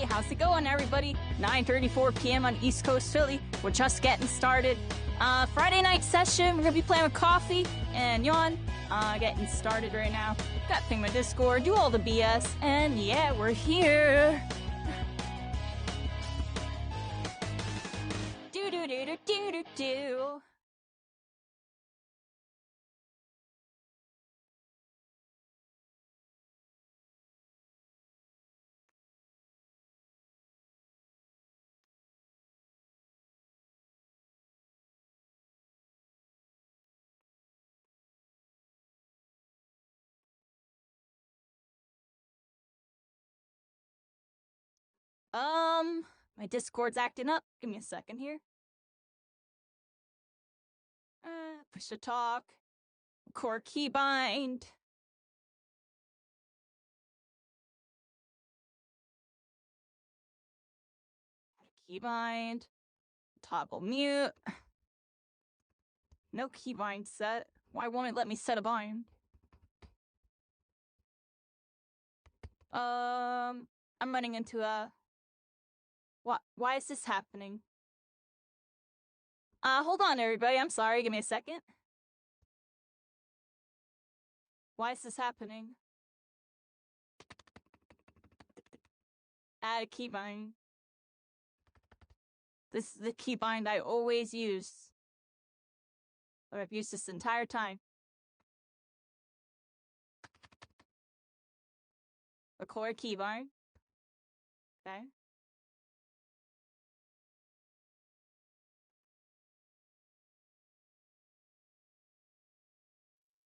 how's it going, everybody? 9:34 p.m. on East Coast Philly. We're just getting started. Friday night session. We're gonna be playing with Coffee and Yon. Getting started right now. Got ping my Discord, do all the BS, and yeah, we're here. Do do do do do do do. My Discord's acting up. Give me a second here. Push to talk. Core keybind. Keybind. Toggle mute. No keybind set. Why won't it let me set a bind? I'm running into a... Why is this happening? Hold on, everybody. I'm sorry. Give me a second. Why is this happening? Add a keybind. This is the keybind I always use. Or I've used this entire time. Record keybind. Okay.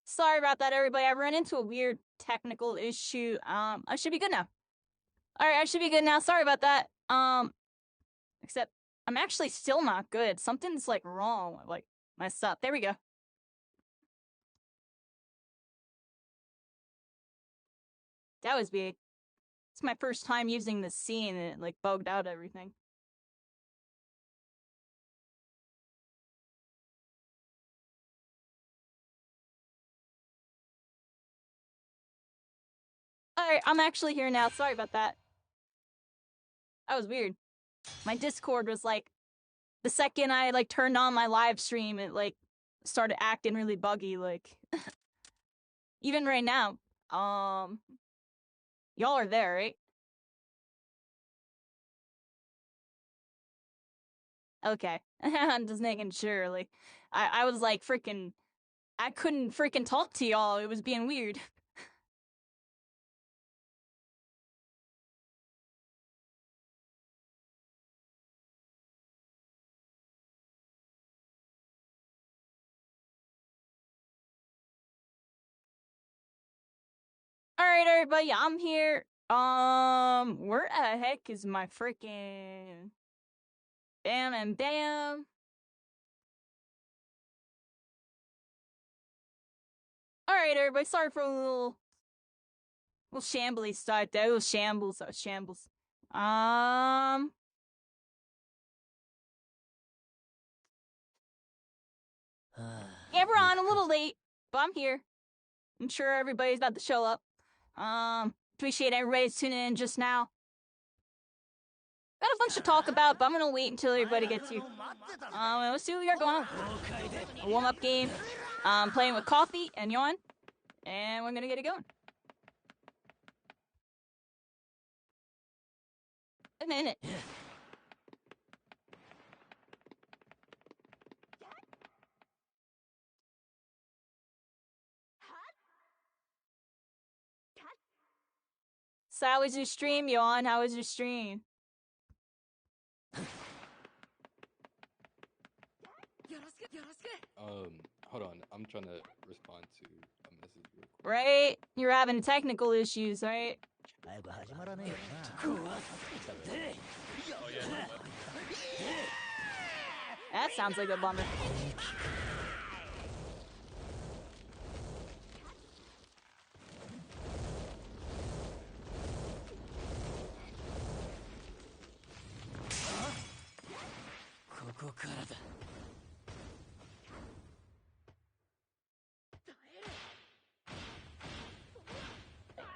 Sorry about that, everybody. I ran into a weird technical issue. I should be good now. Alright, I should be good now. Sorry about that. Except I'm actually still not good. Something's like wrong. Like messed up. There we go. That was big. It's my first time using the scene and it like bugged out everything. Alright, I'm actually here now. Sorry about that. That was weird. My Discord was like, the second I like turned on my live stream, it like started acting really buggy, like even right now. Y'all are there, right? Okay. I'm just making sure, like I was like freaking I couldn't freaking talk to y'all. It was being weird. Alright, everybody, I'm here. Where the heck is my freaking Bam and Bam? Alright, everybody, sorry for a little shambly start there. It was shambles, shambles. Yeah, we're on a little late, but I'm here. I'm sure everybody's about to show up. Appreciate everybody's tuning in just now. Got a bunch to talk about, but I'm gonna wait until everybody gets here. Let's see what we got going on. A warm-up game. Playing with Coffee and Yon, and we're gonna get it going. A minute. So how was your stream, Yon? How was your stream? Hold on. I'm trying to respond to a message real quick. Right? You're having technical issues, right? That sounds like a bummer.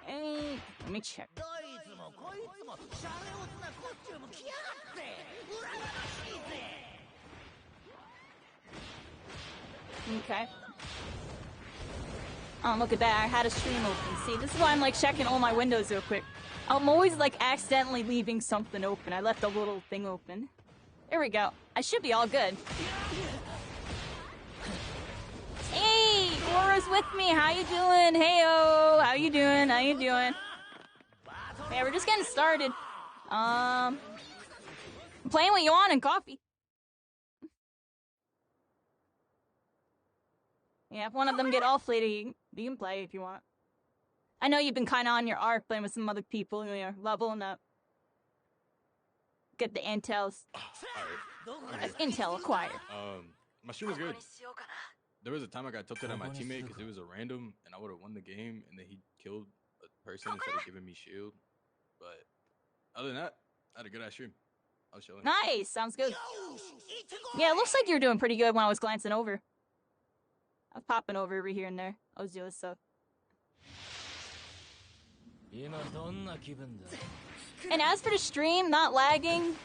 Hey, let me check. Okay. Oh, look at that. I had a stream open. See, this is why I'm like checking all my windows real quick. I'm always like accidentally leaving something open. I left a little thing open. There we go. I should be all good. Hey, Aura's with me. How you doing? Heyo. How you doing? How you doing? Yeah, we're just getting started. I'm playing with Yuan and coffee. Yeah, if one of them get off later, you can play if you want. I know you've been kind of on your arc playing with some other people, you know, leveling up. Get the intels. Intel acquired. My stream was good. There was a time I got tilted at my teammate because it was a random, and I would have won the game, and then he killed a person instead of giving me shield. But other than that, I had a good ass stream. I was chilling. Nice, sounds good. Yeah, it looks like you're doing pretty good when I was glancing over. I was popping over every here and there. I was doing stuff. And as for the stream, not lagging,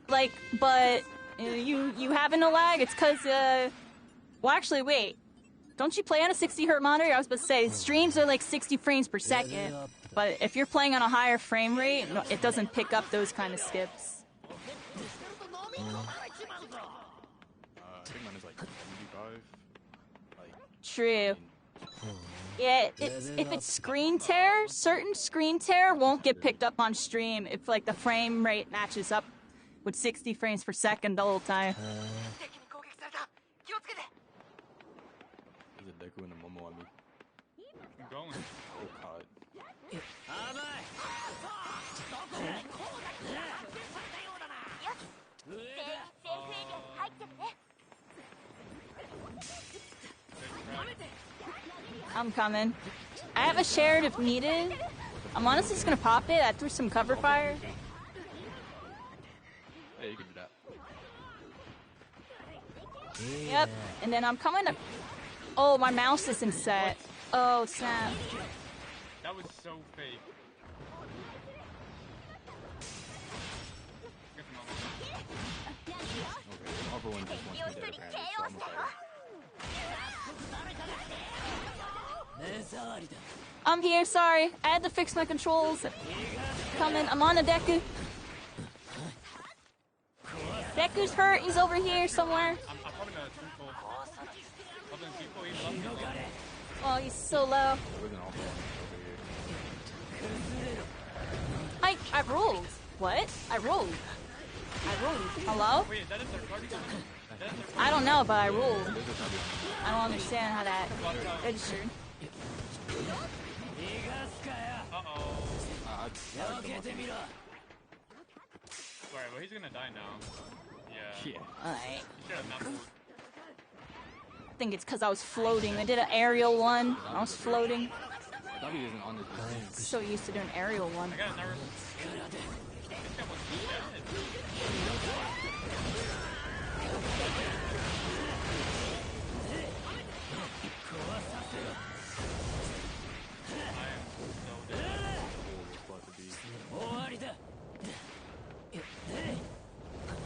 like, but you having no lag, it's cause, well actually, wait. Don't you play on a 60 Hz monitor? I was about to say, streams are like 60 frames per second, but if you're playing on a higher frame rate, it doesn't pick up those kind of skips. I think mine is like 75. True. Yeah, if it's screen tear, certain screen tear won't get picked up on stream if like the frame rate matches up with 60 frames per second the whole time. There's a Deku and a Momo on me. I'm going. Oh god. I'm coming. I have a shared if needed. I'm honestly just gonna pop it. I threw some cover fire. Hey, you can do that. Yep. And then I'm coming to... Oh, my mouse isn't set. Oh, snap. That was so fake. Okay, everyone just wants me dead apparently, so I'm gonna fight him. I'm here, sorry. I had to fix my controls. Coming. I'm on a Deku. Deku's hurt. He's over here somewhere. I'm probably not truthful. Other than people, he loves me. Oh, he's so low. There was an awful one over here. I rolled. What? I rolled. Hello? Wait, is that a third party? I don't know, but I rolled. I don't understand how that registered. Uh-oh. Alright, well, he's gonna die now. Yeah. Alright. He should have not moved. I think it's because I was floating. I did an aerial one. I was floating. I thought he wasn't on this thing. So used to doing aerial one. I got another. This guy was dead.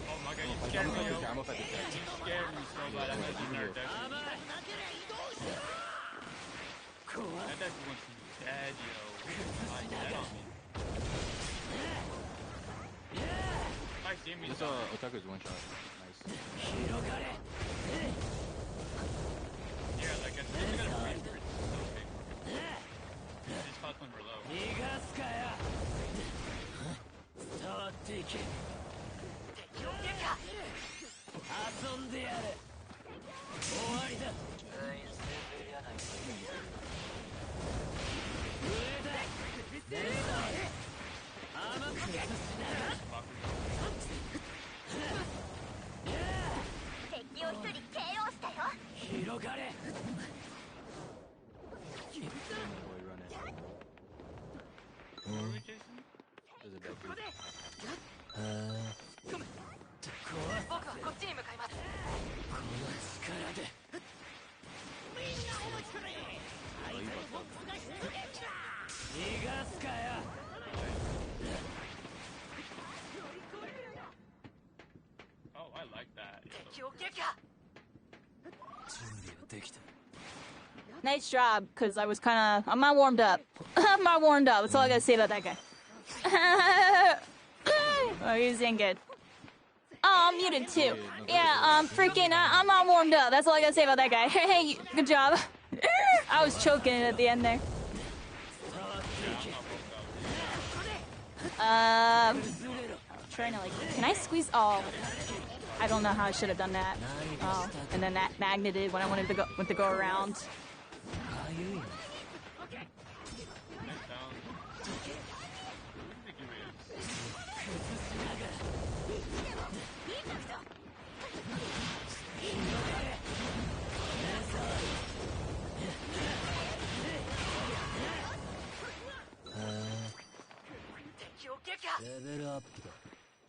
Oh my god, you scared me, yo. I'm up at the deck. You scared me so bad. I thought you were dead. That deck went dead, yo. Like, dead on me. I see me. This Otaku's one shot. Nice. Yeah, like, it's gonna freeze for it. So big. These spots when we're low. Where are we chasing? There's a Deku. Nice job, because I was kind of... I'm not warmed up. I'm not warmed up. That's all I gotta say about that guy. Oh, he's in good. Oh, I'm muted too. Yeah, freaking... I'm not warmed up. That's all I gotta say about that guy. Hey, good job. I was choking it at the end there. Trying to, like... Can I squeeze... Oh... I don't know how I should have done that. Oh, and then that magneted when I wanted to go around.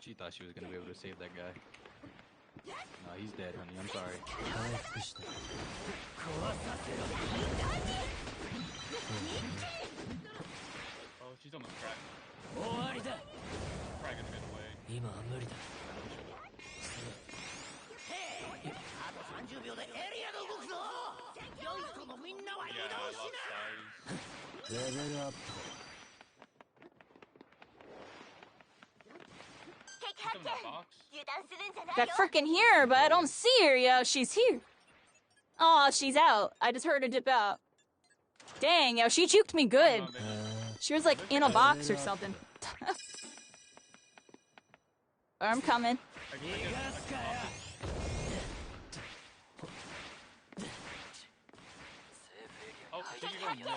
She thought she was gonna be able to save that guy. No, he's dead, honey. I'm sorry. Oh, she's almost cracked. Probably gonna get away. Yeah, I lost size. In the box. Got freaking here, but I don't see her, yo. She's here. Oh, she's out. I just heard her dip out. Dang, yo, she juked me good. She was like in a box or something. I'm coming. Oh, did you go mid?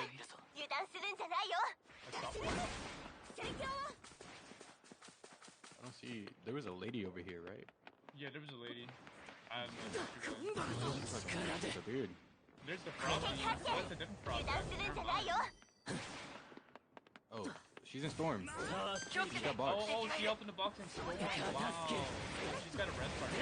I don't see. There was a lady over here, right? Yeah, there was a lady. I have no idea. It's a beard. There's the frog. That's a different frog. Oh, she's in Storm. She's got box. Oh, she opened the box and stole it. Wow. She's got a red part.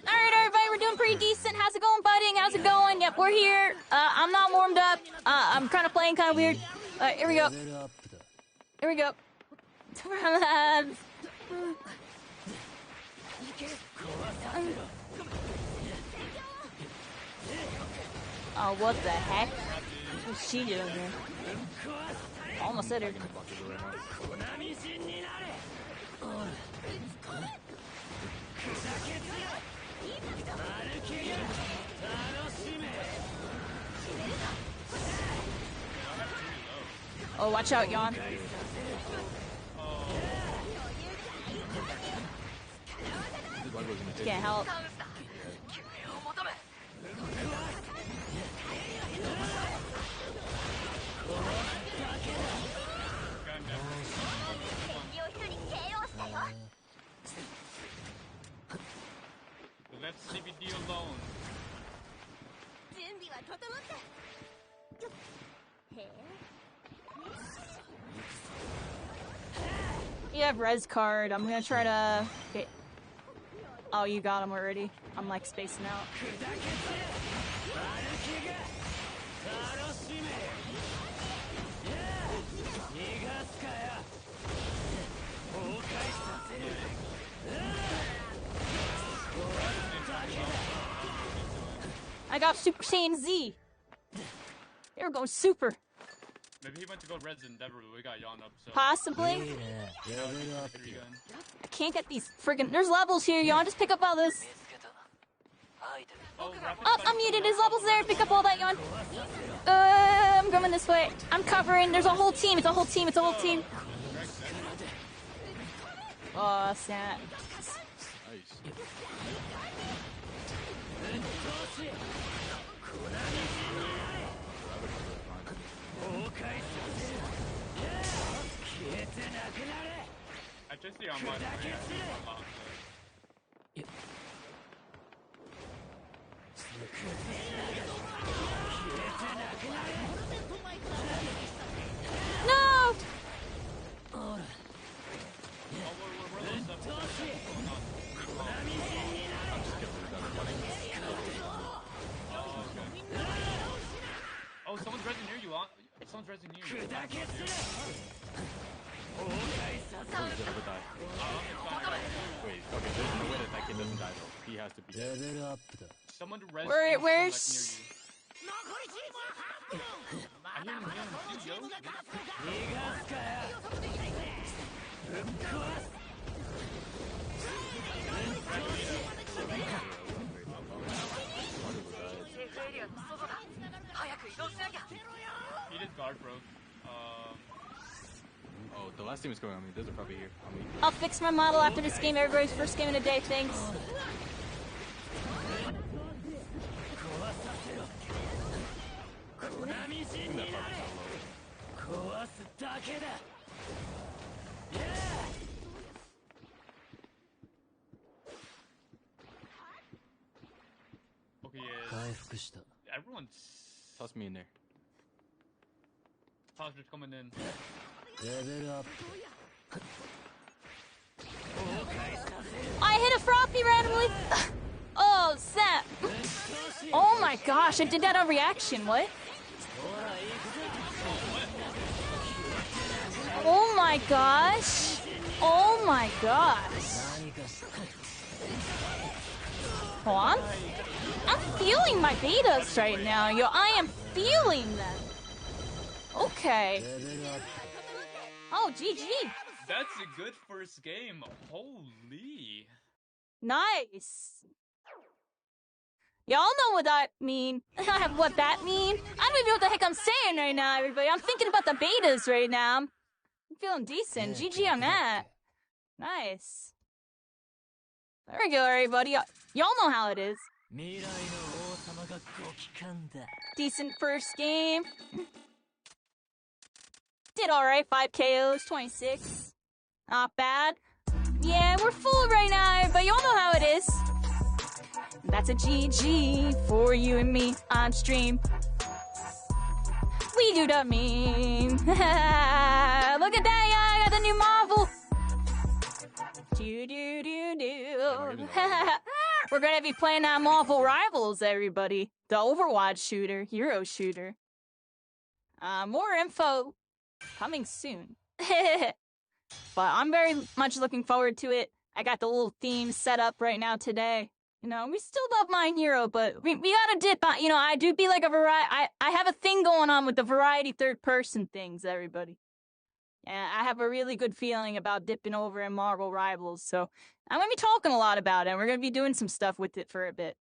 Alright, everybody, we're doing pretty decent. How's it going, budding? How's it going? Yep, we're here. I'm not warmed up. I'm kind of playing kind of weird. Here we go. Here we go. Oh, what the heck? What's she doing here? Almost hit her. Oh, watch out, Yon. Can't help. Let CBD alone. You have res card. I'm gonna try to get... Oh, you got him already. I'm like spacing out. I got Super Saiyan Z. Here we go, super. Maybe he went to go Reds Endeavor, but we got Yon up, so... Possibly. I can't get these friggin'... There's levels here, Yon. Just pick up all this. Oh, I'm muted. There's levels there. Pick up all that, Yon. I'm coming this way. I'm covering. There's a whole team. It's a whole team. It's a whole team. Oh, snap. Nice. I just see on my screen. No! Wait, okay, there's no way that kid doesn't die though. He has to be dead. Someone res Where's... I hear him too, yo. He did guard broke. Oh, the last team is coming on me. Those are probably here. I'll fix my model after this game. Everybody's first game in a day, thanks. Okay, everyone's... Toss me in there. Toss is coming in. I hit a Frothy randomly. Oh, snap. Oh my gosh, I did that on reaction. What? Oh my gosh. Oh my gosh. Oh, I'm feeling my betas right now, yo. I am feeling them. Okay. Oh, GG. That's a good first game. Holy. Nice. Y'all know what that mean. What that mean? I don't even know what the heck I'm saying right now, everybody. I'm thinking about the betas right now. I'm feeling decent. GG on that. Nice. There we go, everybody. Y'all know how it is. Decent first game. Did alright. 5 KOs, 26. Not bad. Yeah, we're full right now, but y'all know how it is. That's a GG for you and me on stream. We do the meme. Look at that, y'all. I got the new Marvel. We're gonna be playing that Marvel Rivals, everybody. The Overwatch shooter, hero shooter. More info coming soon. But I'm very much looking forward to it. I got the little theme set up right now today. You know, we still love My Hero, but we gotta dip on, you know, I do be like a variety. I have a thing going on with the variety third-person things, everybody. And I have a really good feeling about dipping over in Marvel Rivals, so I'm gonna be talking a lot about it, and we're gonna be doing some stuff with it for a bit.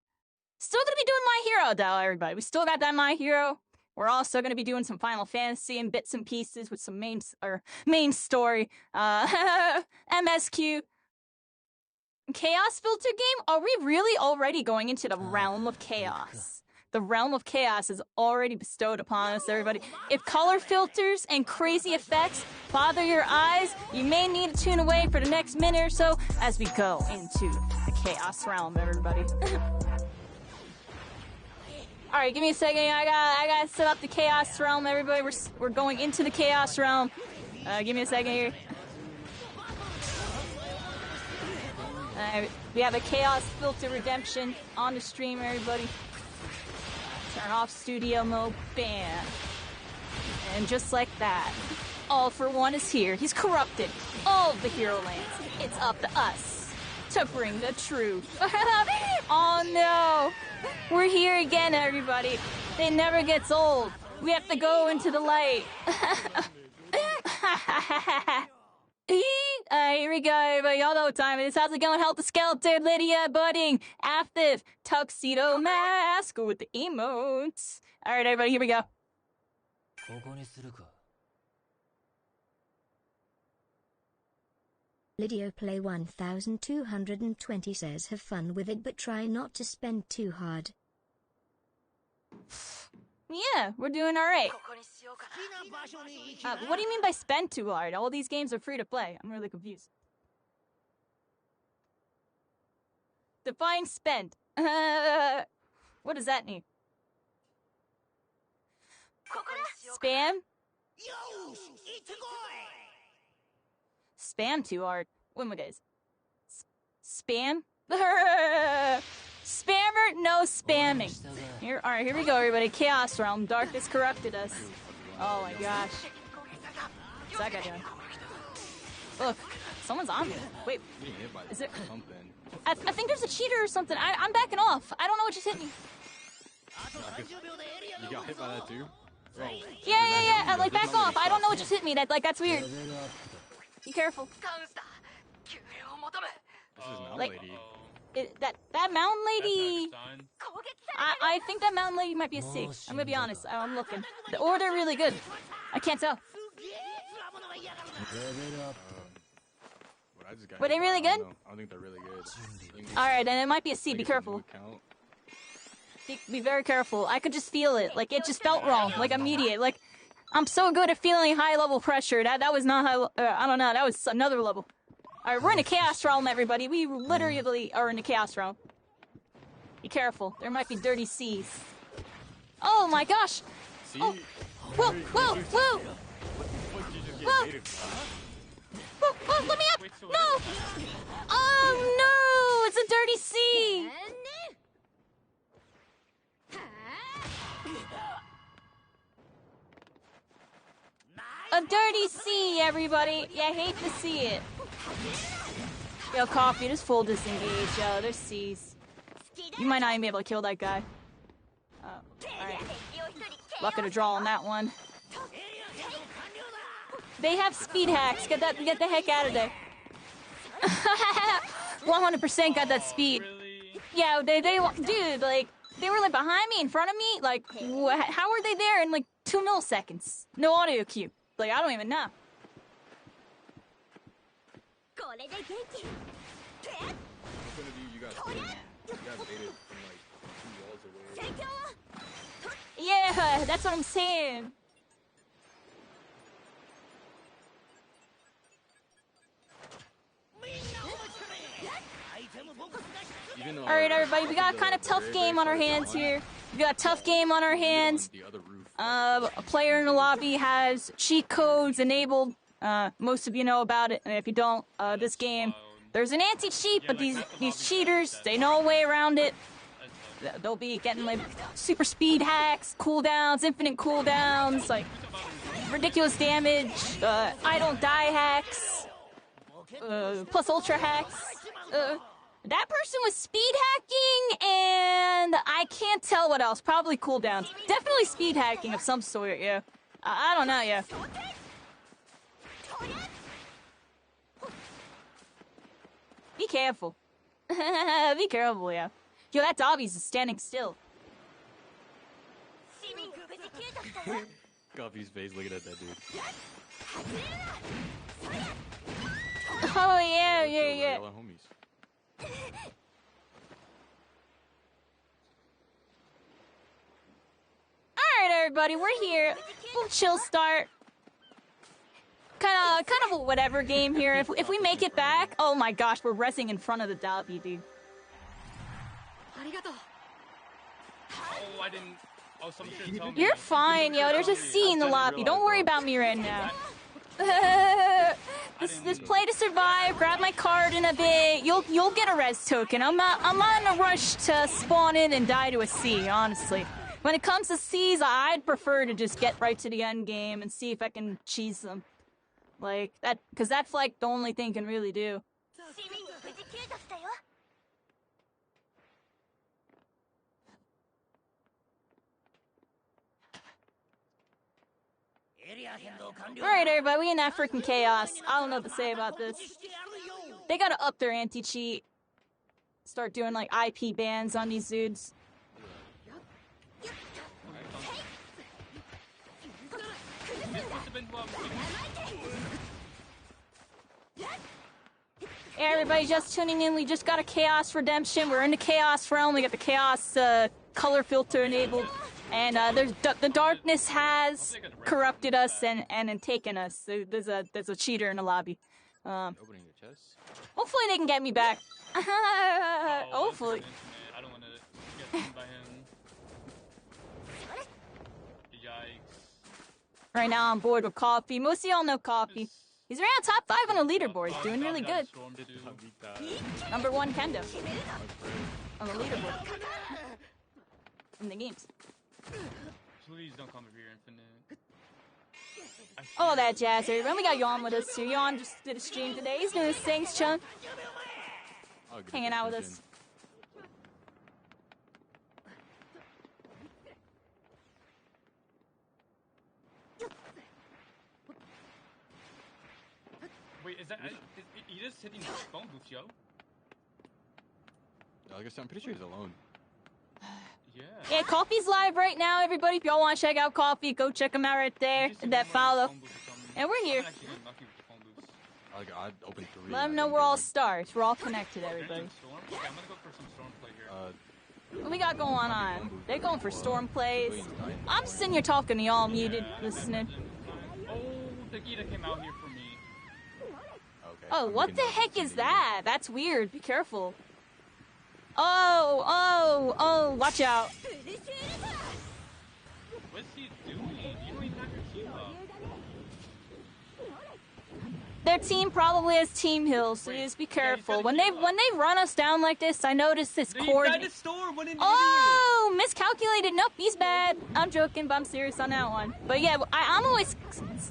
Still gonna be doing My Hero, though, everybody. We still got that My Hero. We're also gonna be doing some Final Fantasy and bits and pieces with some main story. MSQ. Chaos Filter game? Are we really already going into the realm of chaos? The realm of chaos is already bestowed upon us, everybody. If color filters and crazy effects bother your eyes, you may need to tune away for the next minute or so as we go into the chaos realm, everybody. Alright, give me a second. I gotta set up the chaos realm, everybody. We're going into the chaos realm. Give me a second here. We have a Chaos Filter Redemption on the stream, everybody. Turn off studio mode, bam. And just like that, All For One is here. He's corrupted all of the hero lands. It's up to us to bring the truth. Oh no! We're here again, everybody. It never gets old. We have to go into the light. Here we go, everybody. Y'all know what time it is. How's it going? Helter Skelter, Lydia, Budding, Aftif, Tuxedo Mask with the emotes. Alright, everybody, here we go. Lydia Play 1220 says have fun with it but try not to spend too hard. Yeah, we're doing alright. What do you mean by spend too hard? All these games are free to play. I'm really confused. Define spend. What does that mean? Spam? Spam too hard. What guys? Spam? Spammer, no spamming. Alright, here we go, everybody. Chaos Realm. Darkness corrupted us. Oh my gosh. What's that guy doing? Look, someone's on me. Wait, Getting hit by is it? something. I think there's a cheater or something. I'm backing off. I don't know what just hit me. You got hit by that too? Bro, Yeah. Like, There's back not off. many I don't know what shots. just hit me. That's weird. Be careful. This is Mount Like- Lady. That mountain That's not a lady. good sign. I think that mountain lady might be a C. I'm gonna be honest. I'm looking. Or they're really good. I can't tell. What I just got Were they hit by, really I don't good? know. I don't think they're really good. All right, then it might be a C. Take Be it into careful. account. Be very careful. I could just feel it. Like, it just felt wrong. Like, immediate. Like, I'm so good at feeling high level pressure. That was not high. I don't know. That was another level. All right, we're in a chaos realm, everybody. We literally are in a chaos realm. Be careful. There might be dirty seas. Oh my gosh. See? Oh. Whoa. What did you just get Whoa. baited for? Whoa, let me up. Wait, so No. Oh no. It's a dirty sea. A dirty sea, everybody. Yeah, I hate to see it. Yo, Coffee, just full disengage. Yo, there's C's. You might not even be able to kill that guy. Oh, alright. Lucky to draw on that one. They have speed hacks. Get the heck out of there. 100% got that speed. really? Yeah, dude, like, they were like behind me, in front of me. Like, how were they there in like 2 milliseconds? No audio cue. Like, I don't even know. What kind of you got baited from like 2 walls away? Yeah, that's what I'm saying. All right, everybody, we got a kind of tough game on our hands here. We got a tough game on our hands. The other roof. A player in the lobby has cheat codes enabled. Most of you know about it, and if you don't, this game, there's an anti-cheat, but these cheaters, they know a way around it. They'll be getting like super speed hacks, cooldowns, infinite cooldowns, like ridiculous damage, I don't die hacks, plus ultra hacks. That person was speed hacking, and I can't tell what else. Probably cooldowns. Definitely speed hacking of some sort, yeah. I don't know, yeah. Be careful. Be careful, yeah. Yo, that Dobby's is standing still. Coffee's face looking at that dude. Oh, yeah. Y'all are homies. Alright, everybody, we're here. Little chill start. Kind of a whatever game here. If we make it back, oh my gosh, we're resting in front of the Dobby, dude. Oh, I didn't. Oh, someone should tell me. You're fine, yo. There's a C in the lobby. Don't worry about me right now. This play to survive. Grab my card in a bit. You'll get a res token. I'm not in a rush to spawn in and die to a C. Honestly, when it comes to C's, I'd prefer to just get right to the end game and see if I can cheese them. Like that, because that's like the only thing can really do. Alright, everybody, we in that freaking chaos. I don't know what to say about this. They gotta up their anti-cheat. Start doing, like, IP bans on these dudes. Hey, everybody, just tuning in. We just got a Chaos Redemption. We're in the Chaos Realm. We got the Chaos color filter enabled. And the darkness has corrupted us and taken us. There's a cheater in the lobby. Opening your chest. Hopefully they can get me back. Hopefully. I don't want to get seen by him. Yikes. Right now I'm bored with Coffee. Most of y'all know Coffee. He's around top 5 on the leaderboard, doing really good. Number 1 Kendo on the leaderboard in the games. Please don't come over here, Infinite. All that jazz, everyone. We got Yawn with us too. Yawn just did a stream today. He's doing his things, chun. I'll get Hanging this out with mission. us. Wait, is he just hitting his phone booth, yo? Like I said, I'm pretty sure he's alone. Yeah. Yeah, Coffee's live right now, everybody. If y'all want to check out Coffee, go check him out right there. That follow. And we're here. Like I opened 3. Let them know we're all stars. We're all connected, everybody. Okay, I'm gonna go for some storm play here. What we got going on? They're going for storm plays. I'm sitting here talking to y'all muted, listening. Oh, the Ida came out here for me. Okay. Oh, I'm what looking the at heck the is video. that? That's weird. Be careful. Oh, watch out. What's he doing? You don't even have your team up. Their team probably has team heals, so just be careful. When they run us down like this, I notice this cord. Oh, miscalculated. Nope, he's bad. I'm joking, but I'm serious on that one. But yeah, I'm always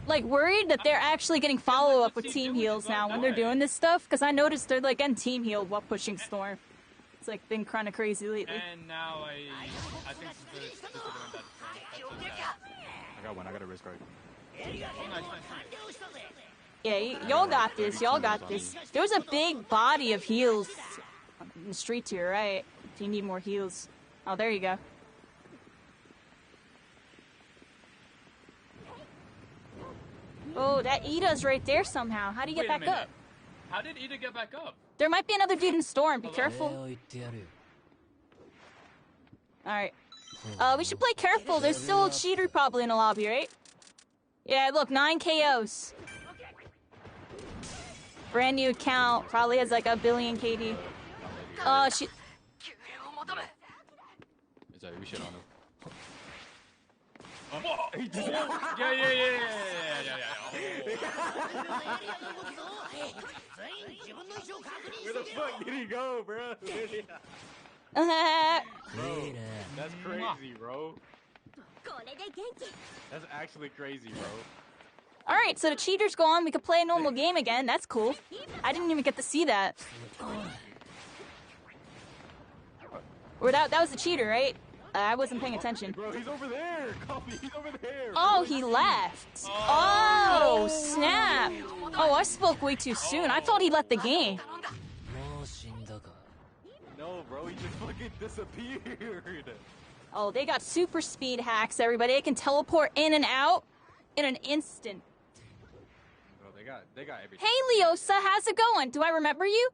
like worried that they're actually getting follow up with team heals now when they're doing this stuff, because I noticed they're like getting team healed while pushing storm. It's like been kind of crazy lately. And now I think this is doing that. I got one. I got a risk right. Nice. Yeah, y'all got this. Y'all got this. There's a big body of heals in the street to your right. If you need more heals. Oh, there you go. Oh, that Ida's right there somehow. How do you get Wait a back up? minute. How did Ida get back up? There might be another dude in storm. Be careful. Alright. We should play careful. There's still a cheater probably in the lobby, right? Yeah, look, 9 KOs. Brand new account. Probably has like a billion KD. Oh, she... It's like we shit on him. Yeah. Where the fuck did he go, bro? Bro, that's crazy, bro. That's actually crazy, bro. Alright, so the cheater's gone. We can play a normal game again. That's cool. I didn't even get to see that. Or that was the cheater, right? I wasn't paying attention. Bro, he's over there. Coffee, he's over there. Oh, he left. Oh, snap. Oh, I spoke way too soon. I thought he left the game. No, bro, he just fucking disappeared. Oh, they got super speed hacks, everybody. They can teleport in and out in an instant. Bro, they got everything. Hey, Leosa, how's it going? Do I remember you?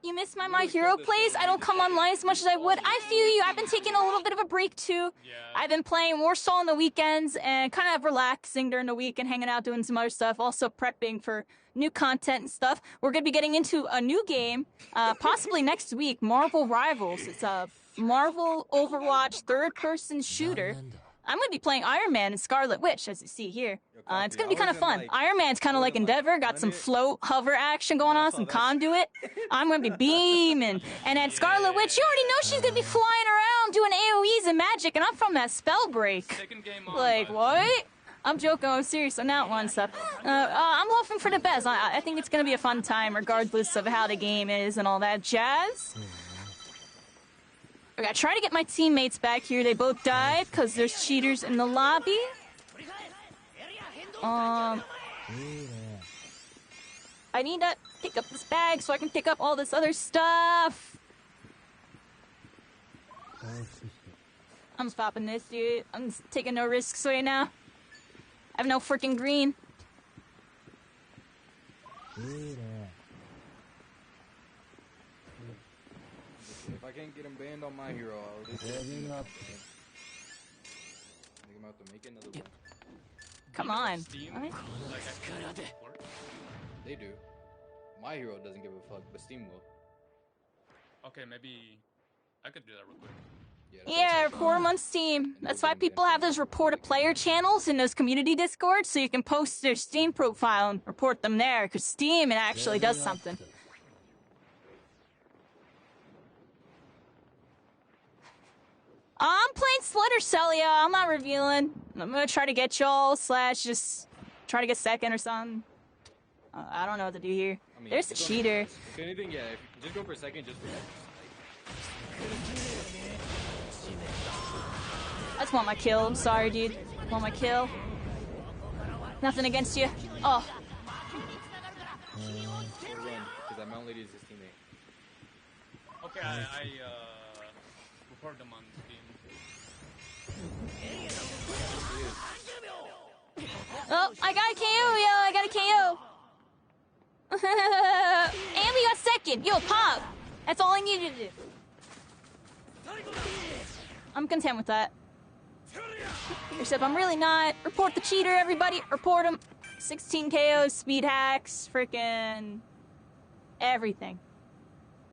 You miss my Hero plays? I don't come online as much as I would. I feel you. I've been taking a little bit of a break, too. I've been playing Warsaw on the weekends and kind of relaxing during the week and hanging out doing some other stuff. Also prepping for new content and stuff. We're going to be getting into a new game, possibly next week, Marvel Rivals. It's a Marvel Overwatch third-person shooter. I'm going to be playing Iron Man and Scarlet Witch, as you see here. It's going to be kind of fun. Iron Man's kind of like Endeavor, got some float, hover action going on, some conduit. I'm going to be beaming. And then Scarlet Witch, you already know she's going to be flying around doing AoEs and magic, and I'm from that spell break. Like, what? I'm joking, I'm serious on that one stuff. I'm hoping for the best. I think it's going to be a fun time, regardless of how the game is and all that jazz. I gotta try to get my teammates back here. They both died because there's cheaters in the lobby. I need to pick up this bag so I can pick up all this other stuff. I'm stopping this, dude. I'm just taking no risks right now. I have no freaking green. If I can't get him banned on my hero, I'll just make him have to make another one. Come on. Steam, All right. like, actually support? They do. My hero doesn't give a fuck, but Steam will. Okay, maybe I could do that real quick. Yeah, report them on Steam. That's why people have those report a player channels in those community discords, so you can post their Steam profile and report them there, because Steam, it actually does something. I'm playing Splinter Cell, yeah. I'm not revealing. I'm gonna try to get y'all, / just try to get second or something. I don't know what to do here. I mean, There's a cheater. If anything, yeah, if you just go for second, just for I just want my kill. I'm sorry, dude. Want my kill. Nothing against you. Oh. because that mountain lady is his teammate. Okay, I reported them on Steam. Oh, I got a KO, yo! I got a KO! And we got second! Yo, pop! That's all I needed to do. I'm content with that. Except I'm really not. Report the cheater, everybody! Report him! 16 KOs, speed hacks, freaking everything.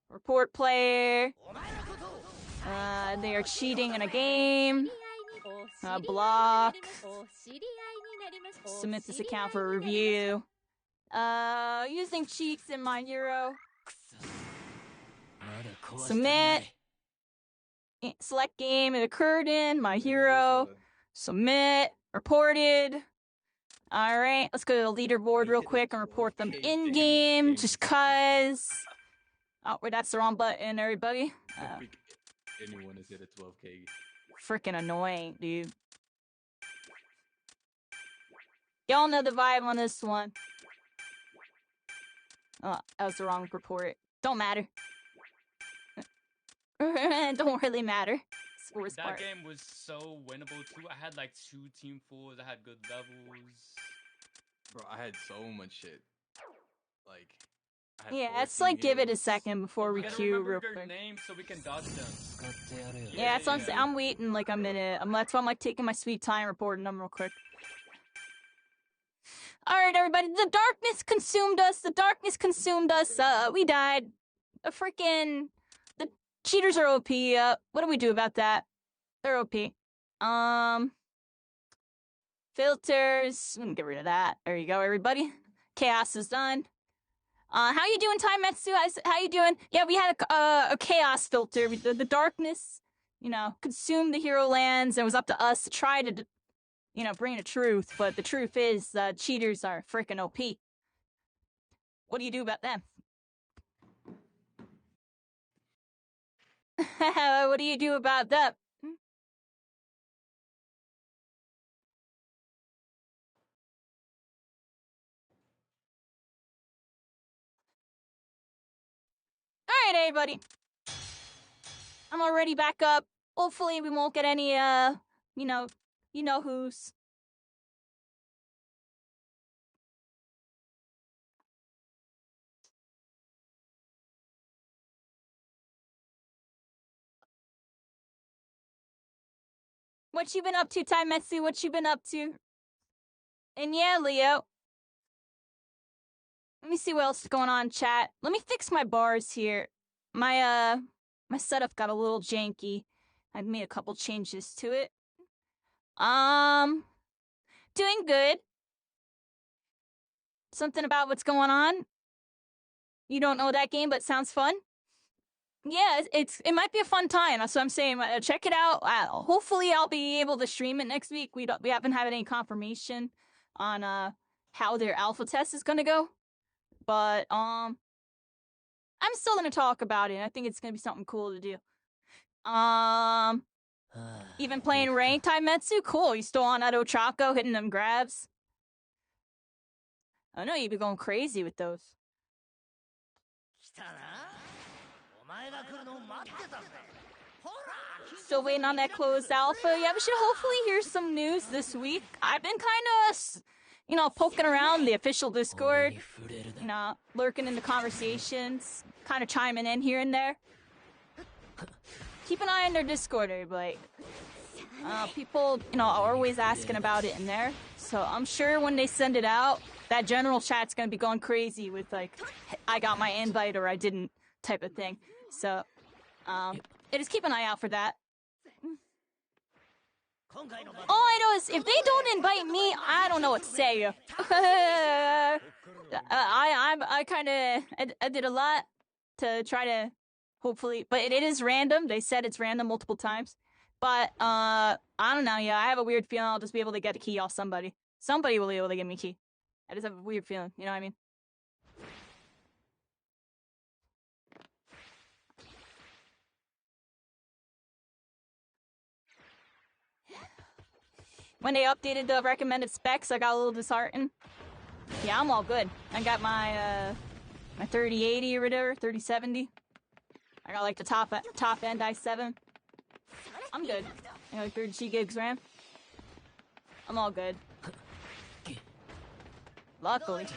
Report player. They are cheating in a game. Block. Submit this account for review. Using cheats in my hero. Submit. Select game it occurred in, my hero. Submit. Reported. Alright, let's go to the leaderboard real quick and report them in-game, just cause... Oh, wait, that's the wrong button, everybody. Anyone has hit a 12k. Freaking annoying, dude. Y'all know the vibe on this one. Oh, that was the wrong report. Don't matter. Don't really matter. That game was so winnable too. I had like 2 team fulls. I had good levels. Bro, I had so much shit. Like, yeah, let's like give it a second before we queue real quick. Name so we can dodge them. Yeah, that's what I'm saying. I'm waiting like a minute. That's why I'm like taking my sweet time reporting them real quick. Alright, everybody. The darkness consumed us. The darkness consumed us. We died. The cheaters are OP. What do we do about that? They're OP. Filters. We can get rid of that. There you go, everybody. Chaos is done. How you doing, Taimetsu? How you doing? Yeah, we had a chaos filter. The darkness, consumed the hero lands, and it was up to us to try to, bring the truth. But the truth is, cheaters are freaking OP. What do you do about them? What do you do about that? Alright, everybody. I'm already back up. Hopefully we won't get any, you know who's. What you been up to, Taimetsu? What you been up to? And yeah, Leo. Let me see what else is going on in chat. Let me fix my bars here. My setup got a little janky. I've made a couple changes to it. Doing good. Something about what's going on? You don't know that game, but sounds fun? Yeah, it might be a fun time. That's what I'm saying. Check it out. Hopefully, I'll be able to stream it next week. We haven't had any confirmation on how their alpha test is gonna go, but I'm still gonna talk about it. I think it's gonna be something cool to do. Even playing ranked Taimetsu, cool. You still on that Ochako hitting them grabs? I know you've been going crazy with those. Still waiting on that closed alpha. Yeah, we should hopefully hear some news this week. I've been kind of, poking around the official Discord, lurking in the conversations, kind of chiming in here and there. Keep an eye on their Discord, everybody. People, are always asking about it in there. So I'm sure when they send it out, that general chat's gonna be going crazy with like, I got my invite or I didn't type of thing. So, just keep an eye out for that. All I know is if they don't invite me, I don't know what to say. I did a lot to try to hopefully, but it is random. They said it's random multiple times. But I don't know. Yeah, I have a weird feeling I'll just be able to get a key off somebody. Somebody will be able to give me a key. I just have a weird feeling, you know what I mean? When they updated the recommended specs, I got a little disheartened. Yeah, I'm all good. I got my my 3080 or whatever, 3070. I got like the top end i7. I'm good. I got like 32 gigs RAM. I'm all good. Luckily.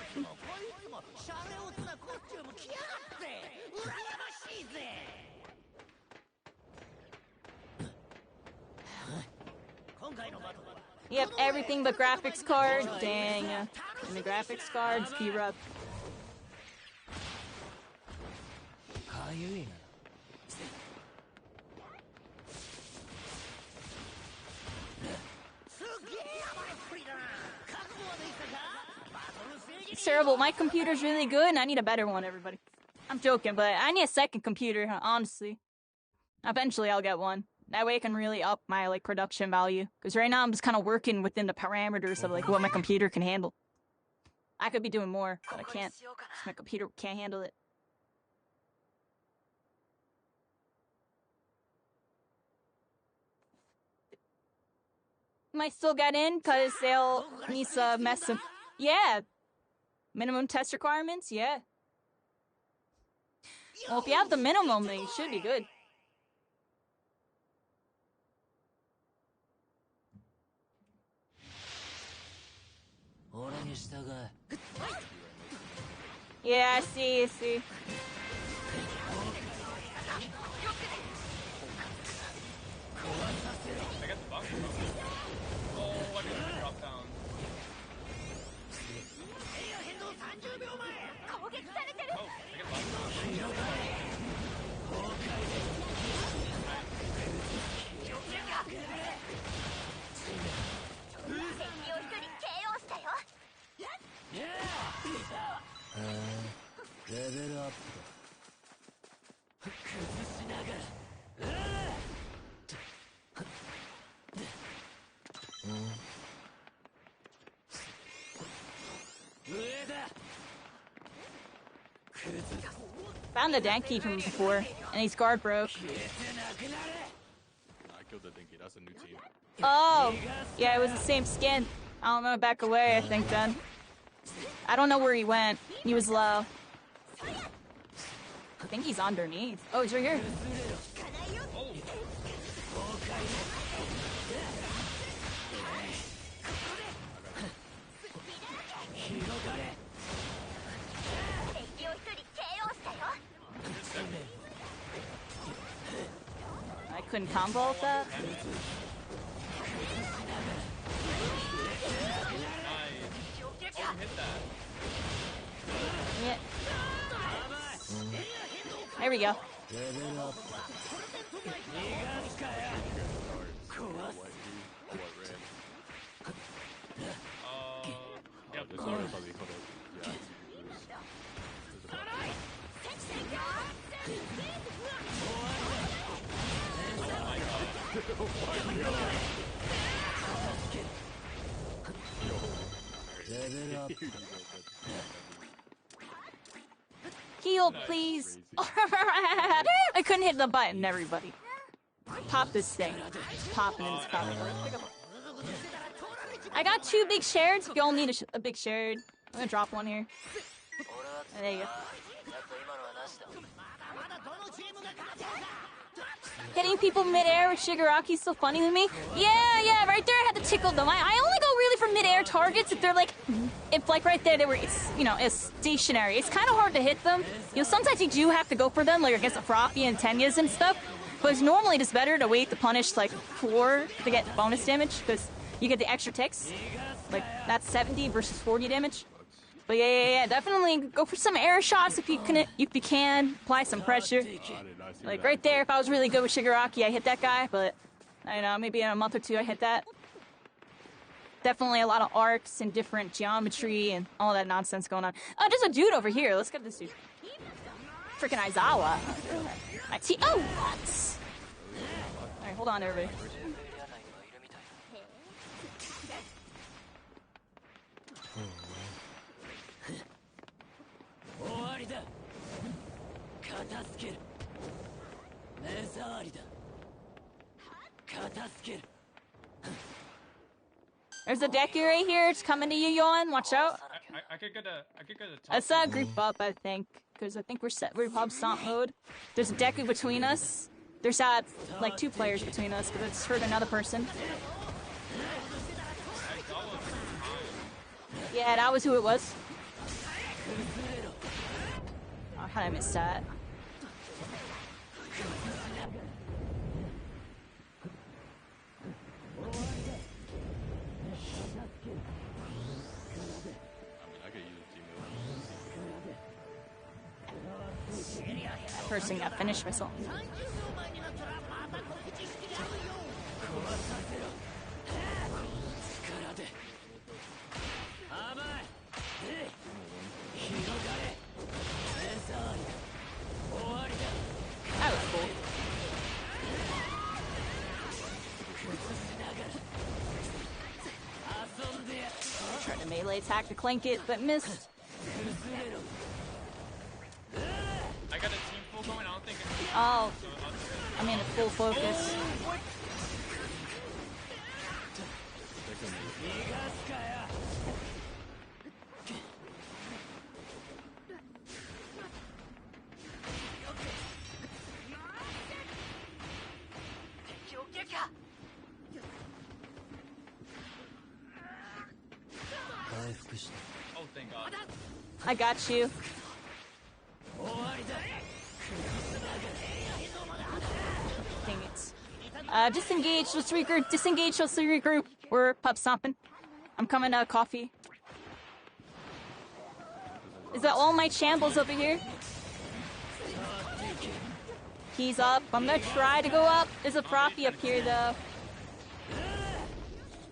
Yep, everything but graphics card. Dang. And the graphics cards, P-Rub. It's terrible. My computer's really good and I need a better one, everybody. I'm joking, but I need a second computer, honestly. Eventually I'll get one. That way I can really up my like production value. Because right now I'm just kind of working within the parameters of like what my computer can handle. I could be doing more, but I can't. My computer can't handle it. Might still get in because they'll need to mess them. Yeah. Minimum test requirements? Yeah. Well, if you have the minimum, then you should be good. Yeah, I see, I see. I got the box. Oh, I didn't drop down. Oh, I got box. Level up. Found the Denki from before, and his guard broke. I killed the Dinky. That's a new team. Oh! Yeah, it was the same skin. I don't know, back away, I think, then. I don't know where he went. He was low. I think he's underneath. Oh, he's right here. I couldn't combo with that. Yeah. There we go. Heal, please. I couldn't hit the button, everybody. Pop this thing. Just pop it in this power. I got 2 big shards. If y'all need a big shard, I'm gonna drop one here. There you go. Hitting people midair with Shigaraki's so funny to me. Yeah, right there I had to tickle them. I only go really for midair targets if they're like, if like right there they were, it's stationary. It's kind of hard to hit them. Sometimes you do have to go for them, like against the Froppy and Tenyas and stuff. But it's normally just better to wait to punish like 4 to get bonus damage because you get the extra ticks. Like that's 70 versus 40 damage. But yeah, definitely go for some air shots if you can. Apply some pressure. Like right there, if I was really good with Shigaraki, I hit that guy. But I don't know, maybe in a month or 2, I hit that. Definitely a lot of arcs and different geometry and all that nonsense going on. Oh, there's a dude over here. Let's get this dude. Freaking Aizawa. Oh, what? All right, hold on, everybody. There's a Deku right here. It's coming to you, Yon. Watch out. I could get a top. That's a group up, I think, because I think we're pub stomp mode. There's a Deku between us. There's like 2 players between us, but it's hurt another person. Yeah, that was who it was. Oh, how did I miss that? That person got finished missile. That was cool. Tried to melee attack to clank it, but missed. I got a team full going. I don't think it's... Oh, I'm in a full focus. Oh, thank God. I got you. Dang it. Disengage, let's regroup. Disengage, let's regroup. We're pub stomping. I'm coming to coffee. Is that all my shambles over here? He's up. I'm gonna try to go up. There's a Froppy up here, though.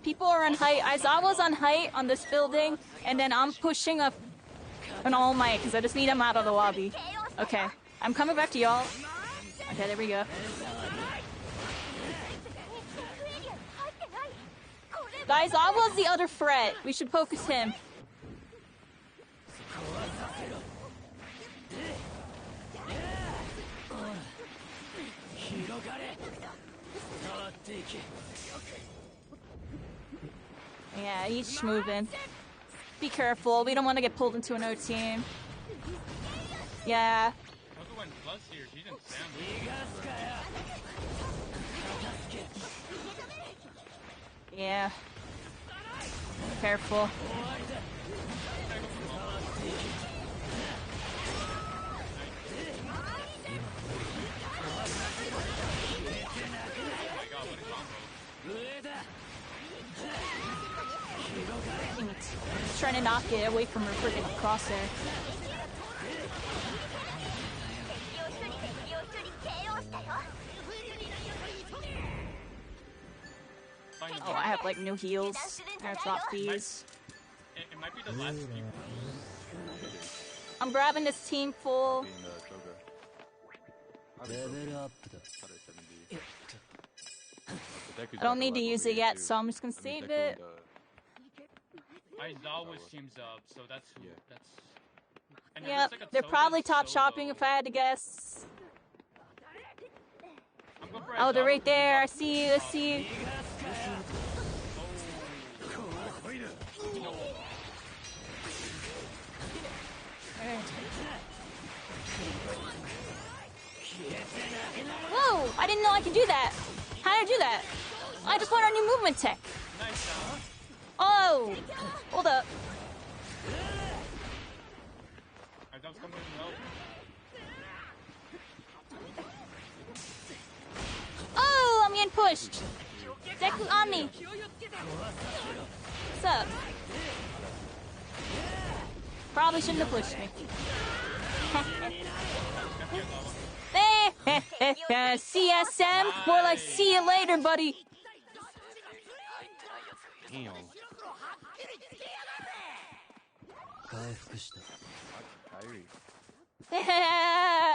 People are on height. Aizawa's on height on this building, and then I'm pushing up an All Might because I just need him out of the lobby. Okay, I'm coming back to y'all. Okay, there we go. Aizawa's the other threat. We should focus him. Yeah, he's moving. Be careful. We don't want to get pulled into another team. Yeah. Also, when Plus here, he's in Yeah. Careful. He's trying to knock it away from her freaking crosshair. Oh, I have like new heals. I gotta drop these. It might be the last team. I'm grabbing this team full. I don't need to use it yet, so I'm just gonna save it. Aizawa's team's up, so that's who. That's. And Yep, they're probably top shopping if I had to guess. Oh, they're right there. I see you. I see you. Whoa! I didn't know I could do that. How did I do that? I just learned our new movement tech. Oh! Hold up. Oh! I'm getting pushed. Deku on me. What's up? Probably shouldn't have pushed me. CSM? More like see you later, buddy. Damn.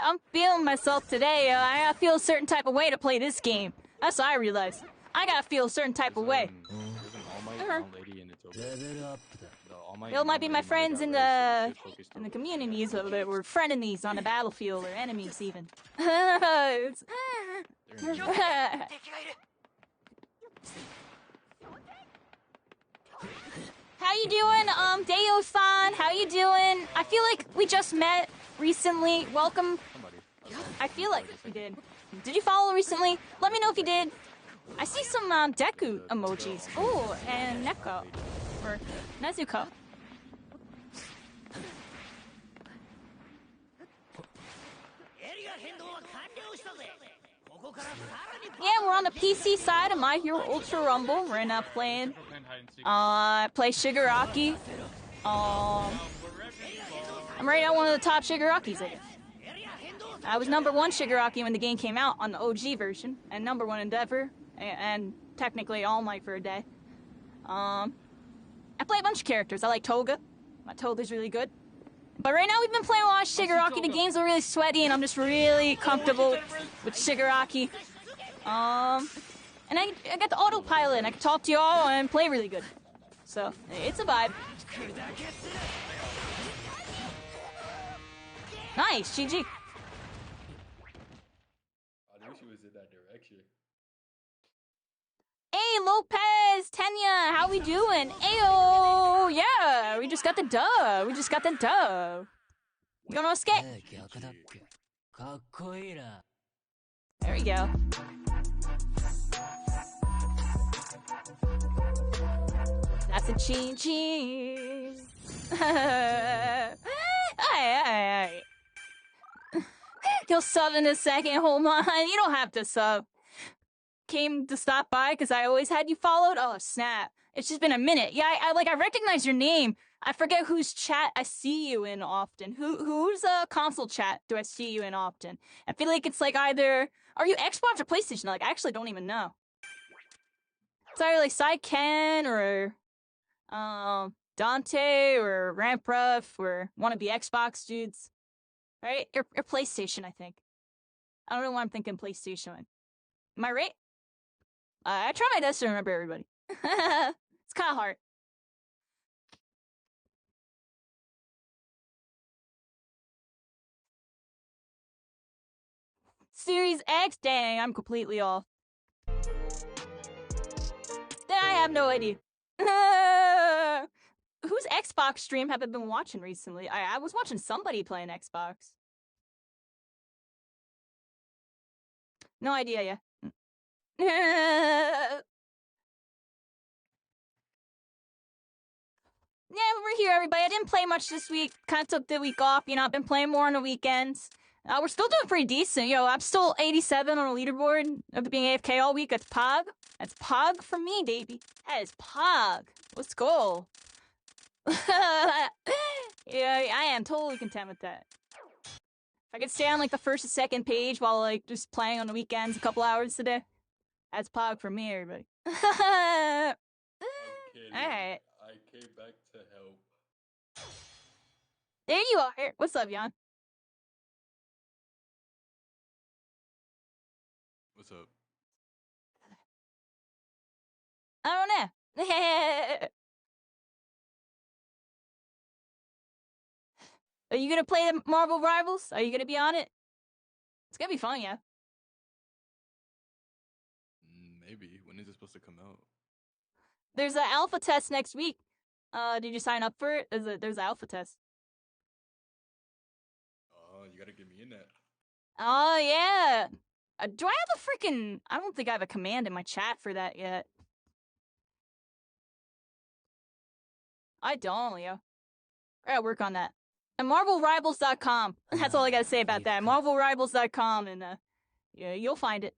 I'm feeling myself today. I feel a certain type of way to play this game. That's what I realized. I gotta feel a certain type of way. There's an All Might, All Lady, and it's over. The All Y'all might be my friends in the communities that were frenemies on the battlefield or enemies even. It's- How you doing, Deo-san? How you doing? I feel like we just met recently. Welcome. I feel like we did. Did you follow recently? Let me know if you did. I see some Deku emojis. Oh, and Neko. Or Nezuko. Yeah, we're on the PC side of My Hero Ultra Rumble. We're not playing. Play Shigaraki. I'm right now one of the top Shigarakis, I guess. I was number 1 Shigaraki when the game came out on the OG version, and number 1 Endeavor, and technically All Might for a day. I play a bunch of characters. I like Toga. My Toga's really good. But right now we've been playing a lot of Shigaraki. The games are really sweaty, and I'm just really comfortable with Shigaraki. And I got the autopilot, and I can talk to y'all and play really good. So, it's a vibe. Nice, GG. I wish he was in that direction. Hey, Lopez, Tenya, how we doing? Ayo, yeah, we just got the dub. We just got the dub. You gonna skate? There we go. That's a chin-chin. Aye. He'll sub in a second, hold on. You don't have to sub. Came to stop by because I always had you followed. Oh, snap. It's just been a minute. Yeah, I recognize your name. I forget whose chat I see you in often. Whose console chat do I see you in often? I feel like it's like either... Are you Xbox or PlayStation? Like, I actually don't even know. It's either like Saiken or... Dante or Rampruff or wannabe Xbox dudes. Right? Or PlayStation, I think. I don't know why I'm thinking PlayStation. Am I right? I try my best to remember everybody. It's kind of hard. Series X? Dang, I'm completely off. I have no idea. Whose Xbox stream have I been watching recently? I was watching somebody playing Xbox. No idea, yeah. Yeah, we're here, everybody. I didn't play much this week. Kind of took the week off. You know, I've been playing more on the weekends. We're still doing pretty decent. Yo, I'm still 87 on the leaderboard after being AFK all week. That's Pog. That's Pog for me, baby. That is Pog. Let's go. Yeah, I am totally content with that. If I could stay on like the first and second page while like just playing on the weekends a couple hours a day, that's Pog for me, everybody. I'm kidding. Alright. I came back to help. There you are. What's up, Jan? What's up? I don't know. Are you gonna play the Marvel Rivals? Are you gonna be on it? It's gonna be fun, yeah. Maybe. When is it supposed to come out? There's an alpha test next week. Did you sign up for it? There's an alpha test. Oh, you gotta get me in that. Oh, yeah. Do I have a freaking... I don't think I have a command in my chat for that yet. I don't, Leo. I gotta work on that. And MarvelRivals.com. That's all I gotta say about that. MarvelRivals.com, and yeah, you'll find it.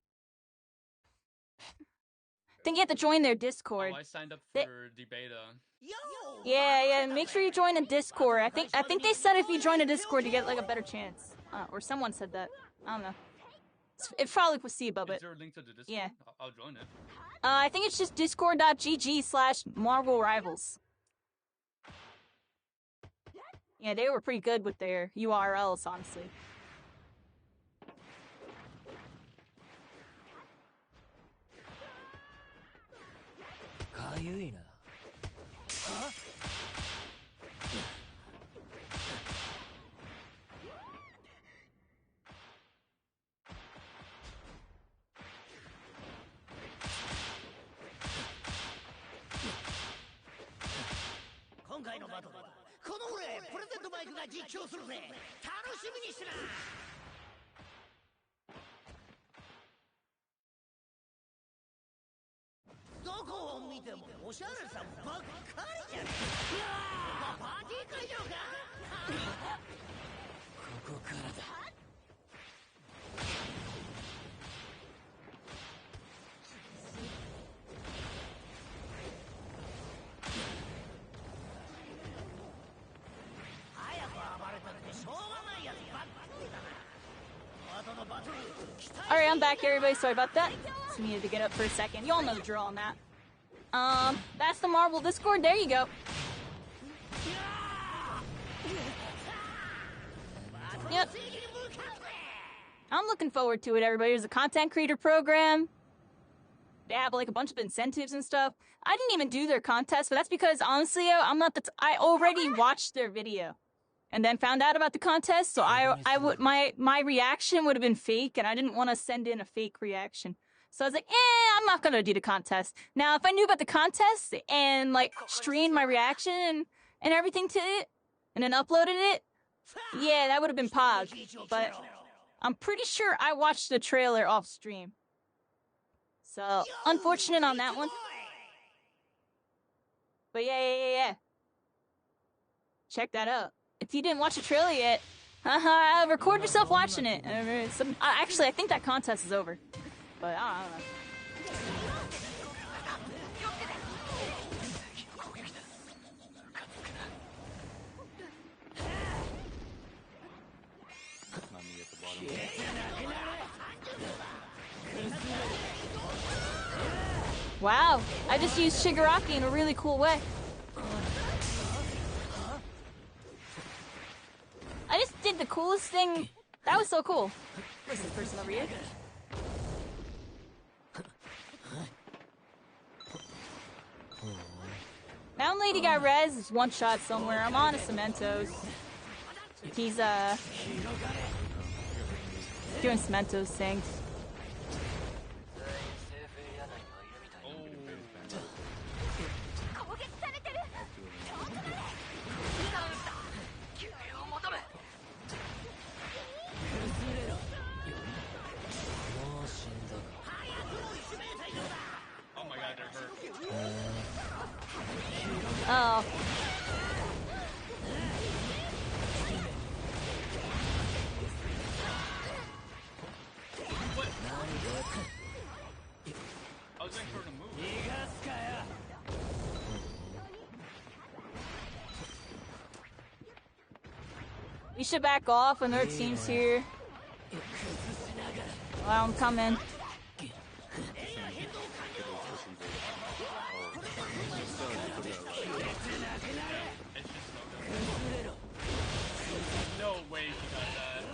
I think you have to join their Discord. Oh, I signed up for the beta. Yeah, make sure you join the Discord. I think they said if you join the Discord, you get like a better chance. Or someone said that. I don't know. It's probably placebo, but Is there a link to the Discord? yeah. I'll join it. I think it's just discord.gg/MarvelRivals. Yeah, they were pretty good with their URLs, honestly. 強するぜ。楽しみにしてな。どこを見てもおしゃれさんばっかりじゃねえ。パーティー会場か。ここからだ。早く暴れたってしょうがないやつばっかりだな。後のバトル期待。 Alright, I'm back, everybody. Sorry about that. Just needed to get up for a second. You all know the drill on that. That's the Marvel Discord. There you go. Yep. I'm looking forward to it, everybody. There's a content creator program. They have like a bunch of incentives and stuff. I didn't even do their contest, but that's because honestly, I'm not the. I already watched their video, and then found out about the contest. So I would my reaction would have been fake, and I didn't want to send in a fake reaction. So I was like, I'm not gonna do the contest. Now, if I knew about the contest and like streamed my reaction and everything to it, and then uploaded it, yeah, that would have been paused. But I'm pretty sure I watched the trailer off stream. So unfortunate on that one. But yeah. Check that out. If you didn't watch the trailer yet, record yourself watching it. Actually, I think that contest is over. But I don't know. Not me at the bottom. Wow, I just used Shigaraki in a really cool way. I just did the coolest thing. That was so cool. Where's this person over here? Mountain Lady got res one shot somewhere. I'm on a Cementos. He's doing Cementos things. Oh my god, they're hurt. Oh. What? I was waiting for her to move. We should back off when their team's here. Well, I'm coming. No way she got that.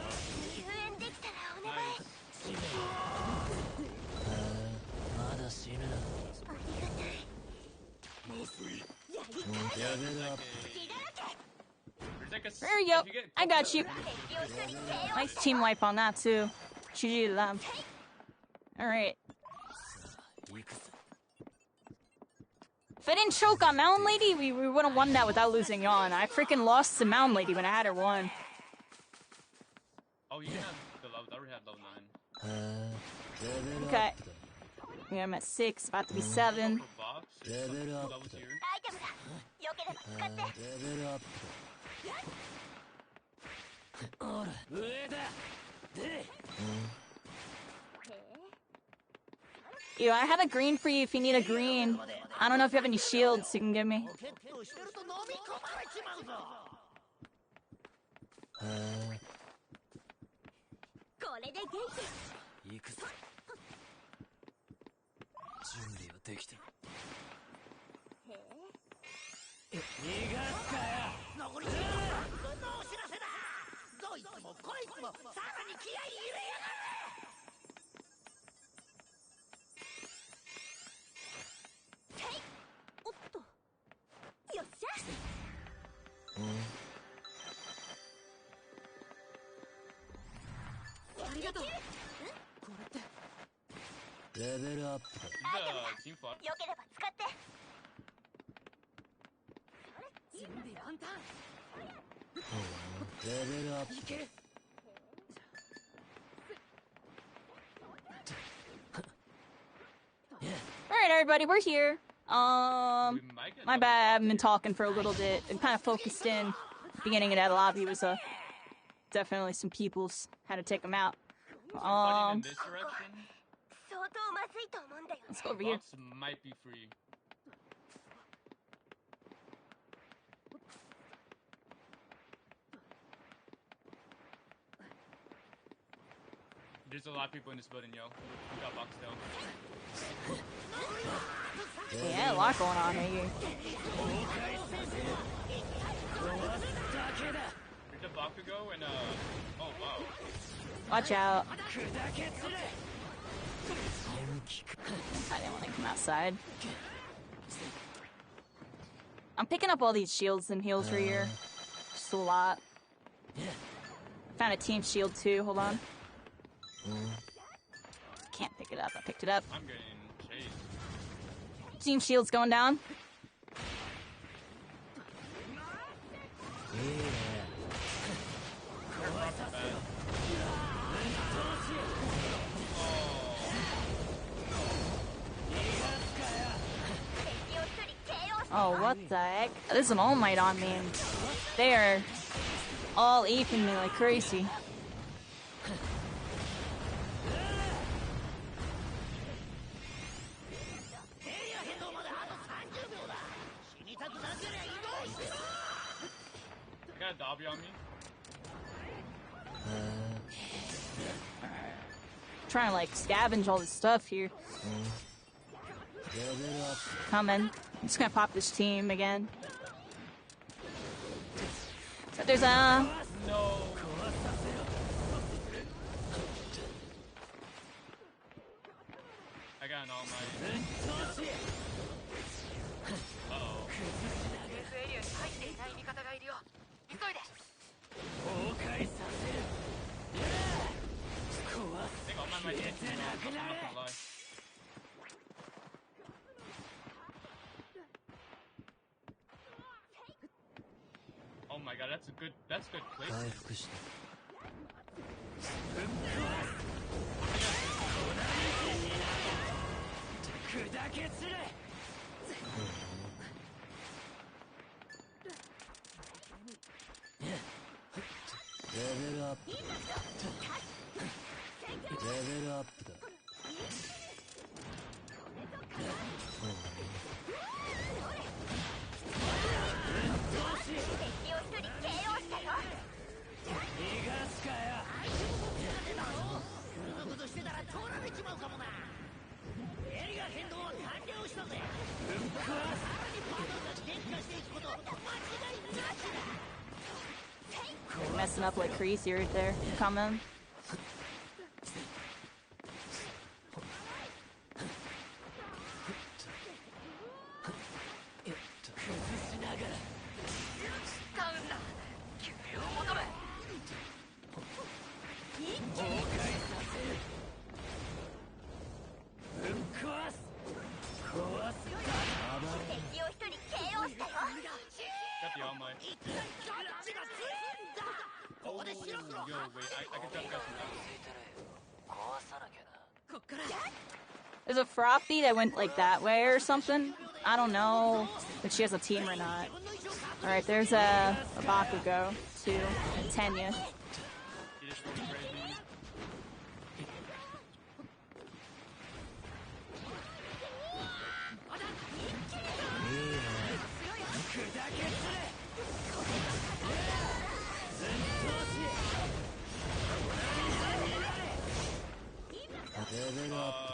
Nice. There you go. I got you. Nice team wipe on that too. GG to them. Alright. If I didn't choke on Mountain Lady, we would have won that without losing Yawn. I freaking lost to Mountain Lady when I had her won. Oh, you can have the level. I already had level 9. Okay. Yeah, I'm at 6, about to be 7. Level up. Level up. Yo, I have a green for you if you need a green. I don't know if you have any shields you can give me. Level up. Team fight. Alright, everybody, we're here. We might get My double bad, I haven't boxing. been talking for a little bit. I'm kind of focused in. Beginning of that lobby was definitely some peoples. Had to take them out. Fighting in this direction. 相当まずいと思うんだよね Let's go over here. Box might be free. There's a lot of people in this building, yo. We got box though. Yeah, a lot going on right here. Here's the Bakugo and oh wow. Watch out. I didn't want to come outside. I'm picking up all these shields and heals right here. Just a lot. Found a team shield too, hold on. Can't pick it up, I picked it up. I'm getting chased. Team shield's going down. They're rough bad. Oh, what the heck? There's an All Might on me and they are all aping me like crazy. I got a Dobby on me. Trying to like scavenge all this stuff here. Coming. I'm just gonna pop this team again. So there's a... No. I got an All Might. Uh-oh. セーフエリアに入っていない味方がいるよ急いで I think All Might might hit me. I'm not gonna lie. Oh my god, that's good place. Messing up like crazy right there. Coming. Got the All Might. Oh, yo, wait, I can jump guys from that. There's a Frothy that went like that way or something. I don't know if she has a team or not. Alright, there's a Bakugo too, and Tenya. He just goes crazy.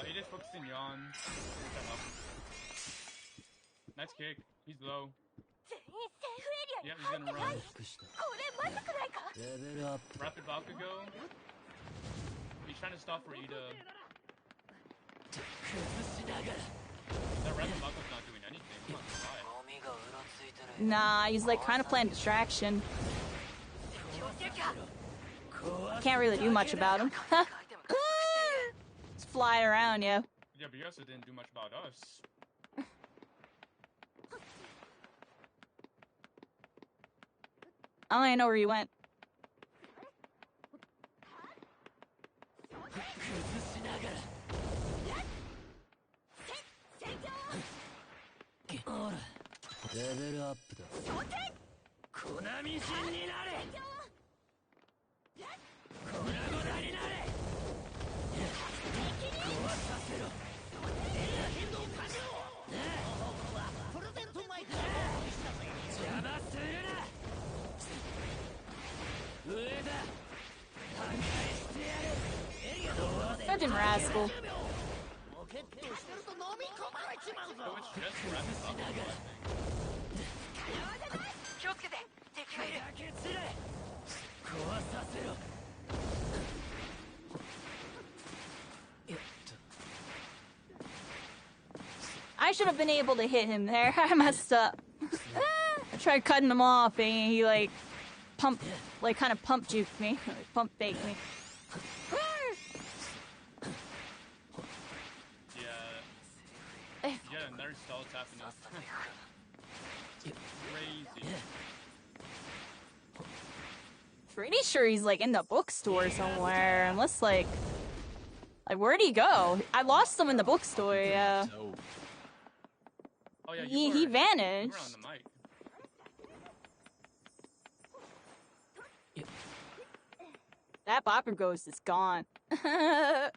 He just focused in Yawn. Nice kick. He's low. 全員セーフエリア Yeah, に he's 入って gonna ない run. これまずくないか Rapid Bakugo. He's trying to stop for Ida. That Rapid Bakugo's not doing anything. Why? Nah, he's like kind of playing distraction. Can't really do much about him. Just fly around, yeah. Yeah, but you also didn't do much about us. I don't even know where he went. Such a rascal. So it's just wrapped up, I think. 気をつけて敵がいる I should have been able to hit him there. I messed up. I tried cutting him off and he like kind of pump juked me. Like, pump faked me. Yeah, another stall happening. Crazy. Pretty sure he's like in the bookstore somewhere. Unless like where'd he go? I lost him in the bookstore. Yeah. So, Oh yeah, He you were vanished. on the mic. That Bopper Ghost is gone. well,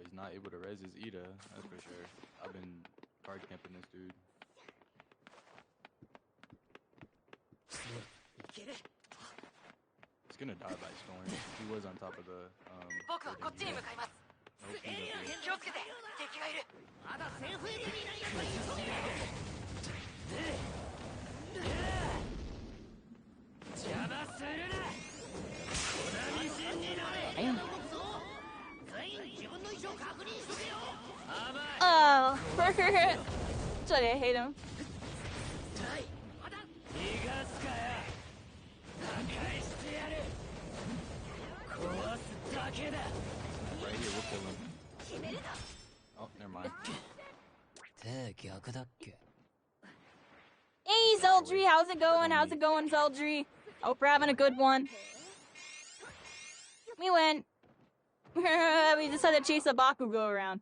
he's not able to res his Ida, that's for sure. I've been card camping this dude. He's gonna die by storm. He was on top of the 僕はこっちに向かいます Nope, he's up here. 気をつけて敵がいるまだセーフエリアにいないやつは急げ邪魔するなコナミ戦になれ動くぞ全員自分の位置を確認しとけよ Oh, that's why I hate him. 逃がすかよ破壊してやる壊すだけだ Right here, we'll kill him. Oh, never mind. 手逆だっけ Hey, Zeldry, how's it going? How's it going, Zeldry? Hope you're having a good one. We win. We just had to chase a Bakugo around.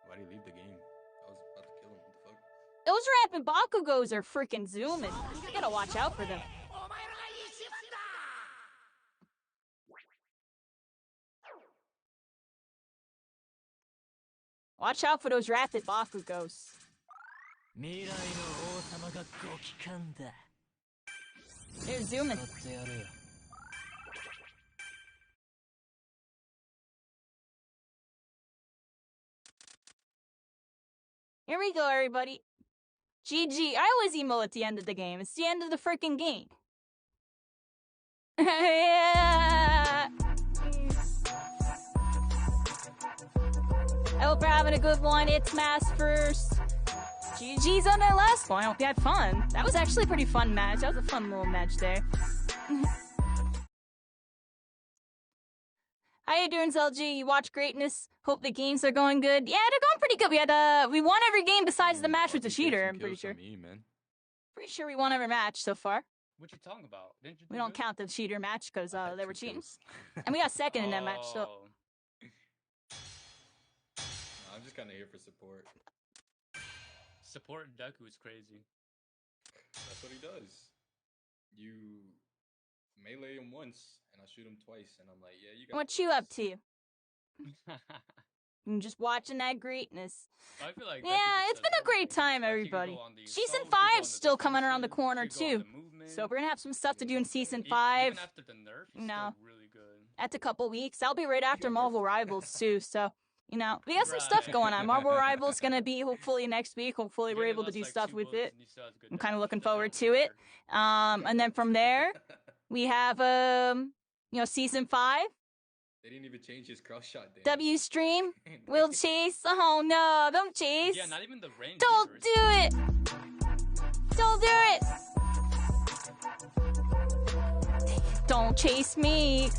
Why'd he leave the game? I was about to kill him. What the fuck? Those rampant Bakugos are freaking zooming. You gotta watch out for them. お前らが一番だ Watch out for those rapid Bakugos. 未来の王様がご帰還だ They're zooming. 取ってやるよ Here we go, everybody. GG. I always emo at the end of the game. It's the end of the freaking game. Yeah. I hope you're having a good one. It's Mass first. GG's on that last one. I hope you had fun. That was actually a pretty fun match. That was a fun little match there. How you doing, ZLG? You watch Greatness? Hope the games are going good. Yeah, they're going pretty good. We won every game besides the match with the cheater, I'm pretty sure. Me, man. Pretty sure we won every match so far. What you talking about? Didn't you We do don't good? count the cheater match because I had they were 2 cheating. kills. And we got second in that match, so... Oh. No, I'm just kind of here for support. Support Deku is crazy. That's what he does. You melee him once, and I shoot him twice, and I'm like, yeah, you got What this. you up to? I'm just watching that greatness. I feel like Yeah, Deku it's just been does a great everything. time, Like, he could everybody. go on the Season assault, he could go 5's on still coming around the defensive, corner, he could go on too. the movement. So we're gonna have some stuff to do in Season E- 5. Even after the nerf, he's No. still really good. That's a couple weeks. That'll be right after Marvel Rivals, too, so... You know, we got some stuff Right. going on. Marvel Rivals gonna be hopefully next week. Hopefully we're He able to lost, do like, stuff 2 with votes it. and he still has good I'm kind of numbers, looking so forward that's to it. weird. And then from there, we have Season 5. They didn't even change his cross shot. Damage. W stream. We'll chase. Oh no, don't chase. Yeah, not even the range. Don't either. do it. Don't do it. Don't chase me.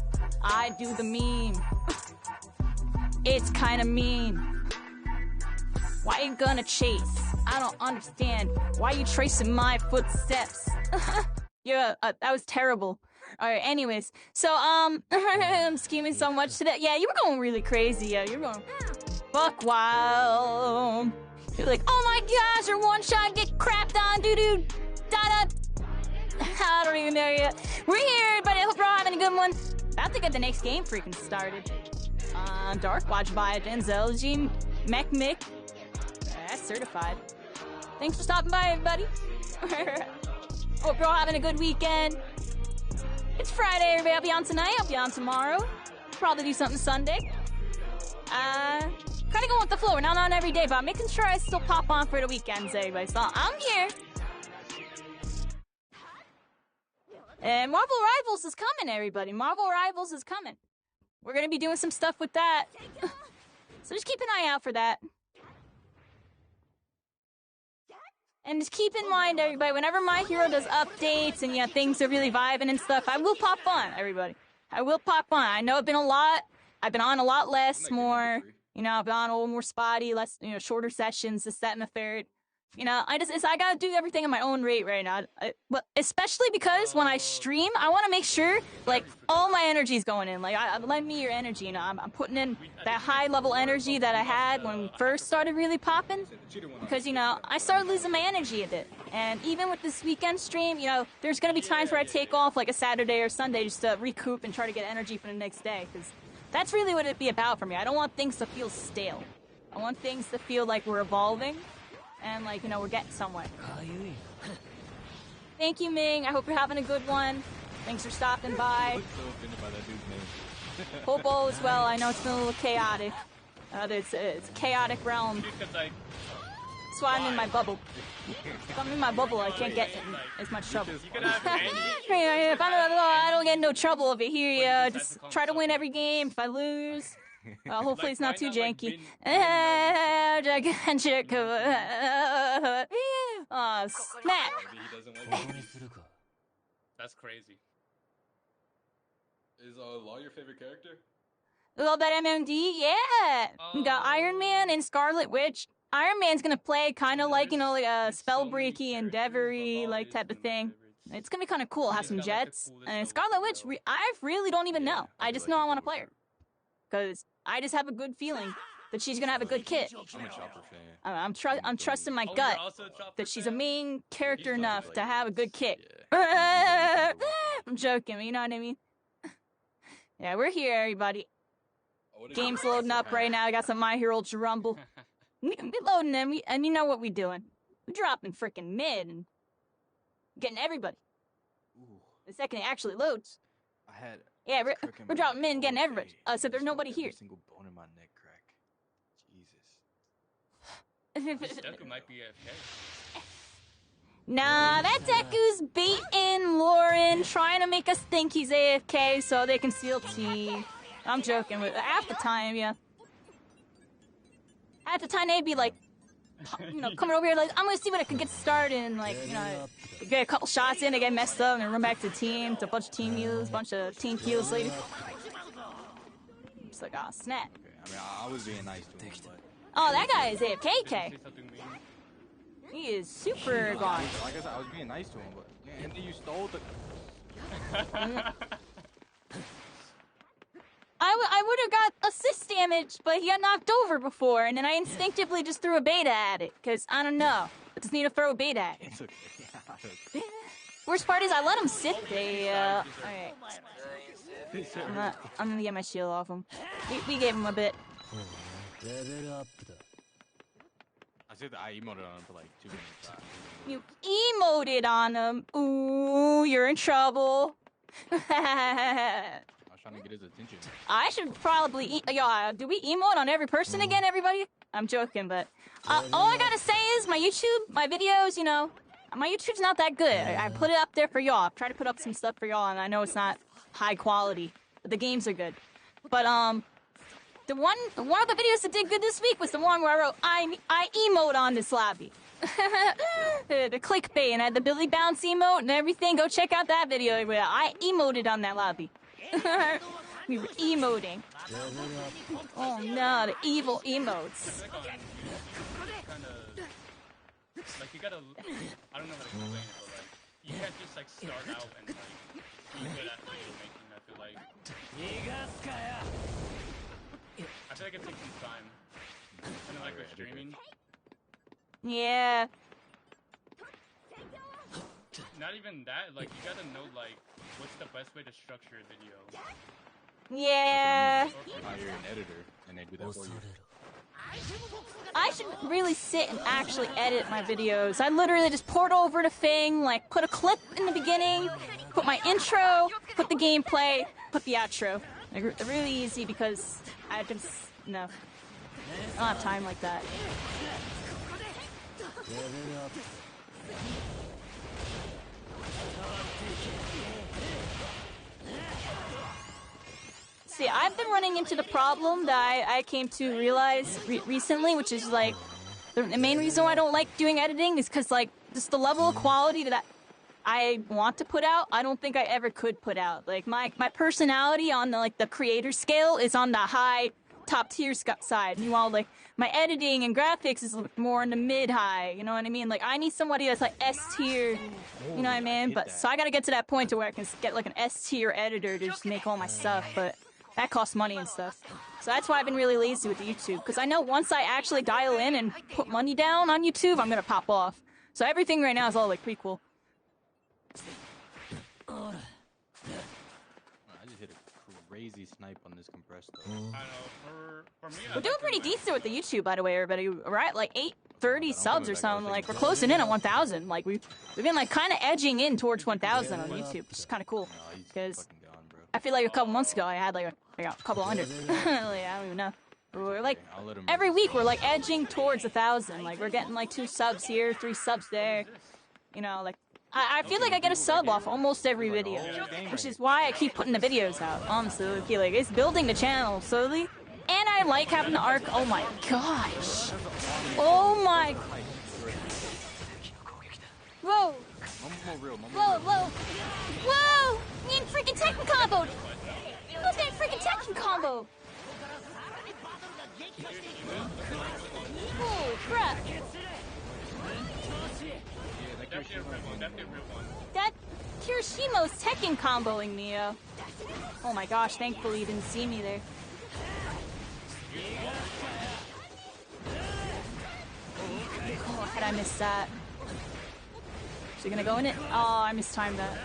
I do the meme. It's kind of mean. Why you gonna chase? I don't understand. Why you tracing my footsteps? Yeah, that was terrible. Alright, anyways. So, I'm scheming so much today. Yeah, you were going really crazy. Yeah, you're going buck wild. You're like, oh my gosh, your one shot get crapped on, doo-doo, da-da. I don't even know yet. We're here, everybody. I hope you're all having a good one. About to get the next game freaking started. Dark Watch by Denzel G. Mech Mick. That's certified. Thanks for stopping by, everybody. Hope you're all having a good weekend. It's Friday, everybody. I'll be on tonight. I'll be on tomorrow. Probably do something Sunday. Kind of going with the flow. We're not on every day, but I'm making sure I still pop on for the weekends, everybody. So I'm here. And Marvel Rivals is coming, everybody. Marvel Rivals is coming. We're going to be doing some stuff with that. So just keep an eye out for that. And just keep in mind, everybody, whenever My Hero does updates and, yeah, things are really vibing and stuff, I will pop on, everybody. I will pop on. I know it's been a lot. I've been on a lot less, more, you know, I've been on a little more spotty, less, you know, shorter sessions, this, that, and the third. You know, I gotta do everything at my own rate right now. But especially because when I stream, I want to make sure, like, all my energy's going in. Like, lend me your energy, you know. I'm putting in that high-level energy that I had when we first started really popping. Because, you know, I started losing my energy a bit. And even with this weekend stream, you know, there's gonna be times where I take off, like, a Saturday or Sunday just to recoup and try to get energy for the next day. Because that's really what it'd be about for me. I don't want things to feel stale. I want things to feel like we're evolving. And, like, you know, we're getting somewhere. Thank you, Ming. I hope you're having a good one. Thanks for stopping by. Hope all is well. I know it's been a little chaotic. It's a chaotic realm. That's why I'm in my bubble. If I'm in my bubble, I can't get in as much trouble. If I don't get no trouble over here, yeah. Just try to win every game. If I lose... hopefully it's not too janky. Oh, snap. That's crazy. Is Law your favorite character? Love that MMD, yeah. We got Iron Man and Scarlet Witch. Iron Man's gonna play kind of like, you know, like a spellbreaky, endeavory, like type of thing. It's gonna be kind of cool. Have some jets. And Scarlet Witch, I really don't even know. I just know I want to play her. Because I just have a good feeling that she's gonna have a good kit. I'm a Chopper fan. I'm trusting my gut that she's a main character enough to have a good kit. Yeah. I'm joking, you know what I mean? Yeah, we're here, everybody. Game's loading up right now. I got some My Hero Ultra Rumble. We loading them, and you know what we doing. We're dropping freaking mid and getting everybody. The second it actually loads. Yeah, we're dropping mid and getting everybody. So there's nobody here. Single bone in my neck crack. Jesus. Deku might be AFK. Nah, that Deku's baiting Lauren, trying to make us think he's AFK so they can steal T. I'm joking. Half the time, yeah. Half the time they'd be like, you know, coming over here like, I'm gonna see what I can get started, and like, you know, get a couple shots in, they get messed up, and then run back to the team. It's a bunch of team heals, bunch of team kills later. It's like, oh, snap. Okay. I mean, I was being nice to him, but... Oh, that guy is AFK. He is super gone. Like I said, I was being nice to him, but... Yeah, and then you stole the... I would have got assist damage, but he got knocked over before, and then I instinctively just threw a beta at it, because, I don't know. I just need to throw a beta at it. It's okay. Worst part is I let him sit. Alright. I'm gonna get my shield off him. We gave him a bit. I said that I emoted on him for like 2 minutes. You emoted on him. Ooh, you're in trouble. I was trying to get his attention. I should probably do we emote on every person again, everybody? I'm joking, but all I gotta say is my videos, you know, my YouTube's not that good. I put it up there for y'all. I've tried to put up some stuff for y'all, and I know it's not high quality, but the games are good. But one of the videos that did good this week was the one where I wrote I emote on this lobby. the clickbait, and I had the Billy Bounce emote and everything. Go check out that video. I emoted on that lobby. We were emoting. Oh no, the evil emotes. like you gotta. I don't know how to explain it, but like you can't just like start out and like be good at video making. I feel like. I feel like it takes some time. Kind of like with streaming. Yeah. Not even that. Like you gotta know like what's the best way to structure a video. Yeah. Hire an editor, and they do that for you. I should really sit and actually edit my videos. I literally just port over to Fing, like put a clip in the beginning, put my intro, put the gameplay, put the outro. Like really easy because I just no, I don't have time like that. See, I've been running into the problem that I came to realize recently, which is like the main reason why I don't like doing editing is because like just the level of quality that I want to put out, I don't think I ever could put out. Like my personality on the like the creator scale is on the high top tier side. Meanwhile, like my editing and graphics is more in the mid high. You know what I mean? Like I need somebody that's like S tier. You know what I mean? But so I gotta get to that point to where I can get like an S tier editor to just make all my stuff. But that costs money and stuff. So that's why I've been really lazy with the YouTube. Because I know once I actually dial in and put money down on YouTube, I'm gonna pop off. So everything right now is all like prequel. I just hit a crazy snipe on this compressed though. I know. For me, We're doing pretty decent with the YouTube, by the way, everybody. We're at like 830 subs or something. Like we're closing in on 1,000. Like we've been like kind of edging in towards 1,000 on YouTube, which is kind of cool. Because I feel like a couple months ago I had like a couple hundred. Like, I don't even know. We're like every week we're like edging towards 1,000. Like we're getting like 2 subs here, 3 subs there. You know, like I feel like I get a sub off almost every video, which is why I keep putting the videos out. Honestly, I feel like it's building the channel slowly, and I like having the arc. Oh my gosh! Oh my! Whoa! Whoa! Whoa! Whoa! You ain't freaking Tekken comboed! Look at that freaking Tekken combo! Holy crap! That Kirishimo's Tekken comboing me, oh my gosh, thankfully you didn't see me there. Oh, how did I miss that? Is she gonna go in it? Oh, I mistimed that.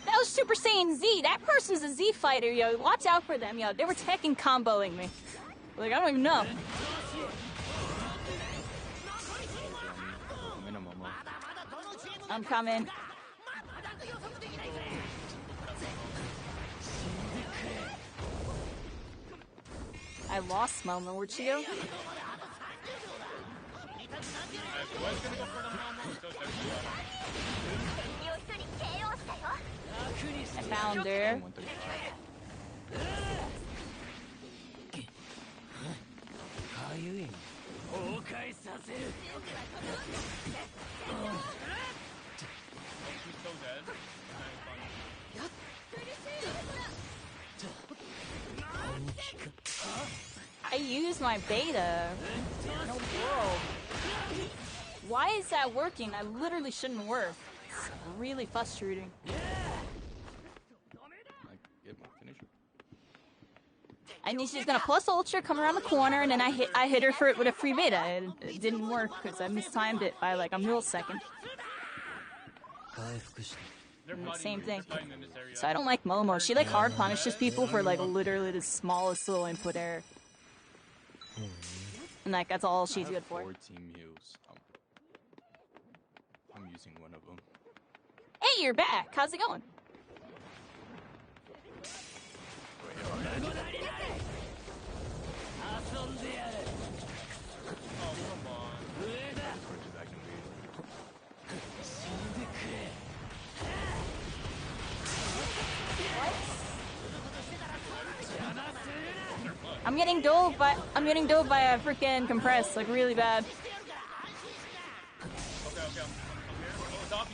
That was Super Saiyan Z. That person's a Z fighter, yo. Watch out for them, yo. They were Tekken comboing me. Like, I don't even know. I'm coming. I lost Momo. Where'd she go? I found her. I used my beta. No world. Why is that working? I literally shouldn't work. It's really frustrating. I knew she was gonna plus ultra, come around the corner, and then I hit her for it with a free beta. It didn't work because I mistimed it by like a millisecond. Same thing. So I don't like Momo. She like hard punishes people for like literally the smallest little input error. And like that's all she's good for. 4 team heals. I'm using one of them. Hey, you're back. How's it going? I'm getting dove by a freaking compress, like really bad. Okay, I'm here. Oh, Dobby.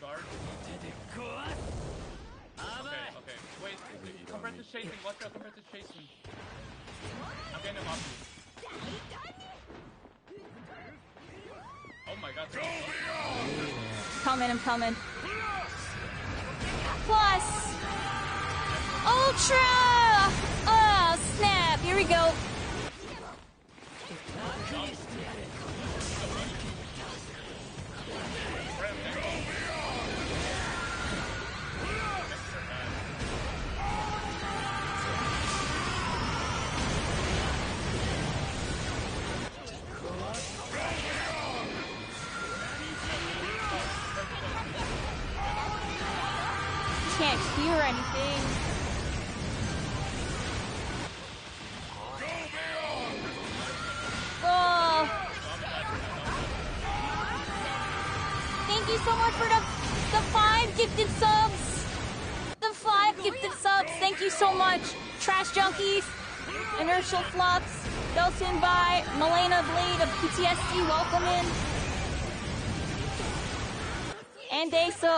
guard. Okay. Wait, compress is chasing. Watch out, compress is chasing. I'm getting him off you. Oh my god. I'm coming. Plus! Ultra! Oh, snap. Here we go. Can't hear anything. Oh. Thank you so much for the 5 gifted subs. The 5 gifted subs. Thank you so much. Trash Junkies, Inertial Flux, Delton by Milena Blade of PTSD, welcome in. And Deo-san.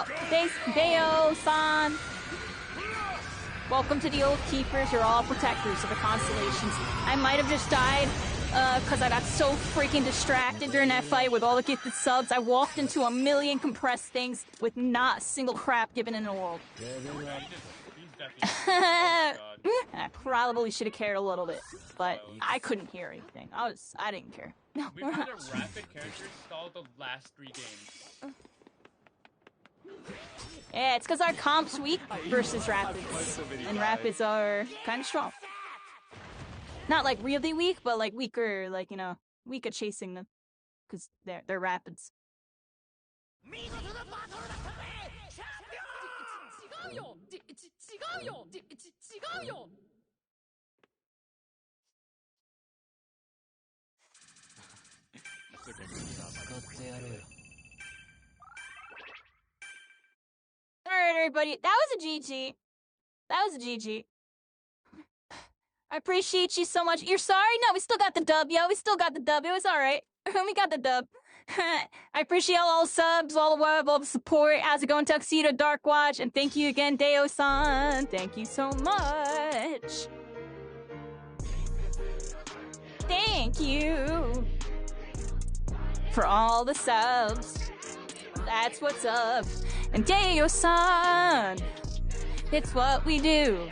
Welcome to the Old Keepers. You're all protectors of the constellations. I might have just died because I got so freaking distracted during that fight with all the gifted subs. I walked into a million compressed things with not a single crap given in the world. I probably should have cared a little bit, but I couldn't hear anything. I didn't care. No. We've had a rapid character stall the last 3 games. Yeah, it's because our comp's weak versus Rapids. And Rapids are kind of strong. Not like really weak, but like weaker, like, you know, weak at chasing them. Because they're Rapids. Alright, everybody. That was a GG. I appreciate you so much. You're sorry? No, we still got the dub, yo. We still got the dub. It was alright. We got the dub. I appreciate all the subs, all the web, all the support. How's it going, Tuxedo, Dark Watch? And thank you again, Deo-san. Thank you so much. Thank you for all the subs. That's what's up. And Deo-san, it's what we do.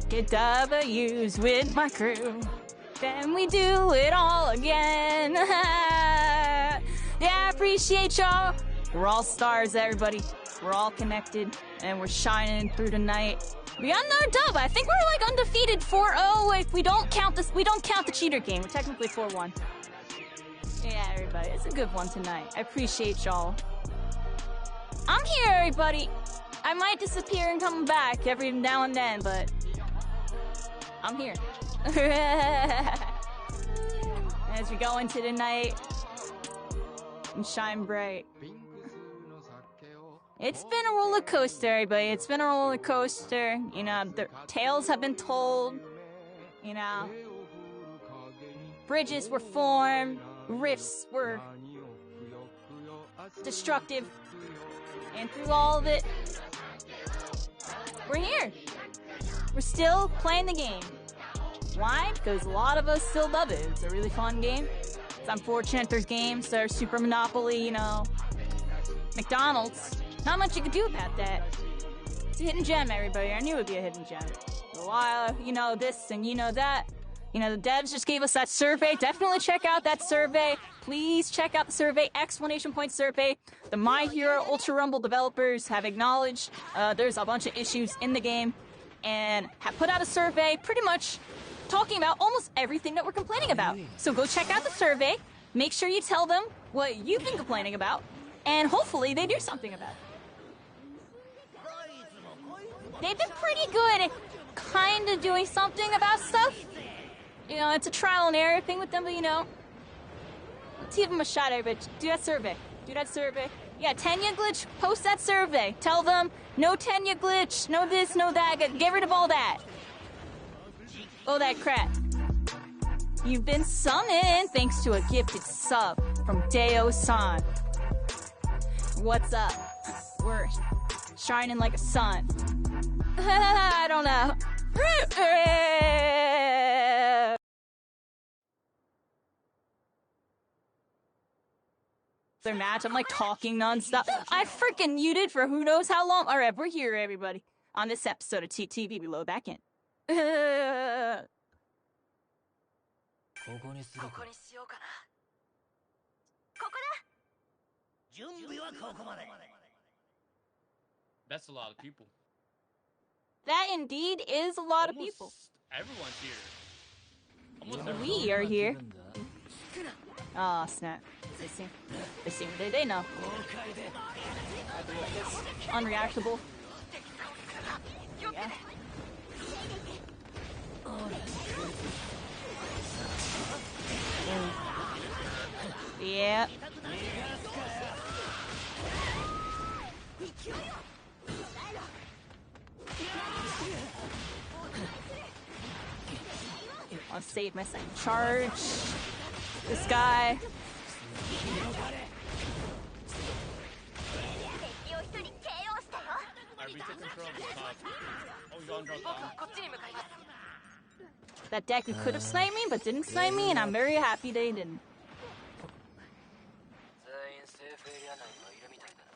Get W's with my crew. Then we do it all again. Yeah, I appreciate y'all. We're all stars, everybody. We're all connected, and we're shining through the night. We got another dub. I think we're like undefeated 4-0 if we don't count this. We don't count the cheater game. We're technically 4-1. Yeah, everybody, it's a good one tonight. I appreciate y'all. I'm here, everybody. I might disappear and come back every now and then, but I'm here. As we go into the night and shine bright. It's been a roller coaster, everybody. It's been a roller coaster. You know, the tales have been told. You know, bridges were formed, rifts were destructive, and through all of it, we're here. We're still playing the game. Why? Because a lot of us still love it. It's a really fun game. It's unfortunate there's games that are Super Monopoly, you know, McDonald's. Not much you can do about that. It's a hidden gem, everybody. I knew it would be a hidden gem. For a while, you know this and you know that. You know, the devs just gave us that survey. Definitely check out that survey. Please check out the survey, exclamation point survey. The My Hero Ultra Rumble developers have acknowledged there's a bunch of issues in the game and have put out a survey pretty much talking about almost everything that we're complaining about. So go check out the survey. Make sure you tell them what you've been complaining about, and hopefully they do something about it. They've been pretty good at kind of doing something about stuff. You know, it's a trial and error thing with them, but you know, let's give them a shot, everybody. Do that survey. Do that survey. Yeah, Tenya glitch, post that survey. Tell them, no Tenya glitch, no this, no that. Get rid of all that. Oh, that crap. You've been summoned thanks to a gifted sub from Deo-san. What's up? We're shining like a sun. I don't know. Their match, I'm like talking nonstop. I freaking muted for who knows how long. Alright, we're here, everybody. On this episode of TTV, we load back in. ここにするか。ここにしようかな。準備はここまで。 That's a lot of people. That indeed is a lot of people. Everyone's here. Almost everyone. We are here. Oh, snap. They see me. They know. Unreactable. Yeah. Yeah. I'll save my second charge. This guy. Alright, we took control of the top. Oh, we gonna drop down. こっちに向かいます。 That Deku could have slain me, but didn't slay me, and I'm very happy they didn't. 全員セーフエリア内にはいるみたいだな。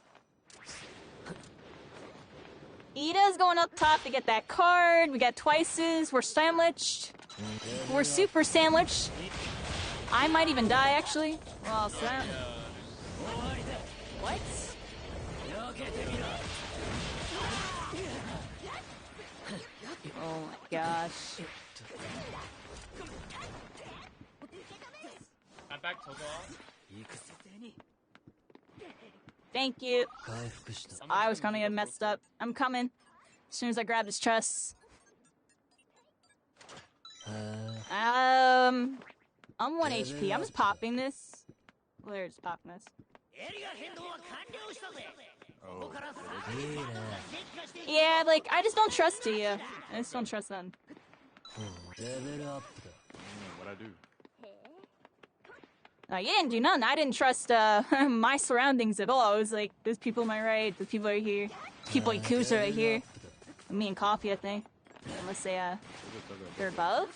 Ida's going up top to get that card. We got Twices. We're sandwiched. We're super sandwiched. I might even die, actually. Well, what? Oh my gosh. I backed Togo off. Thank you. 回復した。 I was gonna get messed up. I'm coming. As soon as I grab his chest. I'm 1 HP. I'm just popping this. Where's popping this? エリア変動は完了したぜ。 Oh, ここから先いいね。 Yeah, like, I just don't trust you. I just don't trust them. レベルアップだ。 what I do? You didn't do nothing. I didn't trust my surroundings at all. I was like, there's people on my right, there's people right here, people Yakuza right here. Me and Coffee, I think. Unless they're above?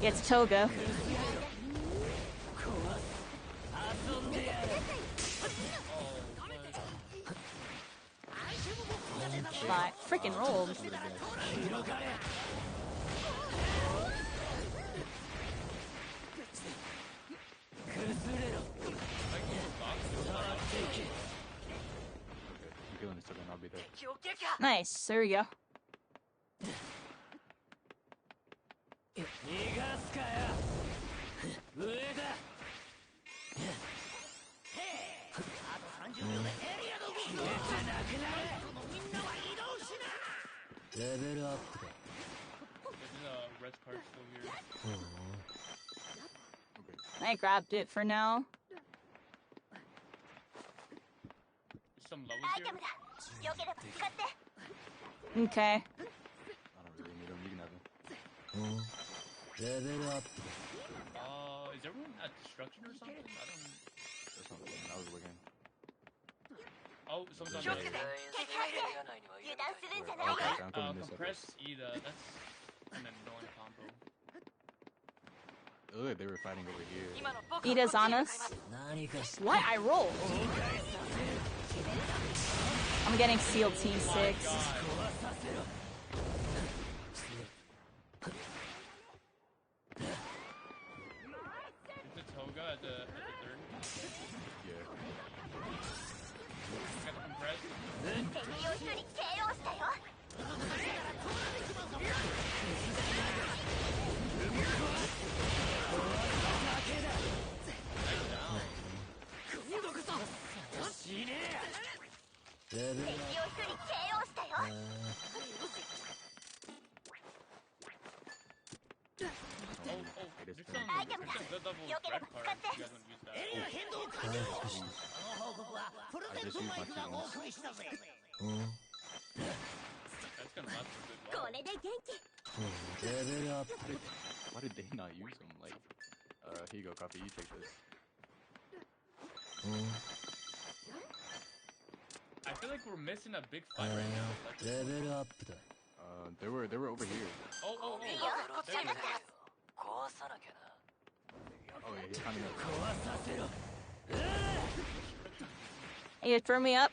Yeah, it's Togo. My freaking rolled. I'm killing this second, I'll be there. 敵を撃破。 Nice, there we go. 逃がすかよ。上だ。あと30秒でエリアの動き。出てなくなれ。みんなは移動しな。レベルアップだ。 There's a red card still here. I grabbed it for now. There's some levels アイテ here. ムだ。よければ使って。 Okay. I don't really need them, you can have them. レベルアップだ。 Is everyone at destruction or something? I don't. That's not looking, I was looking. Oh, someone's on 気をつけ the て。敵がいる。油断するんじゃないよ。 Okay, I'm killing this second. compress Ida. That's an annoying combo. It looked like they were fighting over here. 今の僕はこっ Ida's ちに on 向かい us. ます。何かし What? I rolled. I'm getting sealed team 6. Is the Toga at the third? Yeah. Got the compress. 敵を一人 KO したよ。 レベルアッ敵を一人 KO したよ。 There's some good level red cards. You guys want to use that? プ。変動完了。その報告はプレゼントマイクがお送りしたぜ。 That's gonna last a good while. これで元気。レベルアップ。 Why did they not use them? Like, here you go, Coffee, you take this. feel like we're missing a big fight right now. Like, They were over here. oh. There we go. Oh yeah, he's coming up. Hey, you throw me up?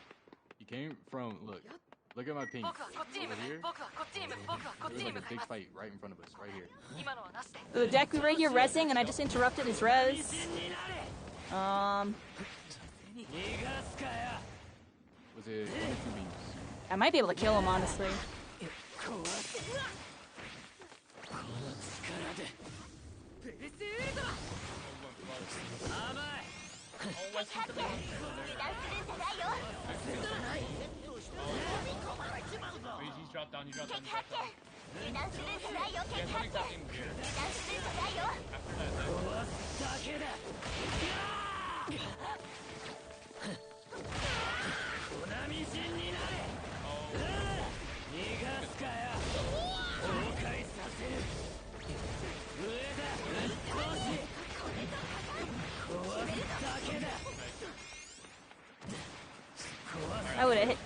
He came from look at my ping. Over here. There was like a big fight right in front of us, right here. The Deku right here rezzing, and I just interrupted his res. Was it 1 or 2 beams? I might be able to kill him, honestly. He's dropped down. Yeah, something's happening weird. After that, I would have hit.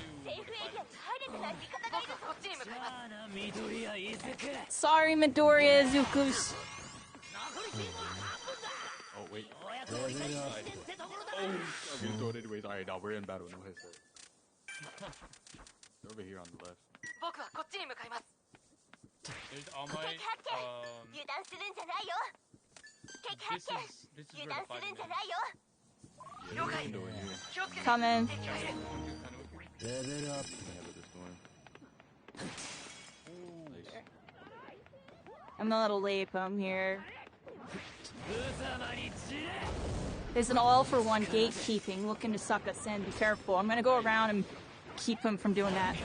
Sorry, Midoriya Zukus. Oh wait. I'm gonna throw it anyways. Alright, now we're in battle. No headset. They're over here on the left. there's All Might. This is where the fighting is. Yeah, there's a window in here. Coming. Kind of with this storm. Nice. I'm a little late, but I'm here. There's an all-for-one gatekeeping looking to suck us in. Be careful. I'm gonna go around and keep him from doing that.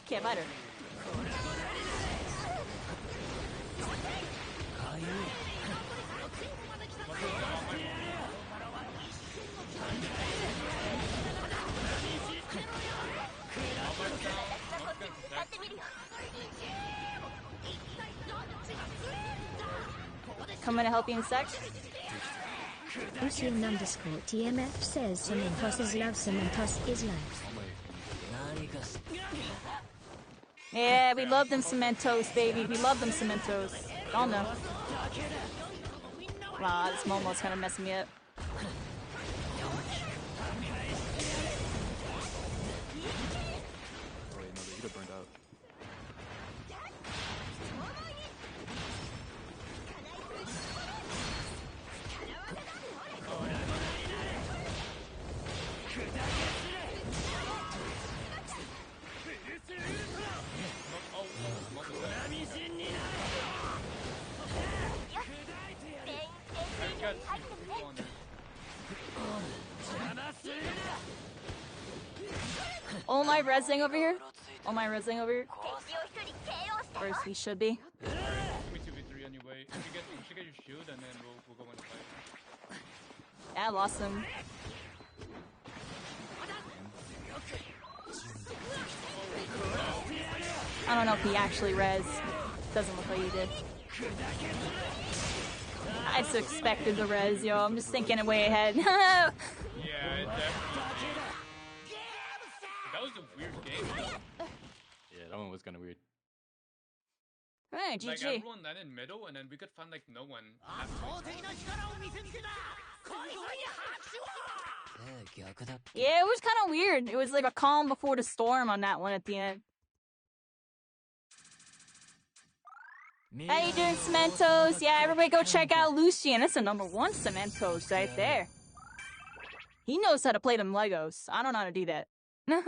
Can't bite her. Coming to help you in a sec. Lucian_TMF says Cementos is love, Cementos is life. Yeah, we love them Cementos, baby. We love them Cementos. Y'all know. Wow, this Momo's kind of messing me up. Oh wait, no, the Ida burned out. Oh my rezzing over here. Oh my rezzing over here. Or as we should be. We 2v3 anyway. You should get your shield and then we'll go in the fight. Yeah, I lost him. I don't know if he actually res. Doesn't look like he did. I just expected the res, yo. I'm just thinking it way ahead. Yeah, definitely. That was a weird game. Yeah, that one was kind of weird. Alright, Like GG. everyone landed middle and then we could find like no one. Yeah, it was kind of weird. It was like a calm before the storm on that one at the end. How you doing, Cementos? Yeah, everybody go check out Lucian. That's the #1 Cementos right there. He knows how to play them Legos. I don't know how to do that. Mine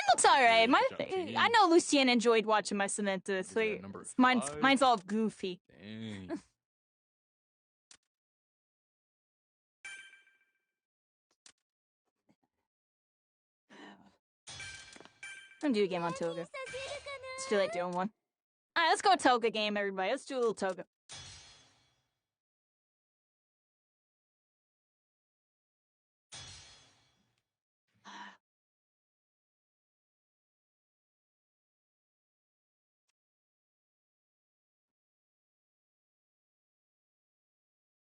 looks alright. I know Lucian enjoyed watching my Cementos. So Yeah, number mine's all goofy. Dang. I'm gonna do a game on Toga. It's too late doing one. Alright, let's go Toga game, everybody. Let's do a little Toga.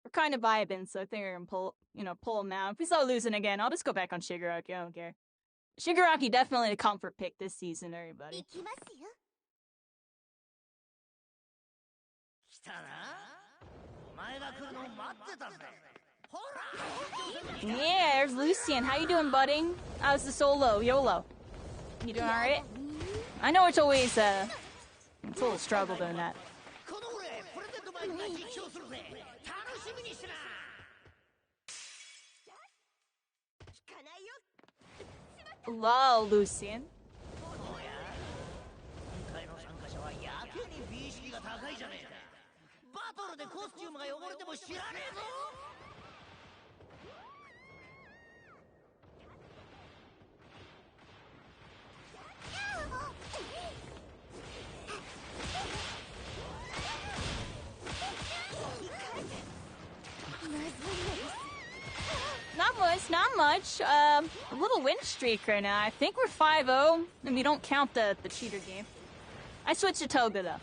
We're kind of vibing, so I think we're gonna pull him out. If we start losing again, I'll just go back on Shigaraki. I don't care. Shigaraki definitely a comfort pick this season, everybody. 行きますよ。来たな。お前が来るのを待ってたぜ。ほら。 Yeah, there's Lucian. How you doing, budding? How's the solo? YOLO. You doing alright? I know it's always it's a little struggle doing that. この俺プレゼント前に実況するぜ。楽しみにしてな。聞かないよ。 Lol, Lucian. おや。今回の参加者はやけに美意識が高いじゃねえか。バトルでコスチュームが汚れても知らねえぞ。 Not much, not much. A little win streak right now. I think we're 5-0, and we don't count the cheater game. I switched to Toga, though.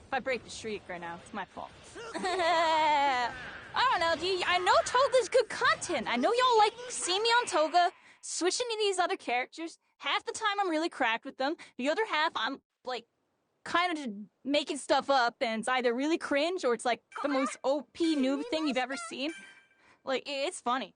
If I break the streak right now, it's my fault. I don't know, I know Toga's good content. I know y'all like seeing me on Toga, switching to these other characters. Half the time I'm really cracked with them. The other half I'm, like, kind of just making stuff up, and it's either really cringe or it's, like, the most OP noob thing you've ever seen. Like, it's funny.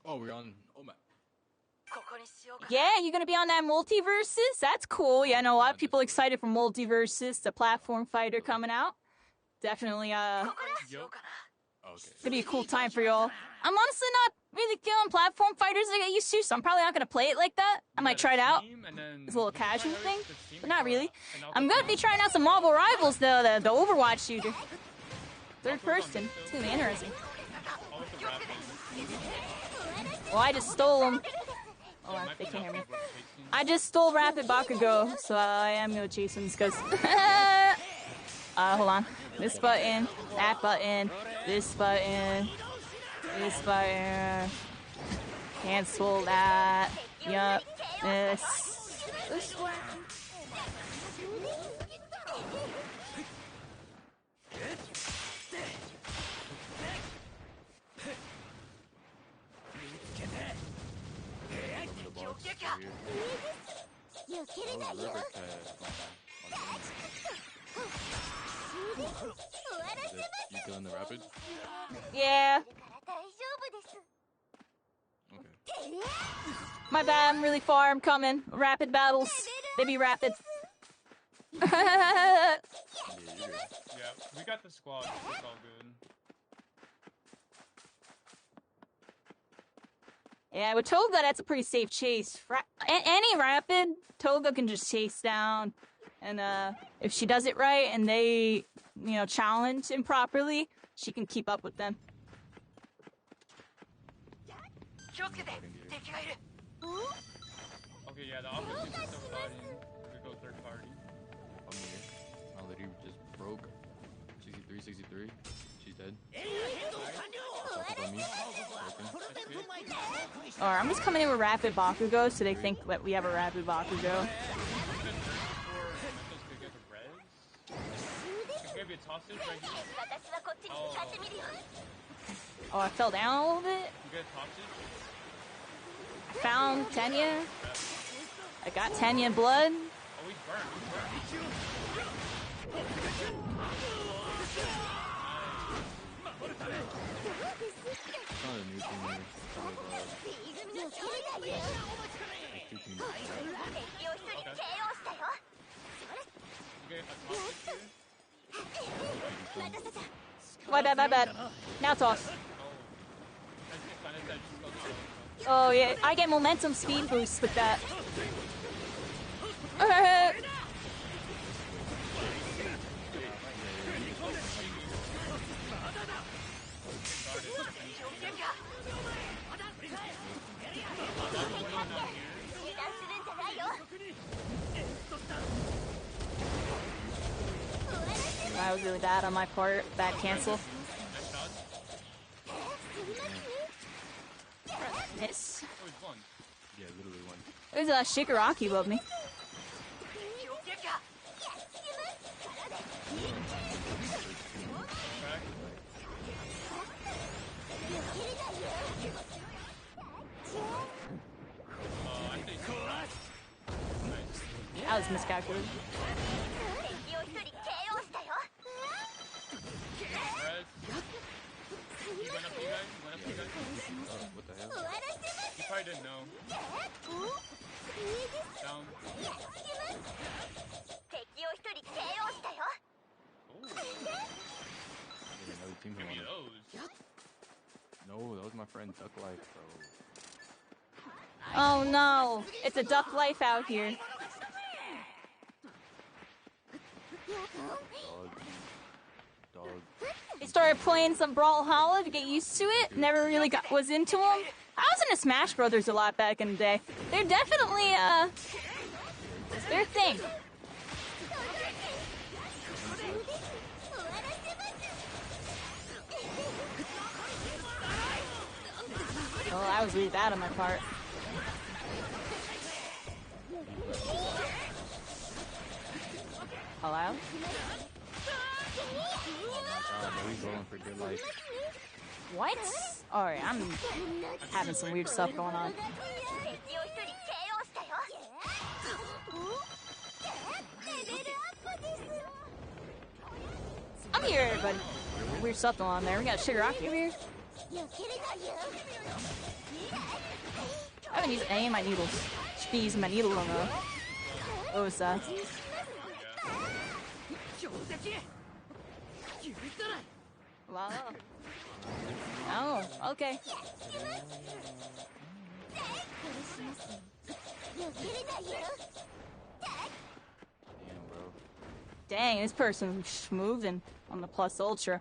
Oh, we're on Omat. ここにしようか。 Yeah, you're gonna be on that Multiverses? That's cool. Yeah, I know a lot of people excited for Multiverses, the platform fighter coming out. Definitely, ここにしようかな。 Okay. gonna be a cool time for y'all. I'm honestly not really feeling platform fighters like I used to, so I'm probably not gonna play it like that. I might try it out. It's a little casual thing, but not really. I'm gonna be trying out some Marvel Rivals, though, the Overwatch shooter. Third person. It's gonna be interesting. Well, I just stole them. Oh, they can't hear me. I just stole Rapid Bakugo, so I am gonna chase him because. Hold on. This button, that button, this button, this button. Cancel that. Yup. This one. You killing the rapid? Yeah. 大丈夫です。 Okay. My bad, I'm really far, I'm coming. Rapid battles. They be rapid. Yeah, you're good. Yeah, we got the squad. It's all good. Yeah, with Toga, that's a pretty safe chase. Any rapid, Toga can just chase down. And if she does it right and they, challenge improperly, she can keep up with them. 気をつけて。敵がいる。 Okay, yeah, the opposite is still fighting. We go third party. I'm here. My lady just broke. 63, 63. She's dead. Focus on me. Broken. Alright, I'm just coming in with Rapid Bakugo, so they think that we have a Rapid Bakugo. Maybe a tossage right here. 私はこっちに向かってみるよ。 Oh, I fell down a little bit. You get a tossage? Found Tenya. I got Tenya blood. Oh, he's burned. He's burned. It's not a new team here. It's kind of, like two teams. 敵を一人 KO したよ。 You get a tossage here? My bad. Now toss. Oh. That's just fine. That just goes on. Oh, yeah, I get momentum speed boost with that. That was really bad on my part. Bad cancel. Miss. Oh, he's won. Yeah, literally one. There's a Shigaraki above me. That was miscalculated. He went up to you guys? He went up to you guys? Oh, what the hell? He probably didn't know. Down. Ooh, Yeah, another team give me here. those. No, that was my friend Duck Life, bro. Oh no! It's a duck life out here. Dog. He started playing some Brawlhalla to get used to it. Never really was into them. I was into Smash Brothers a lot back in the day. They're definitely it's their thing. Oh, that was really bad on my part. Hello? Oh, he's rolling for dear life. What? Alright, I'm having some weird stuff going on. I'm here, everybody. Weird stuff going on there. We got Shigaraki over here. I haven't used any of my needles. Should be using my needle on the... What was that? Wow. Oh, okay. Damn, bro. Dang, this person's moving on the Plus Ultra.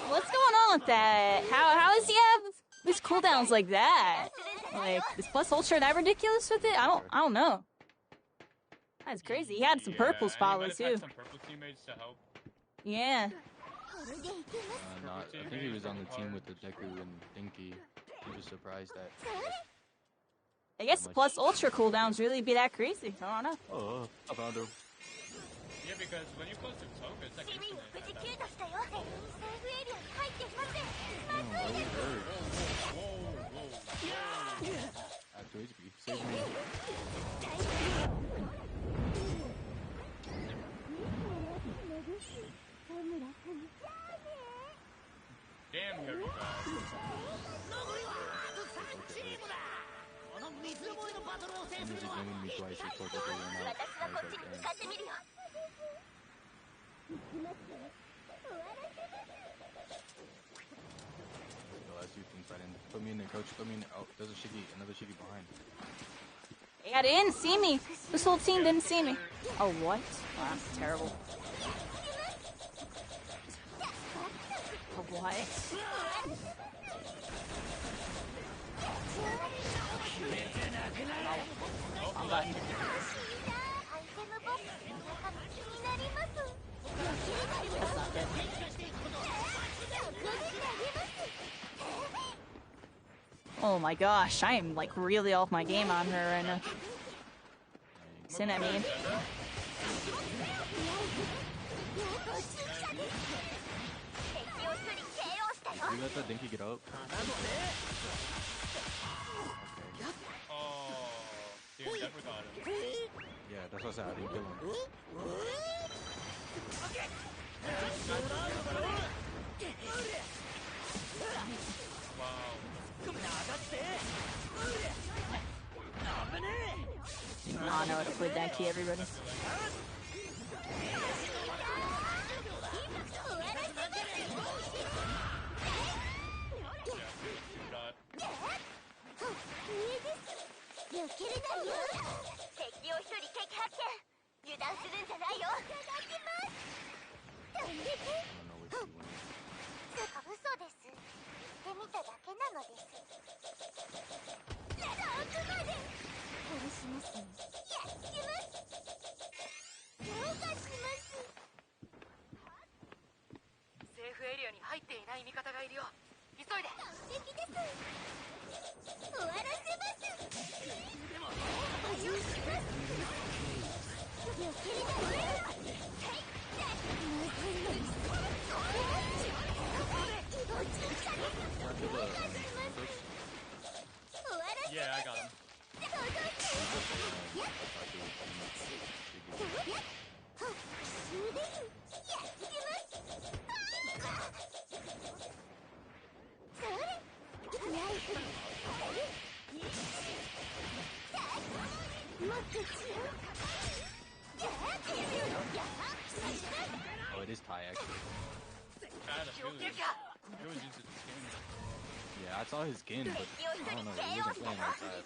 What's going on with that? How does he have his cooldowns like that? Like, is Plus Ultra that ridiculous with it? I don't know. That's crazy. He had some purple spotless too. Some purple teammates to help. Yeah. No, I think he was on the team with the Deku and Dinky. He was surprised that. I guess the Plus Ultra cooldowns really be that crazy. I don't know. Oh, I found him. Yeah, because when you close to Toga, it's like instant. After HP, save me. Damn, Harry God. He's ignoring me twice. He told me to run out. I was like, damn. Yo, that's you things right in. Put me in there, coach. Put me in there. Oh, there's a Shiggy. Another Shiggy behind. Yeah, they didn't see me. This whole team didn't see me. Oh, what? Wow, that's terrible. Oh, what? I'm done. That's not good. Oh my gosh, I am like really off my game on her right now. See what I mean? Did you let that Dinky get up? Oh, dude, never got him. Yeah, that's what I said. I didn't kill him. Wow. I know how to play that key, everybody. Take アに入っていない味方がいるよ。急いで。敵です。終わらせます。でも、応用します。避けるだろ。Yeah, I got him. Oh, it is Ty actually. I had a feeling it was into the skin. Yeah, I saw his skin, but I don't know. He wasn't playing like that.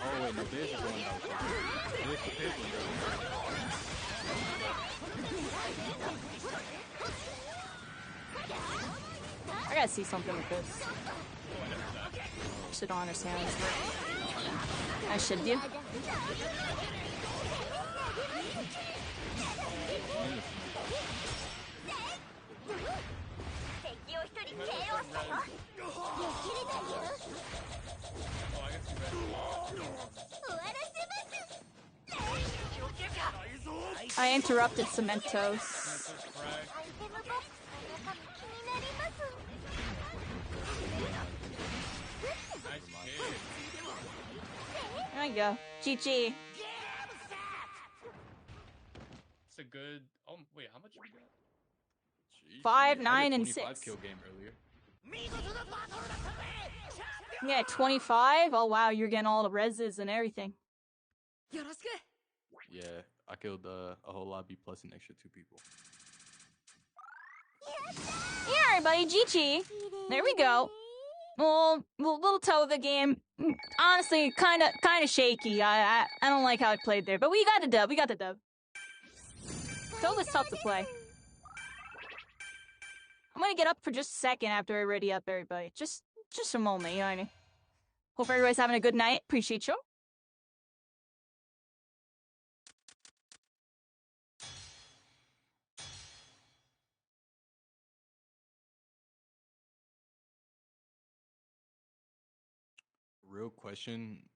Oh wait, no, this is the one that was playing. This is the I gotta see something with this. I don't understand. I should do. I interrupted Cementos. There you go. GG. It's a good. Oh wait, how much we got? Jeez, 5, I had a 9, and 25 6. kill game earlier. Yeah, 25. Oh wow, you're getting all the reses and everything. Yeah, I killed a whole lobby plus an extra 2 people. Yeah, everybody, GG. There we go. Well, little toe of the game. Honestly, kind of shaky. I don't like how it played there, but we got the dub. We got the dub. Toe is tough to play. I'm gonna get up for just a second after I ready up everybody. Just a moment, you know what I mean? Hope everybody's having a good night. Appreciate you. Real question,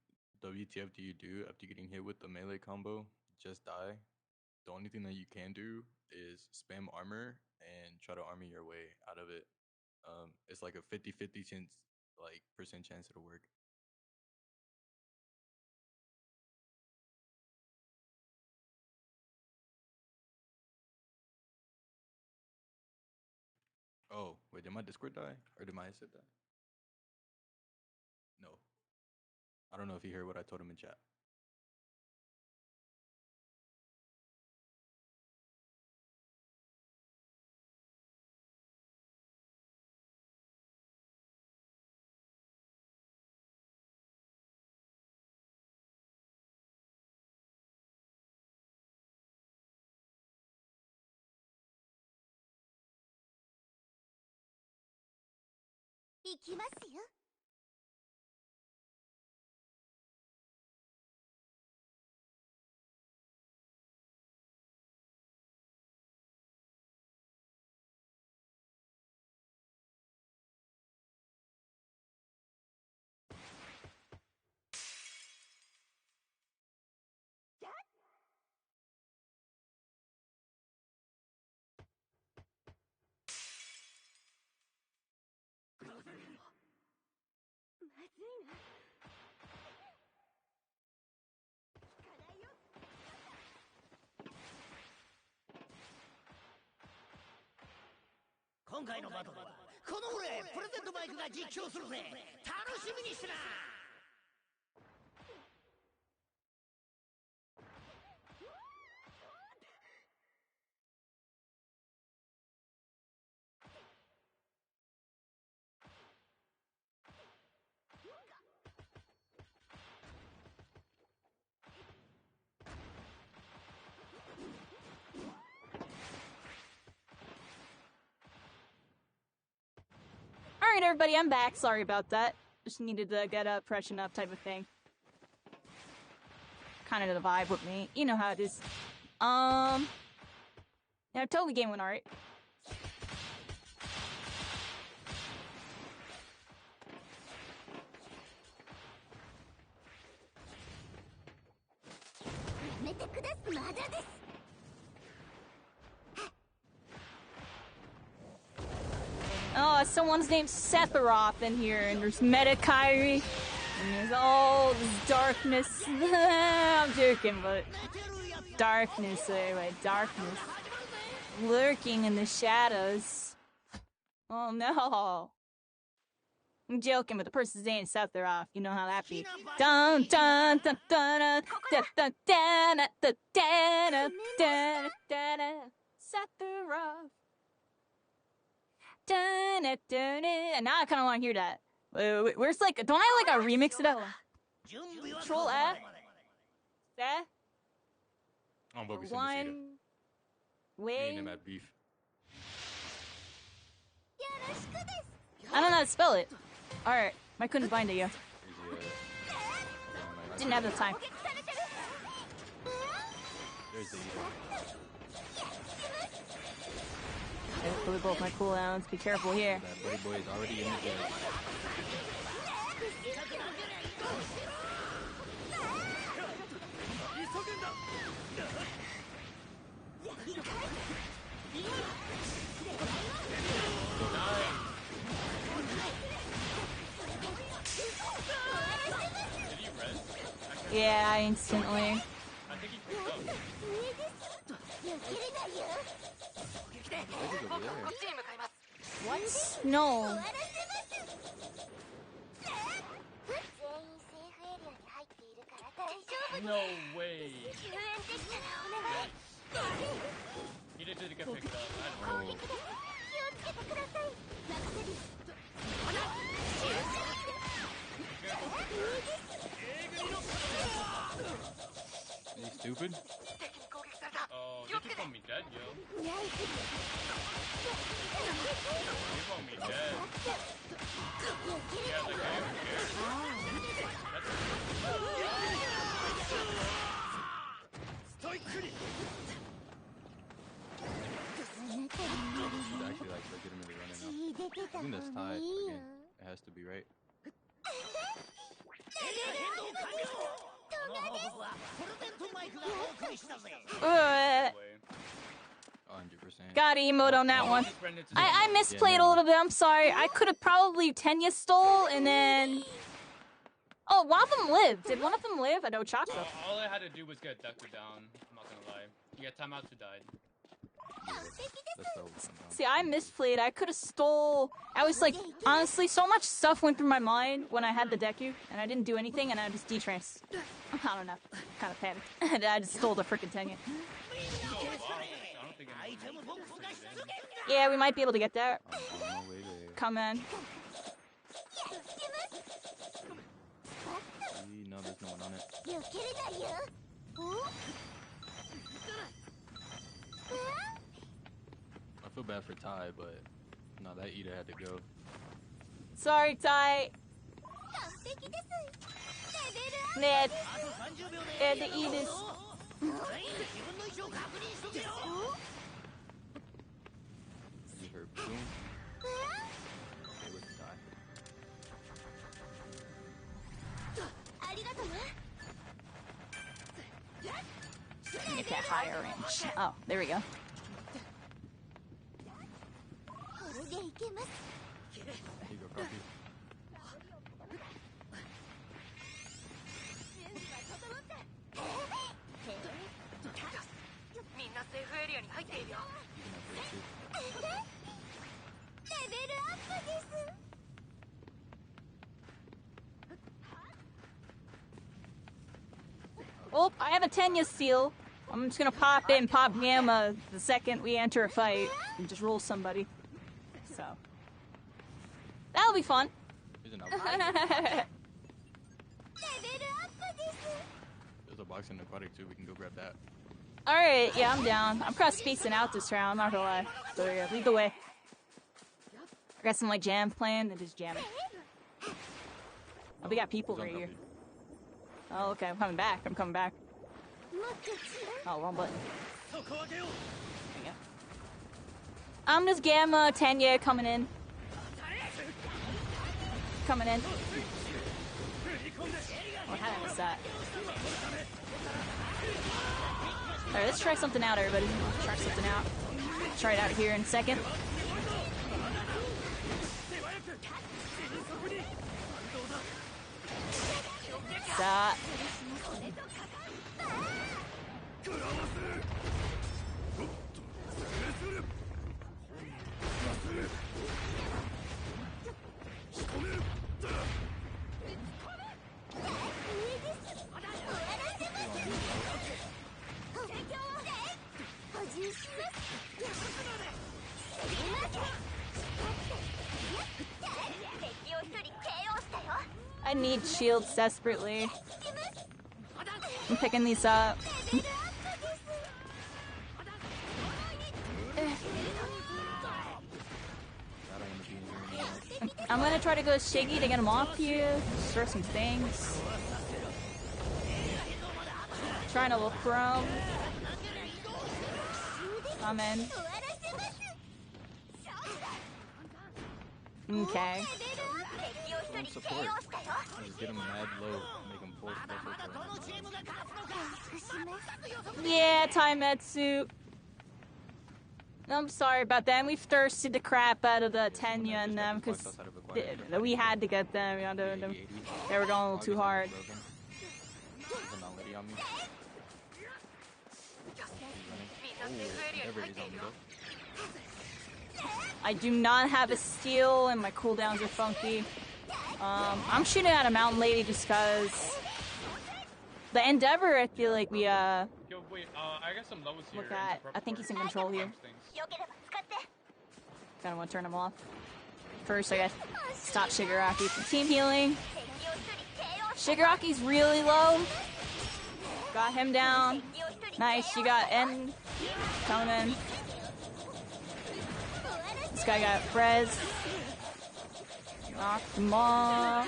WTF do you do after getting hit with the melee combo? Just die. The only thing that you can do is spam armor and try to armor your way out of it. It's like a 50-50 chance, like percent chance it'll work. Oh, wait, did my Discord die? Or did my headset die? No. I don't know if you heard what I told him in chat. Ikimasu. 今回のバトルはこの俺プレゼントバイクが実況するぜ。楽しみにしてな。Alright, everybody, I'm back. Sorry about that. Just needed to get up, freshen up type of thing. Kind of the vibe with me. You know how it is. Yeah, totally game went alright. Oh, someone's named Sephiroth in here, and there's Meta Kairi, and there's all this darkness. I'm joking, but darkness anyway, darkness lurking in the shadows. Oh no. I'm joking, but the person's name is Sephiroth. You know how that be. Dun dun dun dun dun dun dun dun dun dun dun Sephiroth. Dun dun dun. And now I kind of want to hear that. Where's like? Don't I like a remix of that one? Control F. That On what we one Me way. and him had beef. I don't know how to spell it. Alright, I couldn't find it yet. Didn't have the time. There's the Hopefully both my cooldowns. Be careful here. That buddy boy is already in the game. Yeah, instantly. I think he picked up. What? No. No way. He didn't get picked up. I don't know. Are you stupid? Oh, they just want me dead, yo. They want me dead. Yeah, like I am scared. He's actually like legitimately running now. Even this tie, again, it has to be right. Ugh. 100%. Got emote on that one. I misplayed a little bit. I'm sorry. I could have probably Tenya stole and then. Oh, one of them lived. Did one of them live? I know Chaco. All I had to do was get Deku down. I'm not gonna lie. He got timeouts who died. That's so down. See, I misplayed. I could have stole. I was like, honestly, so much stuff went through my mind when I had the Deku, and I didn't do anything, and I just detransed. I don't know. Kind of panicked. And I just stole the freaking Tenya. Yeah, we might be able to get that. Come in. No, there's no one on it. I feel bad for Ty, but no, that Ida had to go. Sorry, Ty. Ned. And the Edith. You heard boom. Okay, with Ty. Get that higher range. Oh, there we go. Here you go, Coffee. Oh, I have a Tenya seal. I'm just gonna pop in, pop Gamma the second we enter a fight, and just roll somebody. So that'll be fun. There's an There's a box in the aquatic too. We can go grab that. All right, yeah, I'm down. I'm cross spacing out this round. I'm not gonna lie. So yeah, lead the way. I got some like jam playing and just jamming. Oh, we got people right here. Oh, okay. I'm coming back. I'm coming back. Oh, wrong button. There you go. I'm just Gamma, Tenya coming in. Coming in. Oh, how did I miss that? Alright, let's try something out, everybody. Try something out. Try it out here in a second. Stop. I need shields desperately. I'm picking these up. I'm gonna try to go Shiggy to get him off here. Throw some things. Trying to look for him. I'm in. Okay. Support. Just get him mad low, make him full special. Yeah, Taimetsu. I'm sorry about that. We've thirsted the crap out of the Tenya and them because we had to get them. You know, they were going a little too hard. I do not have a steal and my cooldowns are funky. I'm shooting at a mountain lady just cause the Endeavor. I feel like we Yo, wait, I got some levels here. look at. I think he's in control here. Kind of want to turn him off. First, I gotta stop Shigaraki from team healing. Shigaraki's really low. Got him down. Nice. You got N coming in. This guy got Frez. Knocked him off.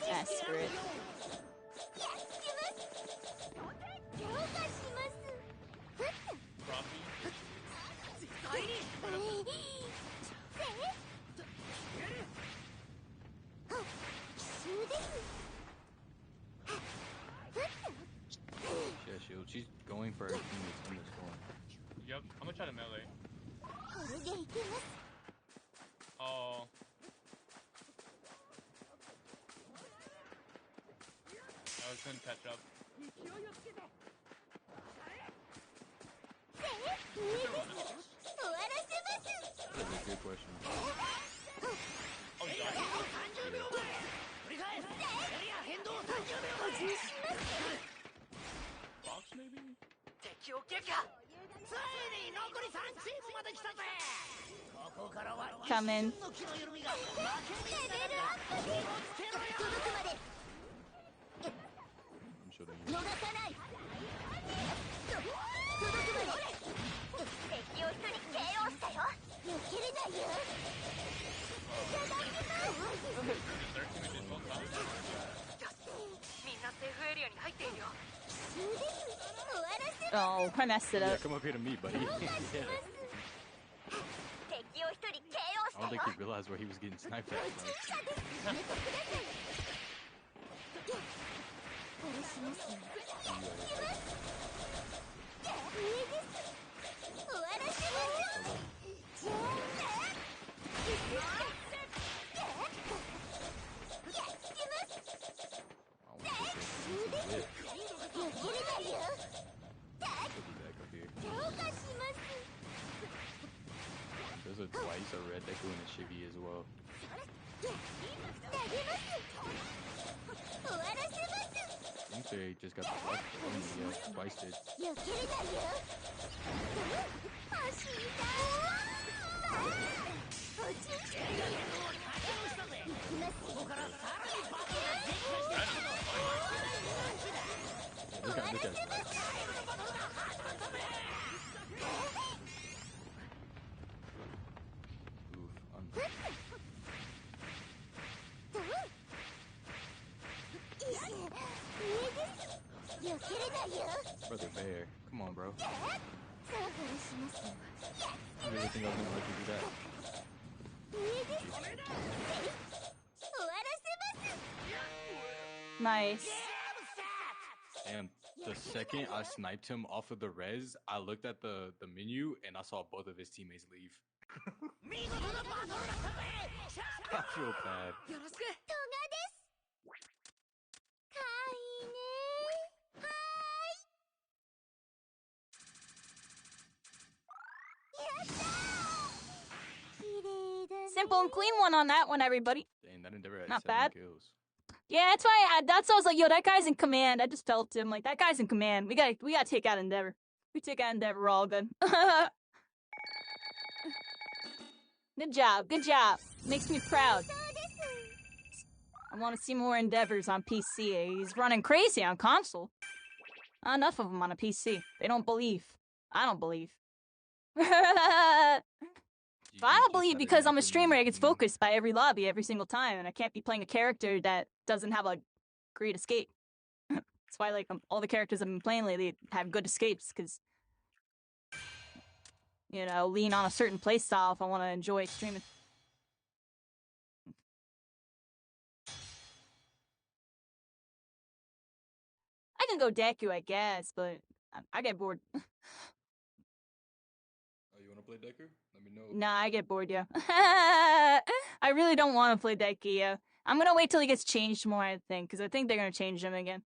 Desperate. Yeah, shield. She's going for her teammates in this one. Yep, I'm gonna try to melee. Oh. I was gonna catch up. That's a good question. Oh, box maybe? Come in. I'm sure they use Oh, I messed it Yeah, up. come up here to me, buddy. Yeah. I don't think he realized where he was getting sniped at. There's a twice a red Deku and a Shivy as well. I think they just got the flash. Yeah, twice did. Yeah, look at Oof, Brother Bear. Come on, bro. I really think I was gonna let you do that. Nice. And the second I sniped him off of the res, I looked at the menu and I saw both of his teammates leave. I feel bad. Simple and clean one on that one, everybody. Dang, that endeavor had Not 7 bad. kills. Yeah, that's why that's why I was like, yo, that guy's in command. I just felt him like that guy's in command. We gotta take out Endeavor. We take out Endeavor, we're all good. Good job, good job. Makes me proud. I want to see more Endeavors on PC. He's running crazy on console. Not enough of them on a PC. They don't believe. I don't believe. If I don't believe because I'm a streamer, I get focused by every lobby every single time, and I can't be playing a character that doesn't have a great escape. That's why, like, all the characters I've been playing lately have good escapes, because, you know, lean on a certain playstyle if I want to enjoy streaming. I can go Deku, I guess, but I get bored. Oh, you want to play Decker? Let me know. Nah, I get bored, yeah. I really don't want to play Deku, yeah. I'm gonna wait till he gets changed more, I think, because I think they're gonna change him again.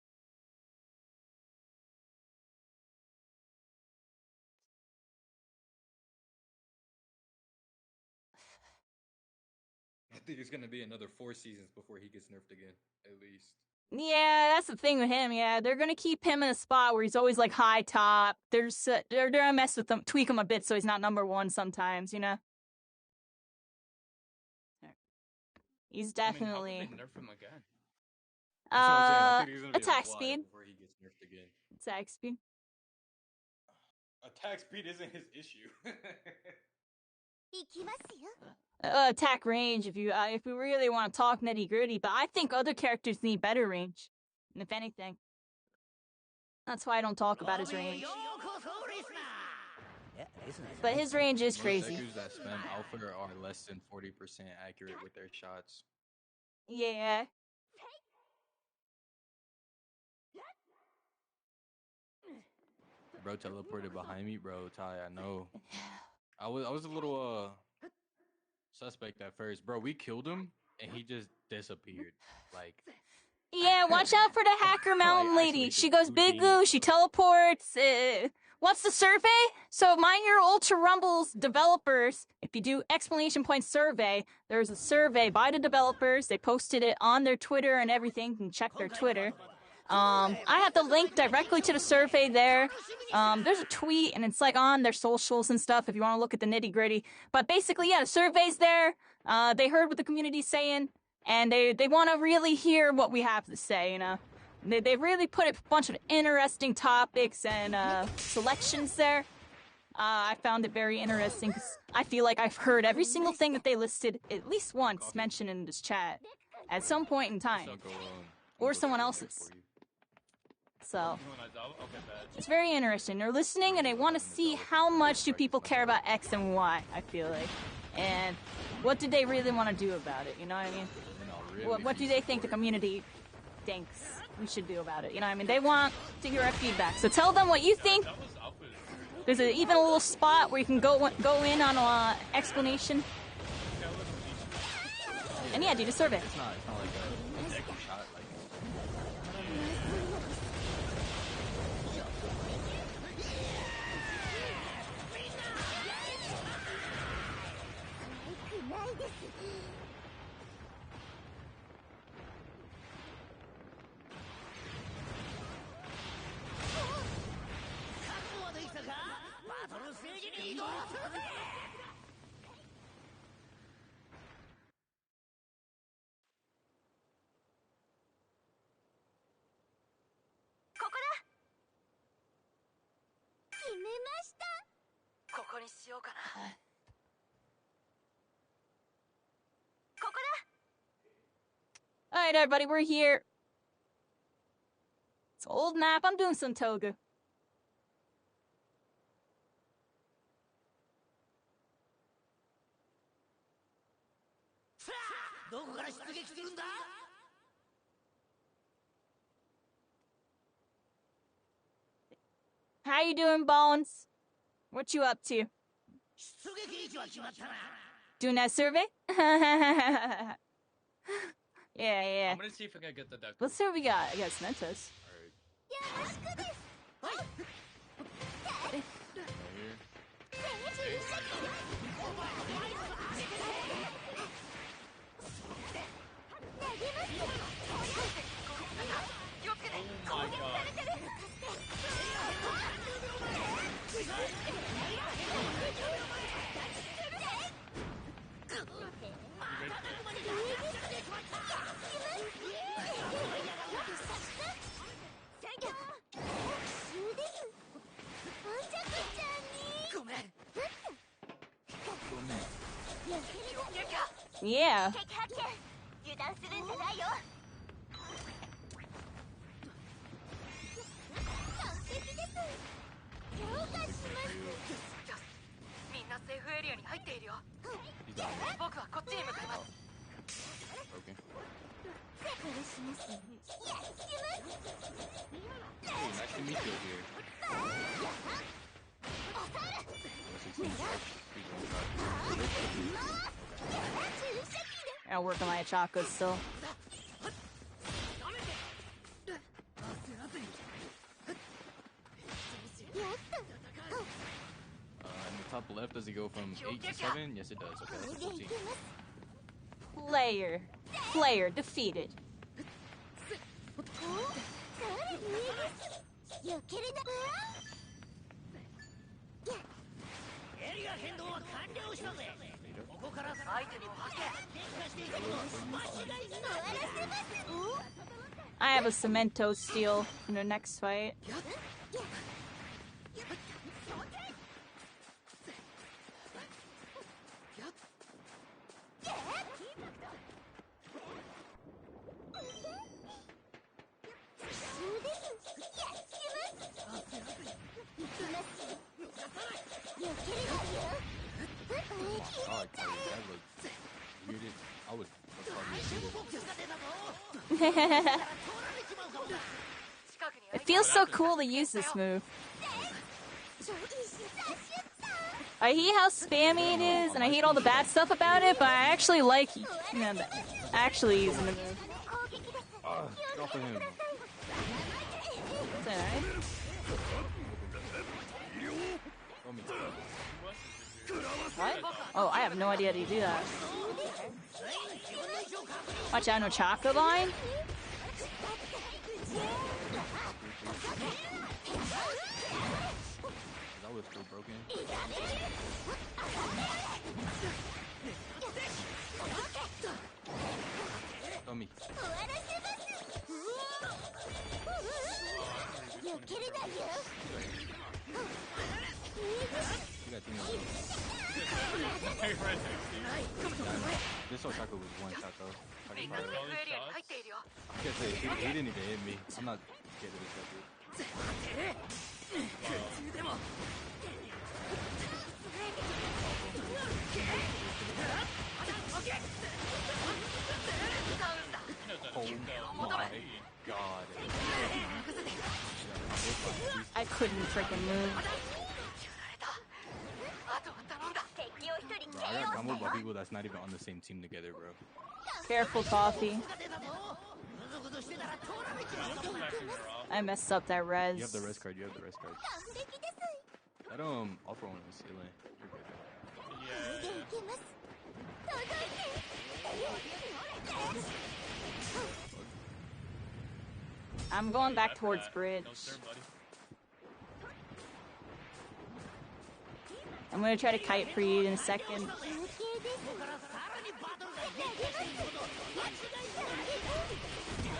I think it's gonna be another 4 seasons before he gets nerfed again, at least. Yeah, that's the thing with him. Yeah, they're gonna keep him in a spot where he's always like high top. They're gonna mess with him, tweak him a bit so he's not #1 sometimes. You know. He's definitely. I mean, how would they nerf him again? That's what I'm saying. I think he's gonna be attack a while speed. before he gets nerfed again. Attack speed. Attack speed isn't his issue. Attack range. If we really want to talk nitty gritty, but I think other characters need better range. And if anything, that's why I don't talk about his range. But his range is crazy. Most Dekus that spam alpha are less than 40% accurate with their shots. Yeah. Bro teleported behind me, bro. Ty, I know. I was a little suspect at first, bro. We killed him and he just disappeared. Like, yeah, watch out for the Hacker Mountain lady. She goes big goo. She teleports. What's the survey? So mind your Ultra Rumbles developers. If you do exclamation point survey, there's a survey by the developers. They posted it on their Twitter and everything. You can check their Twitter. I have the link directly to the survey there. There's a tweet and it's like on their socials and stuff if you want to look at the nitty gritty. But basically, yeah, the survey's there. They heard what the community's saying and they want to really hear what we have to say, you know. They really put a bunch of interesting topics and selections there. I found it very interesting because I feel like I've heard every single thing that they listed at least once mentioned in this chat at some point in time. Or someone else's. So, it's very interesting. They're listening and they want to see how much do people care about X and Y, I feel like. And what do they really want to do about it, you know what I mean? What do they think the community thinks we should do about it, you know what I mean? They want to hear our feedback. So tell them what you think. There's even a little spot where you can go in on an explanation. And yeah, do the survey. It's not like a Deku shot. Like, Alright, everybody, we're here. It's old nap. I'm doing some toga. どこから出撃するんだ How you doing, Bones? What you up to? 出撃位置は決まったな Doing that survey? yeah, yeah. I'm gonna see if I can get the deck. Let's see what we got. I got Cementos. Right here. Oh my god. Yeah. 油断するんじゃないよ完璧です了解しますみんなセーフエリアに入っているよ He's down there. 僕はこっちに向かいます Broken. これしますやっします Hey, nice to meet you here. I'll work on my chakras still. In the top left, does it go from 8 to 7? Yes, it does. Okay, that's 14. Player defeated. よけるなエリア変動は完了したぜここからアイテムを発見展開していくこと間違いない I have a Cemento steal in the next fight. God, that looked weird. I would It feels so cool to use this move. I hate how spammy it is, and I hate all the bad stuff about it, but I actually like, actually using the move. get off of him. Is that right? Throw me. What? Oh, I have no idea how to do that. Watch out, no chakra line. That was still broken. Throw me. よけるなよ You got team up. This whole chakra was one shot though.みんなセーフエリアに入っているよ I can't say he didn't even hit me. I'm not scared of this chakra. Oh my god. I couldn't freaking move. あとは頼んだ敵を一人 Bro, I got comboed by people that's not even on the same team together, bro. Careful, Coffee. I messed up that res. You have the res card. You have the res card. 完璧です That offer one was stealing. You're good. いけます届いて I'm going back towards bridge. No sir, buddy. I'm gonna try to kite for you in a second. 無形です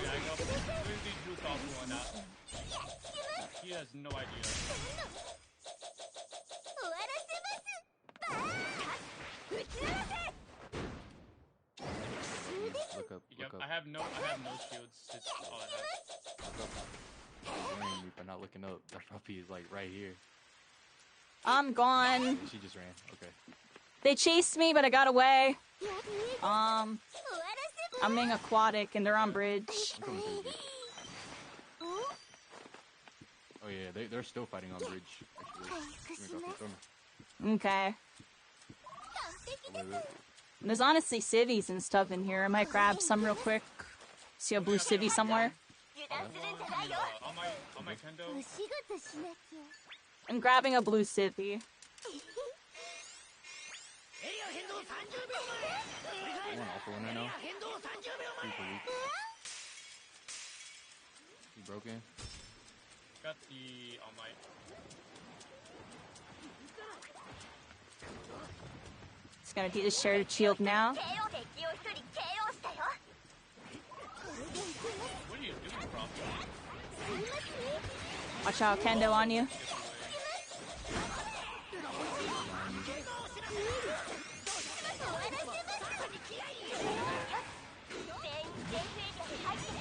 Yeah, I know. Really drew off one out. He has no idea. 終わらせますバーン撃ち鳴らせ Look up. Yep, Look I up. have no shields. It's all I have. not looking up. That puppy is like right here. I'm gone. Yeah, she just ran. Okay. They chased me, but I got away. I'm being aquatic, and they're on bridge. I'm coming through, dude. Oh yeah, they're still fighting on bridge. Actually, Okay. wait. There's honestly civvies and stuff in here. I might grab some real quick. See a blue civvy somewhere. On my kendo. I'm grabbing a blue civvy. I want alpha one right now. He's broken. Got the All Might. Just gonna do the shared shield now. What are you doing, bro? Watch out, Kendo on you.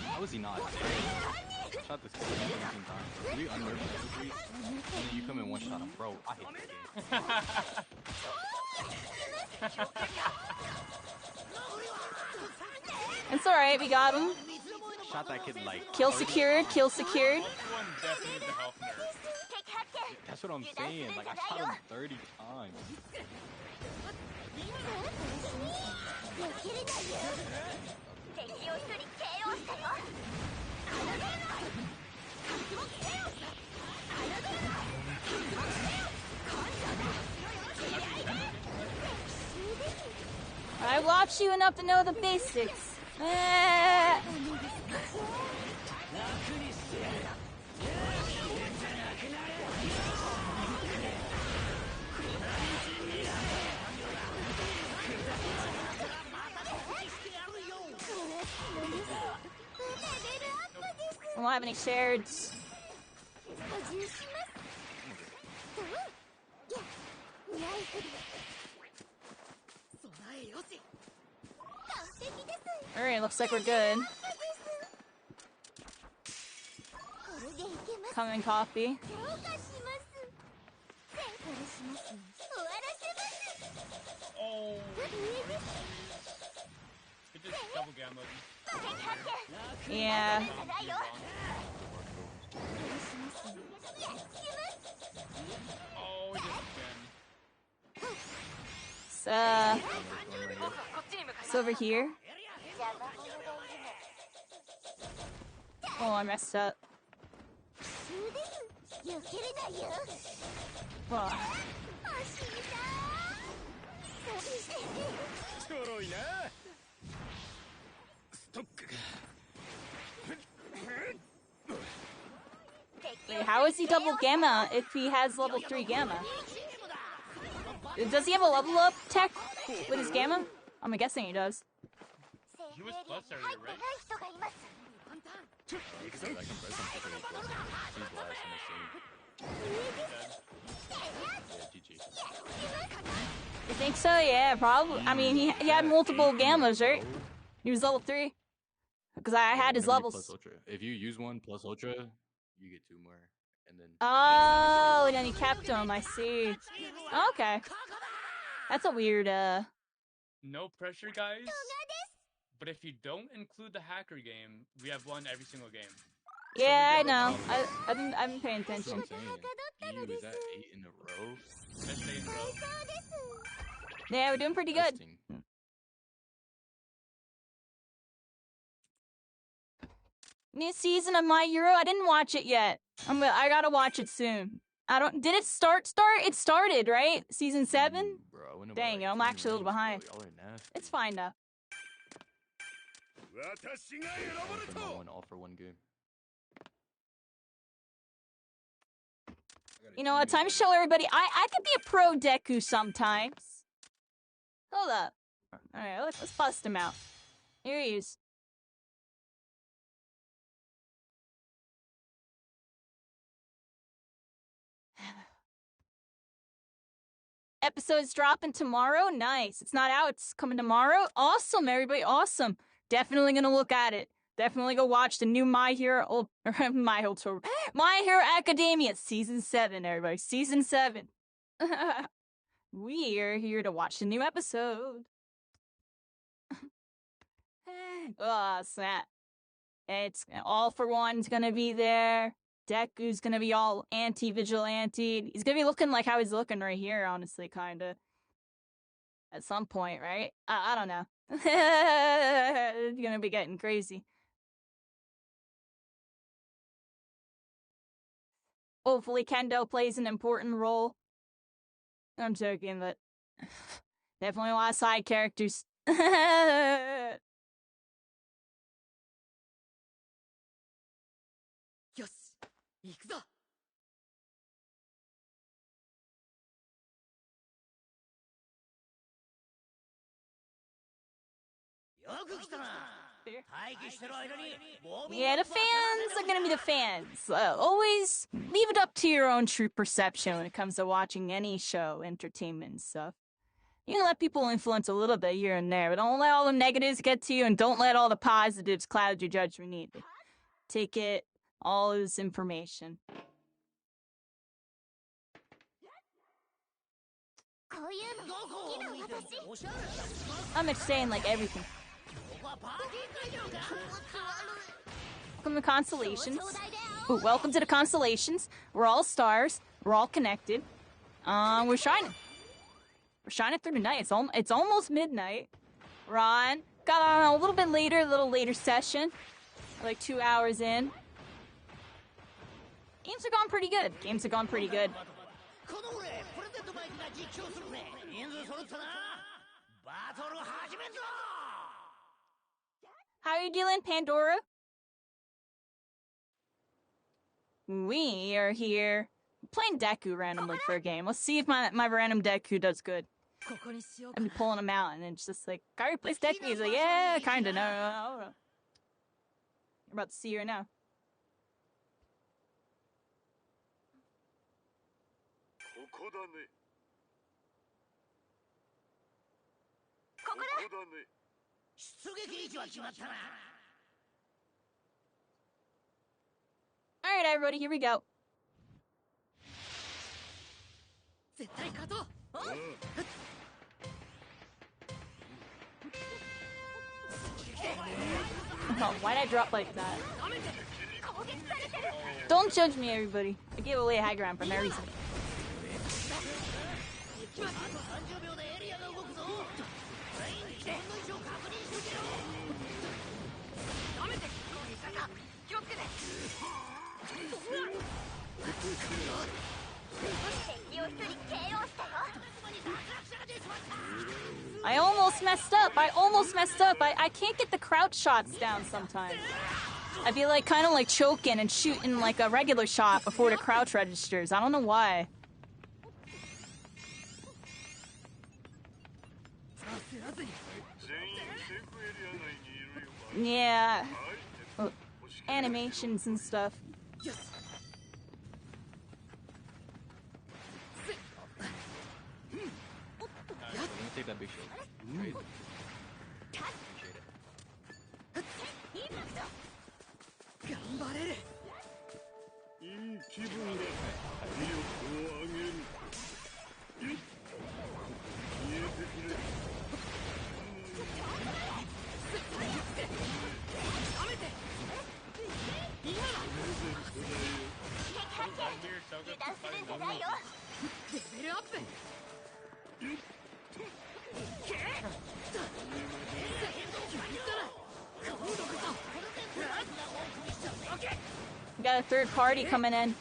How is he not? Shot this 17 times. Bro. We unnerved every and then you come in one shot him, bro. I hate this game. It's alright, we got him. Shot that kid like. Kill secured, kill secured. One definitely needs a health nerf. That's what I'm saying. Like I shot him 30 times. I watched you enough to know the basics. I don't have any shareds. Alright, looks like we're good. Coming coffee. Oh. It just double gamma. Yeah. Oh, it just So, it's over here. Oh, I messed up. Well, wait, how is he double gamma if he has level 3 gamma? Does he have a level up tech with his gamma? I'm guessing he does. He was plus earlier, right? I can press him for 30 plus. He's last in the scene. Yeah, GG. You think so? Yeah, probably. I mean, he had multiple gammas, right? He was level 3. Because I had his Whenever you levels. plus ultra. If you use one plus ultra, you get 2 more. And then. Oh, and then he kept him. I see. Okay. That's a weird, No pressure, guys. But if you don't include the hacker game, we have won every single game. Yeah, I know. I've been paying That's what attention. I'm saying. EU is at 8 in a row. Let's say, bro. Yeah, we're doing pretty good. Testing. New season of My Hero. I didn't watch it yet. I gotta watch it soon. Did it start? It started, right? Season 7? Bro, I went about, Dang, like, I'm 10 actually a little ranks, behind. bro. Y'all are nasty. It's fine though. One all for one game. You know what? Time to show everybody. I could be a pro Deku sometimes. Hold up. Alright, let's bust him out. Here he is. Episode's dropping tomorrow. Nice. It's not out. It's coming tomorrow. Awesome, everybody. Awesome. Definitely gonna look at it. definitely go watch the new My Hero Academia Season 7, everybody. Season 7. We are here to watch the new episode. Oh, snap. It's All For One's gonna be there. Deku's gonna be all anti-vigilante. He's gonna be looking like how he's looking right here, honestly, kinda. At some point, right? I don't know. It's gonna be getting crazy. Hopefully Kendo plays an important role. I'm joking, but definitely a lot of side characters. Yeah, the fans are gonna be the fans. Always leave it up to your own true perception when it comes to watching any show, entertainment and stuff. You can let people influence a little bit here and there, but don't let all the negatives get to you, and don't let all the positives cloud your judgment either. Take it all as information. I'm just saying, like, everything. Welcome to Constellations. Ooh, welcome to the Constellations. We're all stars. We're all connected. We're shining. We're shining through the night. It's almost midnight. Ron got on a little later session. Like 2 hours in. Games have gone pretty good. How are you doing, Pandora? We are here playing Deku randomly for a game. Let's see if my random Deku does good. I've been pulling him out, and it's just like, Kari plays Deku. He's like, yeah, kinda, no. You're about to see her now. Alright, everybody, here we go. Oh, why'd I drop like that? Don't judge me, everybody. I gave away a high ground for no reason. I almost messed up. I can't get the crouch shots down sometimes. I feel like kind of like choking and shooting like a regular shot before the crouch registers. I don't know why. Yeah. Oh, animations and stuff. Take that big shot. Right? Appreciate We got a third party coming in.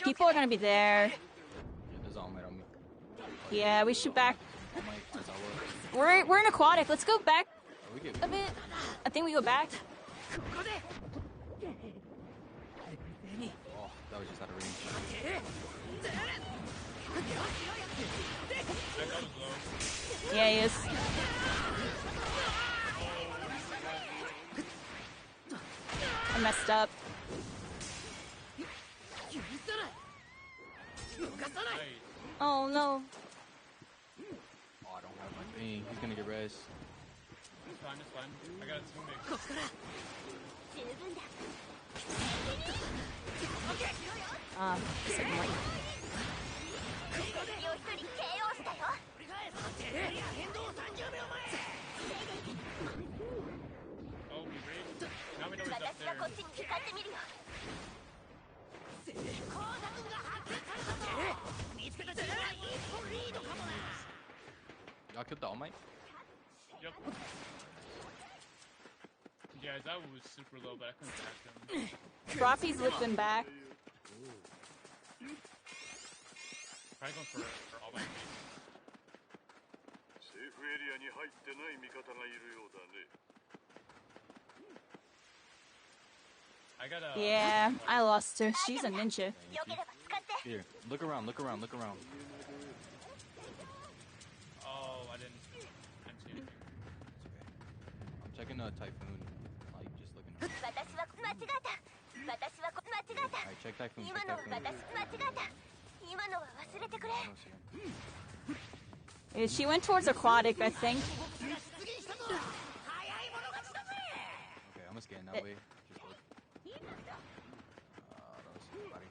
People are gonna be there. There's all might on me. Yeah, we should back. We're in aquatic. Let's go back a bit. I think we go back. Oh, that was just out of range. Yeah, he is. I messed up. Oh no. Dang, he's gonna get res. It's fine, it's fine. I got a teammate. 十分だ second light. 敵を一人 KO したよ Oh, we raised. Now we know he's up 私が there. こっちに向かってみるよ Y'all killed the All Might? Yep. Yeah, that was super low, but I couldn't catch him. Frothy's looking back. Probably going for all my face. セーフエリアに入ってない味方がいるようだね I got a. Yeah, I lost her. She's a ninja. よければ使って Here, look around, look around, look around. Oh, I didn't see anything. I'm checking a Typhoon. Like, just looking around. 私は間違えた私は間違えた Alright, check Typhoon, 今 check のは Typhoon. 私間違えた今のは忘れてくれ I don't see him. She went towards aquatic, I think. Okay, I'm gonna scan that way. Just look. I don't see nobody.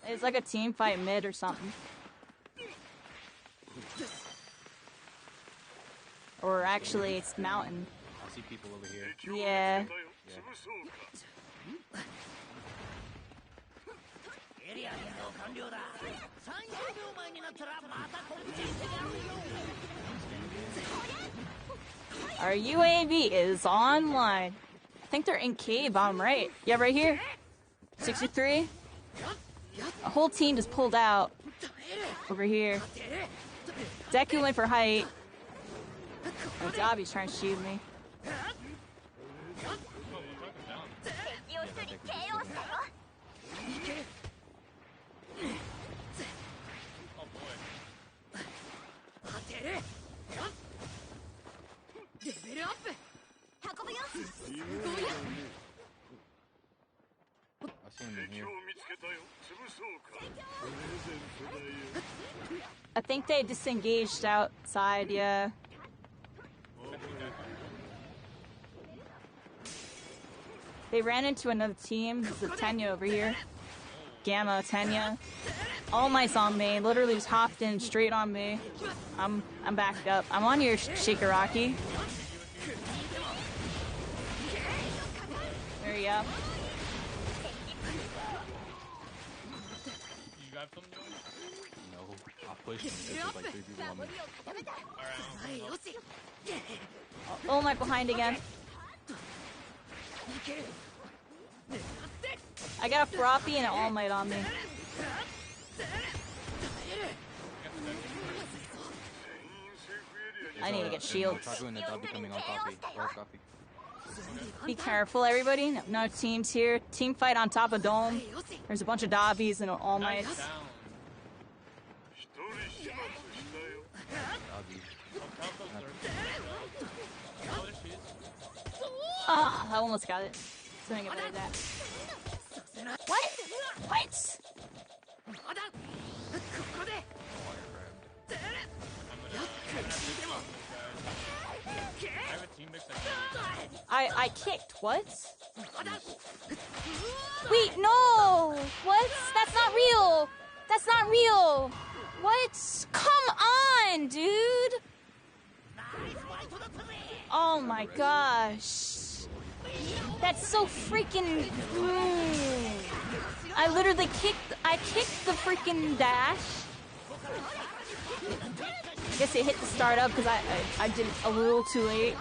It's like a team fight mid or something. Or actually, it's mountain. I see people over here. 敵を見つけ Yeah. たよ潰そうか エリア変動完了だ30秒前になったらまた告知してやるよ Our UAV is online. I think they're in cave bottom right. Yeah, right here. 63. A whole team just pulled out. Over here. Deku went for height. Oh, Dobby's trying to shoot me. Oh, we'll talk him down. 敵を一人 KO したよ Oh boy. レベルアップ運ぶよ I see him in 敵 here. を見つけたよ潰そうかプレゼントだよ I think they disengaged outside, yeah. They ran into another team. There's a Tenya over here. Gamma, Tenya. All Might's on me. Literally just hopped in straight on me. I'm backed up. I'm on your Shigaraki. There you go. You got something doing? No, I pushed him because there's like 3 people on me. Alright. All Might behind again. I got a Frothy and an All Might on me. I need to get shields. Typhoon and Dobby coming on coffee. Or coffee. Be careful, everybody. No teams here. Team fight on top of dome. There's a bunch of Dobbies and All Nice Mights. down. 一人始末したよ Dobby. Oh, Falco's third. Oh, there she is. Ah, I almost got it. So I get rid of that. What? What? まだここで I'm gonna have to do guys. I have a team mix that I kicked. What? Wait, no! What? That's not real! That's not real! What? Come on, dude! Oh my gosh. That's so freaking... I literally kicked the freaking dash. I guess it hit the start up because I did it a little too late.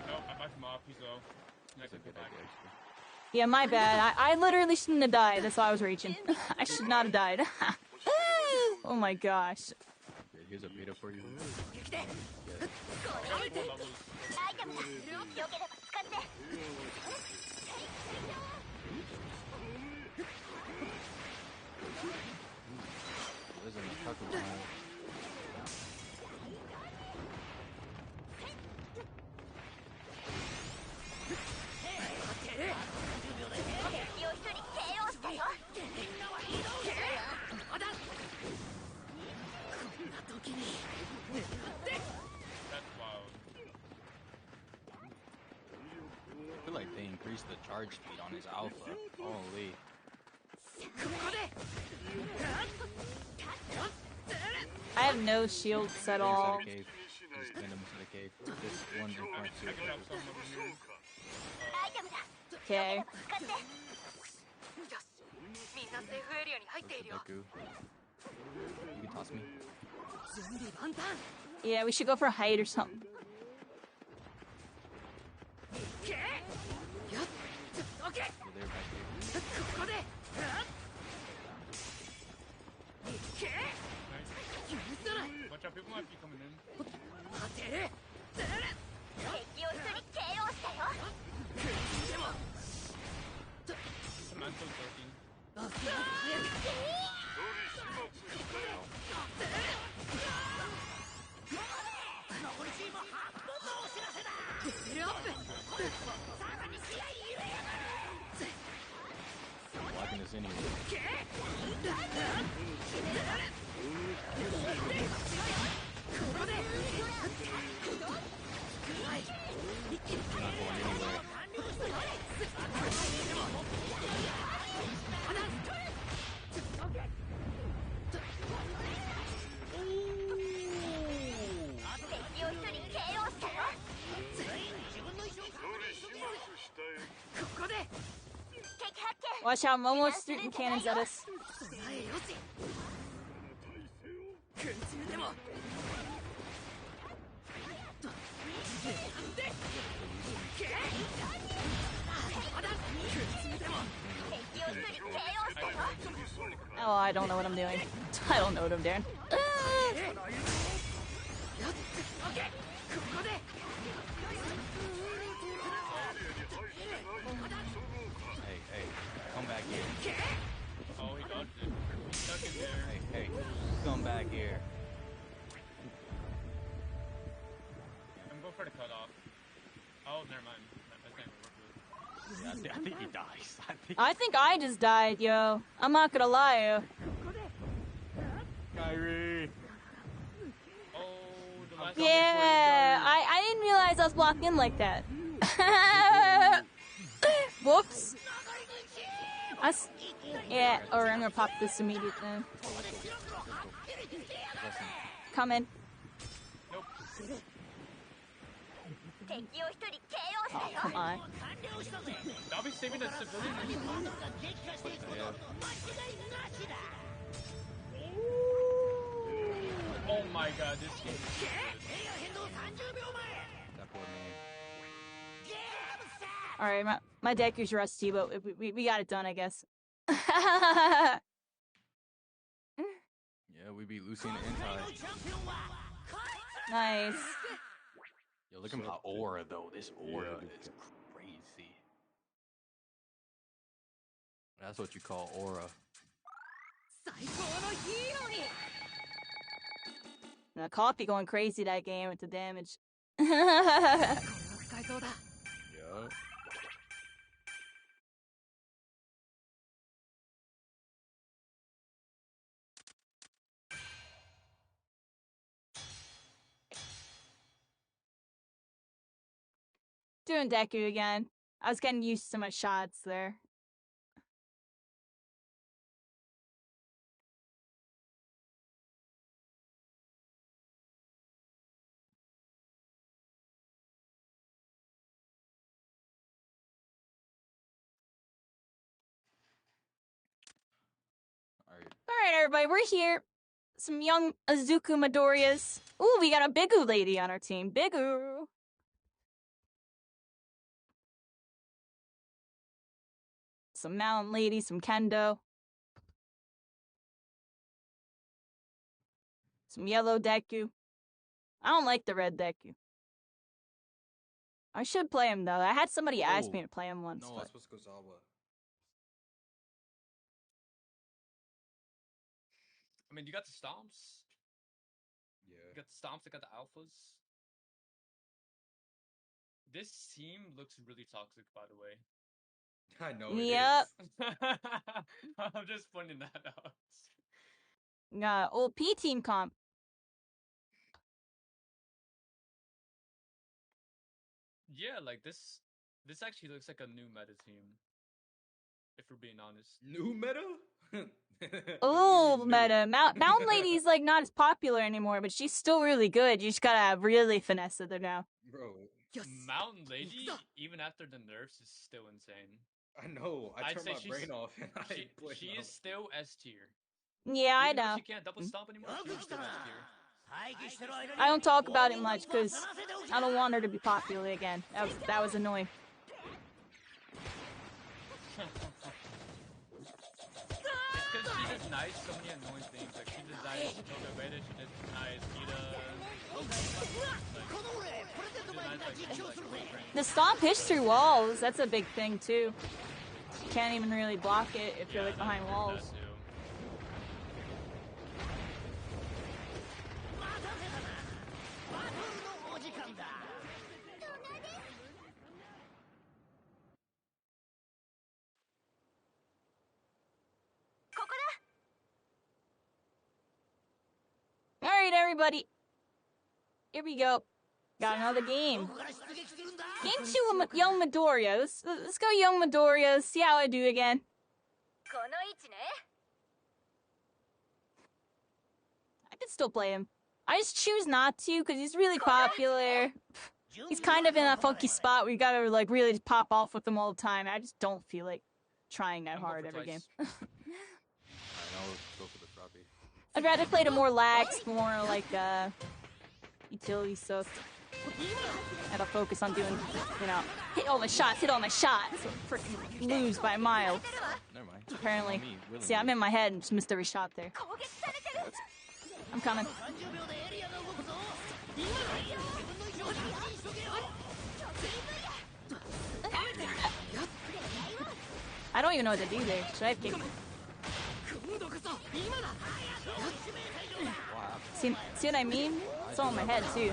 Nope, I'm back from off. He's low. Next That's a good back. idea, actually. Yeah, my bad. I literally shouldn't have died. That's why I was reaching. I should not have died. Oh my gosh. Yeah, here's a beta for you. アイテムだよければ使って There's an attacker behind. 敵を一人 KO し increased the charge speed on his alpha. Holy. I have no shields at all. Cave. Just pinned him into the cave. This one's in front too. I can drop some over here. Okay. よしみんなセーフエリアに入っているよ Deku. You can toss me. 準備万端 Yeah, we should go for a height or something. けよっオッケー You're there back here. ここでけ Nice. 許さない Watch out, people might be coming in. 当てる敵を一人 KO したよ でも Samantha's working. 早く 残りチーム8本のお知らせだレベルアップさらに試合入れやがる Blocking this anyway. け ここで Not going anywhere. 敵を一人 KO したよ 全員自分の衣装を確認しとけよここで 敵発見 Watch out, I'm almost shooting cannons at us. 備えよし空中でも狙ってけまだ空中でも 敵を一人 KO したよ Oh, I don't know what I'm doing. I don't know what I'm doing. よっオッケーここで Hey, hey, come back here. Oh, he dodged it. He's stuck in there. Hey, hey, come back here. I'm going for the cutoff. Oh, never mind. That's not even work. Yeah, I think he dies. I think I just died, yo. I'm not gonna lie. Kyrie. Oh, the last Yeah, I didn't realize I was blocked in like that. Whoops. Yeah, or I'm gonna pop this immediately. Coming. 敵を一人 KO したよ Come on. I'll be saving the civilian. Oh my god, this game is so That poor man. Alright, my Deku's rusty, but we got it done, I guess. Yeah, we beat Lucian and Ty. Nice. Yo, look at my aura though. This aura is crazy. That's what you call aura. 最高のヒーローに Now, Coffee going crazy that game with the damage. 使えそうだ Yup. Doing Deku again. I was getting used to my shots there. Alright, everybody, we're here. Some young Azuku Midoriyas. Ooh, we got a Bigu lady on our team. Bigu! Some Mountain Lady, some Kendo. Some yellow Deku. I don't like the red Deku. I should play him, though. I had somebody ask me to play him once. No, but... I was supposed to go Zawa. I mean, you got the stomps. You Yeah. got the stomps. I got the alphas. This team looks really toxic, by the way. I know. Yep. I'm just pointing that out. Old P team comp. Yeah, like this This actually looks like a new meta team. If we're being honest. New meta? Oh, meta. Mountain Lady's like not as popular anymore, but she's still really good. You just gotta really finesse with her now. Bro, Mountain Lady, even after the nerfs, is still insane. I know. I I'd turned say my brain off. And she is still S tier. Yeah, I Even though know. she can't double stomp anymore. She's still S tier. I don't talk about it much because I don't want her to be popular again. That was annoying. Because she does nice, so many annoying things. Like she does nice Toga Beta, she does nice Gita. The stomp hits through walls. That's a big thing too. You can't even really block it if you're like behind walls. Alright, everybody. Here we go. Got another game. Game 2 of Young Midoriya. Let's go Young Midoriya, see how I do again. I could still play him. I just choose not to because he's really popular. He's kind of in a funky spot where you gotta like really just pop off with him all the time. I just don't feel like trying that hard every game. I'll go for the Froppy. I'd rather play the more lax, more like utility stuff. I gotta focus on doing, you know, hit all my shots, so freaking lose by a mile. Never mind. Apparently. See, I'm in my head and just missed every shot there. I'm coming. I don't even know what to do there. Should I have kicked him? See what I mean? It's all in my head, too.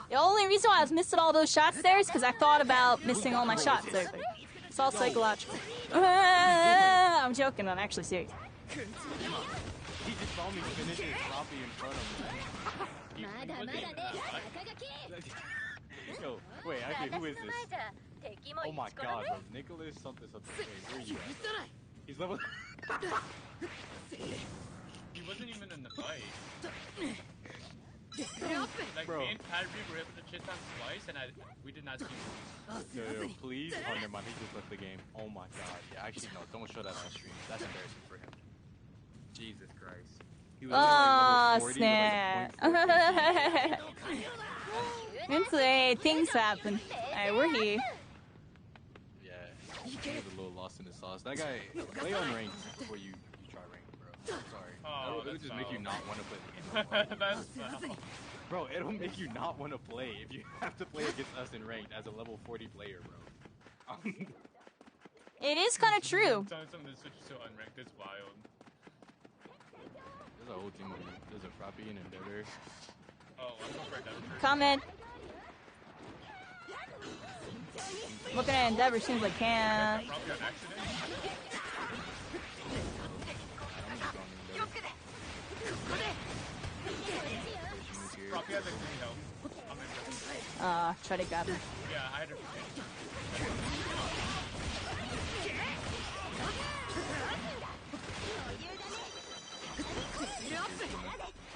The only reason why I was missing all those shots there is because I thought about missing all my shots there. It's all psychological. I'm joking, I'm actually serious. He just saw me finish his Froppy in front of me. Yo, wait, actually, who is this? Oh my god, bro. Nicholas something. Wait, where are you at? He's level... He wasn't even in the fight. Like, bro. Me and Kyrie were able to chase him twice, and we did not see him. Yo, please. Oh, never mind. He just left the game. Oh my god. Yeah, actually, no. Don't show that on stream. That's embarrassing for him. Jesus Christ. He was Oh, like snap. Hey, things happen. Alright, we're here. Yeah, he was a little lost in the sauce. That guy, play on ranked before you try ranked, bro. I'm sorry. Oh, it would just make you not want to play the game. That's Bro, it'll make you not want to play if you have to play against us in ranked as a level 40 player, bro. It is kind of true. Some of the switches to unranked. It's wild. There's a whole team of them. There's a Froppy and Endeavor. Oh, I'm going for Endeavor. Coming. Looking at Endeavor seems like can't. Probably on accident. Probably has like 3 health. I'm in. Try to grab him. Yeah, I had to.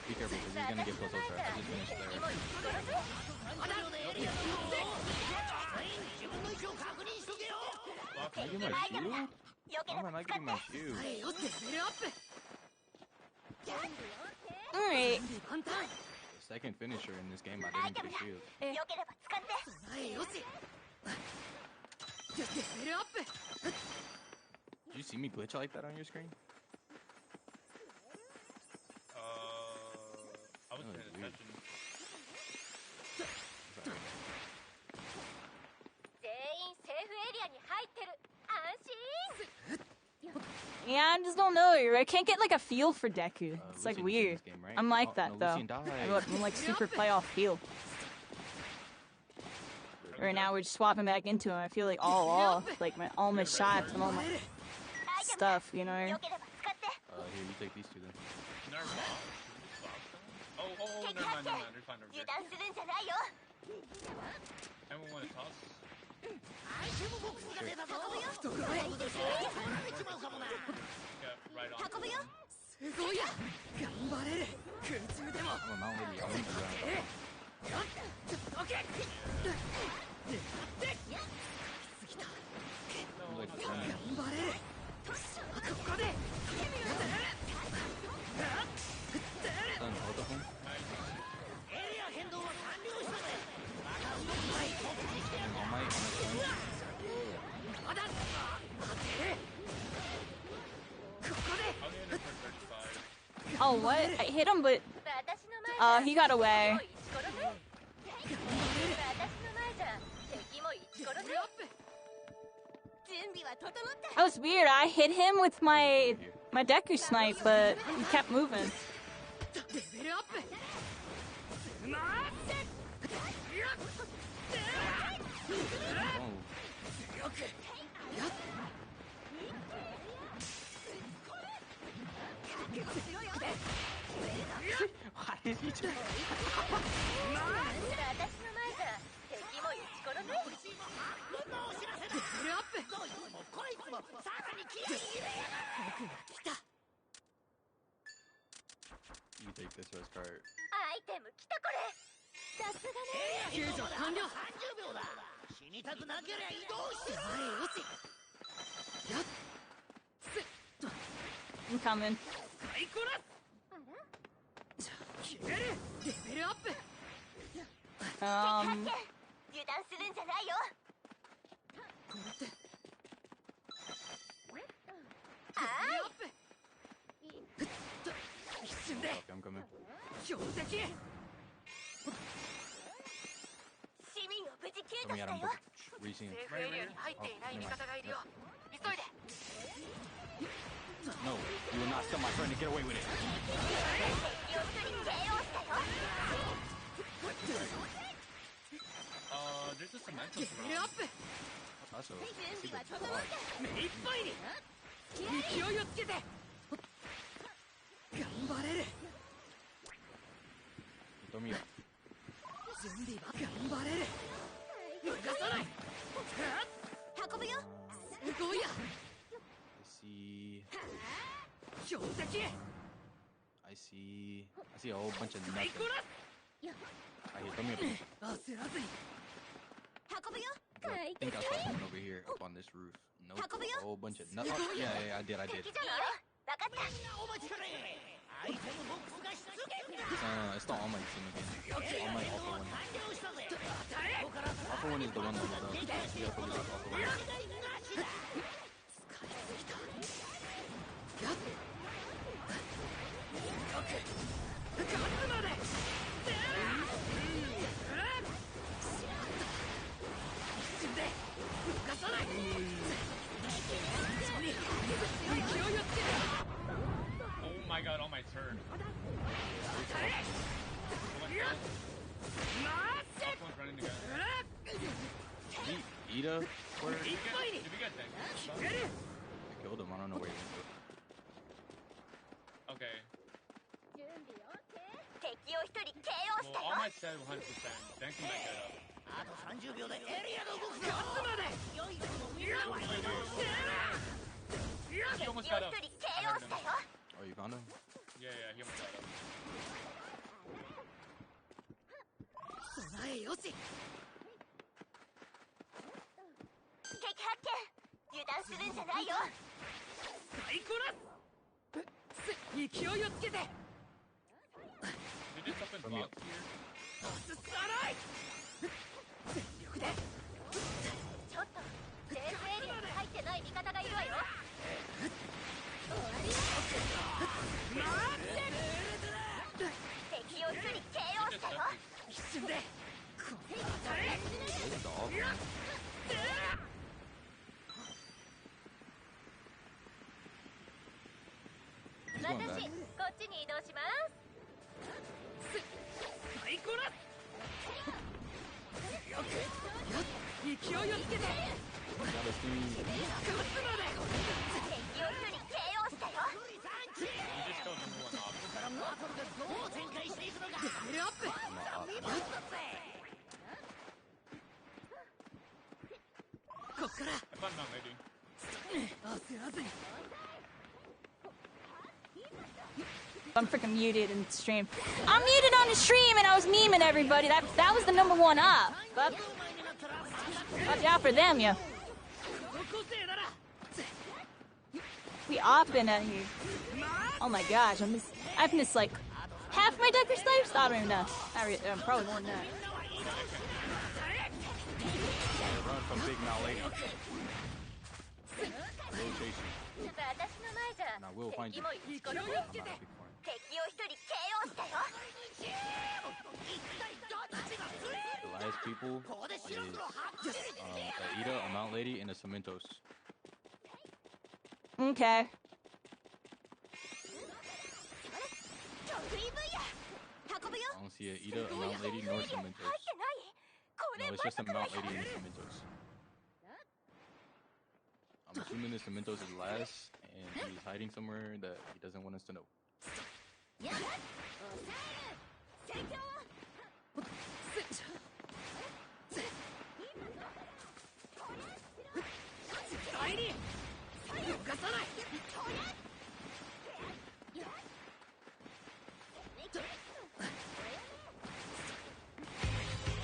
Be careful, because he's gonna get close ultra. I just finished there. Can I get my shield? Why am I not getting my shield? Alright. The second finisher in this game, I didn't get a shield. Did you see me glitch like that on your screen? I was paying attention. Yeah, I just don't know. I can't get like a feel for Deku. It's like weird. Game, right? I'm like that no, though. Lucian died. I'm like super playoff feel. Right now we're just swapping back into him. I feel like all off, like all my shots and all my stuff, you know. Here, you take these two then. Nerf off? Oh, never mind. They're fine, they're good. Anyone want to toss? Yeah, right on. I'm a mountain lady. I'll leave you around. I'm like running. Done both of them. On my phone. Oh, what? I hit him, but he got away. That was weird. I hit him with my Deku snipe, but he kept moving. Why is he just... You take this rest card. I'm coming. Okay, I'm coming. Let me at him. Re-seen. No, you will not steal my friend and get away with it. There's a Cementos around. Also, throw me up. I see a whole bunch of nothing. Right here, throw me up. I think I saw someone over here up on this roof. Nope, a whole bunch of nothing. Oh, yeah, I did. It's the All Might team again. All Might Alpha 1. Alpha 1 is the one that was up. You gotta focus on Alpha 1. Oh my god, all my turn. Running together. Ida? Where? Did we get that? I killed him. I don't know where he went. Okay. Well, all my said 100%. Then can back that up. He almost got up. I heard him. Oh, you found him? Yeah, he almost got up. They did something blocked here. Gotta see. You just killed number 1 off. I found Mount Lady. I'm freaking muted in stream. I'm muted on the stream and I was memeing everybody. That was the number 1 up. But watch out for them, yo. We opping at you. Oh my gosh, I've missed like half my Decker snipes? I don't even know. Probably more than that. Run from Big Mount Lady. I will chase you. And I will find you. I'm not a big fan. The last people is Aida, a Mount Lady, and a Cementos. Okay. I don't see Aida, a Mount Lady, nor Cementos. No, it's just a Mount Lady and a Cementos. I'm assuming the Cementos is last, and he's hiding somewhere that he doesn't want us to know.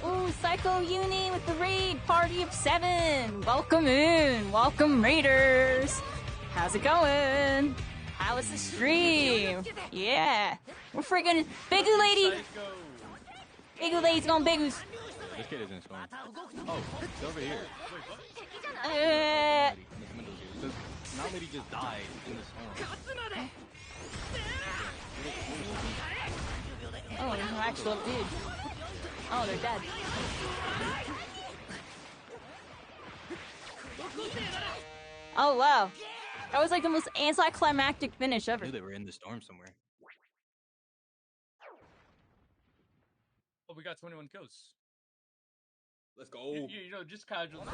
Ooh, Psycho Uni with the raid party of 7. Welcome in. Welcome, Raiders. How's it going? How was the stream? Yeah. We're freaking Bigu Lady. Bigu Lady's going Bigus. This kid isn't storm. Oh, it's over here. Mount Lady just died in the storm. Oh, there's an actual dude. Oh, they're dead. Oh, wow. That was like the most anticlimactic finish ever. I knew they were in the storm somewhere. Oh, we got 21 kills. Let's go. You know, just casual.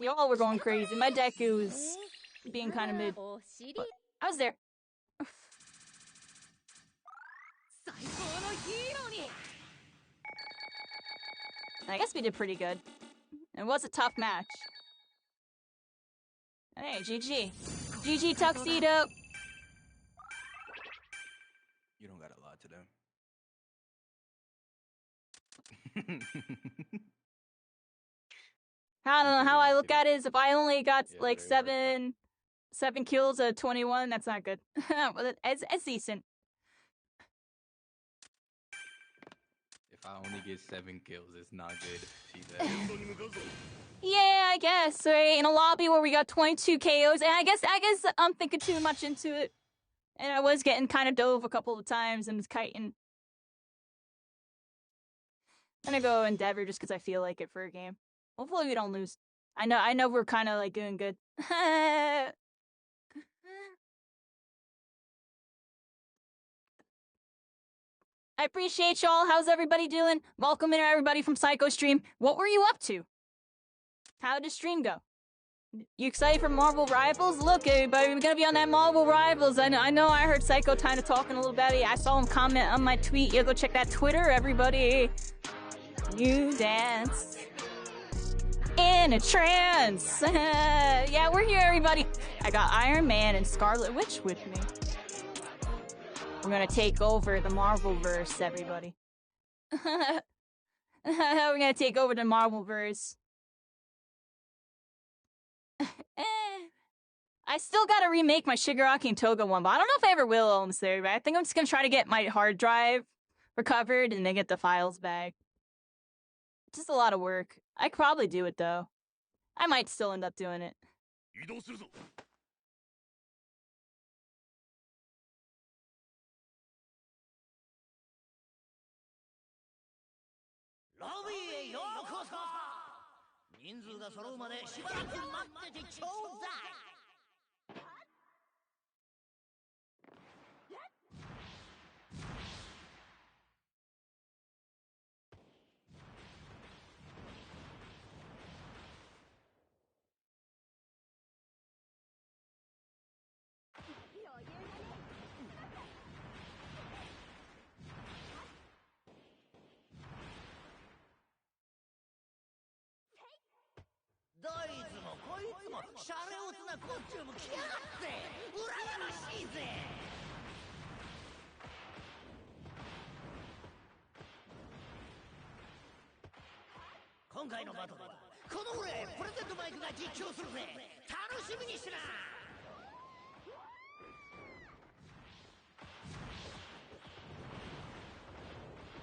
Y'all were going crazy. My Deku was being kind of mid. But I was there. I guess we did pretty good. It was a tough match. Hey, GG. GG Tuxedo. You don't got a lot to them. I don't know how I look at it is if I only got like seven kills at 21, that's not good. But it's decent. If I only get 7 kills, it's not good. See that? Yeah, I guess, right? In a lobby where we got 22 KOs, and I guess I'm thinking too much into it. And I was getting kind of dove a couple of times and was kiting. I'm gonna go Endeavor just because I feel like it for a game. Hopefully we don't lose. I know we're kind of like doing good. I appreciate y'all. How's everybody doing? Welcome in everybody from Psycho Stream. What were you up to? How did stream go? You excited for Marvel Rivals? Look, everybody, we're gonna be on that Marvel Rivals. I know. I heard Psycho kind of talking a little about it. I saw him comment on my tweet. Yeah, go check that Twitter, everybody. You dance in a trance. Yeah, we're here, everybody. I got Iron Man and Scarlet Witch with me. We're gonna take over the Marvelverse, everybody. We're gonna take over the Marvelverse. I still gotta remake my Shigaraki and Toga one, but I don't know if I ever will almost there, but I think I'm just gonna try to get my hard drive recovered and then get the files back. Just a lot of work. I could probably do it, though. I might still end up doing it. もシャレオツなコスチューム着やがって羨ましいぜ。今回のバトルはこの俺プレゼントマイクが実況するぜ。楽しみにしてな。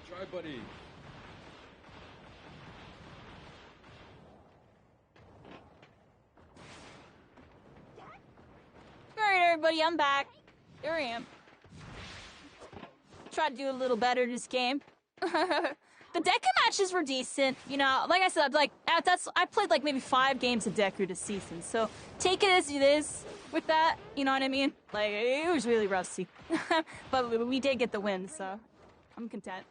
Try, buddy. Alright, everybody, I'm back. Here I am. Try to do a little better this game. The Deku matches were decent, you know. Like I said, like I played like maybe 5 games of Deku this season, so take it as it is with that. You know what I mean? Like it was really rusty, but we did get the win, so I'm content.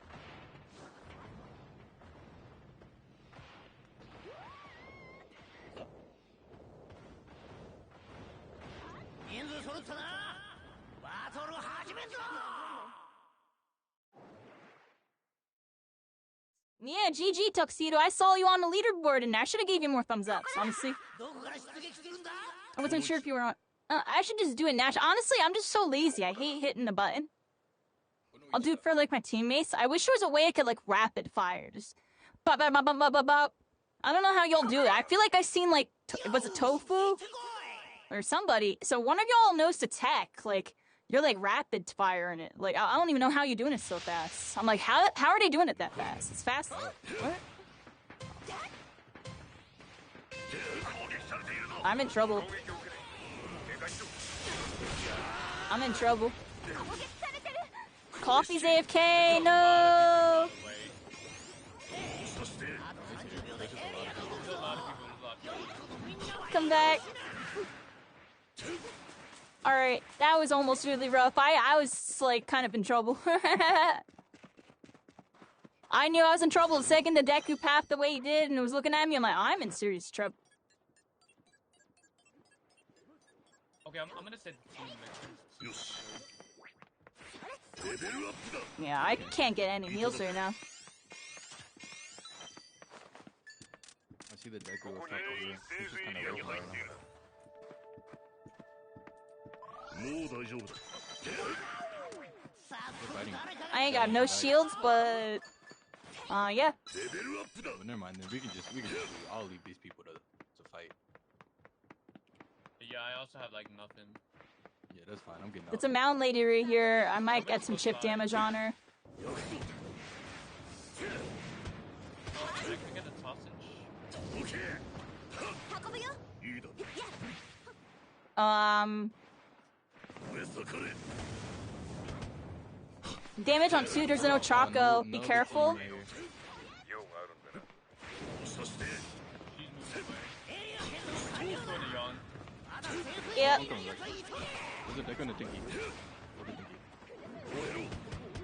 人数揃ったな。バトル始めんぞ。 Yeah, GG Tuxedo. I saw you on the leaderboard, and I should have gave you more thumbs ups. Honestly, どこから出撃するんだ。 I wasn't sure if you were on. I should just do it naturally. Honestly, I'm just so lazy. I hate hitting the button. I'll do it for like my teammates. I wish there was a way I could like rapid fire. Just bop, bop, bop, bop, bop, bop, bop. I don't know how y'all do it. I feel like I've seen like was it Tofu or somebody. So one of y'all knows the tech. Like you're like rapid firing it. Like I don't even know how you're doing it so fast. I'm like how are they doing it that fast? It's fast. What? I'm in trouble. I'm in trouble. Coffee's AFK, no! Come back. Alright, that was almost really rough. I was, like, kind of in trouble. I knew I was in trouble the second the Deku path the way he did and was looking at me. I'm like, I'm in serious trouble. Okay, I'm gonna set team mixers. Yeah, I can't get any heals right now. I see the Deku effect over here. He's just kind of low right now. I ain't got no shields, but yeah. But never mind. Then we can just I'll leave these people to fight. Yeah, I also have like nothing. Yeah, that's fine. I'm getting out. It's a mountain lady right here. I might get some chip damage on her. Oh, I can get a sausage. Damage on 2, there's no Choco. Be careful. Yeah. There's a Deku and a Dinky.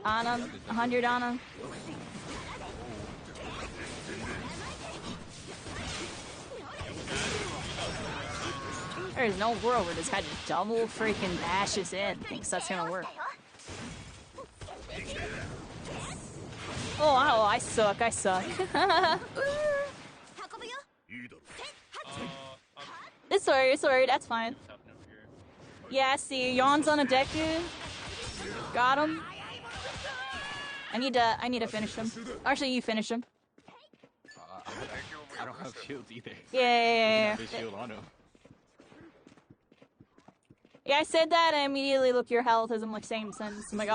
On him. 100 on him. There's no world where this guy just double freaking dashes in and thinks that's gonna work. Oh, I suck. I suck. It's alright, that's fine. Yeah, I see. Yawn's on a Deku. Got him. I need to finish him. Actually, you finish him. I don't have shields either. Yeah. His shield on him. Yeah, I said that, I immediately look your health as I'm like same sentence. I'm like, oh,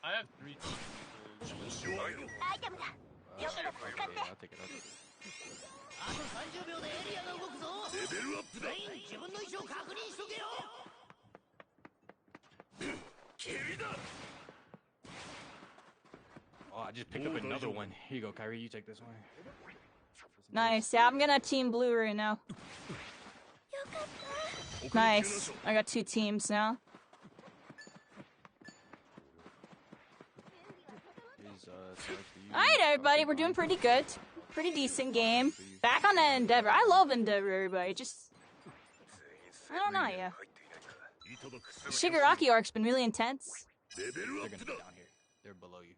I have 3 teams. I'll take it. あと30秒でエリアが動くぞ。全員自分の位置を確認しとけよ。Oh, I just picked up another one. Here you go, Kyrie. You take this one. nice. Yeah, I'm gonna team blue right now. Nice. I got 2 teams now. Alright, everybody. We're doing pretty good. Pretty decent game. Back on the Endeavor. I love Endeavor, everybody. Just... I don't know, yeah. Shigaraki arc's been really intense. They're gonna be down here. They're below you.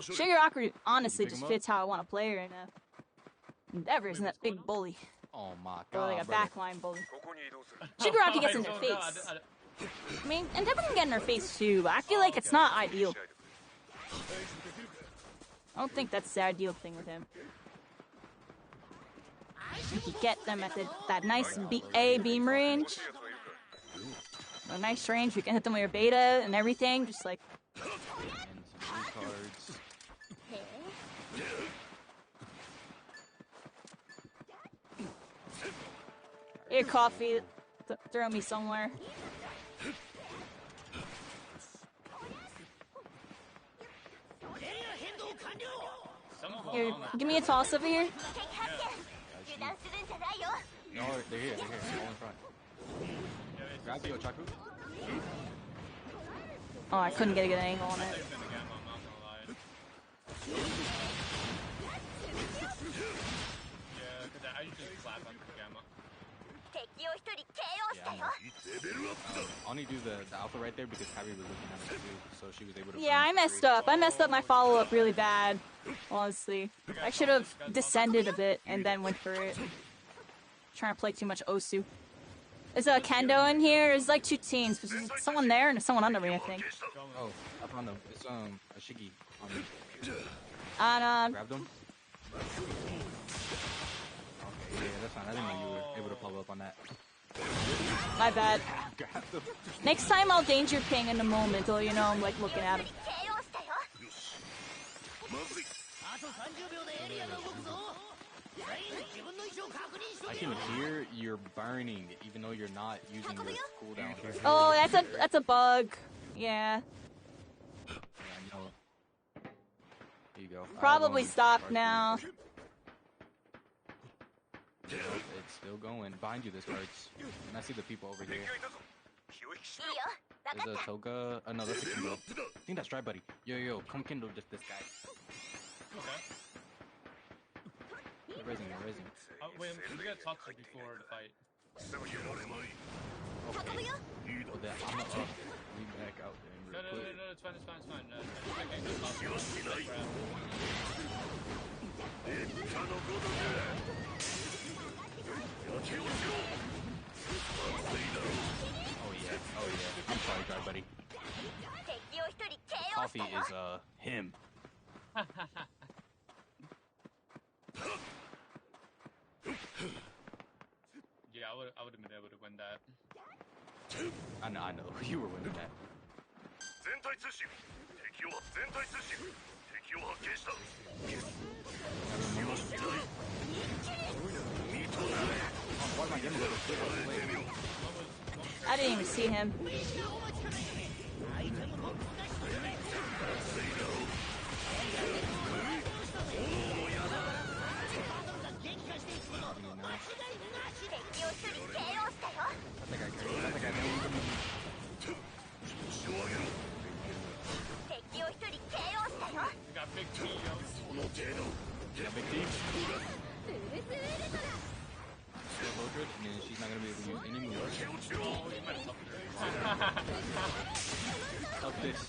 Shigaraki honestly Pick just him up? fits how I want to play her right now. Endeavor isn't that big bully. Oh my Or god. like a brother. backline bully. Shigaraki gets in her I don't know, face. I mean, Endeavor can get in her face too, but I feel like it's not ideal. I don't think that's the ideal thing with him. You could get them at that nice A beam range. A nice range, you can hit them with your beta and everything, just like... And some blue cards. Here, coffee. Throw me somewhere. Here, give me a toss over here. No, they're here. All in front. Grab the Ochaku. Oh, I couldn't get a good angle on it. I usually clap on the gamma. Yeah, I know. Only do the alpha right there because Kyrie was looking at it too, so she was able to. Yeah, I messed up. I messed up my follow-up really bad, honestly. I should have descended a bit and then went for it. Trying to play too much Osu. There's a Kendo in here. There's like two teams. There's someone there and someone under me, I think. Oh, I found them. It's a Shiki on me. And Grabbed them. Okay, yeah, that's fine. I didn't know you were able to follow up on that. my bad. Grabbed them. Next time I'll danger ping in a moment, or you know, I'm like looking at him. I can hear you're burning, even though you're not using your cooldown. Oh, that's a bug. Yeah. Yeah, I know. Here you go. Probably I've stopped started. now. Nope, it's still going. Behind you, this hurts. And I see the people over here. There's a Toga. No, that's a Kindle. I think that's Dry Buddy. Yo, come Kindle this guy. Okay. They're raising. Wait, we gotta talk to her before the fight. Okay. Well, then I'm gonna lean back out No, there real quick. it's fine. I can go talk to her. Grab. Oh yeah. I'm sorry, Dry Buddy. Coffee is him. Yeah, I would have been able to win that. I know. You were winning that. Why am I getting a little quick on the play? I didn't even see him. We got big T, yo. Yeah, big team. Mildred, and then she's not gonna be able to use any moves. Oh, you might have helped her. Help this.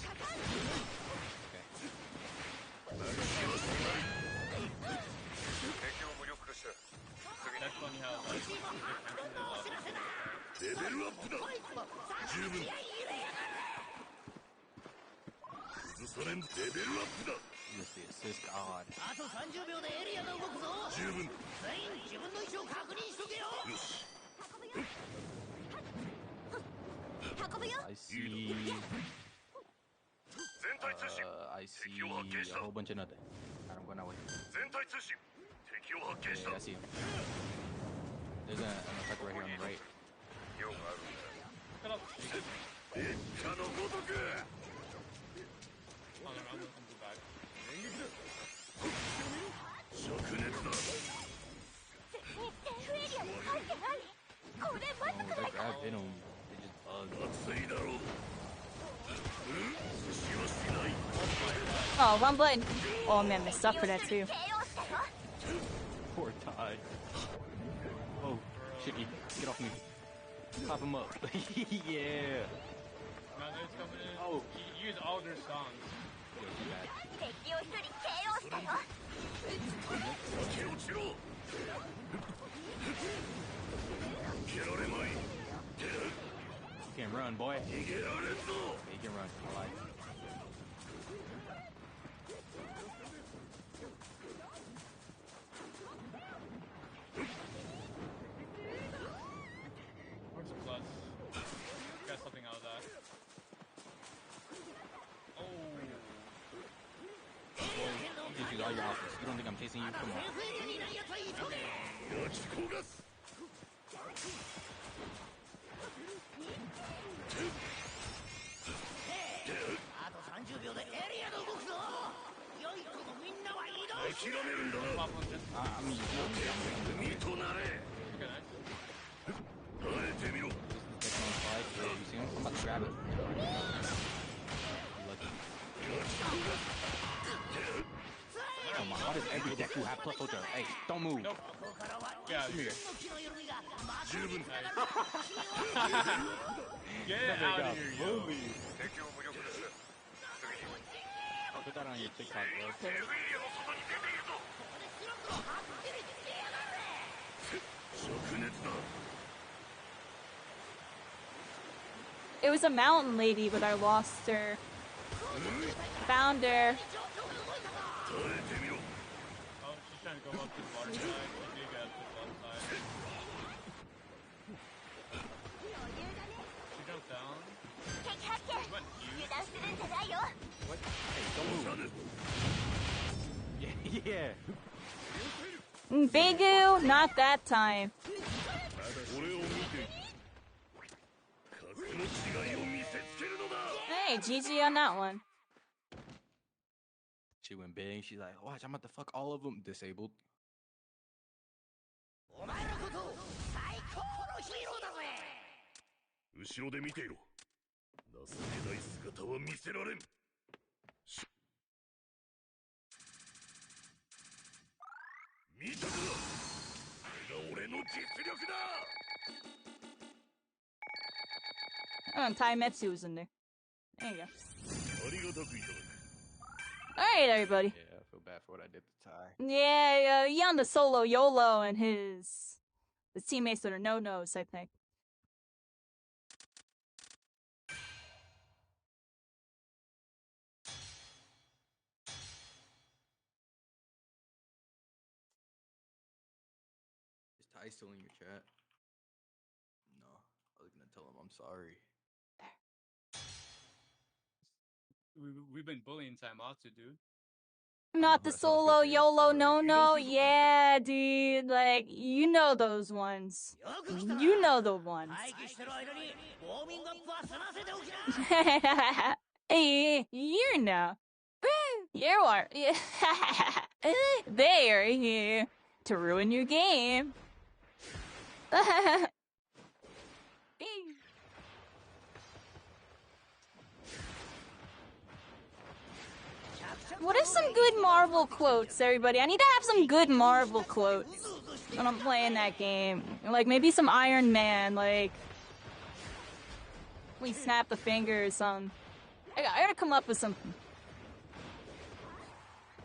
That's funny how like Just the assist god. I see. I see a whole bunch of nothing. Alright, I'm going that way. Yeah, I see him. There's an attacker right here on the right. I'll go back. Oh, that grab hit him. They just bugged. Oh, one blade. Oh man, messed up for that too. Poor Ty. Oh, Shiki, get off me. Pop him up. Yeah. No, it's coming in. Oh. You use all their songs. 敵を一人 KO したよ。落ちろ。やられまい。 You can run, boy. 逃げられんぞ。 You can run. I like it. Where's the plus? Got something out of that. Oh. You just use all your offense. You don't think I'm chasing you? Come on. 焼き焦がす。 あと30秒でエリアが動くぞ。良い子のみんなは移動し諦めるんだな。 Pop on this. I mean, 海となれ。 Okay, nice. 耐えてみろ。 take on five. Yeah, you see him? I'm about to grab it. Lucky. Come on, how does every deck who have plus ultra? Hey, don't move. Nope. Get out of here. 十分。 Get out of here, yo. 敵を無力です。 Put that on your TikTok, bro. エリアの外に出ているぞ。灼熱だ。 It was a mountain lady, but I lost her. Found her. 耐えてみろ。 Oh, she's trying to go up to the water side. She did get up to the water side. She jumped down. 敵発見。 She went 油 huge. 断するんじゃないよ。 What? Hey, don't move. Yeah, yeah. Begu, not that time. 俺を見て。風の違いを見せつけるのだ。 Hey, GG on that one. She went big. She's like, watch, I'm about to fuck all of them. Disabled. お前のことを最高のヒーローだぜ。後ろで見ていろ。情けない姿は見せられん。見たか。これが俺の実力だ。 Oh, Taimetsu was in there. There you go. ありがたくいただく。 Alright, everybody. Yeah, I feel bad for what I did to Ty. Yeah, he on the solo YOLO and his teammates that are no-nos, I think. Is Ty still in your chat? No. I was gonna tell him I'm sorry. We've been bullying Taimatsu, dude. Not the That's all solo good, yeah, YOLO sorry. no-no. Yeah, dude. Like, you know those ones. よく来たな。 You know the ones. 待機してる間にウォーミングアップは済ませておきな。 Hey, you know. You are. They are here to ruin your game. What are some good Marvel quotes, everybody? I need to have some good Marvel quotes when I'm playing that game. Like, maybe some Iron Man, like... We snap the finger or something. I gotta come up with something.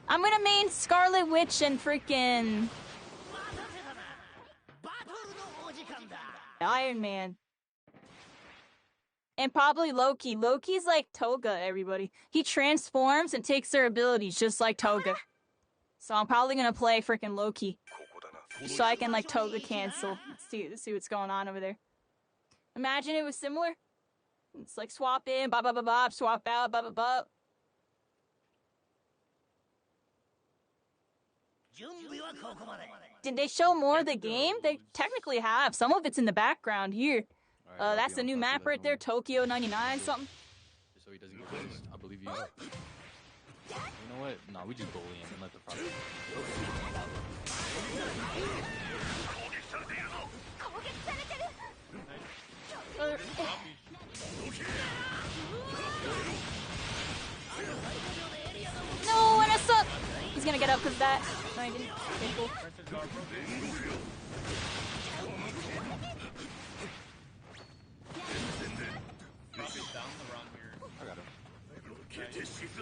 I'm gonna main Scarlet Witch and freaking 待たせたな。バトルのお時間だ。 Iron Man. And probably Loki. Loki's like Toga, everybody. He transforms and takes their abilities just like Toga. So I'm probably gonna play freaking Loki. So I can like Toga cancel. Let's see what's going on over there. Imagine it was similar. It's like swap in, bop, bop, bop, bop, swap out, bop, bop, bop. 準備はここまで。 Did they show more of the game? They technically have. Some of it's in the background here. Alright, I'll That's be the on new top of map that right there, one. Tokyo 99 something. Just so he doesn't get pissed. I believe you. You know what? Nah, we just bully him and let the process. 攻撃されてる。 No, and it's up. He's gonna get up because that. No, he didn't. Okay, cool. Princess Barbara. Drop it down around here. I got him. 受けて沈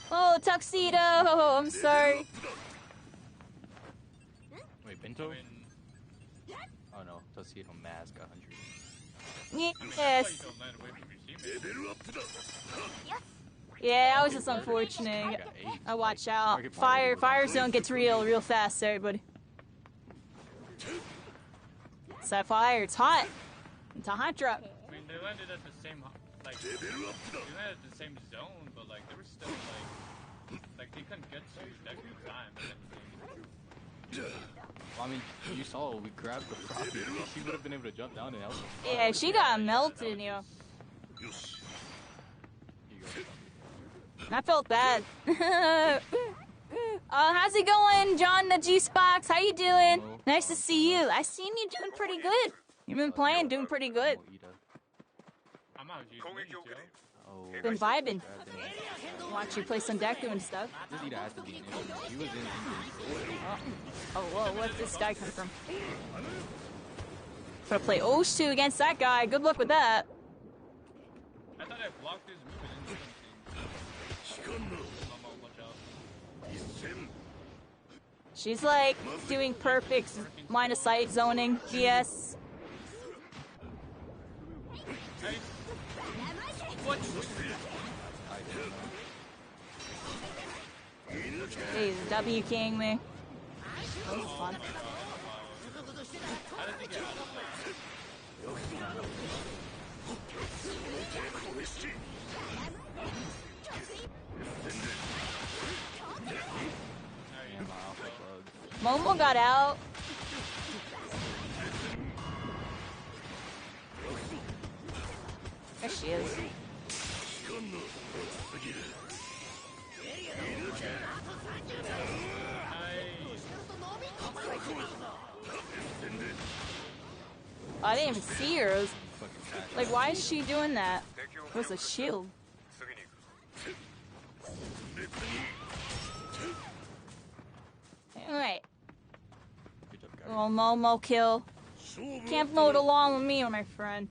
Oh, Tuxedo! I'm sorry. Wait, Bento? I mean, Oh no, Tuxedo Mask 100. Yes. don't land away from your teammates. Yeah, that was just unfortunate. I watch out. Fire zone gets real fast, everybody. It's that fire. It's hot. It's a hot drop. I mean, they landed at the same, like, they landed at the same zone, but like, they were still like they couldn't get to Deku in time. Well, I mean, you saw we grabbed the Froppy. She would have been able to jump down and help him. Yeah, she got melted, you know. Here you go. I felt bad. How's it going, John the G-Spox? How you doing? Hello. Nice to see you. I seen you doing pretty good. You've been playing, doing pretty good. I'm out using it, yo. Oh, Been vibing. Watch you play some Deku and stuff. This Ida has to be an issue. She was in Oh, whoa, where'd this guy come from? Gotta play Oshu against that guy. Good luck with that. I thought I blocked his move and didn't do anything. Momo, watch out. She's like doing perfect line of sight zoning. BS. Hey. What? He's W King me. That was fun. How did he get out of that? Momo got out. There she is. I didn't even see her. It was, like, why is she doing that? It was a shield. Alright. Little Momo kill. Can't float along with me, my friend.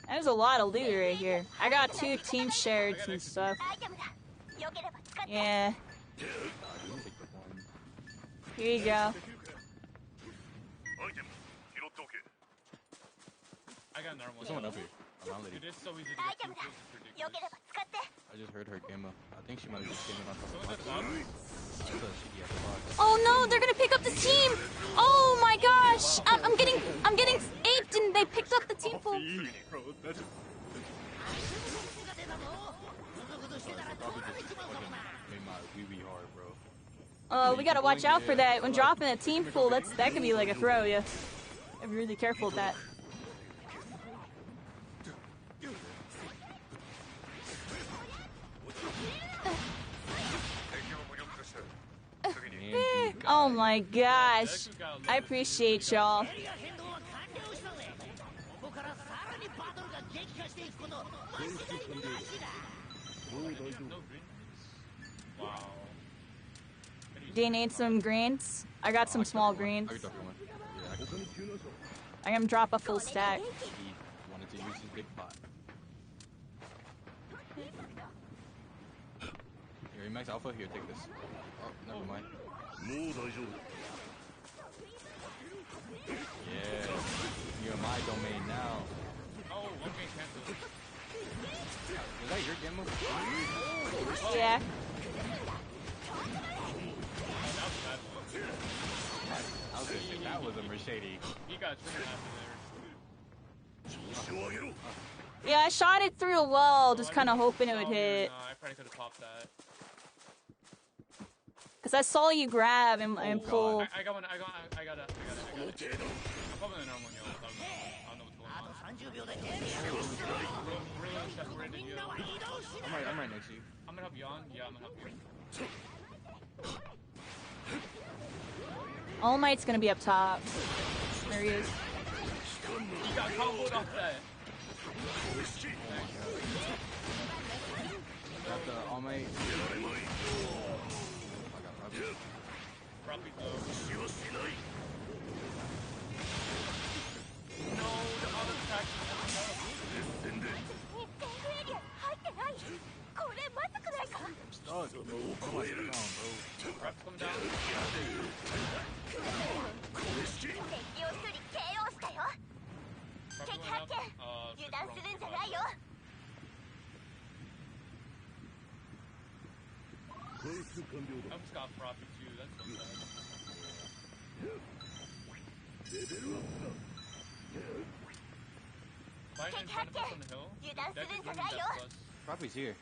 There's a lot of loot right here. I got 2 team shareds and stuff. Yeah. Here you go. I got another one. There's someone up here. Around lady. It is so easy to get 2 kills, it's ridiculous. I just heard her gamma. I think she might have just came in on top Someone's at of the bottom. the Oh no, they're gonna pick up the team! Oh my gosh! I'm getting aped and they picked up the team full. We gotta watch out for that. When dropping a team full, that could be like a throw, yeah. Gotta be really careful with that. Oh my gosh. I appreciate y'all. Wow. Do you need some greens? I got some small greens. I can drop a full stack. He wanted to use his big pot. Here, Max Alpha, here, take this. Oh, never mind. Yeah, you're in my domain now. Oh, okay, cancel. Was that your game move? Yeah. I was gonna say that was a Mercedes. He got triggered after there. Yeah, I shot it through a wall, just kind of hoping it would hit. No, I probably could have popped that. Cause I saw you grab and pull. I got one. I got it. I'm probably the normal one, yo. I don't know what's going on. Really separated, yo. I'm right next to you. I'm gonna help you on. Yeah, I'm gonna help you. All Might's gonna be up top. There he is. He got comboed off that. Got the All Might. Proppy's low. No, the other attack is up. 全部エリアに入ってない。これまずくないか。 Dog, oh my god, bro. Props come down. 敵を一人 KO したよ。 Proppy 敵 went 発 up. 見。油断するんじゃないよ。 Almost got Proppy too. That's so sad. Fighting in front of us on the hill. Deck is running Death Plus. Probably's here.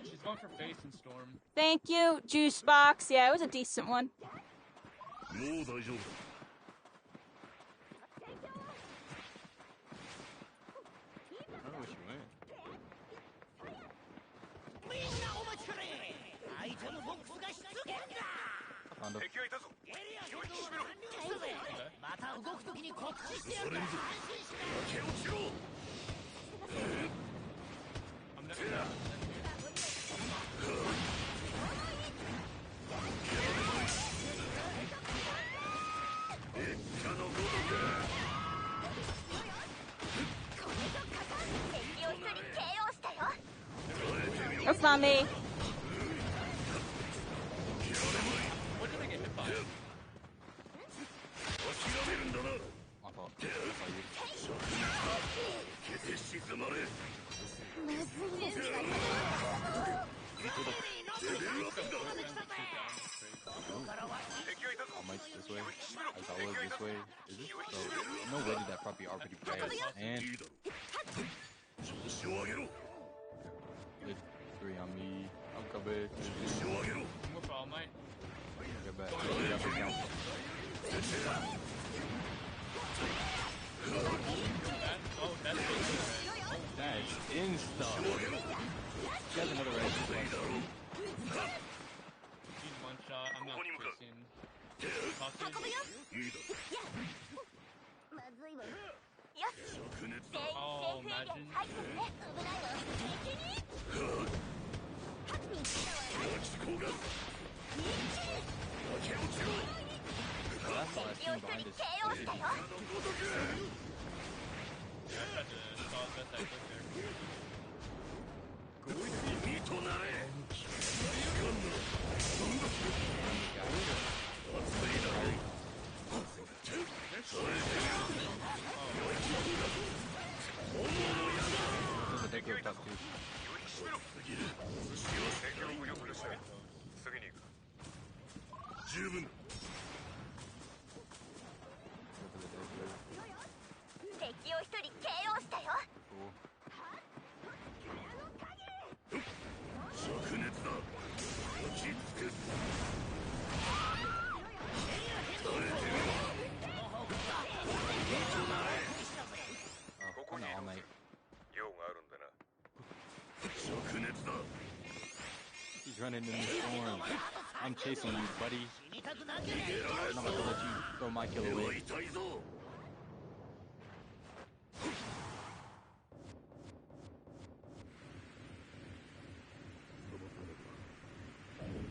She's going for face and storm. Thank you, Juice Box. Yeah, it was a decent one. もう大丈夫だ I don't know where she went. みんなお待ちくれ。アイテムボックスが出現だ。 I found him. 敵がいたぞ エリア変動が完了したぜ。また動くときに告知してやるから安心しろ。手をしろ I'm never. 敵を一人 KO したよ。 That's not me. What did I get hit by? 諦めるんだな My fault. That's all you. 消せ静まれ All Mike's this way. As always this way. Is this? Bro, no way did that probably already play. And いいだろ調子を上げろ did 3 on me. I'm coming. 調子を上げろ More for All Might. Get back. Get back down. That, oh, that's good. That's insta. She has another red. She's one shot. I'm not facing. Hostage. いいだまずいわ。よし。灼熱全員セーフエリアに入ってるね。危ないわ。敵に。気候が駆け落ちろ That's the last 敵を team 一 behind 人 us. KO したよ。 I tried to stall as best I could there. 身となれ There's a deck here top two. 十分だ敵を一人 KO したよ。 Cool. 灼熱だ落ち着く Oh, no, all night. 用があるんだな灼熱だ He's running in the storm. I'm chasing you, buddy. 死にたくなければ I'm not gonna let you throw my kill 手は away. 痛いぞ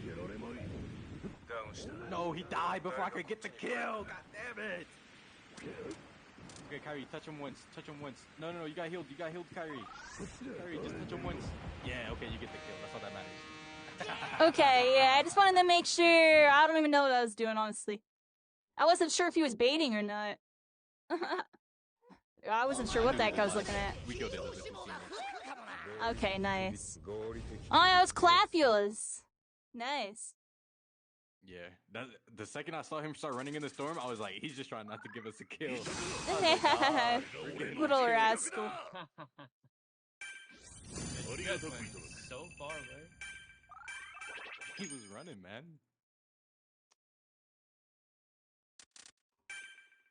やられまいダウンした No, he died before I could get the kill. God damn it. Okay, Kyrie, touch him once. Touch him once. No, no, no. You got healed. You got healed, Kyrie. Kyrie, just touch him once. Yeah, okay, you get the kill. That's all that matters. Okay, yeah, I just wanted to make sure. I don't even know what I was doing, honestly. I wasn't sure if he was baiting or not. I wasn't sure what the heck I was looking at. We killed it. Okay, nice. Oh, yeah, it was Clafulous. Nice. Yeah, that, the second I saw him start running in the storm, I was like, he's just trying not to give us a kill. Little rascal. You guys went so far away. He was running, man.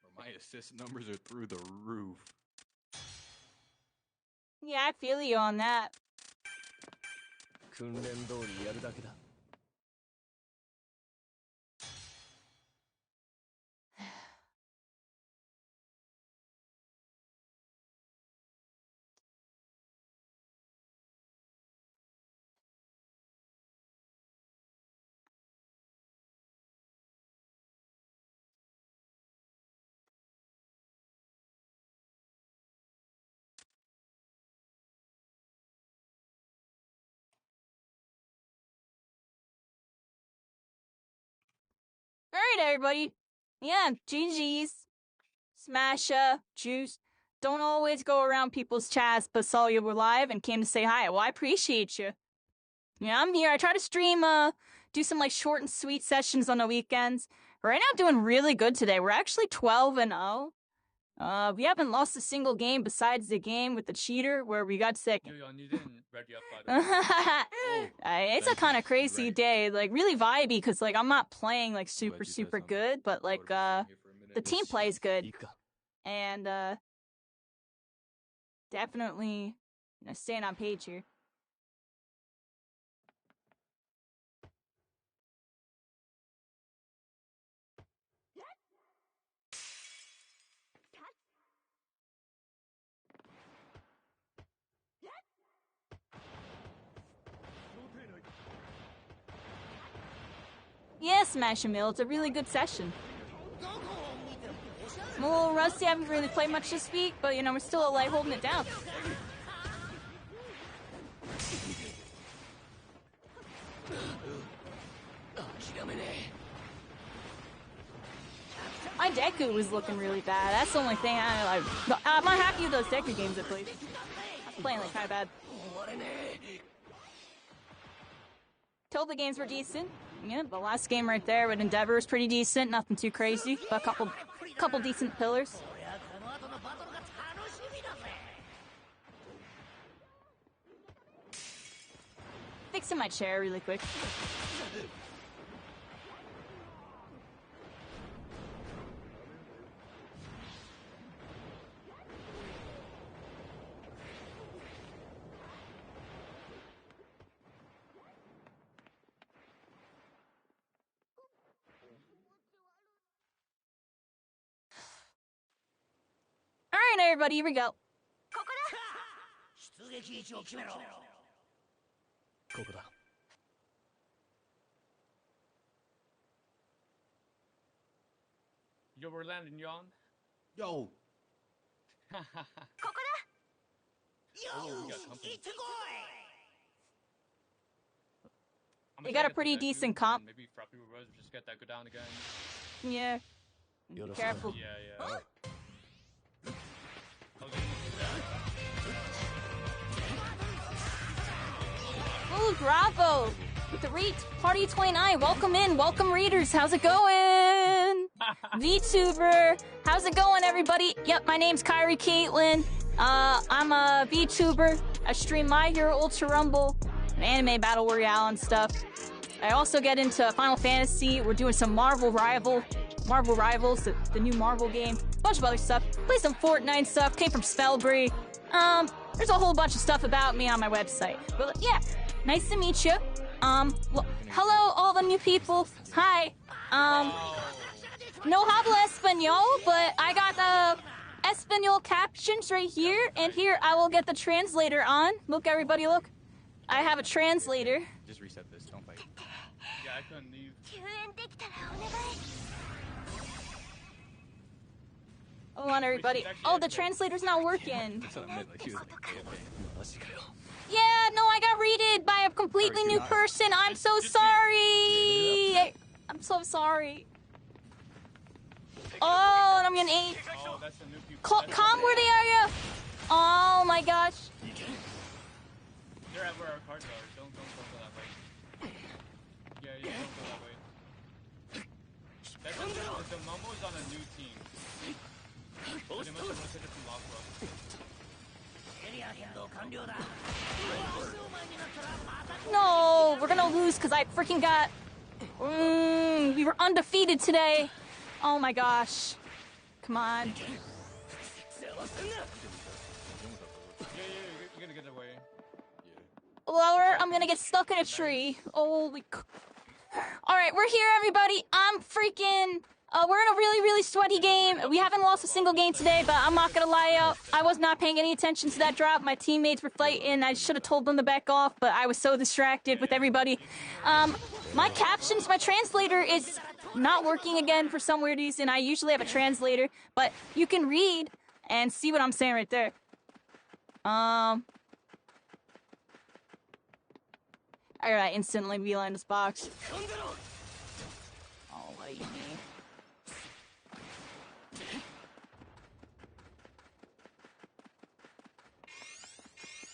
Bro, my assist numbers are through the roof. Yeah, I feel you on that. 訓練通りやるだけだ Alright, everybody. Yeah, GG's. Smasha, Juice. Don't always go around people's chats, but saw you were live and came to say hi. Well, I appreciate you. Yeah, I'm here. I try to stream, do some, like, short and sweet sessions on the weekends. Right now, doing really good today. We're actually 12-0. We haven't lost a single game besides the game with the cheater where we got second. You didn't ready up, by the way. It's a kind of crazy day, like really vibey, because like I'm not playing like super good, but like the team plays good, and definitely staying on page here. Yeah, Smash and Mill, it's a really good session. I'm a little rusty, I haven't really played much this week, but we're still like holding it down. My Deku was looking really bad. That's the only thing I like. I'm not happy with those Deku games I played. I was playing like kind of bad. Told the games were decent. Yeah, the last game right there with Endeavor was pretty decent. Nothing too crazy, but a couple decent pillars. Fixing my chair really quick. Alright, everybody, here we go. Yo, we're landing, Yon. Yo. You got a pretty decent comp. Maybe Frappy Rose just get that go down again. Yeah. Be careful. Yeah. Ooh, bravo! With the reach, Party 29, welcome in, welcome readers, how's it going? VTuber, how's it going, everybody? Yep, my name's Kyrie Caitlin. I'm a VTuber. I stream My Hero Ultra Rumble, and anime battle royale and stuff. I also get into Final Fantasy. We're doing some Marvel Rivals, the new Marvel game. Bunch of other stuff. Play some Fortnite stuff. Came from Spellbury. There's a whole bunch of stuff about me on my website. But yeah, nice to meet you. Hello, all the new people. Hi. No habla español, but I got the Espanol captions right here, and here I will get the translator on. Look, everybody, look. I have a translator. Just reset this. Don't fight. Yeah, I couldn't leave. Hold on, everybody. Oh, the translator's not working. That's what I meant. Like she was like, Yeah, no, I got readed by a completely new person. I'm so sorry. I'm so sorry. Oh, and I'm getting 8. Oh, that's the new people. Comworthy area. Oh my gosh. They're at where our cards are. Don't go that way. Yeah, don't go that way. The Momo is on a new team. Pretty much I'm gonna take it from Lockbrook. No, we're gonna lose because I freaking got... we were undefeated today. Oh my gosh. Come on. Yeah, you're gonna get away. Lower, I'm gonna get stuck in a tree. Holy... Alright, we're here, everybody. I'm freaking... we're in a really sweaty game. We haven't lost a single game today, but I'm not gonna lie, I was not paying any attention to that drop. My teammates were fighting. I should have told them to back off, but I was so distracted with everybody. My captions, my translator is not working again for some weird reason. I usually have a translator, but you can read and see what I'm saying right there. Alright, instantly beeline this box. Oh my fight me.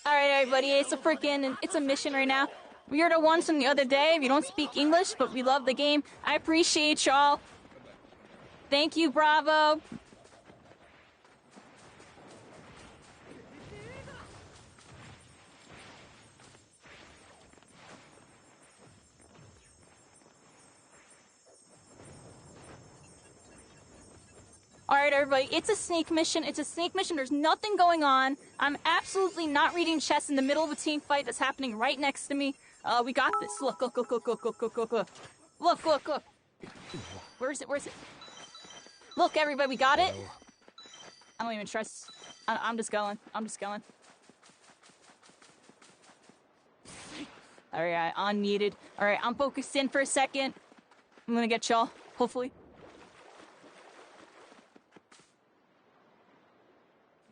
Alright, everybody, it's a mission right now. We heard it once from the other day. If you don't speak English, but we love the game, I appreciate y'all. Thank you, Bravo. Alright, everybody, it's a sneak mission. It's a sneak mission. There's nothing going on. I'm absolutely not reading chess in the middle of a team fight that's happening right next to me. We got this. Look. Look. Where is it? Look, everybody, we got it. I don't even trust. I'm just going. Alright, unmuted. Alright, I'm focused in for a second. I'm gonna get y'all, hopefully.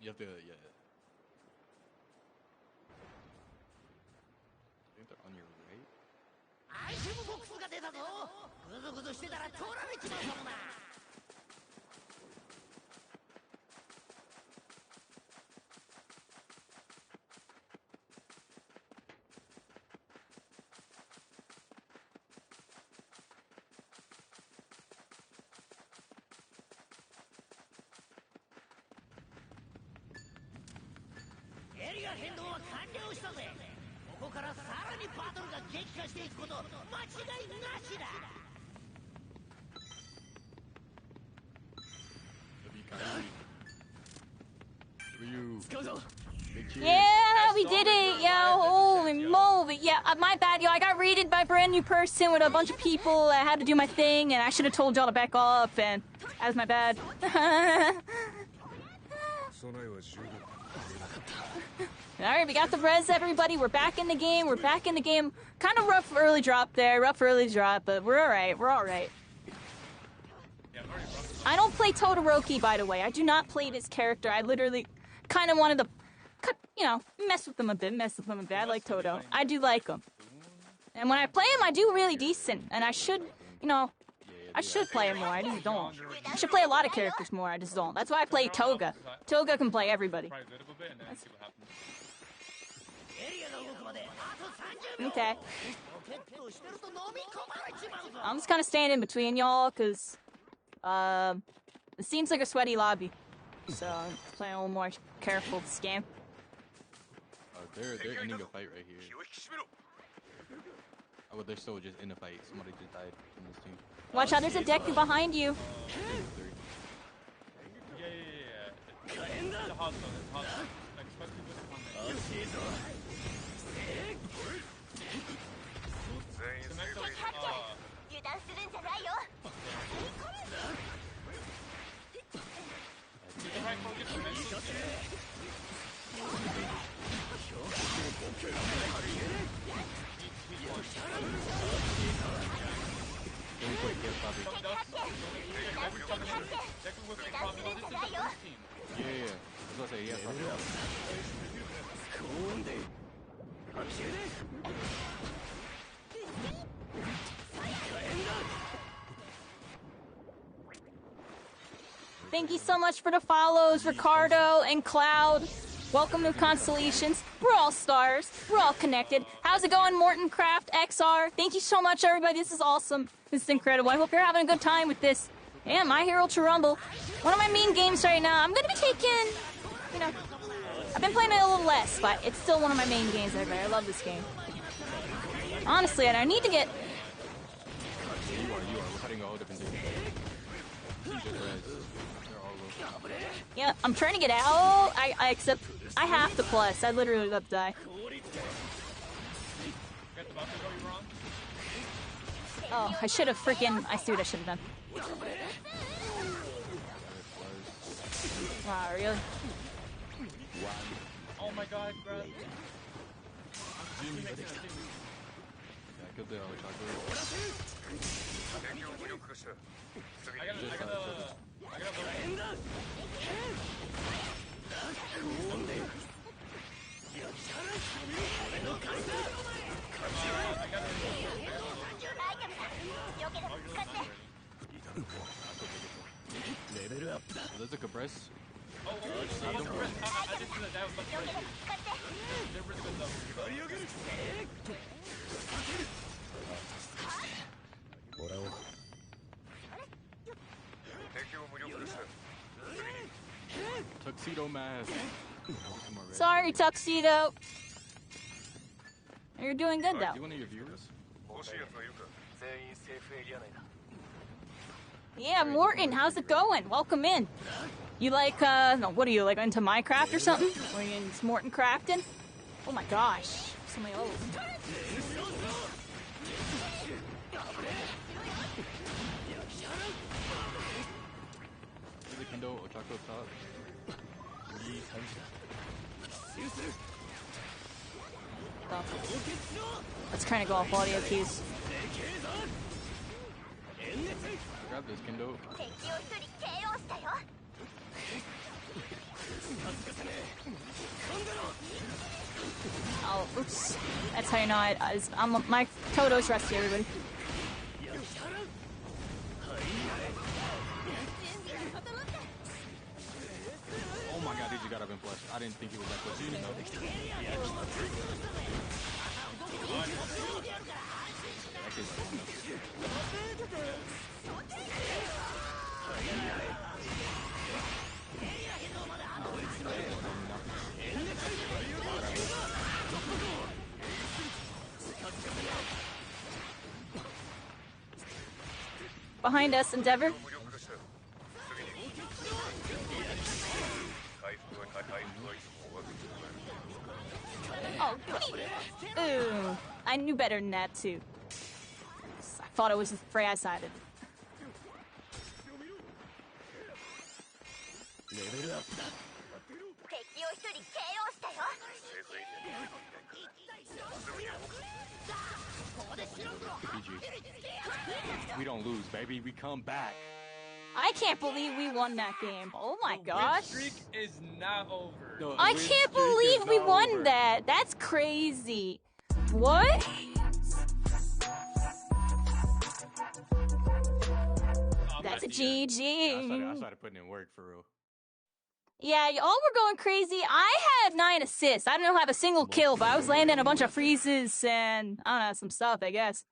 You have to, yeah. I think they're on your right. Yeah, we did it, yo! Holy moly! Yeah, my bad, yo. I got raided by a brand new person with a bunch of people. I had to do my thing, and I should have told y'all to back off, and that was my bad. Alright, we got the res, everybody. We're back in the game. Kind of rough early drop there. But we're alright. I don't play Todoroki, by the way. I do not play this character. I literally kind of wanted to, mess with him a bit. I like Todo. I do like him. And when I play him, I do really decent. And I should, I should play him more. I just don't. I should play a lot of characters more. I just don't. That's why I play Toga. Toga can play everybody. Okay. I'm just kind of staying in between y'all, because it seems like a sweaty lobby. So I'm playing a little more careful this game. They're ending a fight right here. Oh, but they're still just in a fight. Somebody just died from this team. Watch out, there's a Deku behind you. Yeah. It's a hot zone. Especially with the comment. Thank you so much for the follows, Ricardo and Cloud. Welcome to Constellations. We're all stars. We're all connected. How's it going, Morton Craft XR? Thank you so much, everybody. This is awesome. This is incredible. I hope you're having a good time with this. Yeah, My Hero to Rumble. One of my main games right now. I'm going to be taking, I've been playing it a little less, but it's still one of my main games, everybody. I love this game. Honestly, and I need to get... You are. We're cutting all different things. Yeah, I'm trying to get out. I accept. I have to plus. I literally love to die. Oh, I should have freaking. I see what I should have done. Wow, really? Oh my god, bro. I killed the Does it compress? Oh, I didn't see that. That was much better. They're really good though. Tuxedo mask. Sorry, Tuxedo. You're doing good though. You one of your viewers? Yeah, Morton, how's it going? Welcome in. You like, no, what are you, like, into Minecraft or something? Or are you into Morton crafting? Oh my gosh, so many levels. Kendo Otaku Talk. Let's kind of go off audio cues. Grab this Kendo. Oh, oops. That's how you know I'm my Toto's rusty, everybody. Oh my god, did you got up and flush? I didn't think he was that close. You know. Behind us, Endeavor. Oh, ooh, I knew better than that too. I thought it was Freya-sided. We don't lose, baby. We come back. I can't believe we won that game. Oh my gosh. The win streak is not over. No, I can't believe we won that. That's crazy. What? That's a GG. Yeah, I started putting in work for real. Yeah, y'all were going crazy. I had 9 assists. I don't have a single kill, but I was landing a bunch of freezes and, I don't know, some stuff, I guess.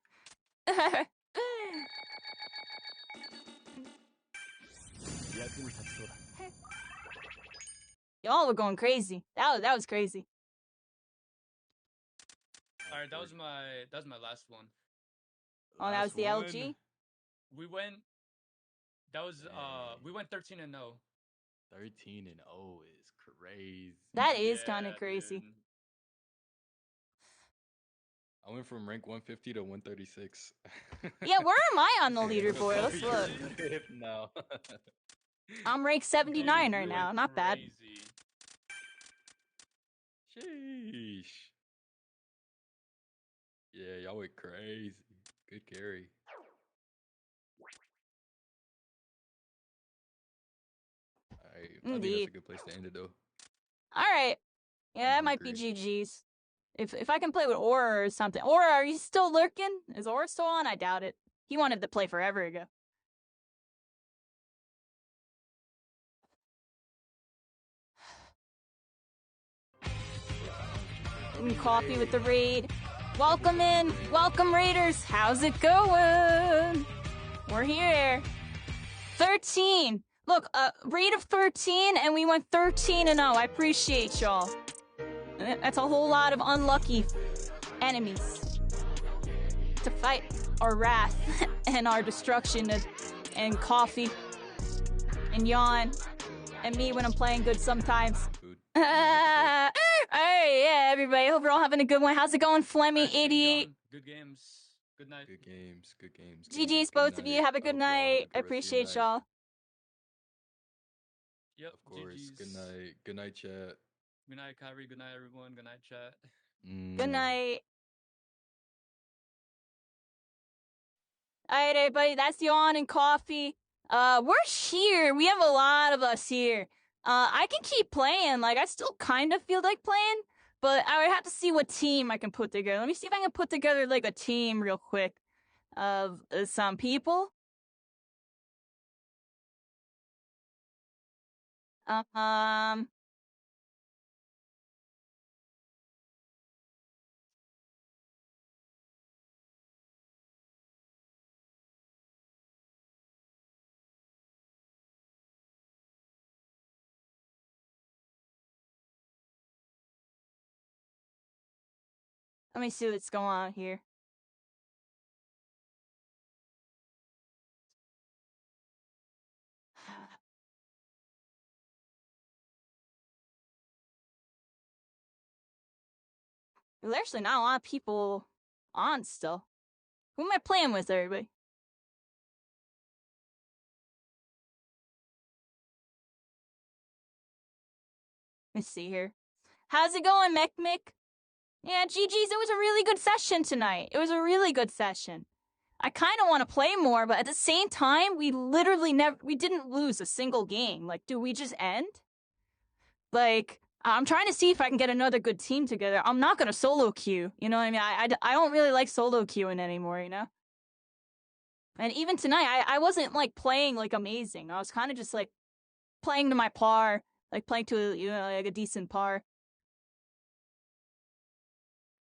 Y'all were going crazy. That was crazy. Alright, that was my last one. Oh, that was the LG? We went we went 13-0. 13-0 is crazy. That is kind of crazy. Dude. I went from rank 150 to 136. Yeah, where am I on the leaderboard? Let's look. No. I'm rank 79 right now. Not bad. Sheesh. Yeah, y'all went crazy. Good carry. Alright, I think that's a good place to end it though. Alright. Yeah, that might be GG's. If I can play with Aura or something. Aura, are you still lurking? Is Aura still on? I doubt it. He wanted to play forever ago. Coffee with the raid. Welcome in. Welcome, Raiders. How's it going? We're here. 13. Look, rate of 13, and we went 13-0. I appreciate y'all. That's a whole lot of unlucky enemies to fight our wrath and our destruction and coffee and yawn and me when I'm playing good sometimes. Alright, yeah, everybody. Hope you're all having a good one. How's it going, Flemmy88? Good games. Good night. Good games. Good games. GG's, both of you. Have a good night. I appreciate y'all. Yep. Of course. GG's. Good night. Good night, chat. Good night, Kyrie. Good night, everyone. Good night, chat. Good night. Alright, everybody. That's Yawn and Coffee. We're here. We have a lot of us here. I can keep playing. Like, I still kind of feel like playing, but I would have to see what team I can put together. Let me see if I can put together, like, a team real quick of some people. Um. Let me see what's going on here. There's actually not a lot of people on still. Who am I playing with, everybody? Let's see here. How's it going, Mick? Yeah, GG's, it was a really good session tonight. It was a really good session. I kind of want to play more, but at the same time, we literally we didn't lose a single game. Like, do we just end? Like, I'm trying to see if I can get another good team together. I'm not going to solo queue. You know what I mean? I don't really like solo queuing anymore, you know? And even tonight, I wasn't, like, playing, like, amazing. I was kind of just, like, playing to my par. Like, playing to, you know, like, a decent par.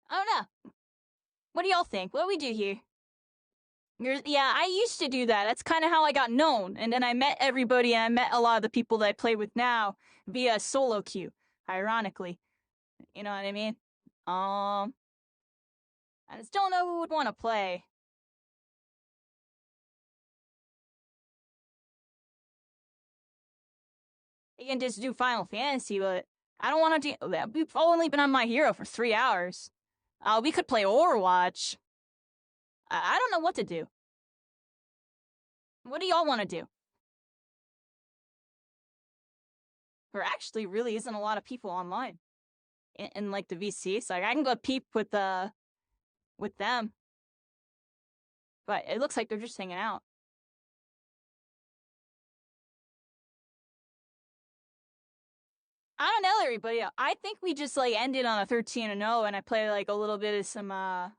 I don't know. What do y'all think? What do we do here? Yeah, I used to do that. That's kind of how I got known. And then I met everybody, and I met a lot of the people that I play with now via solo queue, ironically. You know what I mean? I just don't know who would want to play. You can just do Final Fantasy, but I don't want to do... We've only been on My Hero for 3 hours. We could play Overwatch. I don't know what to do. What do y'all want to do? There actually really isn't a lot of people online in like the VC, so I can go peep with them. But it looks like they're just hanging out. I don't know, everybody. I think we just like ended on a 13-0, and I play like a little bit of some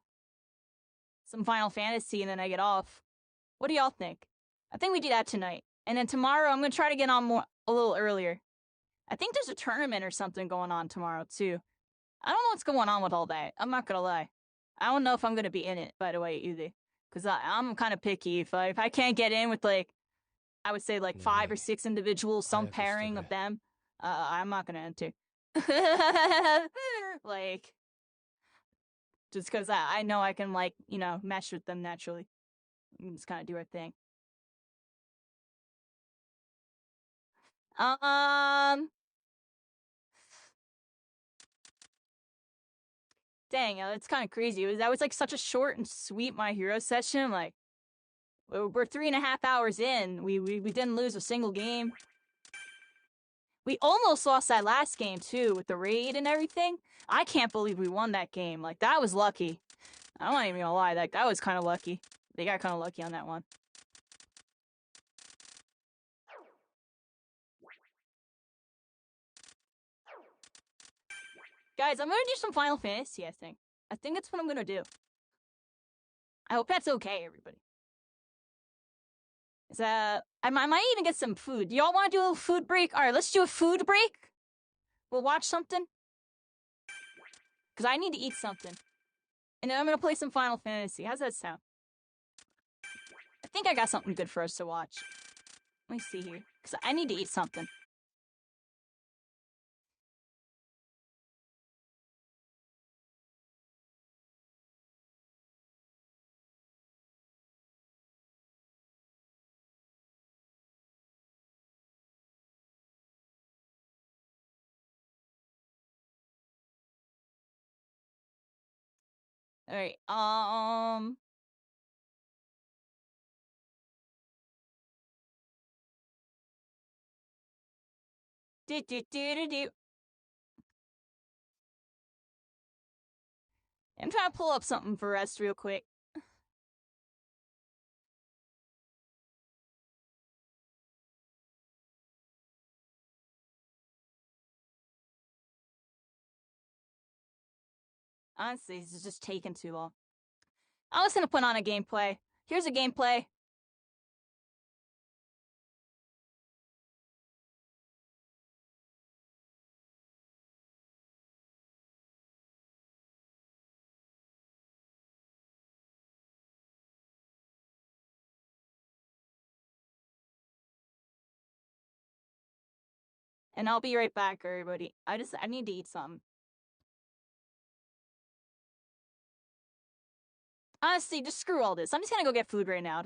Final Fantasy, and then I get off. What do y'all think? I think we do that tonight, and then tomorrow I'm gonna try to get on a little earlier. I think there's a tournament or something going on tomorrow too. I don't know what's going on with all that. I'm not gonna lie. I don't know if I'm gonna be in it, by the way, either, because I'm kind of picky. If I can't get in with like, I would say like 5 or 6 individuals, some pairing of them, I'm not gonna enter. Like, just because I know I can, like, you know, mesh with them naturally. We can just kind of do our thing. Dang, it's kind of crazy. That was like such a short and sweet My Hero session. Like, we're 3.5 hours in. We didn't lose a single game. We almost lost that last game too with the raid and everything. I can't believe we won that game. Like, that was lucky. I'm not even gonna lie. Like, that was kind of lucky. They got kind of lucky on that one. Guys, I'm gonna do some Final Fantasy, I think. I think that's what I'm gonna do. I hope that's okay, everybody. I might even get some food. Do y'all want to do a little food break? Alright, let's do a food break. We'll watch something. Because I need to eat something. And then I'm gonna play some Final Fantasy. How's that sound? I think I got something good for us to watch. Let me see here. Because I need to eat something. Alright, I'm trying to pull up something for us real quick. Honestly, this is just taking too long. I was gonna put on a gameplay. Here's a gameplay. And I'll be right back, everybody. I need to eat some. Honestly, just screw all this. I'm just gonna go get food right now.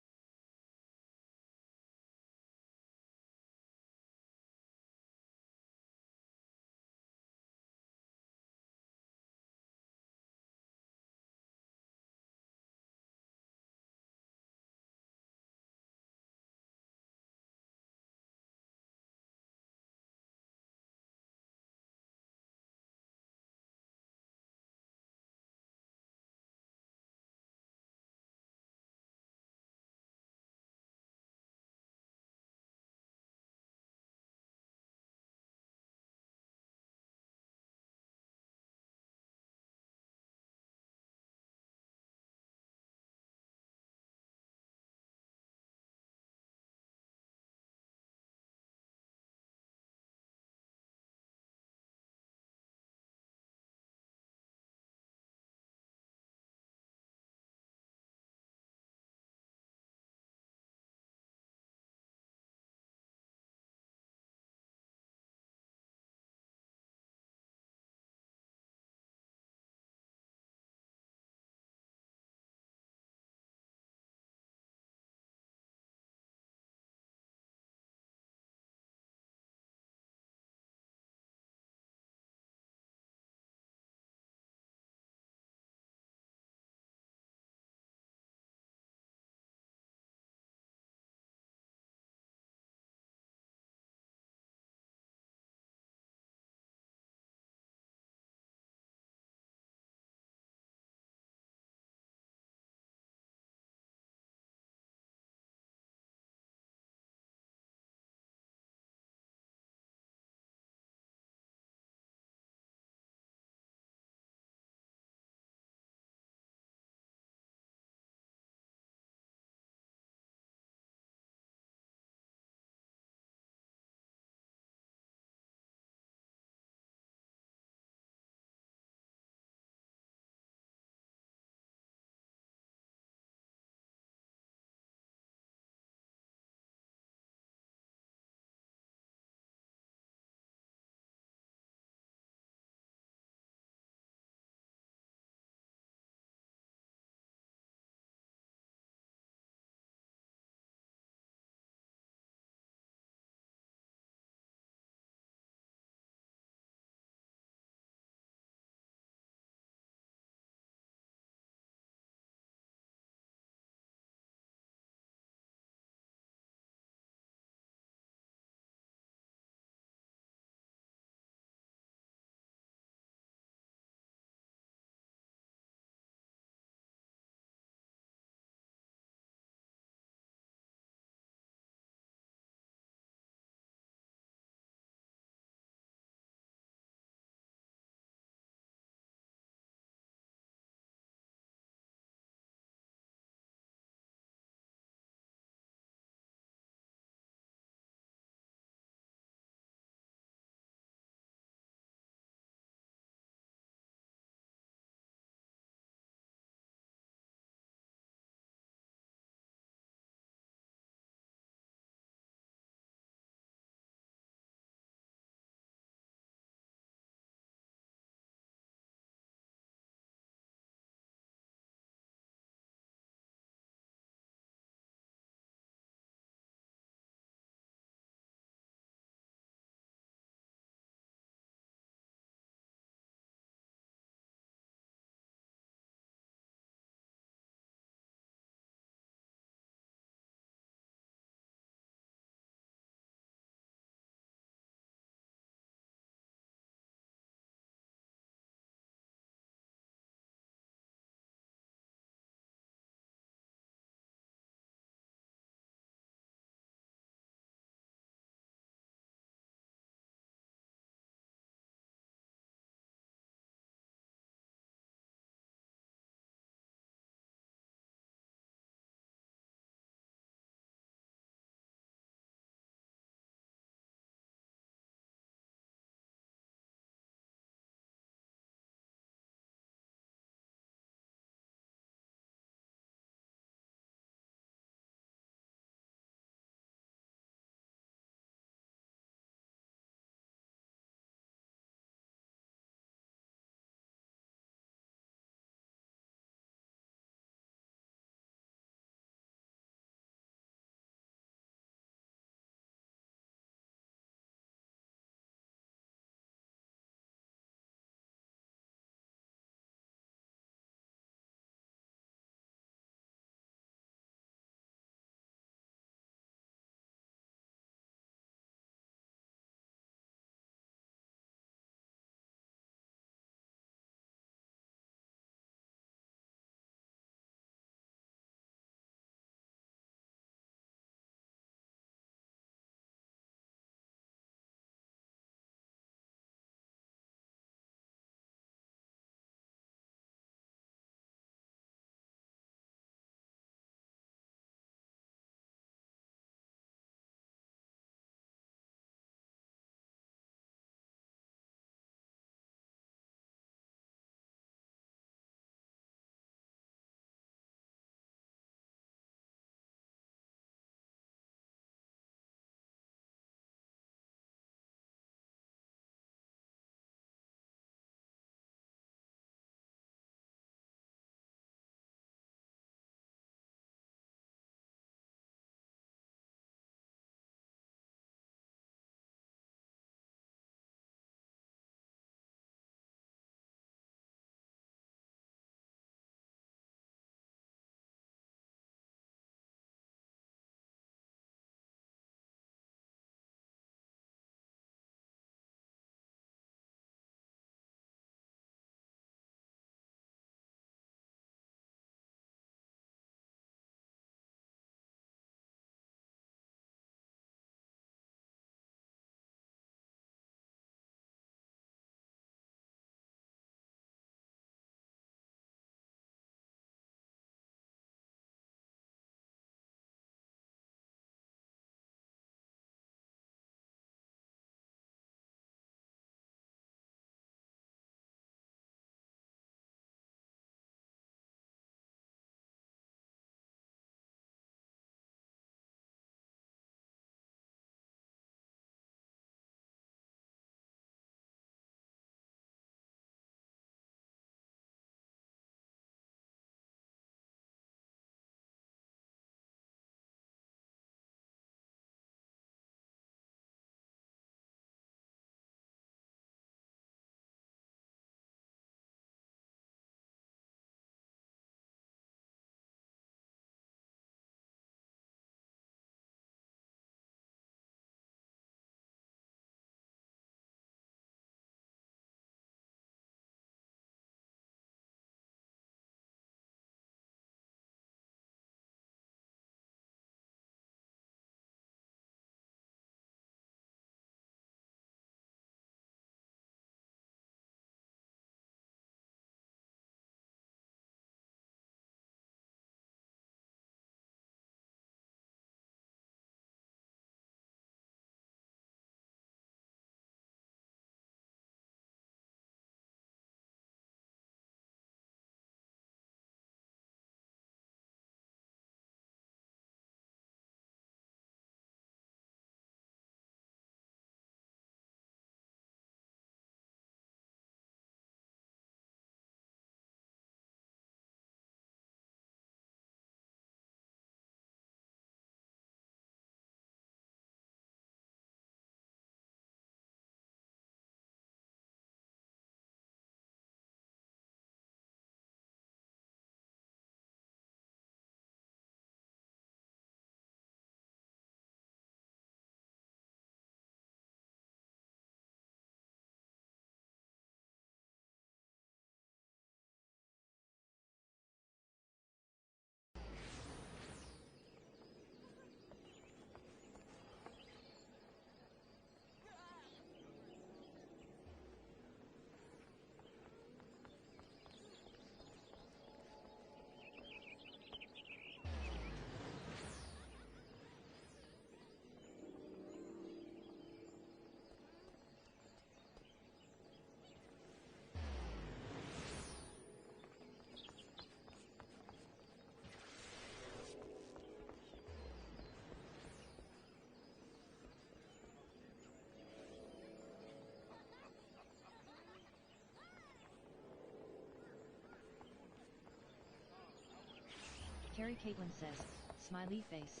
Carrie Caitlin says, smiley face.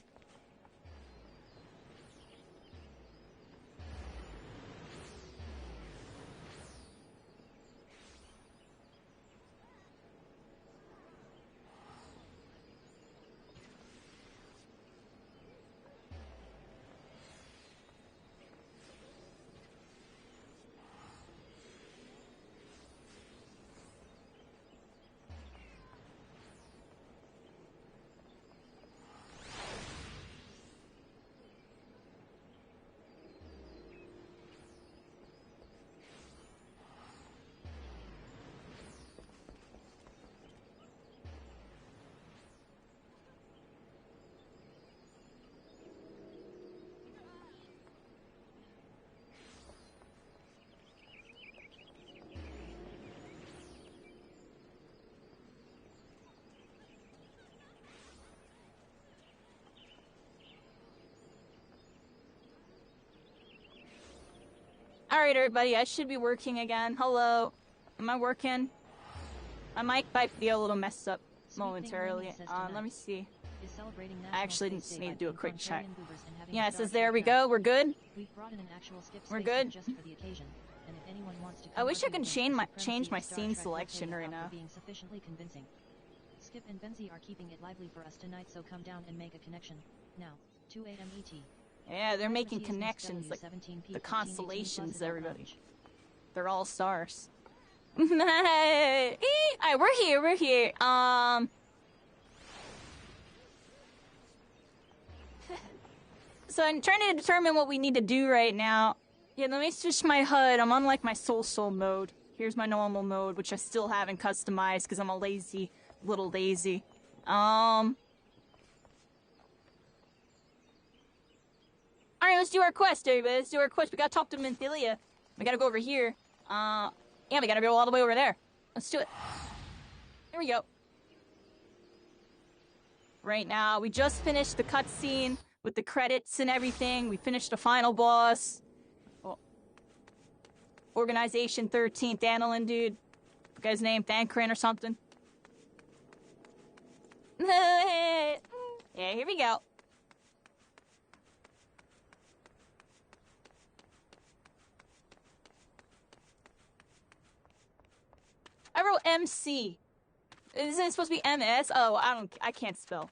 Alright, everybody, I should be working again. Hello. Am I working? My mic might be a little messed up momentarily. Let me see. I actually just need to do a quick check. Yeah, it says there we go. We're good? We're good? I wish I could change my scene selection right now. Skip and Benzie are keeping it lively for us tonight, so come down and make a connection. Now, 2 a.m. ET. Yeah, they're making connections, like the constellations, everybody. They're all stars. Alright, we're here. So I'm trying to determine what we need to do right now. Yeah, let me switch my HUD. I'm on like my soul mode. Here's my normal mode, which I still haven't customized because I'm a little lazy. Alright, let's do our quest, everybody. Let's do our quest. We gotta talk to Menthilia. We gotta go over here. Yeah, we gotta go all the way over there. Let's do it. Here we go. Right now, we just finished the cutscene with the credits and everything. We finished the final boss. Oh. Organization 13th Anilin, dude. The guy's name, Thancran or something. Yeah, here we go. I wrote MC. Isn't it supposed to be MS? Oh, I can't spell.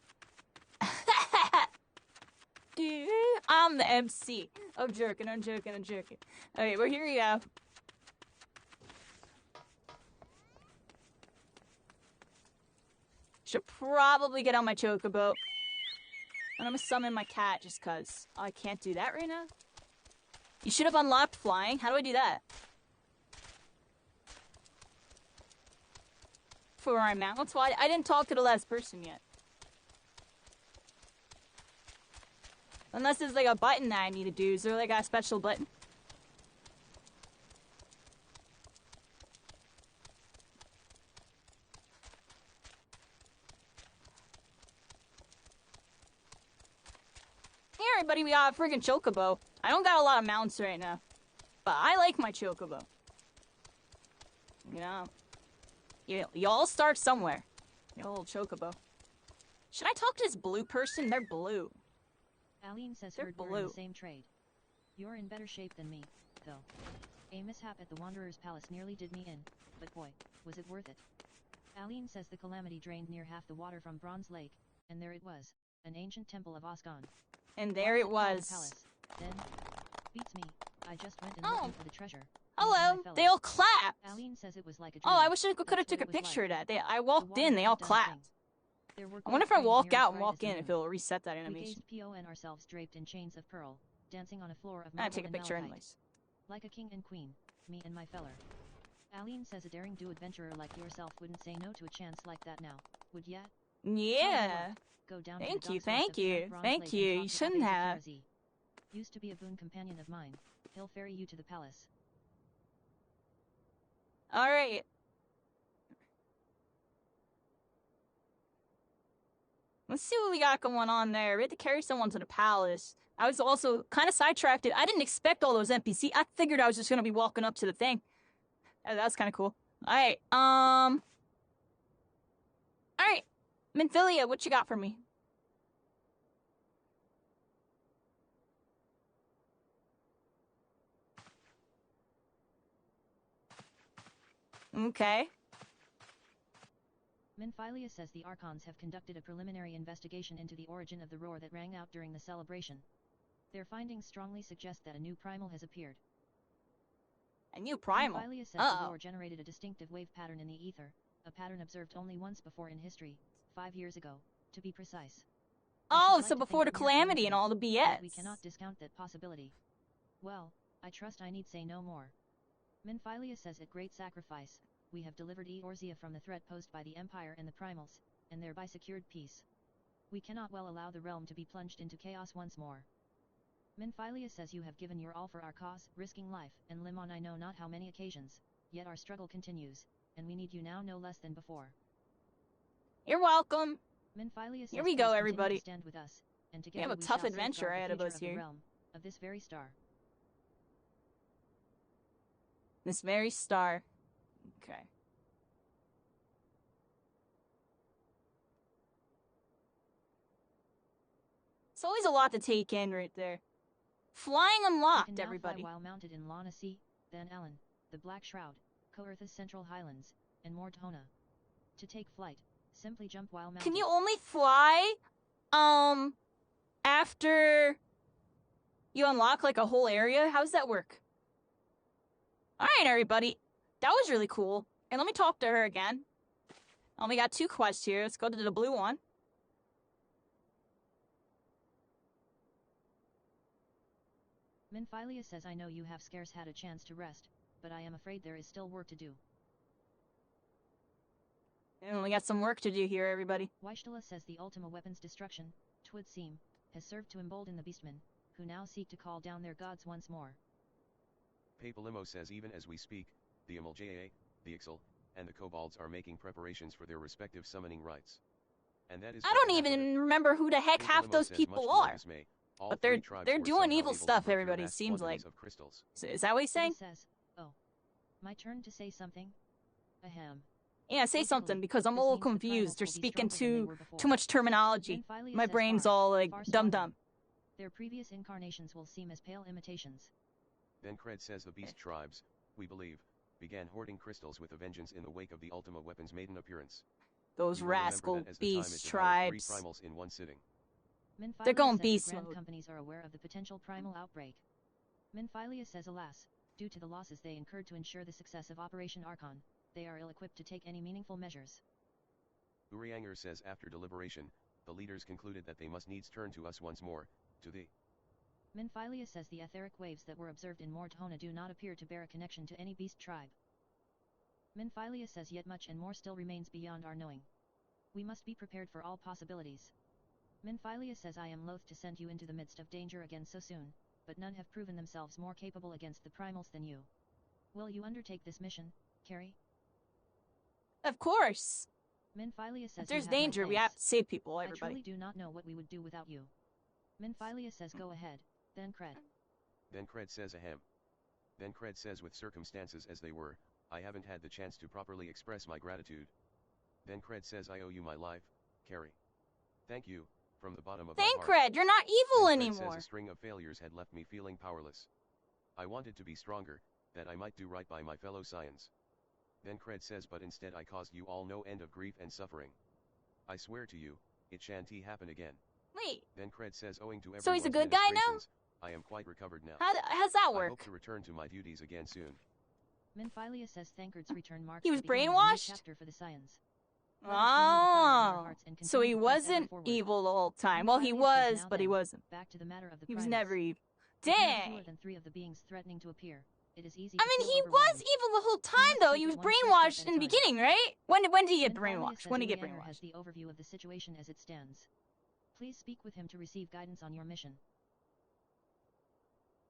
Dude, I'm the MC. I'm joking. Okay, well, here we go. Should probably get on my chocobo. And I'm gonna summon my cat just cause. Oh, I can't do that right now? You should have unlocked flying. How do I do that? For our mounts? Well, I didn't talk to the last person yet. Unless there's like a button that I need to do. Is there like a special button? Hey everybody, we got a friggin' chocobo. I don't got a lot of mounts right now. But I like my chocobo. You know? Y'all start somewhere. Your little chocobo. Should I talk to this blue person? They're blue. Aline says we're in the same trade. You're in better shape than me, though. A mishap at the Wanderer's Palace nearly did me in, but boy, was it worth it. Aline says the calamity drained near half the water from Bronze Lake, and there it was, an ancient temple of Osgon. And there it was. Palace. Then, beats me, I just went and looking for the treasure. Hello, they all clapped. Aline says it was like a dream. Oh, I wish I could have took a picture of that. I walked in, they all clapped. I wonder if I walk out and walk in, if it'll reset that animation. We gazed PON ourselves draped in chains of pearl, dancing on a floor of I take a picture anyways. Like a king and queen, me and my feller. Aline says a daring do adventurer like yourself wouldn't say no to a chance like that now, would ya? Yeah. Go down thank you. You shouldn't have. Used to be a boon companion of mine. He'll ferry you to the palace. Alright. Let's see what we got going on there. We had to carry someone to the palace. I was also kind of sidetracked. I didn't expect all those NPC. I figured I was just going to be walking up to the thing. That was kind of cool. Alright, Alright. Minfilia, what you got for me? Okay. Minfilia says the Archons have conducted a preliminary investigation into the origin of the roar that rang out during the celebration. Their findings strongly suggest that a new primal has appeared. A new primal? Minfilia says the roar generated a distinctive wave pattern in the ether, a pattern observed only once before in history, 5 years ago, to be precise. Oh, so before the calamity and all the BS. We cannot discount that possibility. Well, I trust I need say no more. Minfilia says at great sacrifice, we have delivered Eorzea from the threat posed by the Empire and the Primals, and thereby secured peace. We cannot well allow the realm to be plunged into chaos once more. Minfilia says you have given your all for our cause, risking life and limb on I know not how many occasions, yet our struggle continues, and we need you now no less than before. You're welcome. Minfilia says here we go, please everybody. To stand with us, and we have a tough adventure ahead of us here. Realm, of this very star. This very star. Okay. It's always a lot to take in right there. Flying unlocked, everybody. Fly while mounted in Lana Sea, Van Allen, the Black Shroud, Coerthas Central Highlands, and Mor Dhona. To take flight, simply jump while mounted. Can you only fly, after you unlock, like, a whole area? How does that work? Alright, everybody. That was really cool. And let me talk to her again. We got 2 quests here. Let's go to the blue one. Minfilia says I know you have scarce had a chance to rest, but I am afraid there is still work to do. And we got some work to do here, everybody. Yshtala says the Ultima weapon's destruction, twould seem, has served to embolden the Beastmen, who now seek to call down their gods once more. Papalimo says even as we speak, the Amaljae, the Ixal, and the Kobolds are making preparations for their respective summoning rites. And that is I don't even remember who the heck half those people are. But they're doing evil stuff, everybody, seems like. Is that what he's saying? Says, oh, my turn to say something? Ahem. Yeah, say something, because I'm a little confused. They're speaking too much terminology. My brain's all, like, dumb. Their previous incarnations will seem as pale imitations. Then Cred says the beast tribes, we believe, began hoarding crystals with a vengeance in the wake of the Ultima weapon's maiden appearance. Those rascal beast tribes. 3 primals in one sitting. They're going beast mode. Grand Companies are aware of the potential primal outbreak. Minfilia says alas, due to the losses they incurred to ensure the success of Operation Archon, they are ill-equipped to take any meaningful measures. Urianger says after deliberation, the leaders concluded that they must needs turn to us once more, to thee. Minfilia says the etheric waves that were observed in Mor Dhona do not appear to bear a connection to any beast tribe. Minfilia says yet much and more still remains beyond our knowing. We must be prepared for all possibilities. Minfilia says I am loath to send you into the midst of danger again so soon, but none have proven themselves more capable against the primals than you. Will you undertake this mission, Carrie? Of course. Minfilia says if there's danger, we have to save people, everybody. I truly do not know what we would do without you. Minfilia says go ahead, then Cred. Then Cred says ahem. Then Cred says with circumstances as they were, I haven't had the chance to properly express my gratitude. Then Cred says I owe you my life, Carrie. Thank you, from the bottom of my heart. Cred, you're not evil then anymore. Says a string of failures had left me feeling powerless. I wanted to be stronger, that I might do right by my fellow Scions. Then Cred says but instead I caused you all no end of grief and suffering. I swear to you, it shan't happen again. Wait. Then Cred says owing to everyone's so he's a good guy now? I am quite recovered now. How's that work? I hope to return to my duties again soon. Minfilia says Thancred's return marks he was the beginning of brainwashed? a new chapter for the Scions. Oh, so he wasn't evil the whole time. Well, he was, but he wasn't. Back to the matter of the he was never evil. Dang! Dang! Than 3 of the beings threatening to appear. It is easy. I mean, he was evil the whole time, though. He was brainwashed in the beginning, right? When did he get brainwashed? When did he get brainwashed? Has the overview of the situation as it stands. Please speak with him to receive guidance on your mission.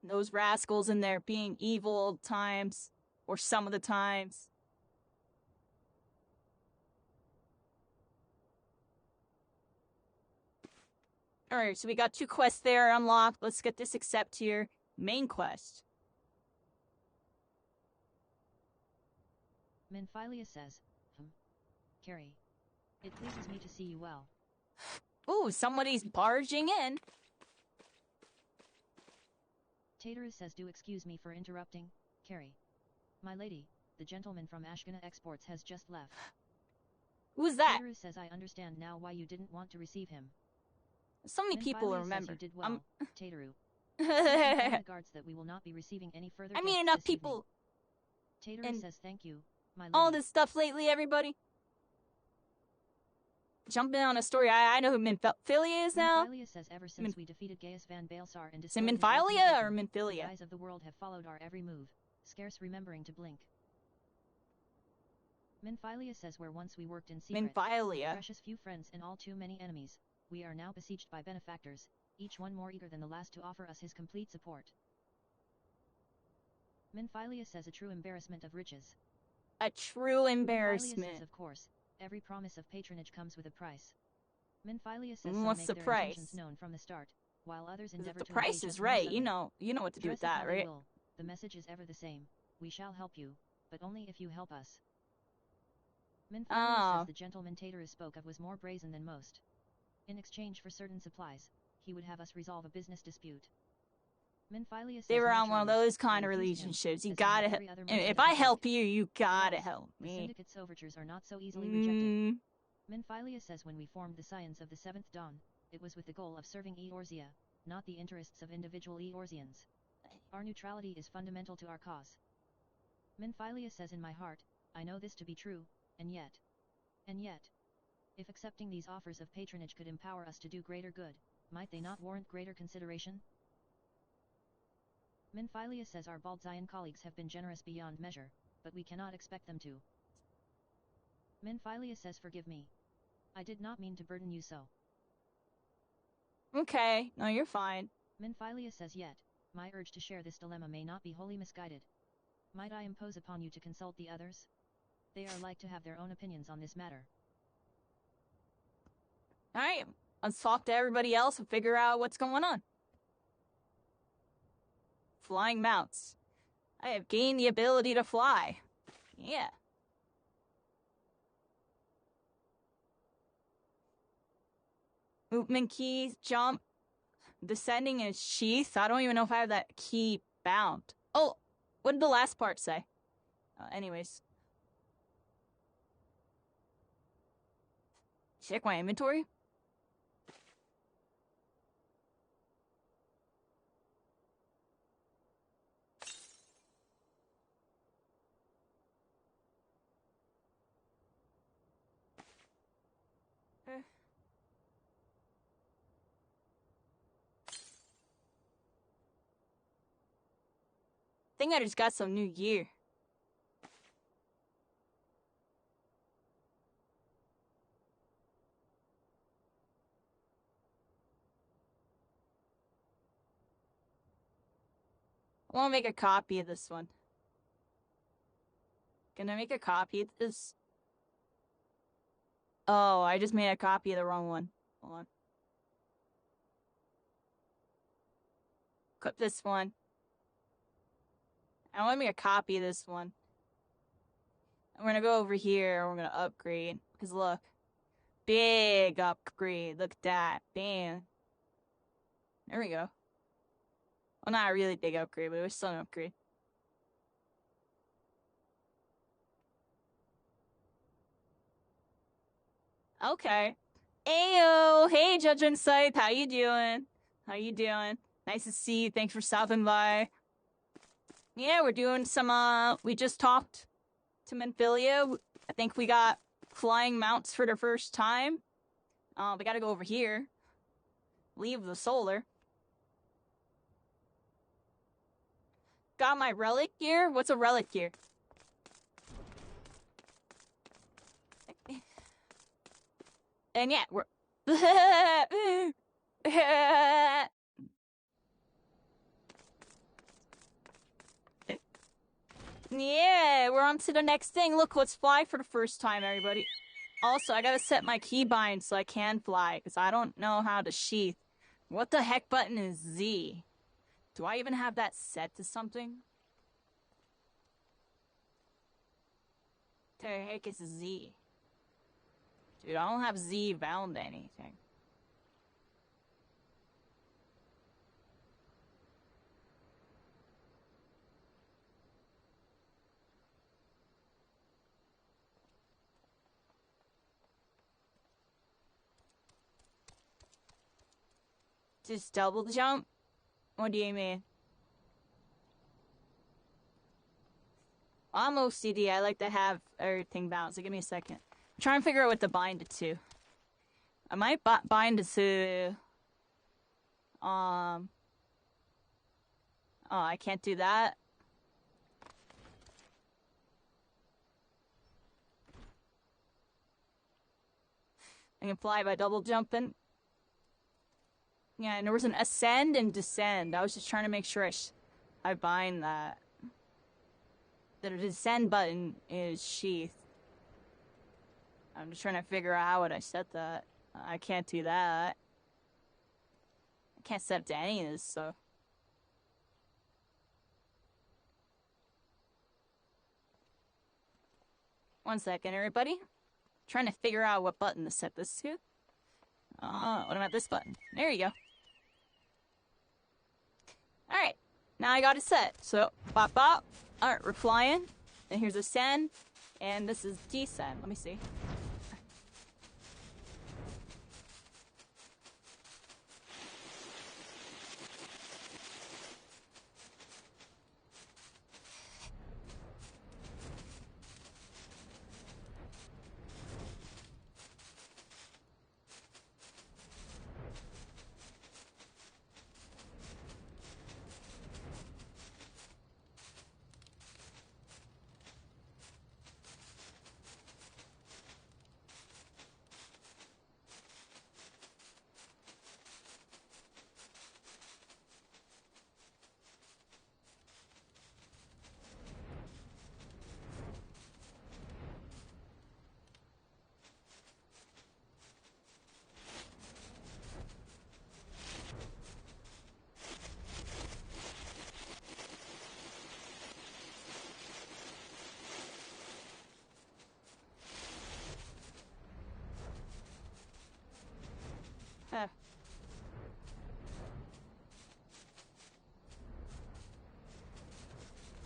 Those rascals in there being evil all the times, or some of the times. Alright, so we got 2 quests there unlocked. Let's get this accept here. Main quest. Minfilia says, Carrie. It pleases me to see you well. Ooh, somebody's barging in. Tateru says, do excuse me for interrupting, Carrie. My lady, the gentleman from Ashkana Exports has just left. Who's that? Tateru says, I understand now why you didn't want to receive him. So many people remember. You did well, Tateru. The guards that we will not be receiving any further. I mean, enough people. Tateru says, thank you, my lady. All this stuff lately, everybody. Jumping on a story, I know who Minfilia is now. Minfilia says, ever since we defeated Gaius Van Baelsar and is it Minfilia or Minfilia? The eyes of the world have followed our every move, scarce remembering to blink. Minfilia says, where once we worked in secret, precious few friends and all too many enemies, we are now besieged by benefactors, each one more eager than the last to offer us his complete support. Minfilia says, a true embarrassment of riches. A true embarrassment. Says, of course, every promise of patronage comes with a price. Minfilia says, what's the price? Known from the start, while others endeavor to the price is right, you know what to do with that, right? The message is ever the same. We shall help you, but only if you help us. Minfilia says the gentleman Tateru spoke of was more brazen than most. In exchange for certain supplies, he would have us resolve a business dispute. Minfilia says, they were on one of those kind of relationships. You gotta help. If I help you, you gotta help me. The syndicate's overtures are not so easily rejected. Minfilia says, when we formed the Scions of the Seventh Dawn, it was with the goal of serving Eorzea, not the interests of individual Eorzeans. Our neutrality is fundamental to our cause. Minfilia says, in my heart, I know this to be true, and yet, if accepting these offers of patronage could empower us to do greater good, might they not warrant greater consideration? Minfilia says, our Baldzayan colleagues have been generous beyond measure, but we cannot expect them to. Minfilia says, forgive me. I did not mean to burden you so. Okay, no, you're fine. Minfilia says, yet, my urge to share this dilemma may not be wholly misguided. Might I impose upon you to consult the others? They are like to have their own opinions on this matter. Alright, let's talk to everybody else and figure out what's going on. Flying mounts. I have gained the ability to fly. Yeah. Movement keys, jump, descending is sheath. I don't even know if I have that key bound. Oh, what did the last part say? Anyways. Check my inventory. I think I just got some new gear. I want to make a copy of this one. Can I make a copy of this? Oh, I just made a copy of the wrong one. Hold on. Clip this one. I want to make a copy of this one. I'm going to go over here and we're going to upgrade. Because look. Big upgrade. Look at that. Bam. There we go. Well, not a really big upgrade, but it was still an upgrade. Okay. Ayo! Hey, Judge Insight. How you doing? How you doing? Nice to see you. Thanks for stopping by. Yeah, we're doing some, we just talked to Minfilia. I think we got flying mounts for the first time. We gotta go over here. Leave the solar. Got my relic gear? What's a relic gear? And yeah, we're... Yeah, we're on to the next thing. Look, let's fly for the first time, everybody. Also, I gotta set my keybind so I can fly, because I don't know how to sheath. What the heck button is Z? Do I even have that set to something? The heck is Z? Dude, I don't have Z bound to anything. Just double jump? What do you mean? I'm OCD. I like to have everything balanced. So give me a second. I'm trying to figure out what to bind it to. I might bind it to... Oh, I can't do that. I can fly by double jumping. Yeah, and there was an ascend and descend. I was just trying to make sure I bind that. That a descend button is sheath. I'm just trying to figure out how would I set that. I can't do that. I can't set it to any of this, so. One second, everybody. Trying to figure out what button to set this to. What about this button? There you go. Alright, now I got it set. So, bop bop. Alright, we're flying. And here's ascend. And this is descend. Let me see.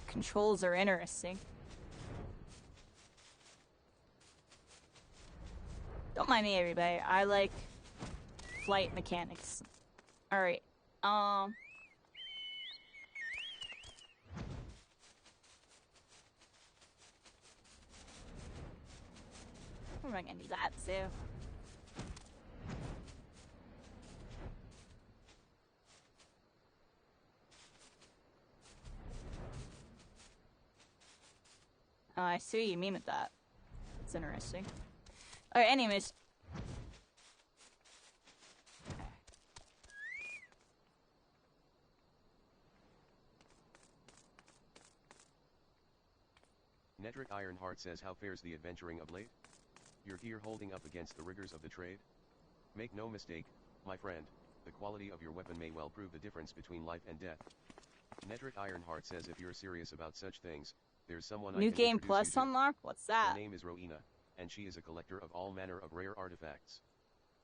Controls are interesting. Don't mind me, everybody. I like flight mechanics. Alright, What am I gonna do that too? Oh, I see what you mean with that. It's interesting. Alright, anyways. Nedrick Ironheart says, how fares the adventuring of late? You're here holding up against the rigors of the trade? Make no mistake, my friend, the quality of your weapon may well prove the difference between life and death. Nedrick Ironheart says, if you're serious about such things, there's someone New I can game introduce plus you to. unlock? What's that? Her name is Roina, and she is a collector of all manner of rare artifacts.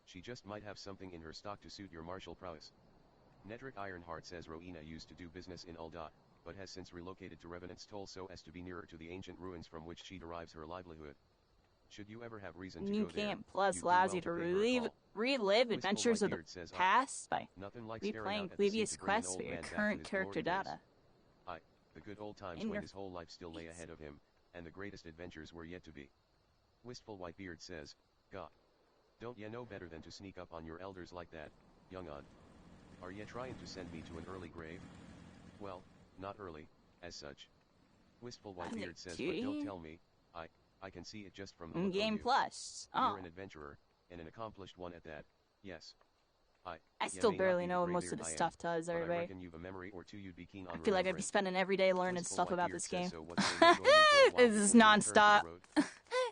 She just might have something in her stock to suit your martial prowess. Nedrick Ironheart says Roina used to do business in Ul'dah, but has since relocated to Revenant's Toll so as to be nearer to the ancient ruins from which she derives her livelihood. Should you ever have reason to New go there, game plus you'd do allows well you to pay her a call. relive adventures of the Whistlebeard says, past by nothing like staring out replaying at the previous sea to bring an quests old for your man back to current his character glory days. data. The good old times In when your his whole life still lay ahead of him, and the greatest adventures were yet to be. Wistful Whitebeard says, God, don't ye know better than to sneak up on your elders like that, young'un? Are ye trying to send me to an early grave? Well, not early, as such. Wistful Whitebeard says, but don't tell me, I can see it just from the look on Game you. plus. Oh. You're an adventurer, and an accomplished one at that, yes. I still barely know what most of the stuff does, but I everybody. reckon you've a memory or two you'd be keen on I feel like I'd be remembering. spending every day learning Wistful stuff about Whitebeard this says, game. so what's going to join me for a while This is before you return to the nonstop. road?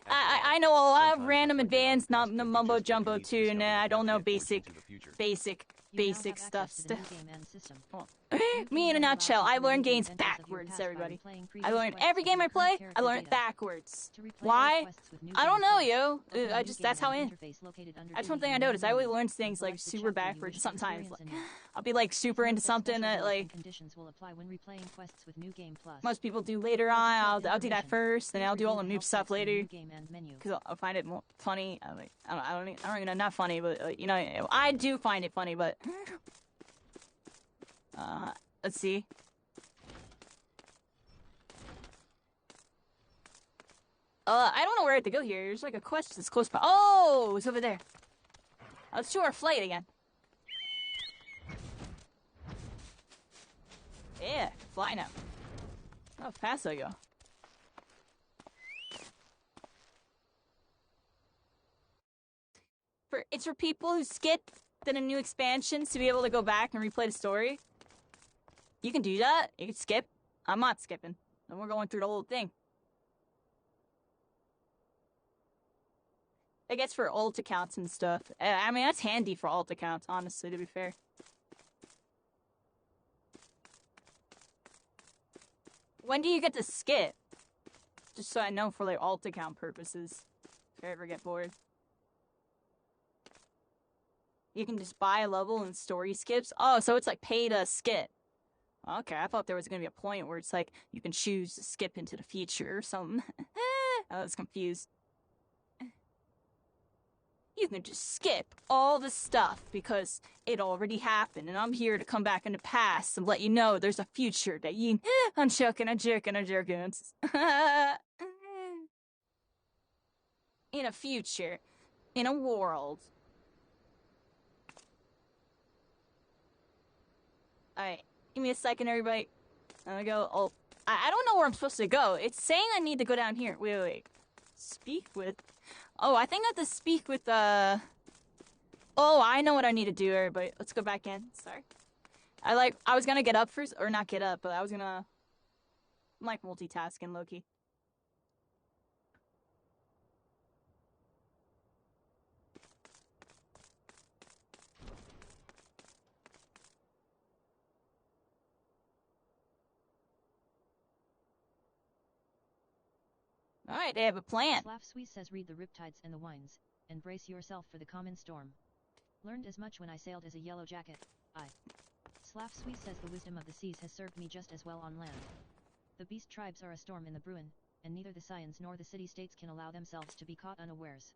I know a lot of Sometimes random reflecting on advanced, the not past the can be mumbo just what you jumbo need to too. discover Nah, the I don't path know yet forged basic into the future. basic You now have stuff access to the still. new game and system. Me in a nutshell, I learn games backwards, everybody. I learn every game I play, I learn it backwards. Why? I don't know, yo. That's how I am. That's one thing I noticed. I always learn things, like, super backwards sometimes. Like, I'll be, like, super into something that, like, most people do later on. I'll do that first, then I'll do all the noob stuff later. Because I'll find it more funny. I don't even know, not funny, but, you know, I do find it funny, but... let's see. I don't know where I have to go here. There's like a quest that's close by. Oh, it's over there. Let's do our flight again. Yeah, fly now. How fast I go. It's for people who skip then a new expansions to be able to go back and replay the story. You can do that. You can skip. I'm not skipping. And we're going through the whole thing. I guess for alt accounts and stuff. I mean, that's handy for alt accounts, honestly, to be fair. When do you get to skip? Just so I know for, like, alt account purposes. If I ever get bored. You can just buy a level and story skips. Oh, so it's like pay to skip. Okay, I thought there was going to be a point where it's like you can choose to skip into the future or something. I was confused. You can just skip all the stuff because it already happened, and I'm here to come back in the past and let you know there's a future that you... I'm joking. In a future. In a world. Alright. Give me a second, everybody. I'm gonna go. Oh, I don't know where I'm supposed to go. It's saying I need to go down here. Wait. Speak with. Oh, I think I have to speak with. Oh, I know what I need to do, everybody. Let's go back in. Sorry. I was gonna get up first, or not get up, but I was gonna. I'm like multitasking, Loki. Alright, they have a plan. Slafsweet says read the riptides and the wines, and brace yourself for the common storm. Learned as much when I sailed as a yellow jacket. Slafsweet says the wisdom of the seas has served me just as well on land. The beast tribes are a storm in the Bruin, and neither the Scions nor the city-states can allow themselves to be caught unawares.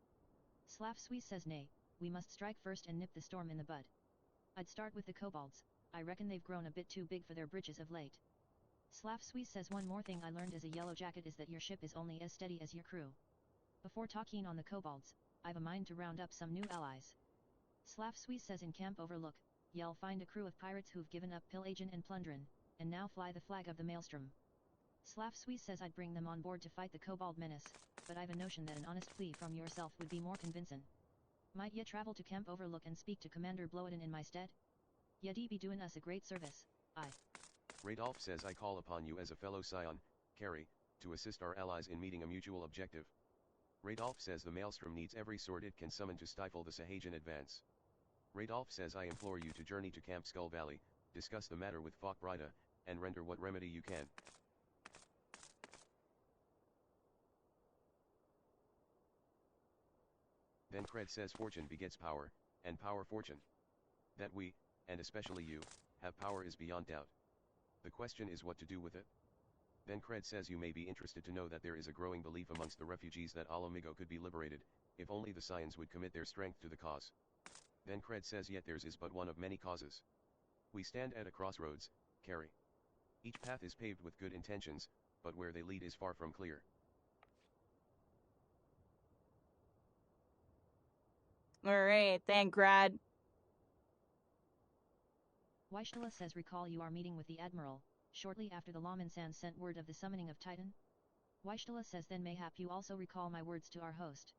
Slafsweet says nay, we must strike first and nip the storm in the bud. I'd start with the kobolds. I reckon they've grown a bit too big for their britches of late. Slafsweet says one more thing I learned as a yellow jacket is that your ship is only as steady as your crew. Before talking on the kobolds, I've a mind to round up some new allies. Slafsweet says in Camp Overlook, y'all find a crew of pirates who've given up pillagin' and plunderin', and now fly the flag of the Maelstrom. Slafsweet says I'd bring them on board to fight the kobold menace, but I've a notion that an honest plea from yourself would be more convincin'. Might ya travel to Camp Overlook and speak to Commander Bloatin in my stead? Ya'd be doin' us a great service. Radolf says I call upon you as a fellow Scion, Carrie, to assist our allies in meeting a mutual objective. Radolf says the Maelstrom needs every sword it can summon to stifle the Sahajan advance. Radolf says I implore you to journey to Camp Skull Valley, discuss the matter with Falk Brida, and render what remedy you can. Then Cred says fortune begets power, and power fortune. That we, and especially you, have power is beyond doubt. The question is what to do with it? Then Cred says you may be interested to know that there is a growing belief amongst the refugees that Ala Mhigo could be liberated, if only the Scions would commit their strength to the cause. Then Cred says yet theirs is but one of many causes. We stand at a crossroads, Carrie. Each path is paved with good intentions, but where they lead is far from clear. Alright, thank Grad. Waishtala says recall you are meeting with the Admiral, shortly after the Lawman-san sent word of the summoning of Titan. Waishtala says then mayhap you also recall my words to our host.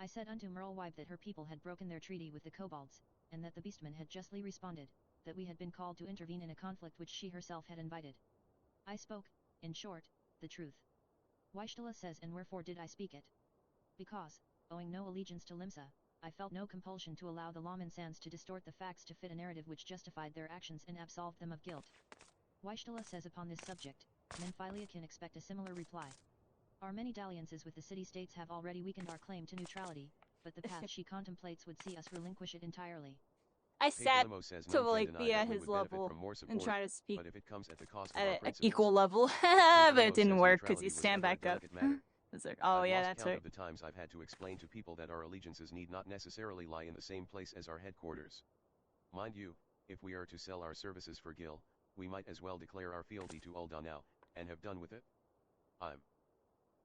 I said unto Merlewibe that her people had broken their treaty with the kobolds, and that the beastmen had justly responded, that we had been called to intervene in a conflict which she herself had invited. I spoke, in short, the truth. Waishtala says and wherefore did I speak it? Because, owing no allegiance to Limsa, I felt no compulsion to allow the lawman sans to distort the facts to fit a narrative which justified their actions and absolved them of guilt. Weishtala says upon this subject, Minfilia can expect a similar reply. Our many dalliances with the city-states have already weakened our claim to neutrality, but the path she contemplates would see us relinquish it entirely. I sat to like be at his level and try to speak at an equal level, but it didn't work because you stand back up. It's like, oh yeah, that's right. Of the times I've had to explain to people that our allegiances need not necessarily lie in the same place as our headquarters. Mind you, if we are to sell our services for Gil, we might as well declare our fealty to Ul'dah now, and have done with it.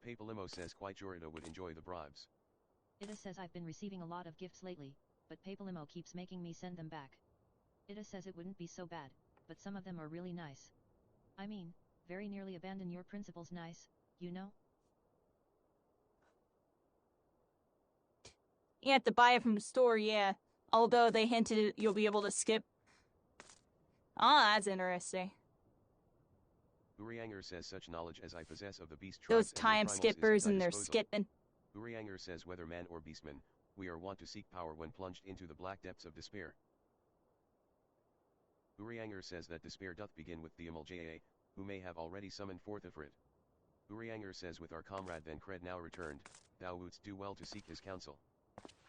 Papalymo says quite sure Ida would enjoy the bribes. Ida says I've been receiving a lot of gifts lately, but Papalymo keeps making me send them back. Ida says it wouldn't be so bad, but some of them are really nice. I mean, very nearly abandon your principles nice, you know? You have to buy it from the store, yeah. Although they hinted you'll be able to skip. Oh, that's interesting. Urianger says such knowledge as I possess of the beast tribes those time skippers and their skipping. Urianger says whether man or beastman, we are wont to seek power when plunged into the black depths of despair. Urianger says that despair doth begin with the MLJA, who may have already summoned forth Ifrit. Urianger says with our comrade then Cred now returned, thou wouldst do well to seek his counsel.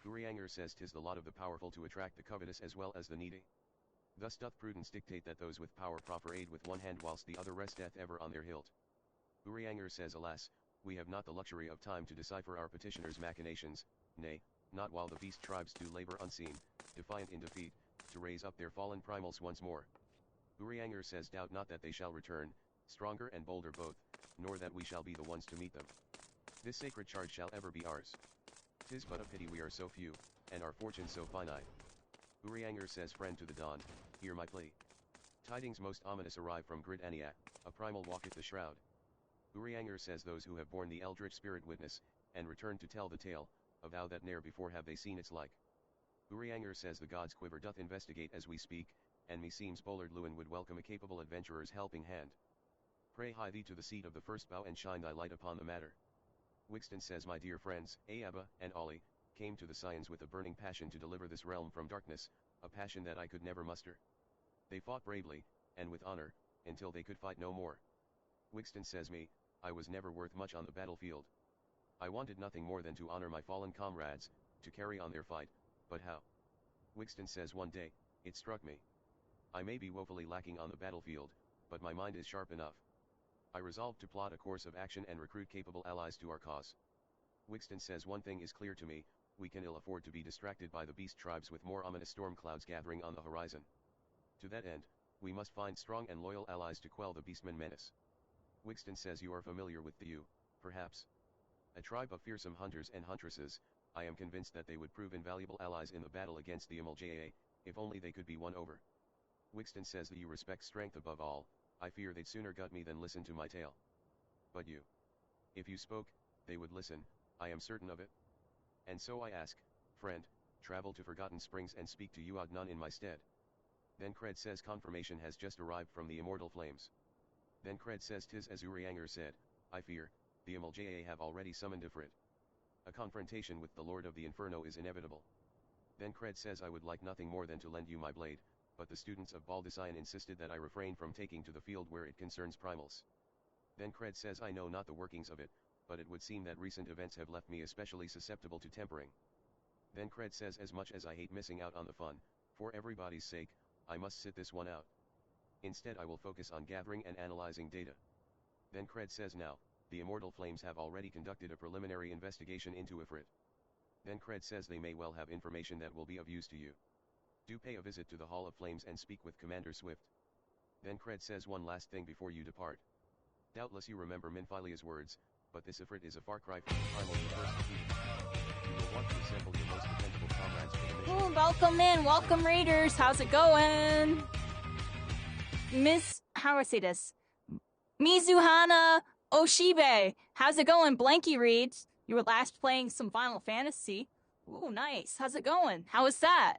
Urianger says 'tis the lot of the powerful to attract the covetous as well as the needy. Thus doth prudence dictate that those with power proffer aid with one hand whilst the other resteth ever on their hilt. Urianger says alas, we have not the luxury of time to decipher our petitioners' machinations, nay, not while the beast tribes do labor unseen, defiant in defeat, to raise up their fallen primals once more. Urianger says doubt not that they shall return, stronger and bolder both, nor that we shall be the ones to meet them. This sacred charge shall ever be ours. 'Tis but a pity we are so few, and our fortune so finite. Urianger says friend to the dawn, hear my plea. Tidings most ominous arrive from Grid Aniak, a primal walketh the shroud. Urianger says those who have borne the eldritch spirit witness, and returned to tell the tale, avow that ne'er before have they seen its like. Urianger says the god's quiver doth investigate as we speak, and meseems Bolard Lewin would welcome a capable adventurer's helping hand. Pray hie thee to the seat of the first bough and shine thy light upon the matter. Wixton says my dear friends, Ayaba, and Ollie, came to the Scions with a burning passion to deliver this realm from darkness, a passion that I could never muster. They fought bravely, and with honor, until they could fight no more. Wixton says me, I was never worth much on the battlefield. I wanted nothing more than to honor my fallen comrades, to carry on their fight, but how? Wixton says one day, it struck me. I may be woefully lacking on the battlefield, but my mind is sharp enough. I resolved to plot a course of action and recruit capable allies to our cause. Wixton says one thing is clear to me, we can ill afford to be distracted by the beast tribes with more ominous storm clouds gathering on the horizon. To that end, we must find strong and loyal allies to quell the beastman menace. Wixton says you are familiar with the Yu, perhaps? A tribe of fearsome hunters and huntresses, I am convinced that they would prove invaluable allies in the battle against the MLJA, if only they could be won over. Wixton says that you respect strength above all, I fear they'd sooner gut me than listen to my tale. But you. If you spoke, they would listen, I am certain of it. And so I ask, friend, travel to Forgotten Springs and speak to Uognon in my stead. Then Cred says confirmation has just arrived from the Immortal Flames. Then Cred says 'tis as Urianger said, I fear, the MLJA have already summoned Ifrit. A confrontation with the Lord of the Inferno is inevitable. Then Cred says I would like nothing more than to lend you my blade, but the students of Baldecion insisted that I refrain from taking to the field where it concerns primals. Then Cred says I know not the workings of it, but it would seem that recent events have left me especially susceptible to tempering. Then Cred says as much as I hate missing out on the fun, for everybody's sake, I must sit this one out. Instead I will focus on gathering and analyzing data. Then Cred says now, the Immortal Flames have already conducted a preliminary investigation into Ifrit. Then Cred says they may well have information that will be of use to you. Do pay a visit to the Hall of Flames and speak with Commander Swift. Then Cred says one last thing before you depart. Doubtless you remember Minfilia's words, but this Ifrit is a far cry from the primal you first defeated. You will want to assemble your most dependable comrades for the mission. Ooh, welcome in, welcome Raiders, how's it going? How do I say this? Mizuhana Oshibe, how's it going? Blanky reads, you were last playing some Final Fantasy. Ooh, nice, how's it going? How was that?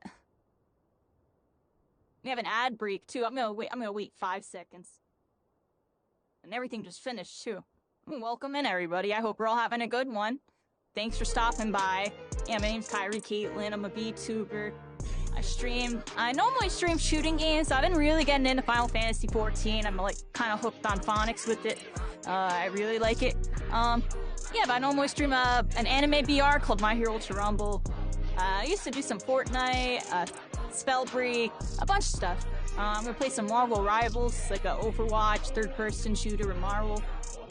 We have an ad break too. I'm gonna wait 5 seconds. And everything just finished too. Welcome in everybody. I hope we're all having a good one. thanks for stopping by. Yeah, my name's Kyrie Caitlin. I'm a VTuber. I normally stream shooting games. I've been really getting into Final Fantasy 14. I'm like kind of hooked on phonics with it. I really like it. Yeah, but I normally stream an anime BR called My Hero Ultra Rumble. I used to do some Fortnite, Spellbreak, a bunch of stuff. I'm gonna play some Marvel Rivals, like a Overwatch, third-person shooter with Marvel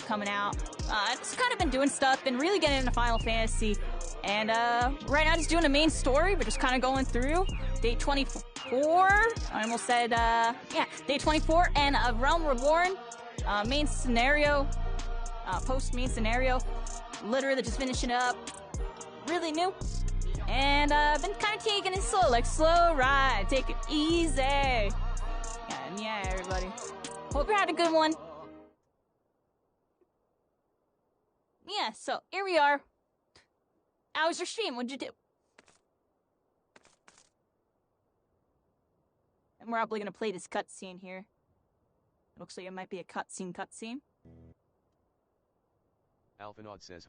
coming out. I've just kind of been doing stuff, been really getting into Final Fantasy. And right now just doing the main story. We're just kind of going through day 24. I almost said, yeah, day 24 and Realm Reborn. Main scenario, post-main scenario. Literally just finishing up. Really new. And I've been kind of taking it slow, like slow ride. Take it easy. Yeah, everybody. Hope you had a good one. Yeah, so here we are. How was your stream? What'd you do? And we're probably gonna play this cutscene here. It looks like it might be a cutscene. Alphanaud says,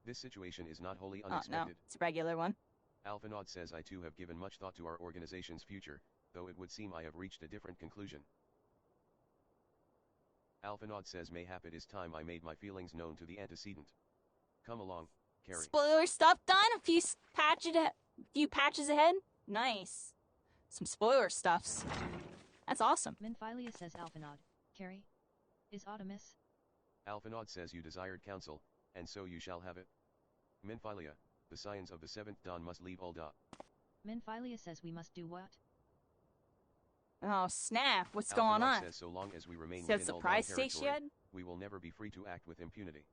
This situation is not wholly unexpected. Oh, no. It's a regular one. Alphanaud says, I too have given much thought to our organization's future, though it would seem I have reached a different conclusion. Alphanaud says, mayhap it is time I made my feelings known to the antecedent. Come along, Carrie. Spoiler stuff done. A few patches ahead. Nice. Some spoiler stuffs. That's awesome. Minfilia says Alphanaud. Carrie? Is Autumnus? Alphanaud says you desired counsel, and so you shall have it. Minfilia, the scions of the seventh dawn must leave Ul'dah. Minfilia says we must do what? Oh snap! What's Alphanaud going on? Says so long as we remain Is that within surprise Ul'dah stage territory, yet? we will never be free to act with impunity.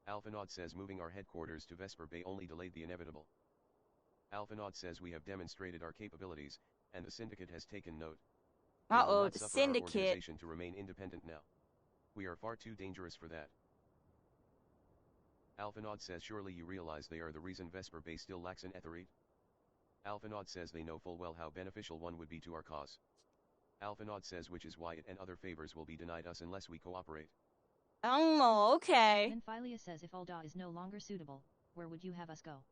Alphanaud says moving our headquarters to Vesper Bay only delayed the inevitable. Alphanaud says we have demonstrated our capabilities, and the Syndicate has taken note. Uh-oh, the Syndicate. Our organization to remain independent now. We are far too dangerous for that. Alphanaud says surely you realize they are the reason Vesper Bay still lacks an Aetheryte? Alphanaud says they know full well how beneficial one would be to our cause. Alphanaud says which is why it and other favors will be denied us unless we cooperate. Oh, okay. Minfilia says if Ul'dah is no longer suitable, where would you have us go?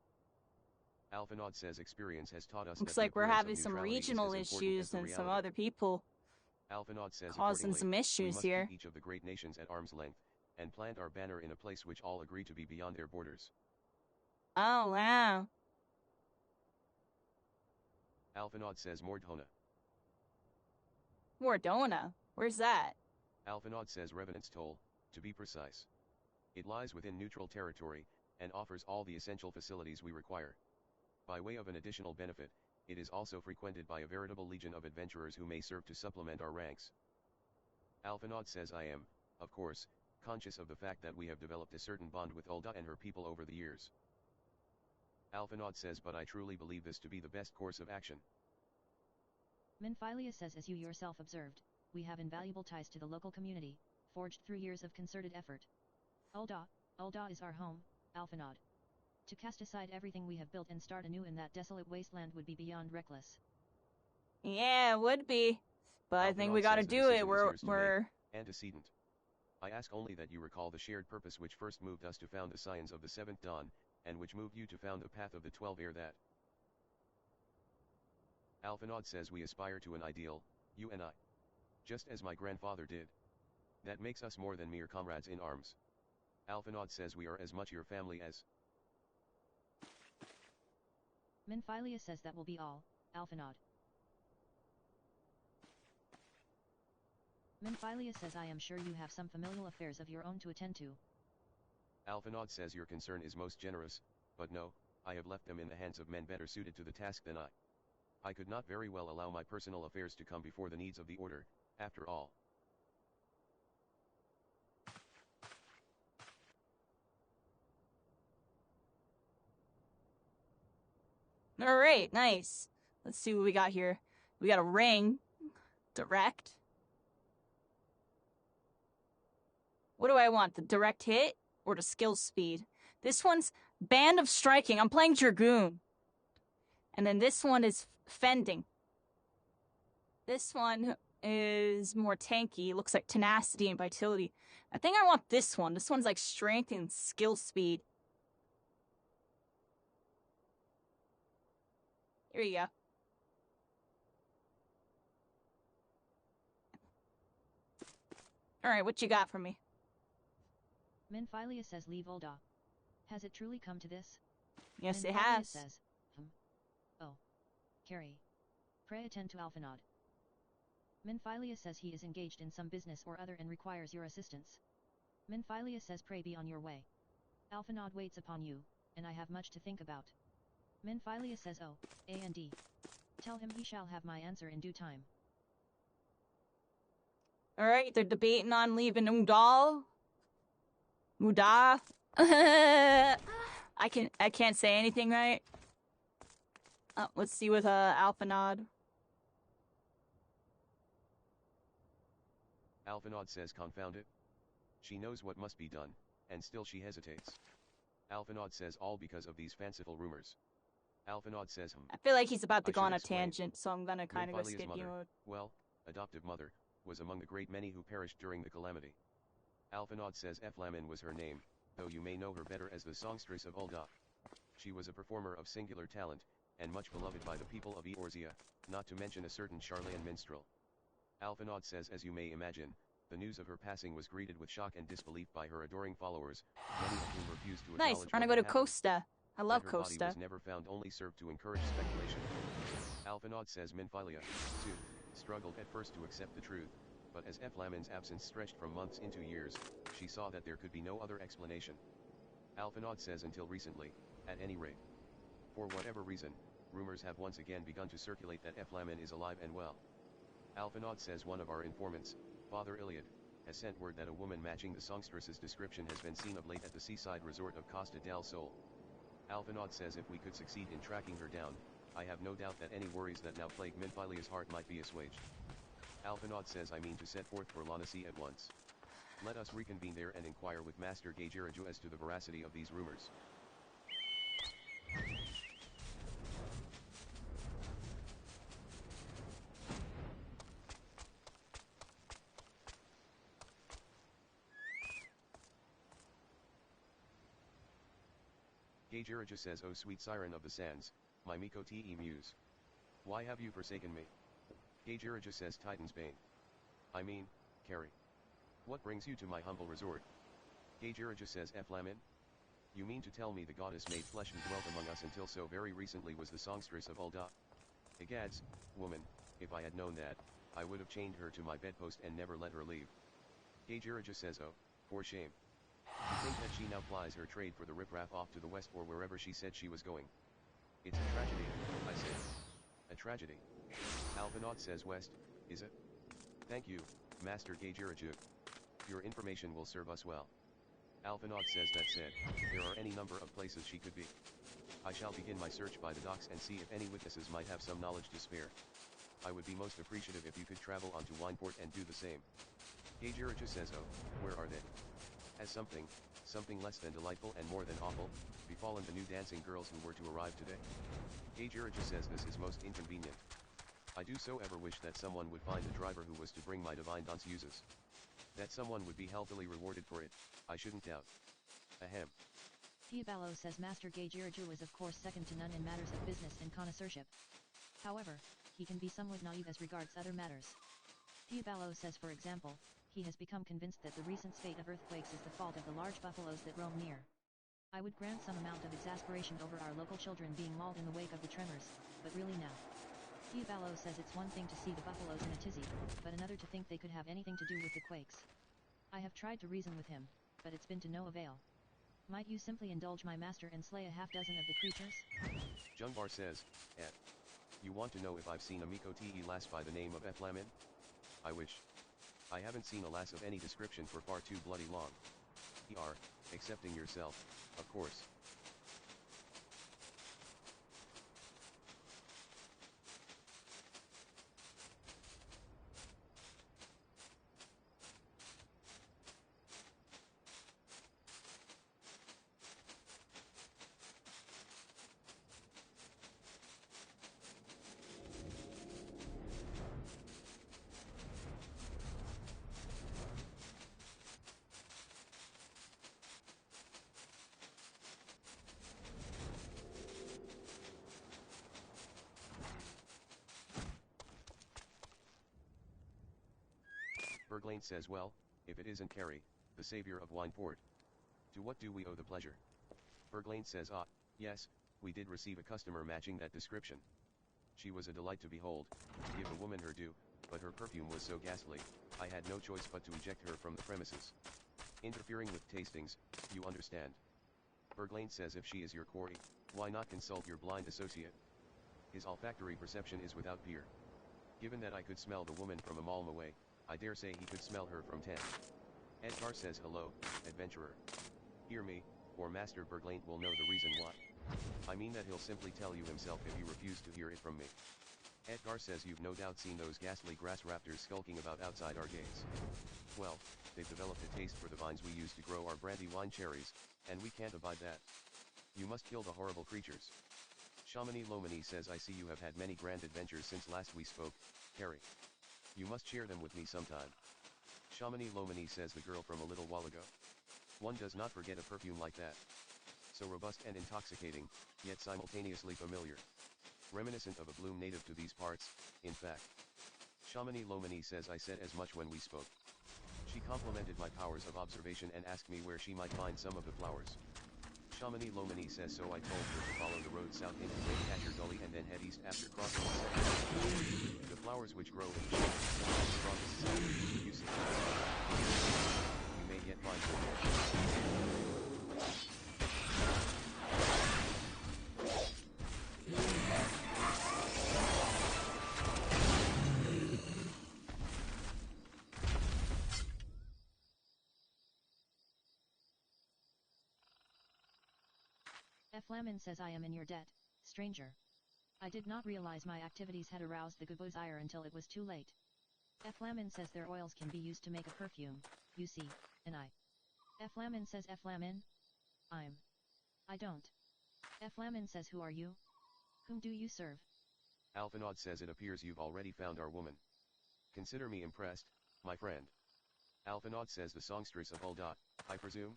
Alphanaud says experience has taught us Looks that like we're having some some regional issues and some other people Alphanaud says causing some issues we here. Must keep each of the great nations at arm's length, and plant our banner in a place which all agree to be beyond their borders. Oh, wow. Alphanaud says Mordhona. Mordhona? Where's that? Alphanaud says Revenant's Toll, to be precise. It lies within neutral territory, and offers all the essential facilities we require. By way of an additional benefit, it is also frequented by a veritable legion of adventurers who may serve to supplement our ranks. Alphanaud says I am, of course, conscious of the fact that we have developed a certain bond with Ul'dah and her people over the years. Alphanaud says but I truly believe this to be the best course of action. Minfilia says as you yourself observed, we have invaluable ties to the local community, forged through years of concerted effort. Ul'dah is our home, Alphanaud. To cast aside everything we have built and start anew in that desolate wasteland would be beyond reckless. Yeah, it would be. But I think we gotta do it. We're... Antecedent. I ask only that you recall the shared purpose which first moved us to found the Scions of the Seventh Dawn, and which moved you to found the Path of the 12 ere that. Alphanaud says we aspire to an ideal, you and I. Just as my grandfather did. That makes us more than mere comrades in arms. Alphanaud says we are as much your family as... Minfilia says that will be all, Alphanaud. Minfilia says I am sure you have some familial affairs of your own to attend to. Alphanaud says your concern is most generous, but no, I have left them in the hands of men better suited to the task than I. I could not very well allow my personal affairs to come before the needs of the Order, after all. Alright, nice. Let's see what we got here. We got a ring. Direct. What do I want? The direct hit or the skill speed? This one's Band of Striking. I'm playing Dragoon. And then this one is Fending. This one is more tanky. It looks like Tenacity and Vitality. I think I want this one. This one's like Strength and Skill Speed. There you go. Alright, what you got for me? Minfilia says leave Ulda. Has it truly come to this? Yes, it Minfilia has. says, Oh. Carrie. Pray attend to Alphanod. Minfilia says he is engaged in some business or other and requires your assistance. Minfilia says pray be on your way. Alphanod waits upon you, and I have much to think about. Minfilia says oh, A&D. Tell him he shall have my answer in due time. Alright, they're debating on leaving Udal. Muda. I can't say anything right. Let's see with Alphanod. Alphanod says confound it. She knows what must be done, and still she hesitates. Alphanod says all because of these fanciful rumors. Alphanod says I feel like he's about to I go should on a explain. tangent, so I'm gonna kind of go Minfilia's skip you. mother, well, adoptive mother, was among the great many who perished during the calamity. Alphanod says Eflamin was her name, though you may know her better as the songstress of Ulda. She was a performer of singular talent, and much beloved by the people of Eorzea, not to mention a certain Charlayan minstrel. Alphanod says as you may imagine, the news of her passing was greeted with shock and disbelief by her adoring followers, many of whom refused to Nice, acknowledge we're gonna what go had to happened. Costa. I love That her Costa. body was never found only served to encourage speculation. Alphanod says Minfilia, too, struggled at first to accept the truth, but as Eflamin's absence stretched from months into years, she saw that there could be no other explanation. Alphanod says until recently, at any rate. For whatever reason, rumors have once again begun to circulate that Eflamin is alive and well. Alphanod says one of our informants, Father Iliad, has sent word that a woman matching the songstress's description has been seen of late at the seaside resort of Costa del Sol. Alphanod says if we could succeed in tracking her down, I have no doubt that any worries that now plague Minfilia's heart might be assuaged. Alphanod says I mean to set forth for Lanasi at once. Let us reconvene there and inquire with Master Gaijiraju as to the veracity of these rumors. Gaijiraju says, O sweet siren of the sands, my Miko Te muse. Why have you forsaken me? Gaijiraju says Titan's bane. I mean, Carrie. What brings you to my humble resort? Gaijiraju says Eflamin? You mean to tell me the goddess made flesh who dwelt among us until so very recently was the songstress of Ulda? Egads, woman, if I had known that, I would have chained her to my bedpost and never let her leave. Gaijiraju says oh, for shame. You think that she now plies her trade for the riffraff off to the west or wherever she said she was going? It's a tragedy, I say. A tragedy. Alphanod says west, is it? Thank you, Master Gaijiraju. Your information will serve us well. Alphanod says that said, there are any number of places she could be. I shall begin my search by the docks and see if any witnesses might have some knowledge to spare. I would be most appreciative if you could travel onto Wineport and do the same. Gaijiraju says oh, where are they? Has something less than delightful and more than awful, befallen the new dancing girls who were to arrive today? Gaijiraju says this is most inconvenient. I do so ever wish that someone would find the driver who was to bring my divine dance uses. That someone would be healthily rewarded for it, I shouldn't doubt. Ahem. Diabalo says Master Gaijiraju is of course second to none in matters of business and connoisseurship. However, he can be somewhat naive as regards other matters. Diabalo says for example, he has become convinced that the recent spate of earthquakes is the fault of the large buffaloes that roam near. I would grant some amount of exasperation over our local children being mauled in the wake of the tremors, but really now. Diabalo says it's one thing to see the buffaloes in a tizzy, but another to think they could have anything to do with the quakes. I have tried to reason with him, but it's been to no avail. Might you simply indulge my master and slay a half-dozen of the creatures? Jungbar says, you want to know if I've seen a Miko Te lass by the name of Eflamin? I wish. I haven't seen a lass of any description for far too bloody long. Excepting yourself, of course. Berglain says, well, if it isn't Carrie, the savior of Wineport. To what do we owe the pleasure? Berglain says, yes, we did receive a customer matching that description. She was a delight to behold, to give a woman her due, but her perfume was so ghastly, I had no choice but to eject her from the premises. Interfering with tastings, you understand. Berglain says, if she is your quarry, why not consult your blind associate? His olfactory perception is without peer. Given that I could smell the woman from a mile away, I dare say he could smell her from 10. Edgar says, hello, adventurer. Hear me, or Master Berglain will know the reason why. I mean that he'll simply tell you himself if you refuse to hear it from me. Edgar says, you've no doubt seen those ghastly grass raptors skulking about outside our gates. Well, they've developed a taste for the vines we use to grow our brandy wine cherries, and we can't abide that. You must kill the horrible creatures. Shamini Lomini says, I see you have had many grand adventures since last we spoke, Carrie. You must share them with me sometime. Shamini Lomini says, the girl from a little while ago. One does not forget a perfume like that. So robust and intoxicating, yet simultaneously familiar. Reminiscent of a bloom native to these parts, in fact. Shamini Lomini says, I said as much when we spoke. She complimented my powers of observation and asked me where she might find some of the flowers. Shamini Lomini says, so I told her to follow the road south into Catcher Gully and then head east after crossing the second. The flowers which grow in the strongest scent, you see. You may yet find them there. Flamin says, I am in your debt, stranger. I did not realize my activities had aroused the Gabo's ire until it was too late. Flamin says their oils can be used to make a perfume, you see, and Flamin says, Flamin? I don't. Flamin says, who are you? Whom do you serve? Alphinaud says, it appears you've already found our woman. Consider me impressed, my friend. Alphinaud says, the songstress of Ul'dah, I presume?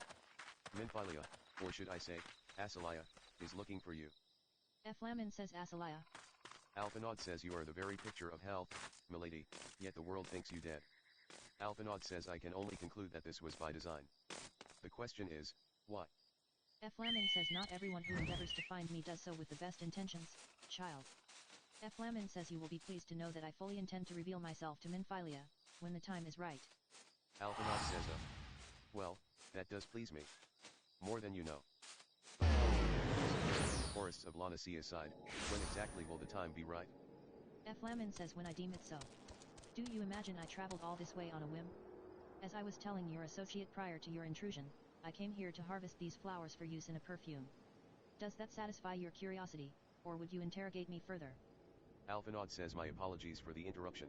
Minfilia, or should I say, Asalaya, is looking for you. Flamin says, Asalaya. Alphinaud says, you are the very picture of health, milady, yet the world thinks you dead. Alphinaud says, I can only conclude that this was by design. The question is, why? Flamin says, not everyone who endeavors to find me does so with the best intentions, child. Flamin says, you will be pleased to know that I fully intend to reveal myself to Minfilia, when the time is right. Alphinaud says, well, that does please me. More than you know. Forests of Lana Sea aside, when exactly will the time be right? Flamin says, when I deem it so. Do you imagine I traveled all this way on a whim? As I was telling your associate prior to your intrusion, I came here to harvest these flowers for use in a perfume. Does that satisfy your curiosity, or would you interrogate me further? Alphinaud says, my apologies for the interruption.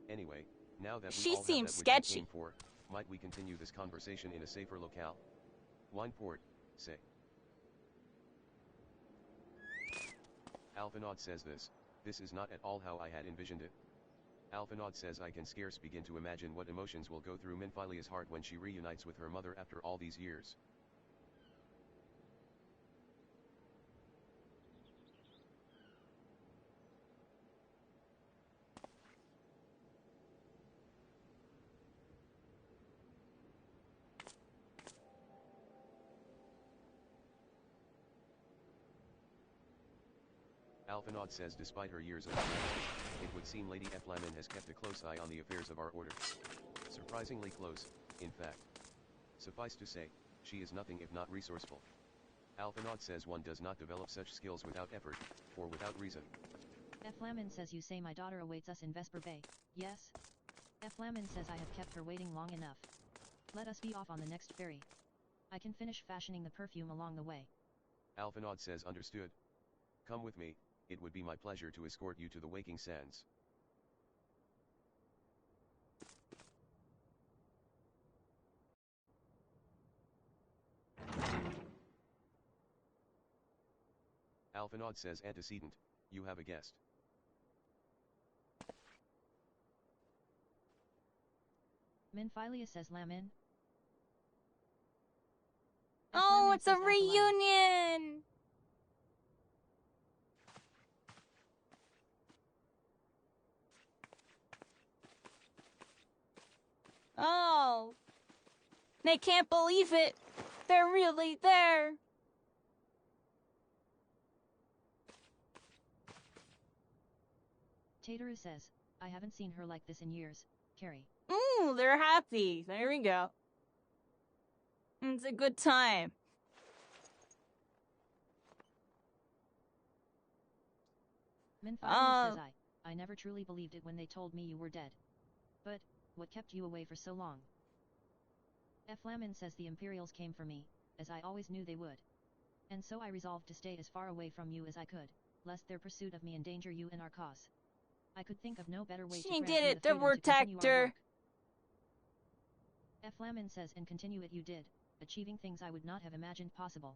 Anyway, now that we She all have seems that which sketchy. we came for, might we continue this conversation in a safer locale? Wineport, say. Alphinaud says, this is not at all how I had envisioned it. Alphinaud says, I can scarce begin to imagine what emotions will go through Minfilia's heart when she reunites with her mother after all these years. Alphinaud says, despite her years of experience, it would seem Lady Flamin has kept a close eye on the affairs of our order. Surprisingly close, in fact. Suffice to say, she is nothing if not resourceful. Alphinaud says, one does not develop such skills without effort, or without reason. Flamin says, you say my daughter awaits us in Vesper Bay, yes? Flamin says, I have kept her waiting long enough. Let us be off on the next ferry. I can finish fashioning the perfume along the way. Alphinaud says, understood. Come with me, it would be my pleasure to escort you to the Waking Sands. Alphinaud says, antecedent, you have a guest. Minfilia says, Lamin. Oh, Flamin it's a says, Asalaya. reunion! Oh. They can't believe it. They're really there. Tateru says, I haven't seen her like this in years, Carrie. Ooh, they're happy. There we go. It's a good time. Minfilia says I never truly believed it when they told me you were dead. But, what kept you away for so long? Flamin says the Imperials came for me, as I always knew they would. And so I resolved to stay as far away from you as I could, lest their pursuit of me endanger you and our cause. I could think of no better way to grant did you it, the the freedom to continue our protector. work. Flamin says and continue it you did, achieving things I would not have imagined possible.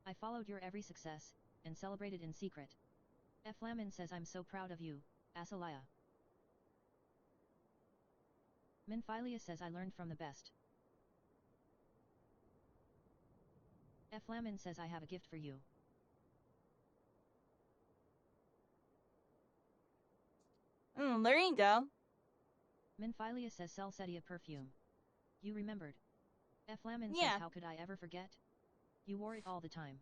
I followed your every success, and celebrated in secret. Flamin says I'm so proud of you, Asalaya. Minfilia says I learned from the best. Flamin says I have a gift for you. There you go. Minfilia says Celsetia perfume. You remembered. Flamin Yeah. says how could I ever forget? You wore it all the time.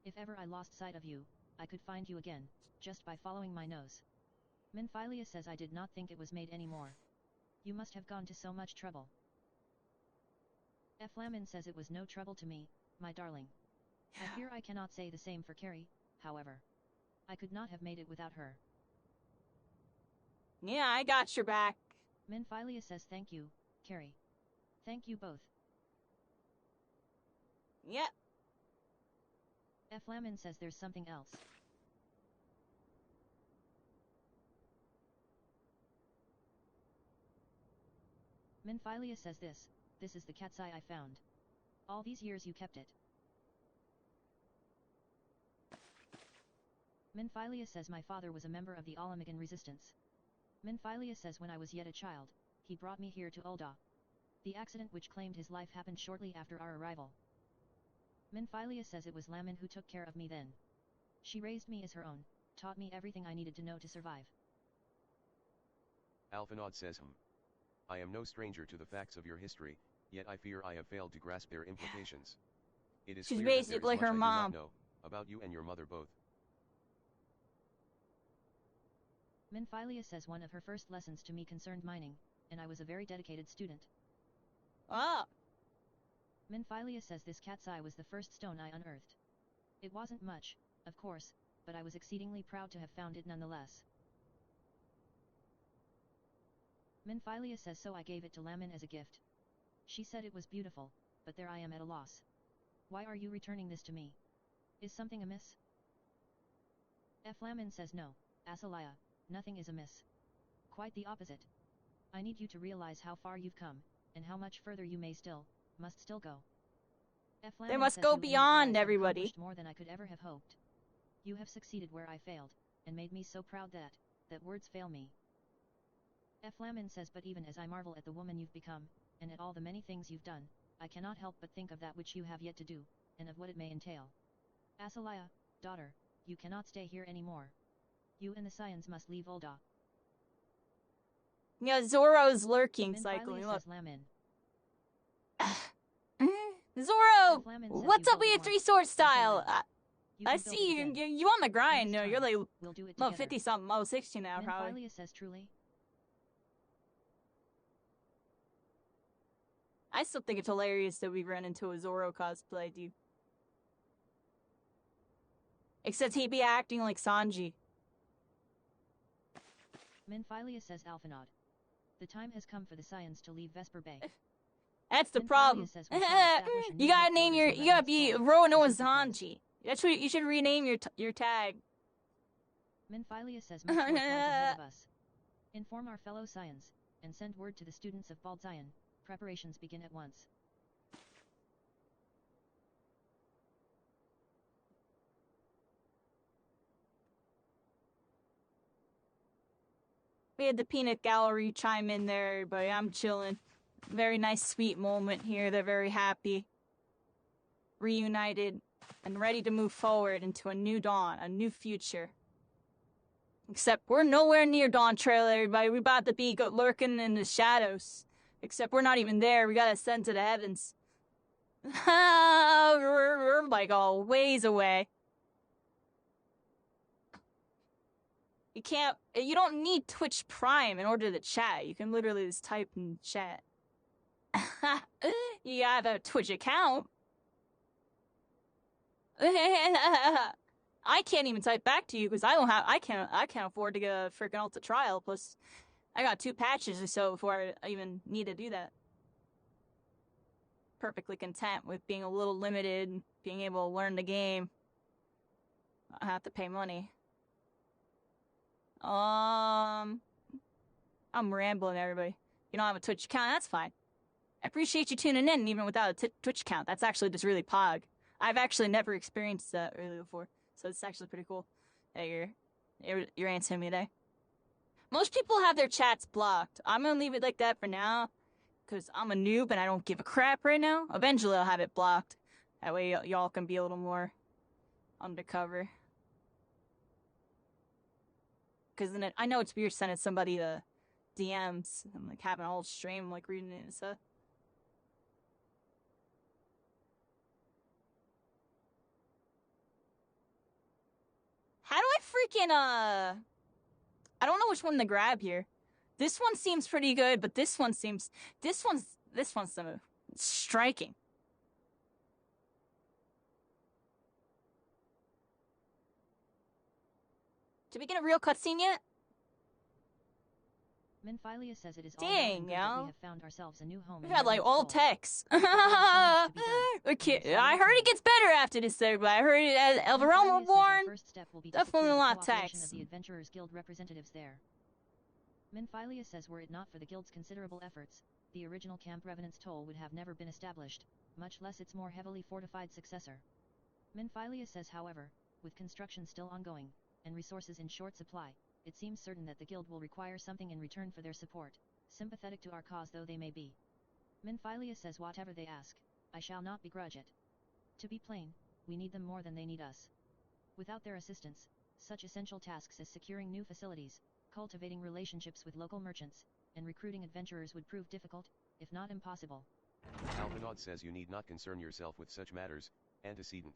If ever I lost sight of you, I could find you again, just by following my nose. Minfilia says I did not think it was made anymore. You must have gone to so much trouble. Flamin says it was no trouble to me, my darling. I fear I cannot say the same for Carrie, however. I could not have made it without her. Yeah, I got your back. Minfilia says thank you, Carrie. Thank you both. Yep. Flamin says there's something else. Minfilia says this is the cat's eye I found. All these years you kept it. Minfilia says my father was a member of the Olympian resistance. Minfilia says when I was yet a child, he brought me here to Ul'dah. The accident which claimed his life happened shortly after our arrival. Minfilia says it was Lamin who took care of me then. She raised me as her own, taught me everything I needed to know to survive. Alphinaud says I am no stranger to the facts of your history, yet I fear I have failed to grasp their implications. It is She's clear that there is basically much her I do mom. not know about you and your mother both. Minfilia says one of her first lessons to me concerned mining, and I was a very dedicated student. Oh. Minfilia says this cat's eye was the first stone I unearthed. It wasn't much, of course, but I was exceedingly proud to have found it nonetheless. Minfilia says so I gave it to Lamin as a gift. She said it was beautiful, but there I am at a loss. Why are you returning this to me? Is something amiss? Lamin says no, Asalaya, nothing is amiss. Quite the opposite. I need you to realize how far you've come, and how much further you must still go. They must says go you and your beyond, allies have everybody. accomplished more than I could ever have hoped. You have succeeded where I failed, and made me so proud that words fail me. Flamin says but even as I marvel at the woman you've become, and at all the many things you've done, I cannot help but think of that which you have yet to do, and of what it may entail. Asalaya, daughter, you cannot stay here anymore. You and the Saiyans must leave Ul'dah. Yeah, Zoro's lurking, Minfilia cycling. Look. says Lamin. Zoro! Flamin says What's you up go with your once, three-sword style? You I can build see it you, again. you on the grind. And No, this you're like, time, we'll do it well, together. 50-something, oh, 60 now, probably. Minfilia says truly. I still think it's hilarious that we ran into a Zoro cosplay, dude. Except he'd be acting like Sanji. Minfilia says Alphinaud. The time has come for the Saiyans to leave Vesper Bay. That's the Minfilia problem. says we shall establish a new You gotta name headquarters your, in you gotta Lebanon's be fall, Roanoa as is the place. Sanji. That's what you should rename your tag. Minfilia says much work lies ahead of us. Inform our fellow Saiyans, and send word to the students of Bald Zion. Preparations begin at once. We had the peanut gallery chime in there, everybody. I'm chilling. Very nice, sweet moment here. They're very happy. Reunited and ready to move forward into a new dawn, a new future. Except we're nowhere near Dawn Trail, everybody. We're about to be lurking in the shadows. Except we're not even there. We gotta ascend to the heavens. We're like all ways away. You don't need Twitch Prime in order to chat. You can literally just type in chat. You gotta have a Twitch account. I can't even type back to you because I can't afford to get a freaking Alta trial. Plus, I got 2 patches or so before I even need to do that. Perfectly content with being a little limited, being able to learn the game. I have to pay money. I'm rambling, everybody. You don't have a Twitch account, that's fine. I appreciate you tuning in, even without a Twitch account. That's actually just really pog. I've actually never experienced that really before, so it's actually pretty cool that you're answering me today. Most people have their chats blocked. I'm gonna leave it like that for now, because I'm a noob and I don't give a crap right now. Eventually I'll have it blocked. That way y'all can be a little more undercover. Because then I know it's weird sending somebody the DMs and like having a whole stream like reading it and stuff. How do I freaking I don't know which one to grab here. This one seems pretty good, but this one's some striking. Did we get a real cutscene yet? Minfilia says it is all dang, that we have found ourselves a new home. We had like all text. Okay, I heard it gets better after this third, but I heard it as Elvaron Reborn. Definitely a lot of text. Of the Adventurers Guild representatives there. Minfilia says were it not for the Guild's considerable efforts, the original Camp Revenant's Toll would have never been established, much less its more heavily fortified successor. Minfilia says, however, with construction still ongoing, and resources in short supply, it seems certain that the Guild will require something in return for their support, sympathetic to our cause though they may be. Minfilia says whatever they ask, I shall not begrudge it. To be plain, we need them more than they need us. Without their assistance, such essential tasks as securing new facilities, cultivating relationships with local merchants, and recruiting adventurers would prove difficult, if not impossible. Alphinaud says you need not concern yourself with such matters, antecedent.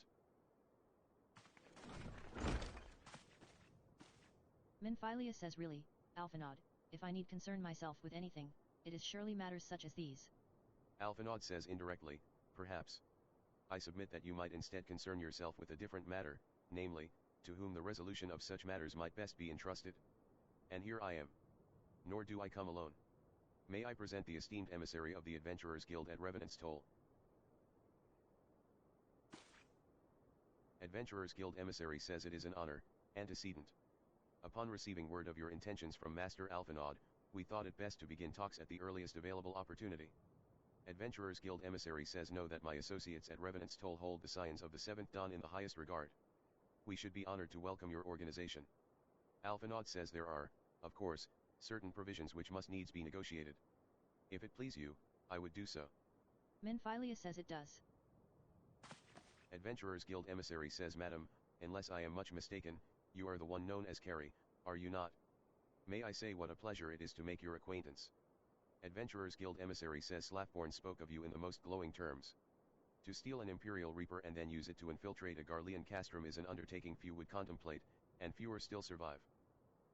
Minfilia says really, Alphinaud, if I need concern myself with anything, it is surely matters such as these. Alphinaud says indirectly, perhaps. I submit that you might instead concern yourself with a different matter, namely, to whom the resolution of such matters might best be entrusted. And here I am. Nor do I come alone. May I present the esteemed emissary of the Adventurers Guild at Revenant's Toll. Adventurers Guild emissary says it is an honor, antecedent. Upon receiving word of your intentions from Master Alphinaud, we thought it best to begin talks at the earliest available opportunity. Adventurers Guild emissary says know that my associates at Revenant's Toll hold the scions of the Seventh Dawn in the highest regard. We should be honored to welcome your organization. Alphinaud says there are, of course, certain provisions which must needs be negotiated. If it please you, I would do so. Minfilia says it does. Adventurers Guild emissary says madam, unless I am much mistaken, you are the one known as Carrie, are you not? May I say what a pleasure it is to make your acquaintance. Adventurers Guild emissary says Slafborn spoke of you in the most glowing terms. To steal an Imperial Reaper and then use it to infiltrate a Garlean castrum is an undertaking few would contemplate, and fewer still survive.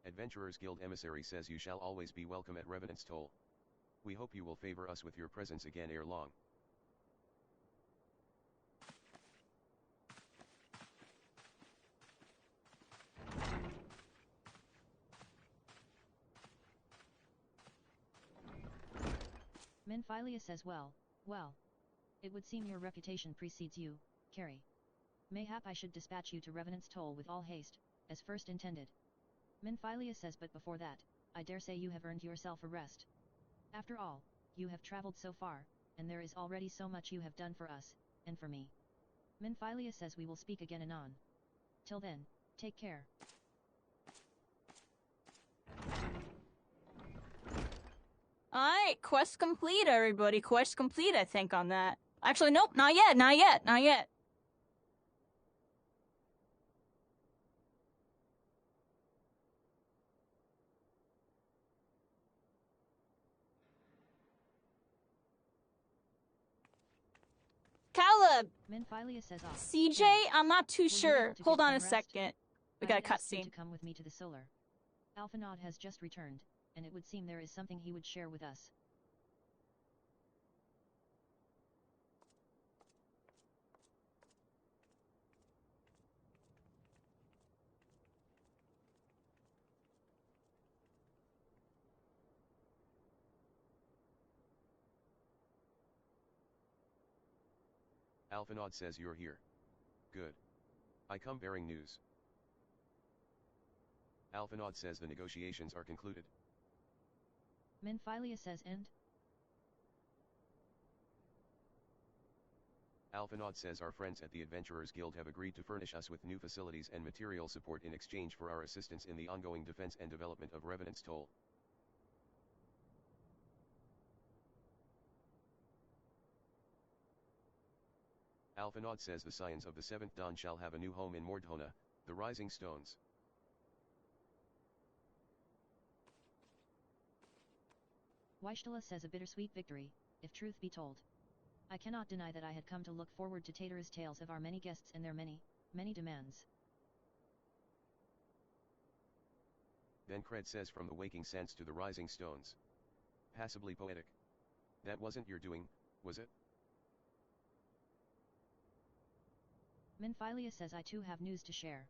Adventurers Guild emissary says you shall always be welcome at Revenant's Toll. We hope you will favor us with your presence again ere long. Minfilia says well. It would seem your reputation precedes you, Carrie. Mayhap I should dispatch you to Revenant's Toll with all haste, as first intended. Minfilia says but before that, I dare say you have earned yourself a rest. After all, you have traveled so far, and there is already so much you have done for us, and for me. Minfilia says we will speak again anon. Till then, take care. Alright, quest complete, everybody. Quest complete, I think, on that. Actually, nope, not yet. Minfilia says off. CJ? I'm not too sure. Hold on a second. We got a cutscene. To come with me to the solar. Alphinaud has just returned, and it would seem there is something he would share with us. Alphinaud says you're here. Good. I come bearing news. Alphinaud says the negotiations are concluded. Minfilia says end. Alphinaud says our friends at the Adventurers Guild have agreed to furnish us with new facilities and material support in exchange for our assistance in the ongoing defense and development of Revenant's Toll. Alphinaud says the Scions of the Seventh Dawn shall have a new home in Mordhona, the Rising Stones. Waishtala says a bittersweet victory, if truth be told. I cannot deny that I had come to look forward to Tatera's tales of our many guests and their many, many demands. Then Cred says from the Waking Sands to the Rising Stones. Passably poetic. That wasn't your doing, was it? Minfilia says I too have news to share.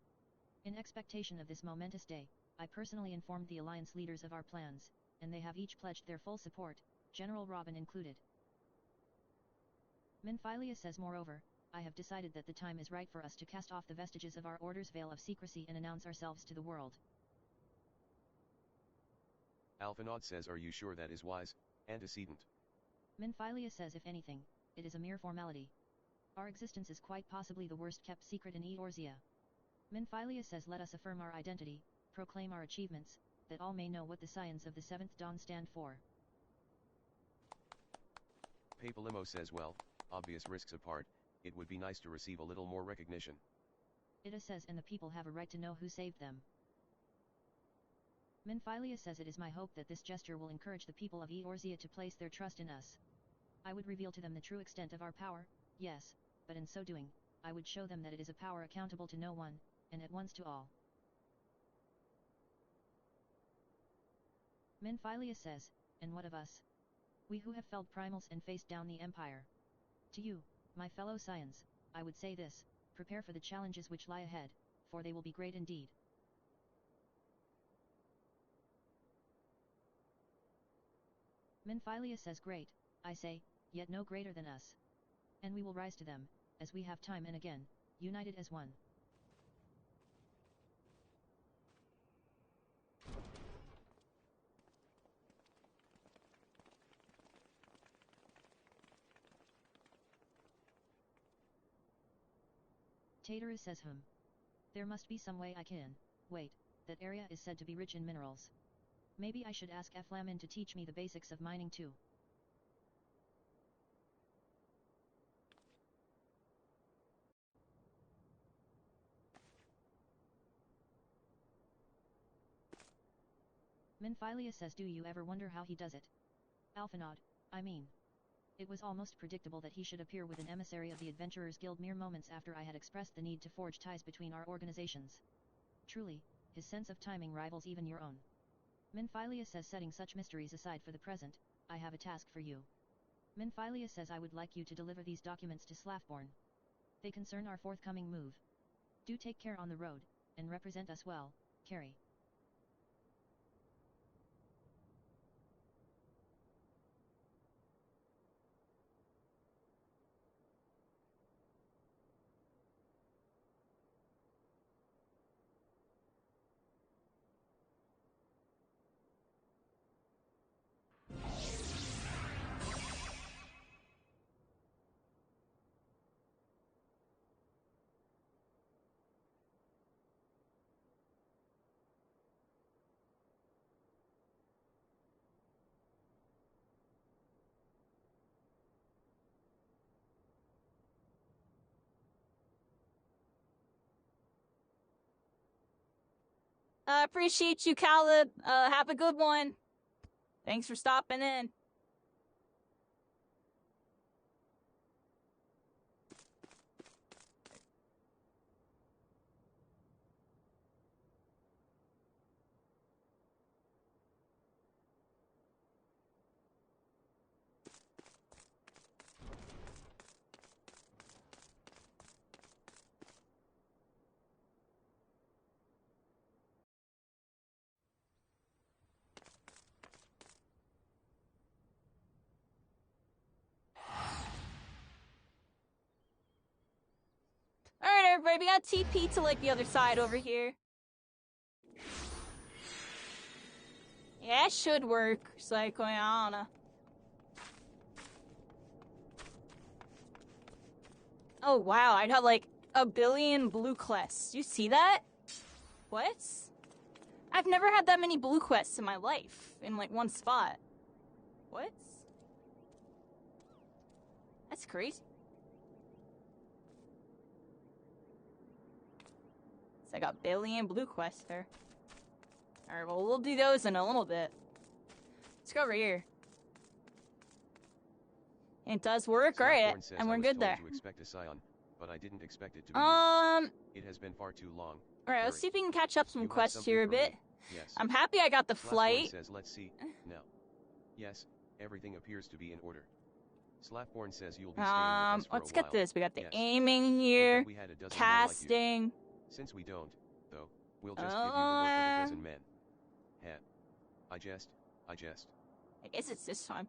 In expectation of this momentous day, I personally informed the Alliance leaders of our plans, and they have each pledged their full support, General Robin included. Minfilia says moreover, I have decided that the time is right for us to cast off the vestiges of our order's veil of secrecy and announce ourselves to the world. Alphinaud says are you sure that is wise, antecedent? Minfilia says if anything, it is a mere formality. Our existence is quite possibly the worst kept secret in Eorzea. Minfilia says let us affirm our identity, proclaim our achievements, that all may know what the Scions of the Seventh Dawn stand for. Papalimo says well, obvious risks apart, it would be nice to receive a little more recognition. Ida says and the people have a right to know who saved them. Minfilia says it is my hope that this gesture will encourage the people of Eorzea to place their trust in us. I would reveal to them the true extent of our power, yes, but in so doing, I would show them that it is a power accountable to no one, and at once to all. Minfilia says, and what of us? We who have felled primals and faced down the Empire. To you, my fellow Scions, I would say this, prepare for the challenges which lie ahead, for they will be great indeed. Minfilia says great, I say, yet no greater than us. And we will rise to them, as we have time and again, united as one. Tatera says there must be some way I can, wait, that area is said to be rich in minerals. Maybe I should ask Flamin to teach me the basics of mining too. Minfilia says do you ever wonder how he does it? Alphinaud, I mean. It was almost predictable that he should appear with an emissary of the Adventurers Guild mere moments after I had expressed the need to forge ties between our organizations. Truly, his sense of timing rivals even your own. Minfilia says setting such mysteries aside for the present, I have a task for you. Minfilia says I would like you to deliver these documents to Slafborn. They concern our forthcoming move. Do take care on the road, and represent us well, Carrie. Appreciate you, Khaled. Have a good one. Thanks for stopping in. everybody. We got TP to like the other side over here. Yeah, it should work. Psycho, I don't know. Oh wow, I'd have like 1 billion blue quests. You see that? What? I've never had that many blue quests in my life in like one spot. What? That's crazy. It's like 1 billion blue quests there. Alright, well, we'll do those in a little bit. Let's go over here. It does work, alright, and we're good there. To expect a Scion, but I didn't expect it to be It has been far too long. Alright, let's see if we can catch up some quests here a bit. Yes. I'm happy I got the flight. Says, let's see. No. Yes, everything appears to be in order. Slapborn says you'll be staying with us for let's a get while. this. We got the Yes. aiming here, We had a dozen casting. like Since we don't, though, we'll just give you the work of a dozen men. Heh. I jest. I guess it's this time.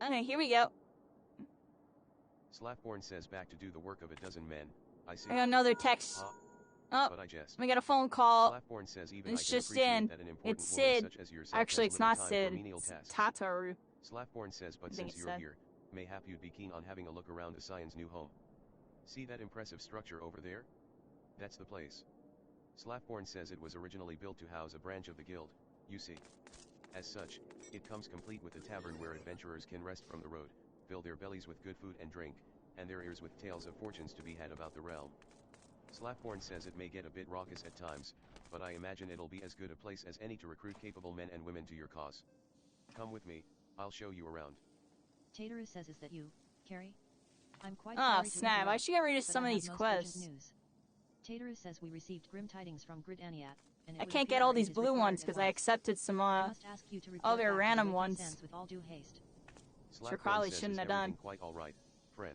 Okay, here we go. Slapborn says back to do the work of a dozen men. I see. I got another text. Oh, but I jest. we got a phone call. Slapborn says even It's I can just appreciate in. that an important It's woman Sid. such as yourself Actually, has it's not little time for Sid. menial It's tasks. Tataru. Slapborn says, but since you're here, mayhap you'd be keen on having a look around Ascian's new home. See that impressive structure over there? That's the place. Slapborn says it was originally built to house a branch of the guild, you see. As such, it comes complete with a tavern where adventurers can rest from the road, fill their bellies with good food and drink, and their ears with tales of fortunes to be had about the realm. Slapborn says it may get a bit raucous at times, but I imagine it'll be as good a place as any to recruit capable men and women to your cause. Come with me, I'll show you around. Taterus says, is that you, Carrie? I'm quite Oh, sorry to snap. interrupt, I should get rid of but some I of have these most quests. urgent news. Taterus says we received grim tidings from Grid Aniat, and it I would can't appear get all our these aid is blue required ones at because I once. accepted some I must ask you to report other back to random Waking ones. Sands with all due haste. Sure, probably says, shouldn't is have done. everything quite all right, friend?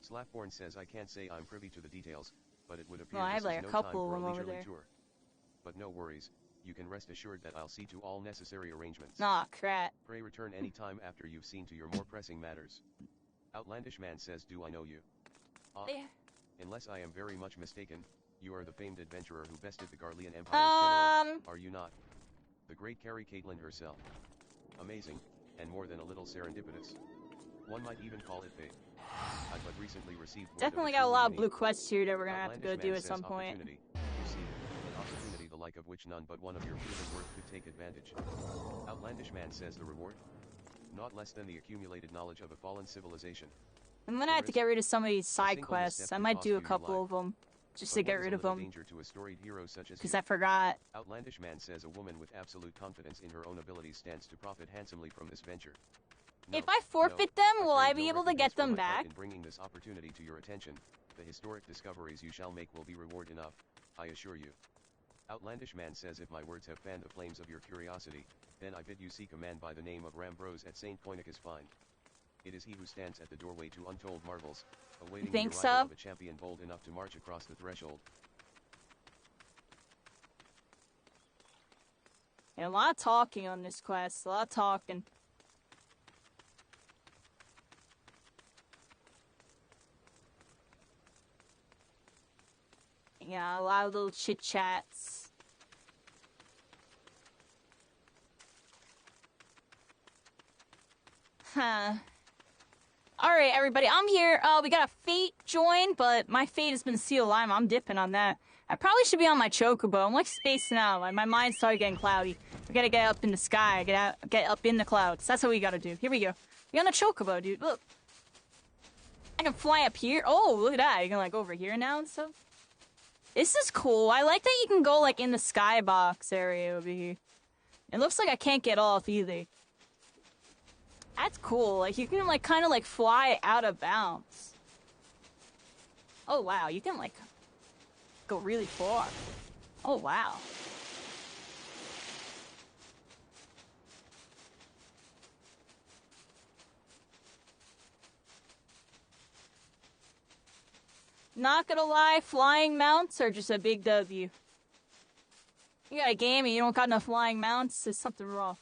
Slapborn says I can't say I'm privy to the details, but it would appear Well, I have this like is a no couple time for of a them over leisurely there. tour. But no worries, you can rest assured that I'll see to all necessary arrangements. Aw, crap. Pray return any time after you've seen to your more pressing matters. Outlandish Man says, do I know you? Yeah. Unless I am very much mistaken, you are the famed adventurer who bested the Garlean Empire's general, are you not? The great Carrie Caitlin herself. Amazing, and more than a little serendipitous. One might even call it fate. I but recently received word Definitely of got a lot of truly blue quests here that we're gonna have to go Outlandish do Man at some says point. opportunity. You see, an opportunity the like of which none but one of your proven worth could take advantage. Outlandish Man says the reward? Not less than the accumulated knowledge of a fallen civilization. I'm gonna have to get rid of some of these side quests. I might do a couple of them just to get rid of them because I forgot. Outlandish Man says a woman with absolute confidence in her own abilities stands to profit handsomely from this venture. No, If I forfeit them, will I be able to get them for my part back? In bringing this opportunity to your attention, the historic discoveries you shall make will be reward enough, I assure you. Outlandish Man says if my words have fanned the flames of your curiosity, then I bid you seek a man by the name of Rambrose at St. Poinicus find. It is he who stands at the doorway to untold marvels, awaiting the arrival of a champion bold enough to march across the threshold. Yeah, a lot of talking on this quest. A lot of talking. Yeah, a lot of little chit chats. Huh. Alright, everybody, I'm here. We got a Fate join, but my Fate has been sealed. I'm dipping on that. I probably should be on my Chocobo. I'm like spacing out. Like, my mind started getting cloudy. We gotta get up in the sky. Get up in the clouds. That's what we gotta do. Here we go. We're on the Chocobo, dude. Look. I can fly up here. Oh, look at that. You can, like, over here now and stuff. This is cool. I like that you can go, like, in the skybox area over here. It looks like I can't get off either. That's cool. Like, you can, like, kind of, like, fly out of bounds. Oh, wow. You can, like, go really far. Oh, wow. Not gonna lie, flying mounts are just a big W. You got a game and you don't got enough flying mounts, there's something wrong.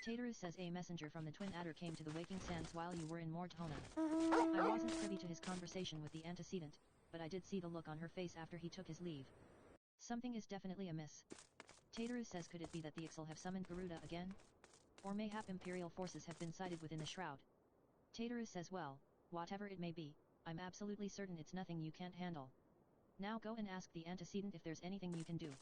Tateru says a messenger from the Twin Adder came to the Waking Sands while you were in Mortona. I wasn't privy to his conversation with the antecedent, but I did see the look on her face after he took his leave. Something is definitely amiss. Tateru says could it be that the Ixal have summoned Garuda again? Or mayhap Imperial forces have been sighted within the shroud. Tateru says well, whatever it may be, I'm absolutely certain it's nothing you can't handle. Now go and ask the antecedent if there's anything you can do.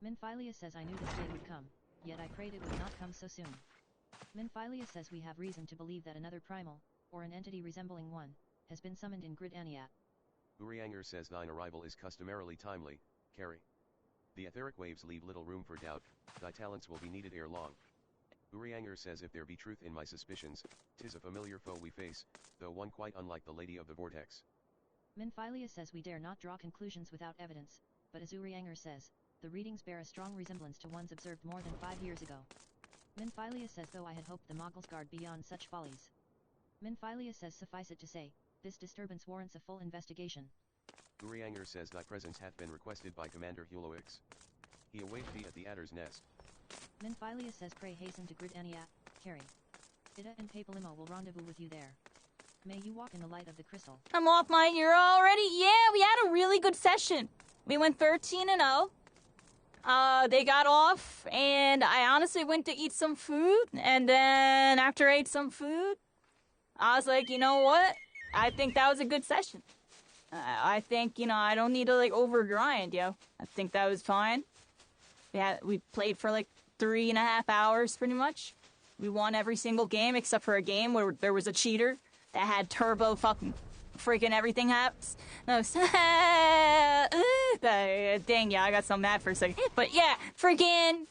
Minphilia says I knew this day would come, yet I prayed it would not come so soon. Minphilia says we have reason to believe that another primal, or an entity resembling one, has been summoned in Grid Aniat. Urianger says thine arrival is customarily timely, Carrie. The etheric waves leave little room for doubt, thy talents will be needed ere long. Urianger says if there be truth in my suspicions, 'tis a familiar foe we face, though one quite unlike the Lady of the Vortex. Minphilia says we dare not draw conclusions without evidence, but as Urianger says, the readings bear a strong resemblance to ones observed more than 5 years ago. Minphilia says though I had hoped the Moggles guard beyond such follies. Minphilia says suffice it to say, this disturbance warrants a full investigation. Urianger says thy presence hath been requested by Commander Huloix. He awaits thee at the Adder's Nest. Minphilia says pray hasten to Grid Aniat, Carrie. Ida and Papalimo will rendezvous with you there. May you walk in the light of the crystal. I'm off my hero already? Yeah, we had a really good session. We went 13-0. They got off, and I honestly went to eat some food, and then after I ate some food, I was like, you know what? I think that was a good session. I think, you know, I don't need to, like, overgrind, yo. I think that was fine. We played for, like, 3.5 hours, pretty much. We won every single game, except for a game where there was a cheater that had turbo fucking freaking everything happens. No, dang, yeah, I got so mad for a second. But yeah, freaking...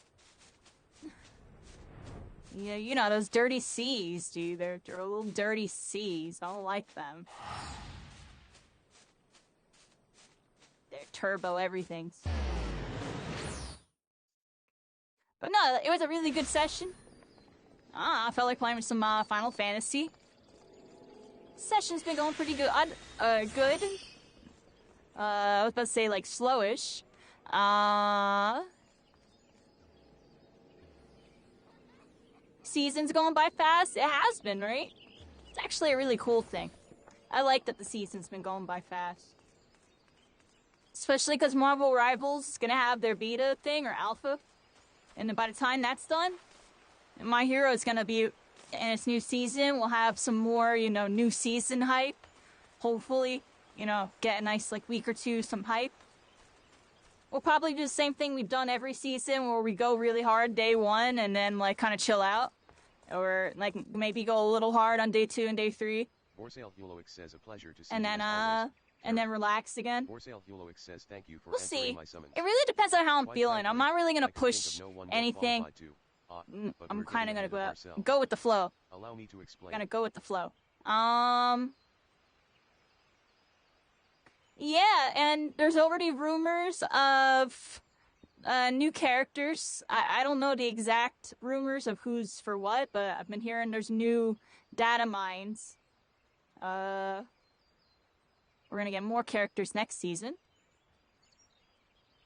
Yeah, you know, those dirty C's, dude. They're little dirty C's. I don't like them. They're turbo everythings. But no, it was a really good session. I felt like playing some Final Fantasy. Session's been going pretty good. Good. I was about to say, like, slowish. Season's going by fast. It has been, right? It's actually a really cool thing. I like that the season's been going by fast. Especially because Marvel Rivals is going to have their beta thing, or alpha. And then by the time that's done, My Hero is going to be in its new season. We'll have some more, you know, new season hype. Hopefully, you know, get a nice, like, week or two, some hype. We'll probably do the same thing we've done every season, where we go really hard day 1 and then, like, kind of chill out. Or, like, maybe go a little hard on day 2 and day 3. Borsale Huloix says a pleasure to see and then, and then relax again. Borsale Huloix says thank you for we'll see. My summons. It really depends on how I'm Quite feeling. frankly, I'm not really gonna I can push think of no one anything. I'm kind of gonna go with the flow. Allow me to explain. Gonna go with the flow. Yeah, and there's already rumors of new characters. I don't know the exact rumors of who's for what, but I've been hearing there's new data mines. We're gonna get more characters next season.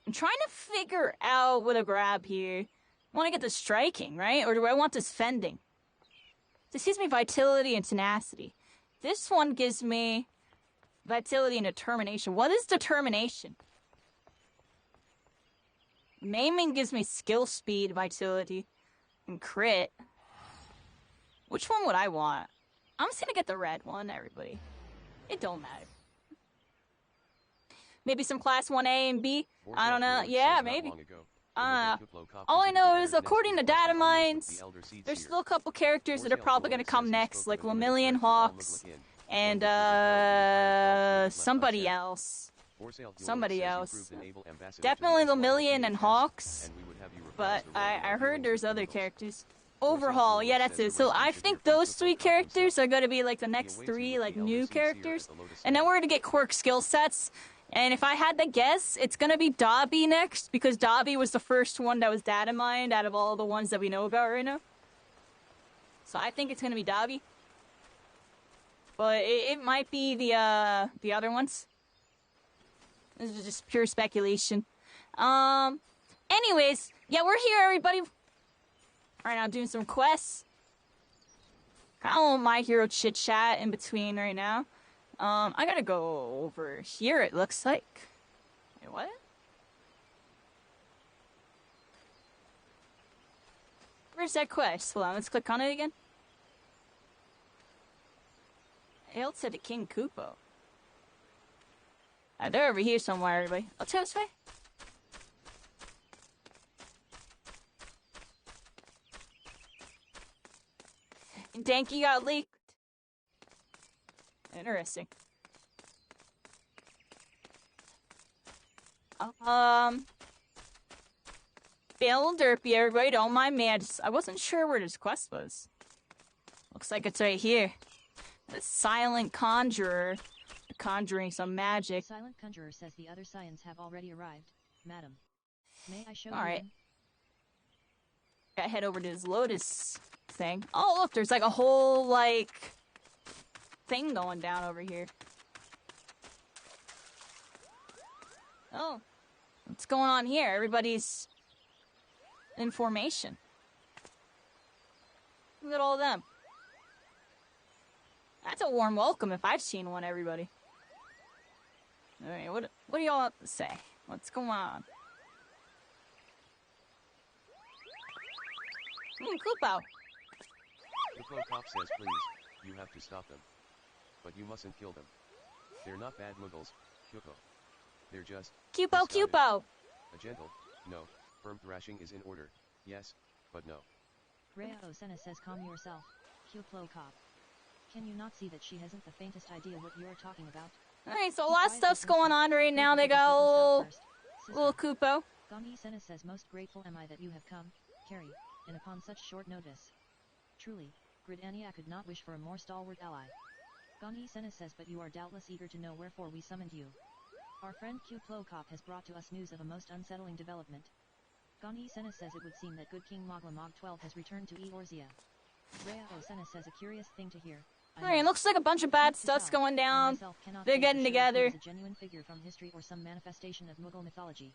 I'm trying to figure out what to grab here. I want to get the striking, right? Or do I want this fending? This gives me vitality and tenacity. This one gives me vitality and determination. What is determination? Maiming gives me skill speed, vitality, and crit. Which one would I want? I'm just gonna get the red one, everybody. It don't matter. Maybe some class 1A and B? I don't know. Yeah, maybe. All I know is, according to data mines, there's still a couple characters that are probably gonna come next, like Lemillion Hawks, and somebody else. Somebody else. Definitely Lemillion and Hawks, but I heard there's other characters. Overhaul, yeah, that's it. So I think those 3 characters are gonna be like the next 3 like new characters, and then we're gonna get quirk skill sets. And if I had to guess, it's gonna be Dabi next, because Dabi was the first one that was data mined out of all the ones that we know about right now. So I think it's gonna be Dabi. But it might be the other ones. This is just pure speculation. Anyways, yeah, we're here, everybody. Right now, doing some quests. Kind of little My Hero chit chat in between right now. I gotta go over here. It looks like. Wait, what? Where's that quest? Hold on, let's click on it again. Hail to the King Kupo. They're over here somewhere, everybody. Let's go this way. And Danky got leaked. Interesting. Bill Derpy, everybody, don't mind me. I wasn't sure where this quest was. Looks like it's right here. The Silent Conjurer. Conjuring some magic. Silent Conjurer says the other Scions have already arrived, madam. May I show you? Alright. Gotta head over to this Lotus thing. Oh, look, there's like a whole, like, thing going down over here. Oh. What's going on here? Everybody's in formation. Look at all of them. That's a warm welcome if I've seen one, everybody. Alright, what do y'all have to say? What's going on? Kupo. Kupo Cop says please, you have to stop them. But you mustn't kill them. They're not bad muggles, Kupo. They're just... Kupo! A gentle, no, firm thrashing is in order, yes, but no. Rhea Osena says calm yourself, Kupo Cop. Can you not see that she hasn't the faintest idea what you're talking about? Alright, so a lot of stuff's going on right now. They got a little Kupo. Gongi Sena says most grateful am I that you have come, Carrie, and upon such short notice. Truly, Gridania could not wish for a more stalwart ally. Gongi Sena says but you are doubtless eager to know wherefore we summoned you. Our friend Kupo Cop has brought to us news of a most unsettling development. Gongi Sena says it would seem that good King Moglamog 12 has returned to Eorzea. Rhea Osena says a curious thing to hear. Alright, looks like a bunch of bad stuff's going down. They're getting together. A genuine figure from history or some manifestation of Mughal mythology.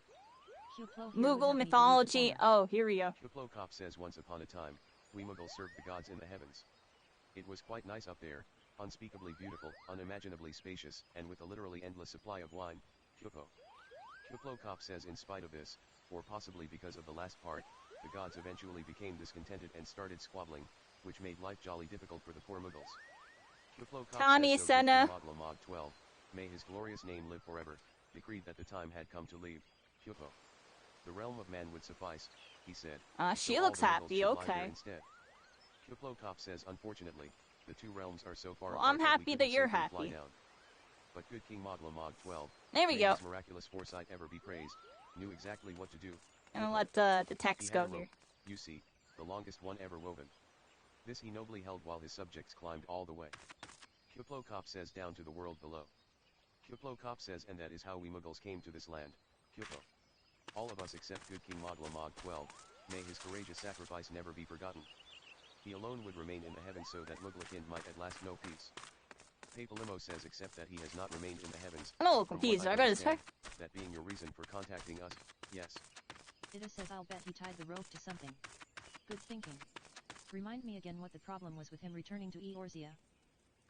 Mughal mythology. Oh, here we go. Kupo Cop says once upon a time, we Mughals served the gods in the heavens. It was quite nice up there, unspeakably beautiful, unimaginably spacious, and with a literally endless supply of wine. Kupo. Kupo Cop says in spite of this, or possibly because of the last part, the gods eventually became discontented and started squabbling, which made life jolly difficult for the poor Mughals. Tommy Senna. Moglamog 12, may his glorious name live forever, decreed that the time had come to leave Kupo. The realm of man would suffice, he said. She looks happy, okay. Kupo Cop says unfortunately, the two realms are so far apart. I'm happy that you're happy. But good King Moglamog 12, there we go. His miraculous foresight ever be praised, knew exactly what to do. And I'll let the text go here. You see, the longest one ever woven. This he nobly held while his subjects climbed all the way. Kupo Cop says down to the world below. Kupo Cop says and that is how we Mughals came to this land, Kupo. All of us except good King Moglamog 12, may his courageous sacrifice never be forgotten. He alone would remain in the heavens so that Mughlakind might at last know peace. Papalimo says except that he has not remained in the heavens. I'm a little confused, I got his hair. That being your reason for contacting us, yes. Ida says I'll bet he tied the rope to something. Good thinking. Remind me again what the problem was with him returning to Eorzea.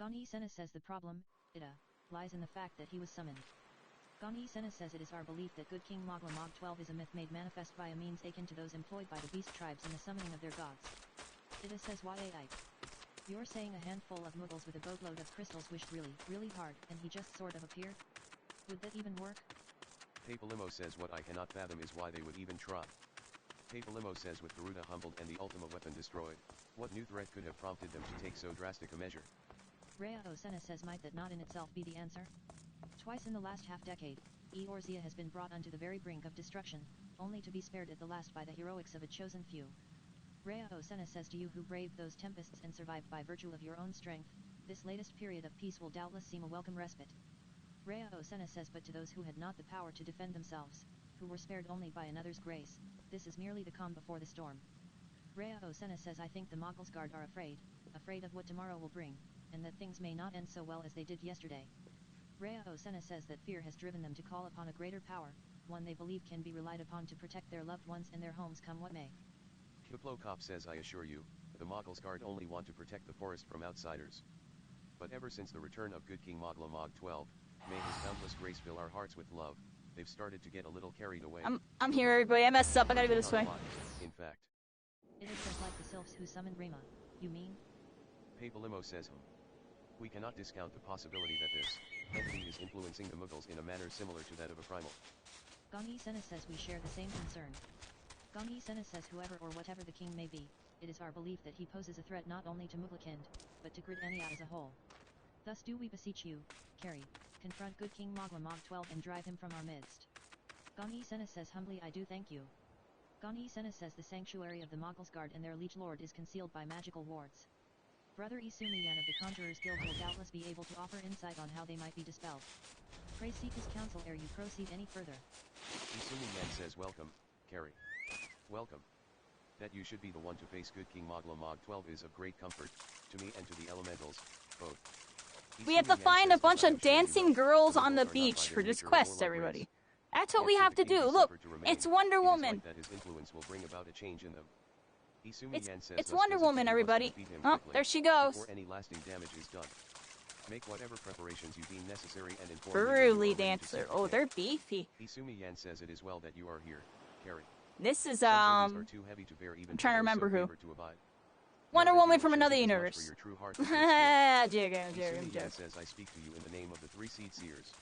Gongi Sena says the problem, Ida, lies in the fact that he was summoned. Gongi Sena says it is our belief that good King Moglamog 12 is a myth made manifest by a means akin to those employed by the beast tribes in the summoning of their gods. Ida says YAI. You're saying a handful of Mughals with a boatload of crystals wished really, really hard, and he just sort of appeared? Would that even work? Papalimo says what I cannot fathom is why they would even try. Papalimo says with Garuda humbled and the Ultima weapon destroyed, what new threat could have prompted them to take so drastic a measure? Rhea Osena says might that not in itself be the answer? Twice in the last half-decade, Eorzea has been brought unto the very brink of destruction, only to be spared at the last by the heroics of a chosen few. Rhea Osena says to you who braved those tempests and survived by virtue of your own strength, this latest period of peace will doubtless seem a welcome respite. Rhea Osena says but to those who had not the power to defend themselves, who were spared only by another's grace, this is merely the calm before the storm. Rhea Osena says I think the Mogul's guard are afraid of what tomorrow will bring, and that things may not end so well as they did yesterday. Rhea Osena says that fear has driven them to call upon a greater power, one they believe can be relied upon to protect their loved ones and their homes come what may. Kuplokop says, I assure you, the Mogul's Guard only want to protect the forest from outsiders. But ever since the return of good King Mogla Mog 12, may his boundless grace fill our hearts with love, they've started to get a little carried away. I'm here, everybody. I messed up. I gotta go this way. In fact. It is just like the sylphs who summoned Rima, you mean? Papalimo says, we cannot discount the possibility that this entity is influencing the Mughals in a manner similar to that of a primal. Gongi Sena says we share the same concern. Gongi Sena says whoever or whatever the king may be, it is our belief that he poses a threat not only to Muglakind, but to Grid Enya as a whole. Thus do we beseech you, Carrie, confront good King Mogla Mog 12 and drive him from our midst. Gongi Sena says humbly I do thank you. Gongi Sena says the sanctuary of the Mogul's Guard and their liege lord is concealed by magical wards. Brother Isumi Yan of the Conjurers Guild will doubtless be able to offer insight on how they might be dispelled. Pray seek his counsel ere you proceed any further. Isumi Yan says welcome, Carrie. Welcome. That you should be the one to face good King Mogla Mog 12 is of great comfort, to me and to the elementals, both. We have to find a bunch of dancing girls on the beach for this quest, everybody. That's what we have to do. Look, it's Wonder Woman. That his influence will bring about a change in them. It's Wonder Woman, everybody. Oh, there she goes. Before any lasting damage is done. Make whatever preparations you deem necessary and inform Burly dancer. Oh, they're beefy. Isumi Yan says it is well that you are here, Carrie. This is I'm trying to remember who. Wonder Woman from another universe. Isumi Yan says I speak to you in the name of the three seed seers.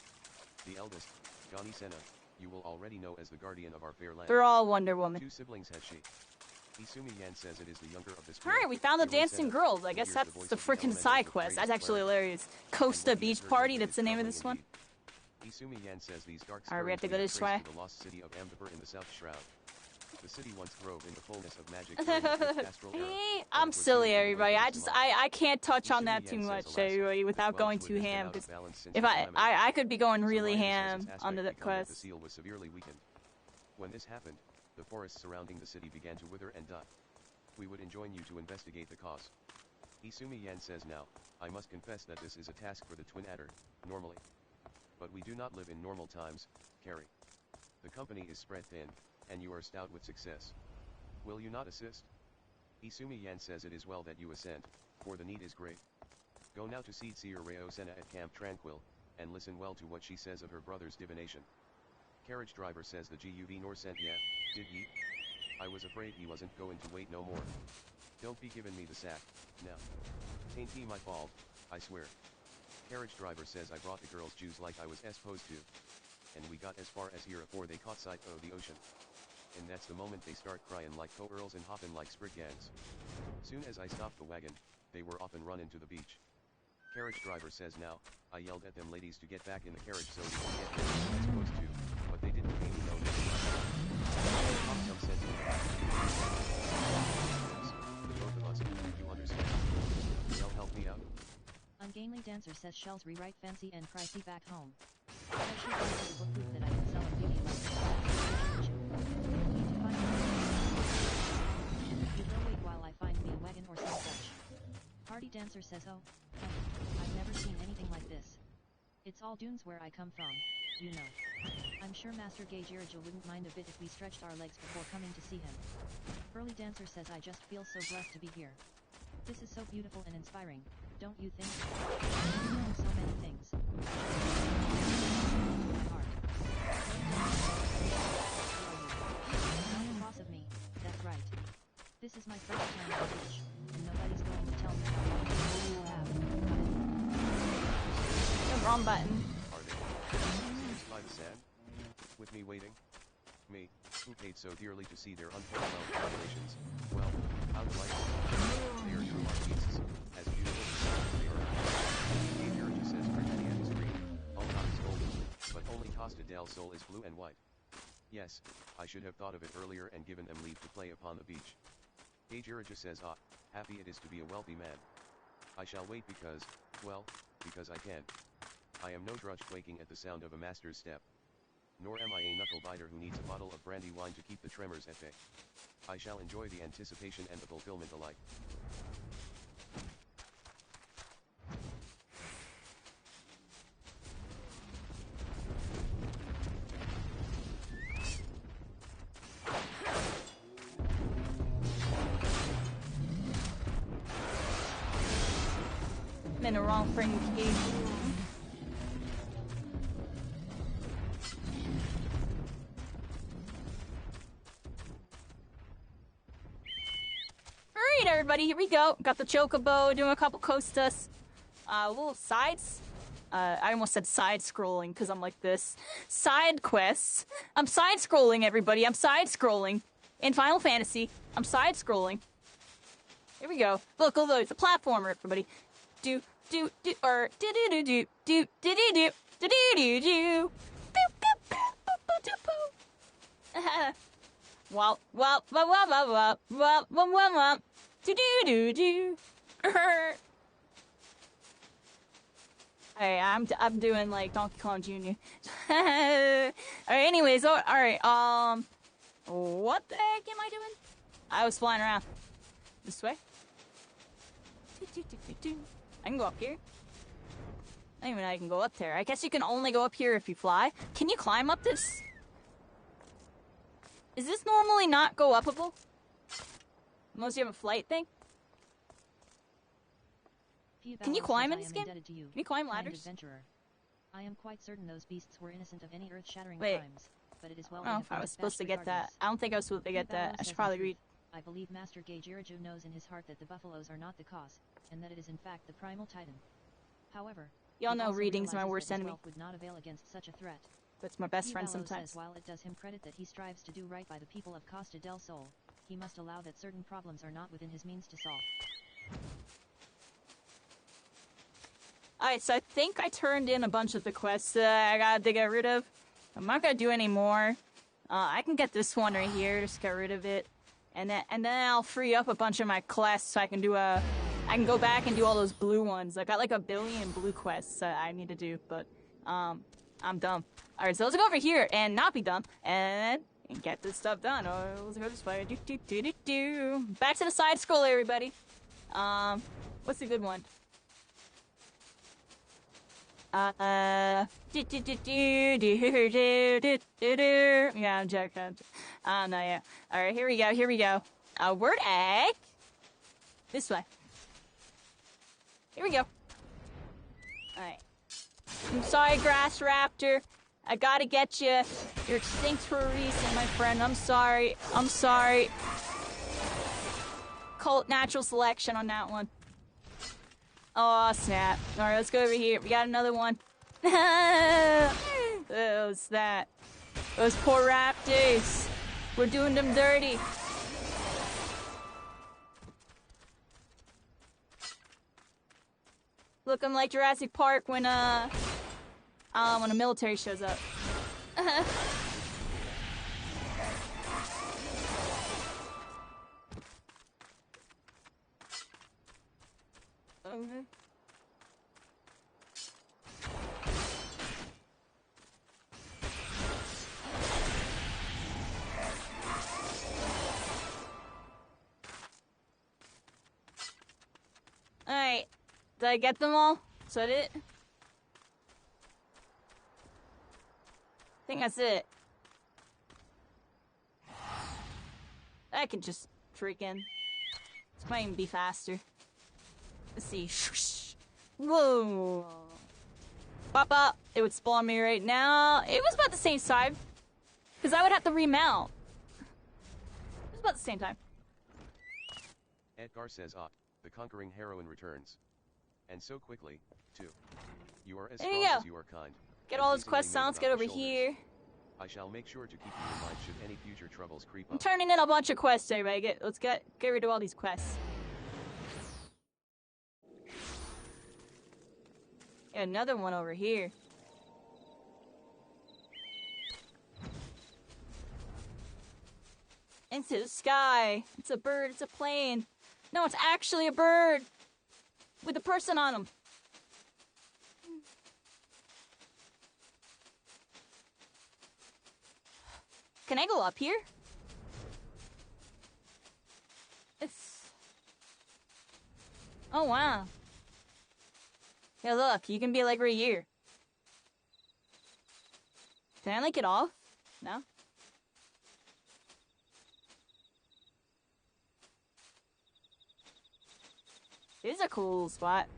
The eldest, Gongi Sena, you will already know as the guardian of our fair land. They're all Wonder Woman. 2 siblings has she. Isumi Yan says it is the younger of this. Alright, we found the dancing girls. I guess that's the freaking side quest. That's actually hilarious. Costa Beach Party, that's the name of this one. Isumi Yan says these dark Alright, we have to go this way. The lost city of Amdapur in the South Shroud. The city once throve in the fullness of magic. Hey, I'm silly, everybody. I can't touch on that too much, everybody, without going too ham. Because if I could be going really ham under the quest. The seal was severely weakened. When this happened, the forests surrounding the city began to wither and die. We would enjoin you to investigate the cause. Isumi Yan says now, I must confess that this is a task for the Twin Adder, normally. But we do not live in normal times, Carrie. The company is spread thin, and you are stout with success. Will you not assist? Isumi Yan says it is well that you ascend, for the need is great. Go now to Seed Seer Reo Sena at Camp Tranquil, and listen well to what she says of her brother's divination. Carriage driver says the GUV nor sent yet, did ye? I was afraid he wasn't going to wait no more. Don't be giving me the sack, now. Tain't he my fault, I swear. Carriage driver says I brought the girls Jews like I was supposed to. And we got as far as here afore they caught sight o' the ocean. And that's the moment they start crying like co-earls and hopping like spriggans. Soon as I stopped the wagon, they were off and running to the beach. Carriage driver says now, I yelled at them ladies to get back in the carriage so we could get here as supposed to, but they didn't pay me no notice. Pop some sense into that. The both of us, you understand. Y'all help me out. Ungainly dancer says shells rewrite fancy and pricey back home. Especially fancy for proof that I can sell a beauty like this. You will wait while I find me a wagon or some such. Party dancer says oh, I've never seen anything like this. It's all dunes where I come from, you know. I'm sure Master Gage Irija wouldn't mind a bit if we stretched our legs before coming to see him. Burly dancer says I just feel so blessed to be here. This is so beautiful and inspiring, don't you think? You know so many things. My heart. Not a boss of me, that's right. This is my first time on the beach, and nobody's going to tell me how long you have. The wrong button. Are they? By the sand? With me waiting? Me, who paid so dearly to see their unparalleled operations. Well, how delightful. They are true art pieces, as beautiful as they are. Irija says Britannia is green, Alcott is golden, but only Costa del Sol is blue and white. Yes, I should have thought of it earlier and given them leave to play upon the beach. Irija says happy it is to be a wealthy man. I shall wait because, well, because I can. I am no drudge quaking at the sound of a master's step. Nor am I a knuckle-biter who needs a bottle of brandy wine to keep the tremors at bay. I shall enjoy the anticipation and the fulfillment alike. in the wrong frame cage. Alright, everybody, here we go. Got the chocobo, doing a couple costas. Little sides. I almost said side-scrolling, because I'm like this. Side quests. I'm side-scrolling, everybody. I'm side-scrolling. In Final Fantasy, I'm side-scrolling. Here we go. Look, it's a platformer, everybody. Do, or do-do-do-do, do-do-do-do, do-do-do-do. Wop, wop, wop, wop, wop, wop, wop, wop, wop. Do-do-do-do. Hey, I'm doing like Donkey Kong Jr. Alright, anyways, alright, what the heck am I doing? I was flying around. This way? I can go up here. I don't even know I can go up there. I guess you can only go up here if you fly. Can you climb up this? Is this normally not go upable? Unless you have a flight thing? Can you climb in this game? Can you climb ladders? I am quite certain those beasts were innocent of any earth-shattering crimes, but it is well. I don't know if I was supposed to get that. I don't think I was supposed to get that. I should probably read. I believe Master Gage Iriju knows in his heart that the buffaloes are not the cause, and that it is in fact the primal titan. However, y'all know reading's my worst enemy. Would not avail against such a threat. But it's my best friend sometimes. Says while it does him credit that he strives to do right by the people of Costa del Sol, he must allow that certain problems are not within his means to solve. Alright, so I think I turned in a bunch of the quests that I gotta get rid of. I'm not gonna do any more. I can get this one right here, just get rid of it. And then I'll free up a bunch of my quests so I can do I can go back and do all those blue ones. I got like 1 billion blue quests that I need to do, but I'm dumb. Alright, so let's go over here and not be dumb and get this stuff done. Oh, let's go this way. Back to the side scroll, everybody. What's a good one? Yeah, I'm joking. No, yeah. Alright, here we go. Word egg. This way. Here we go. Alright. I'm sorry, Grass Raptor. I gotta get you. You're extinct for a reason, my friend. I'm sorry. Cult natural selection on that one. Oh, snap. Alright, let's go over here. We got another one. Those poor raptors. We're doing them dirty. Looking like Jurassic Park when a military shows up. Okay. Alright. Did I get them all? Is that it? I think that's it. I can just freaking... This might even be faster. Let's see. Whoa. Pop up. It would spawn me right now. It was about the same time. Because I would have to remount. It was about the same time. Edgar says, the conquering heroine returns. And so quickly, too. You are as strong as you are kind. Get all those quest sounds, get over here. I shall make sure to keep you in mind should any future troubles creep up. I'm turning in a bunch of quests, everybody. Let's get rid of all these quests. Yeah, another one over here. Into the sky. It's a bird, it's a plane. No, it's actually a bird. With a person on him. Can I go up here? Oh, wow. Yeah, look, you can be like right here. Can I like get off? No? This is a cool spot.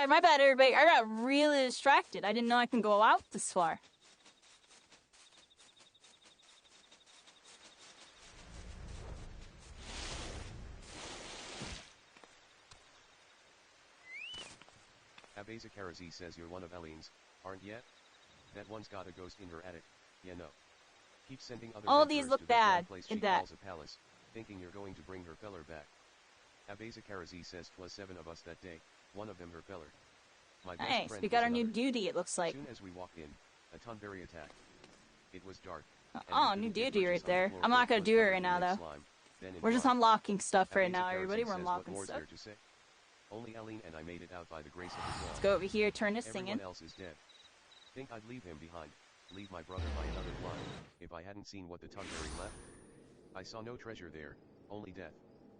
my bad, everybody. I got really distracted. I didn't know I can go out this far. Abeza Karazi says you're one of Eileen's, aren't yet? That one's got a ghost in her attic, you know. Keep sending other all these look to bad place in she that. calls a palace, thinking you're going to bring her feller back. Abeza Karazi says 'twas 7 of us that day, one of them her feller. My best Nice, friend we got was our new another. duty, it looks like. Soon as we walked in, a Tonberry attacked. It was dark. Oh, new duty right there. I'm not gonna do it right now, though. We're just unlocking stuff right now, everybody. We're unlocking stuff. Only Eileen and I made it out by the grace of the 12. Let's go over here, turn this thing in. Everyone else is dead. Think I'd leave him behind, leave my brother by another blood, if I hadn't seen what the Tonberry left? I saw no treasure there, only death.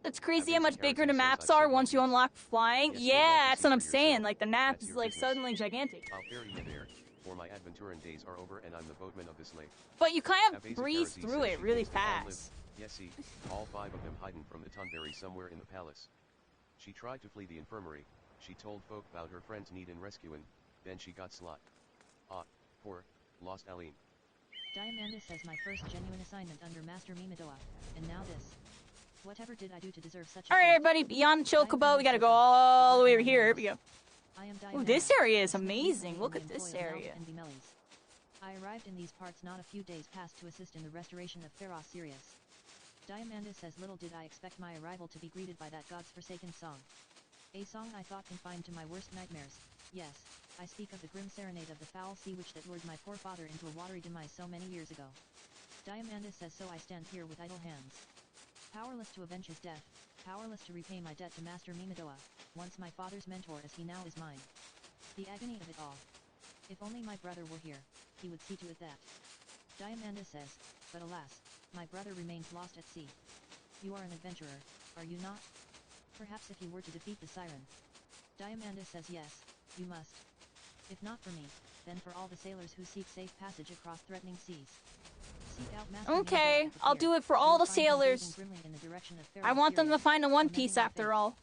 It's crazy how much bigger the maps are once you unlock flying. Yeah, that's what I'm saying. Like, the map is, like, suddenly gigantic. I'll ferry you there, for my Adventuran days are over and I'm the boatman of this lake. But you kind of breeze through it really fast. Yes, see, all 5 of them hiding from the Tonberry somewhere in the palace. She tried to flee the infirmary, she told folk about her friend's need in rescuing, then she got slot. Ah, poor, lost Eileen. Diamanda says my first genuine assignment under Master Mimadoa, and now this. Whatever did I do to deserve such a Alright, everybody, beyond Chocobo, we gotta go all the way over here. Here we go. Ooh, this area is amazing. Look at this area. I arrived in these parts not a few days past to assist in the restoration of Theros Sirius. Diamanda says little did I expect my arrival to be greeted by that god's forsaken song. A song I thought confined to my worst nightmares. Yes, I speak of the grim serenade of the foul sea witch that lured my poor father into a watery demise so many years ago. Diamanda says so I stand here with idle hands. Powerless to avenge his death, powerless to repay my debt to Master Mimadoa, once my father's mentor as he now is mine. The agony of it all. If only my brother were here, he would see to it that. Diamanda says, but alas, my brother remains lost at sea. You are an adventurer, are you not? Perhaps if you were to defeat the siren. Diamanda says yes, you must. If not for me, then for all the sailors who seek safe passage across threatening seas. Seek out Master Okay, Mimadoa I'll do it for all the sailors. in the direction of I want them to find a One Piece after all.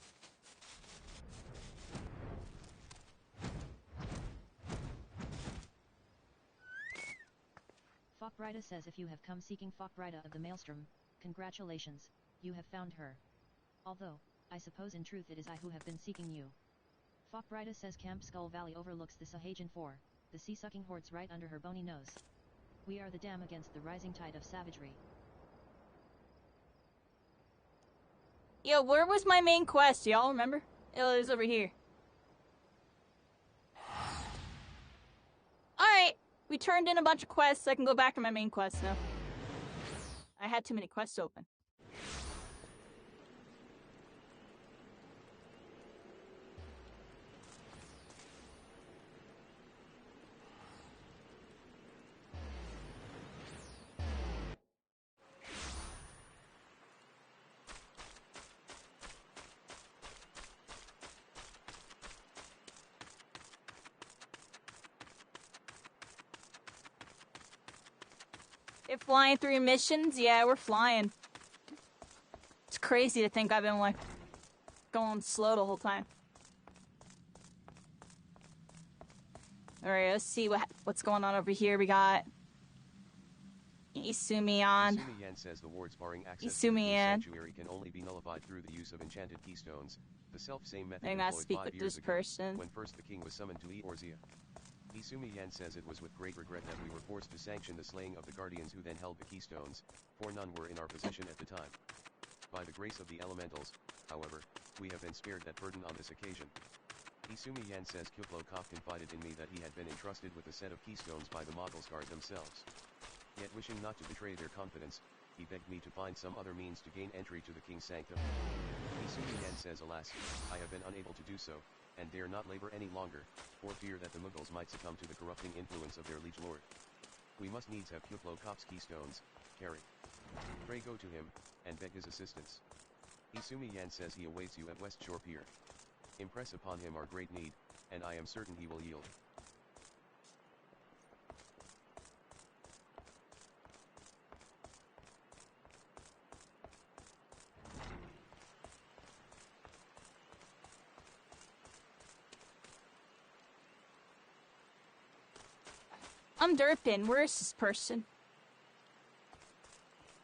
Fokbrida says if you have come seeking Fokbrida of the Maelstrom, congratulations, you have found her. Although, I suppose in truth it is I who have been seeking you. Fokbrida says Camp Skull Valley overlooks the Sahajan 4, the sea-sucking hordes right under her bony nose. We are the dam against the rising tide of savagery. Yo, where was my main quest? Y'all remember? It was over here. Alright, we turned in a bunch of quests. I can go back to my main quest now. I had too many quests open. They're flying through missions? Yeah, we're flying. It's crazy to think I've been, like, going slow the whole time. Alright, let's see what's going on over here. We got Isumiyan. Isumiyan says the wards barring access to the sanctuary can only be nullified through the use of enchanted keystones. The self-same method I'm gonna employed speak 5 with years this ago, person. when first the king was summoned to Eorzea. Isumiyan says it was with great regret that we were forced to sanction the slaying of the guardians who then held the keystones, for none were in our possession at the time. By the grace of the elementals, however, we have been spared that burden on this occasion. Isumiyan says Kuplokov confided in me that he had been entrusted with a set of keystones by the Mogulsguard themselves. Yet wishing not to betray their confidence, he begged me to find some other means to gain entry to the king's sanctum. Isumiyan says alas, I have been unable to do so, and dare not labor any longer, for fear that the Mughals might succumb to the corrupting influence of their liege lord. We must needs have Kuplokov's keystones, carry. Pray go to him, and beg his assistance. Isumiyan says he awaits you at West Shore Pier. Impress upon him our great need, and I am certain he will yield. I'm derping. Where is this person?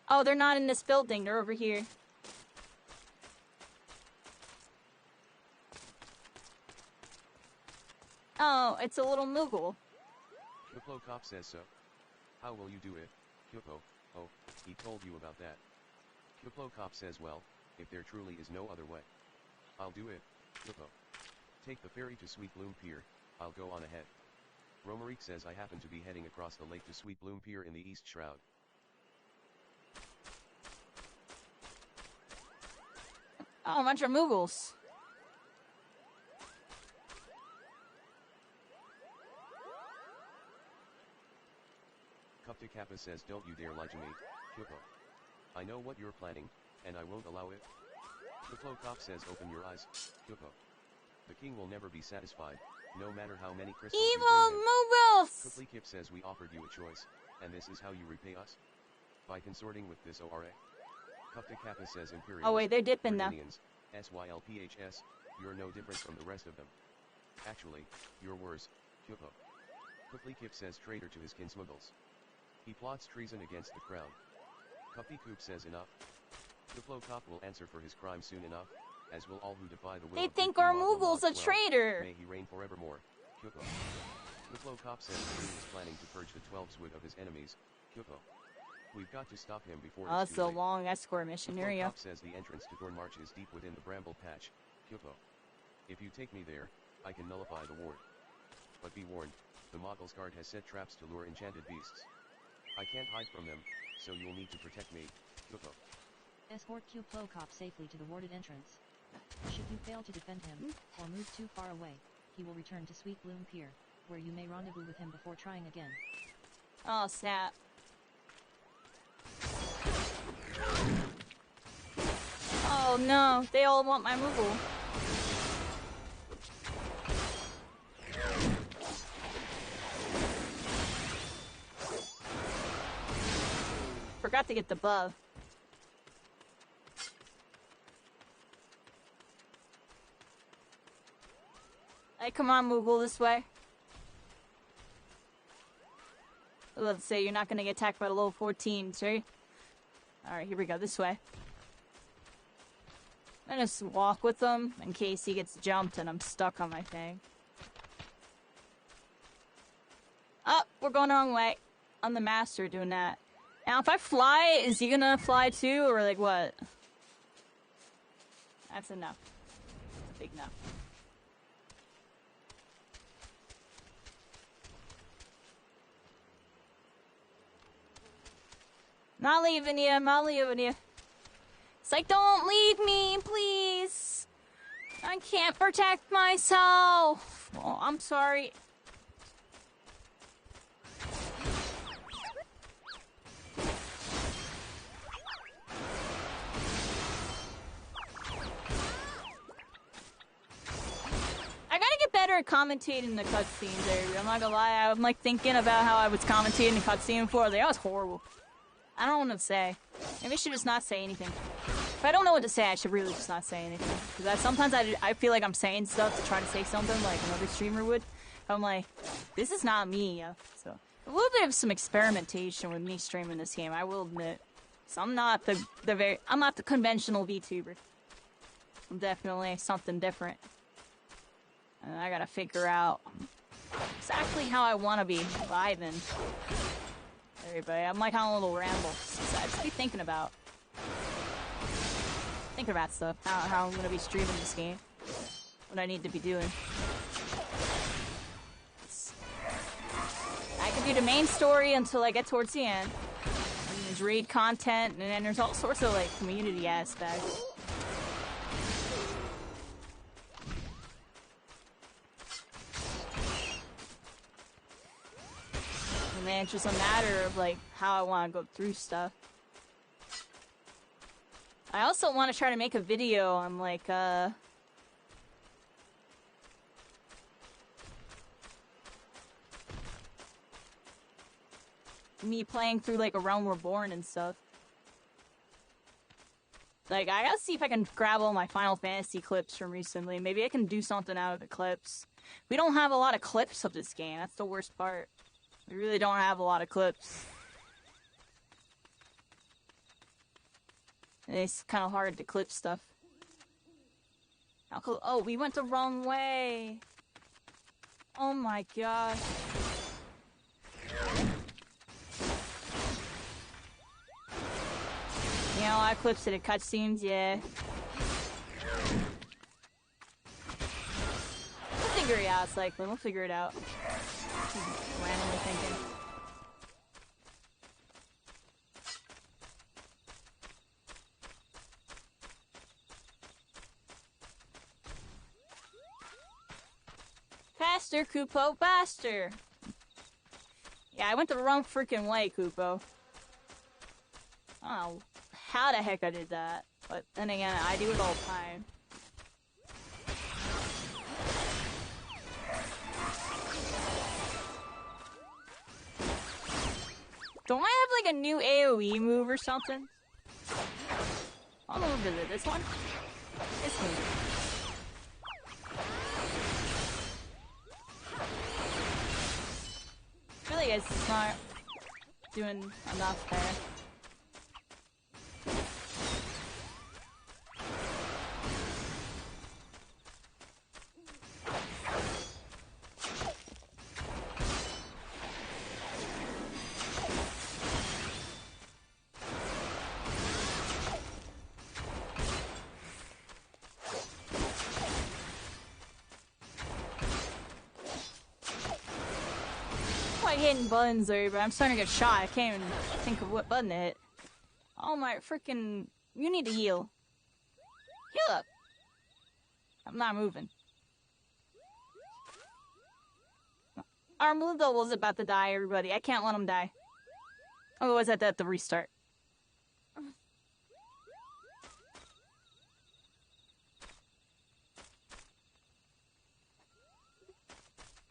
Oh, they're not in this building. They're over here. Oh, it's a little Moogle. Kyupo Cop says so. How will you do it, Kyupo? Oh, he told you about that. Kyupo Cop says, well, if there truly is no other way, I'll do it, Kyupo. Take the ferry to Sweet Bloom Pier, I'll go on ahead. Romaric says I happen to be heading across the lake to Sweet Bloom Pier in the East Shroud. Oh, a bunch of Moogles. Cupta Kappa says don't you dare lie to me, Kyupo. I know what you're planning, and I won't allow it. Kyupo Cop says open your eyes, Kyupo. The king will never be satisfied, no matter how many crystals you bring him. Moogles! Kukli Kip says we offered you a choice, and this is how you repay us? By consorting with this ORA. Cupta Kappa says Imperials, oh wait, they're dipping now. SYLPHS, you're no different from the rest of them. Actually, you're worse, Kyupo. Kukli Kip says traitor to his kinsmuggles. He plots treason against the crown. Kuppy Coop says enough. Kyupo Cop will answer for his crime soon enough, as will all who defy the will They of think our Moogle's a 12. traitor. May he reign forevermore, Kyupo. Kyupo Cop says the king is planning to purge the 12 Sword of his enemies, Kyupo. We've got to stop him before Oh, it's that's too a late. long escort mission. Here you go. Cop says the entrance to Thornmarch is deep within the Bramble Patch, Kyupo. If you take me there, I can nullify the ward. But be warned, the Moggle's guard has set traps to lure enchanted beasts. I can't hide from them, so you'll need to protect me, Kyupo. Escort Kyupo Cop safely to the warded entrance. Should you fail to defend him, or move too far away, he will return to Sweet Bloom Pier, where you may rendezvous with him before trying again. Oh, snap. Oh no, they all want my Moogle. Forgot to get the buff. Hey, come on, Moogle, this way. Let's say you're not gonna get attacked by the level 14s, right? Alright, here we go, this way. I just walk with him in case he gets jumped and I'm stuck on my thing. Oh, we're going the wrong way. I'm the master doing that. Now, if I fly, is he gonna fly too, or like what? That's enough. Big enough. Not leaving you, not leaving you. It's like, don't leave me, please. I can't protect myself. Oh, I'm sorry. I gotta get better at commentating the cutscenes there. I'm not gonna lie, I'm like thinking about how I was commentating the cutscene before. Like, that was horrible. I don't know what to say. Maybe I should just not say anything. If I don't know what to say, I should really just not say anything. Because sometimes I feel like I'm saying stuff to try to say something like another streamer would. I'm like, this is not me. So a little bit of some experimentation with me streaming this game, I will admit. So I'm not I'm not the conventional VTuber. I'm definitely something different. And I gotta figure out exactly how I want to be vibing. Everybody, I'm like on a little ramble. So I just be thinking about stuff. How I'm gonna be streaming this game. What I need to be doing. I can do the main story until I get towards the end. And there's raid content, and then there's all sorts of like community aspects. And then it's just a matter of like how I want to go through stuff. I also want to try to make a video on like me playing through like A Realm Reborn and stuff. Like, I gotta see if I can grab all my Final Fantasy clips from recently. Maybe I can do something out of the clips. We don't have a lot of clips of this game. That's the worst part. We really don't have a lot of clips. And it's kind of hard to clip stuff. Oh, we went the wrong way. Oh my gosh. You know, I clips to the cutscenes, yeah. We'll figure it out, Cyclone. We'll figure it out. Randomly thinking. Faster, Kupo, faster! Yeah, I went the wrong freaking way, Kupo. I don't know how the heck I did that, but then again, I do it all the time. Don't I have like a new AoE move or something? I don't know, is it this one? This move. I feel like it's not doing enough there. Hitting buttons there, but I'm starting to get shot. I can't even think of what button to hit. Oh my freaking... You need to heal. Heal up. I'm not moving. Our move though was about to die, everybody. I can't let him die. Otherwise I'd have to restart.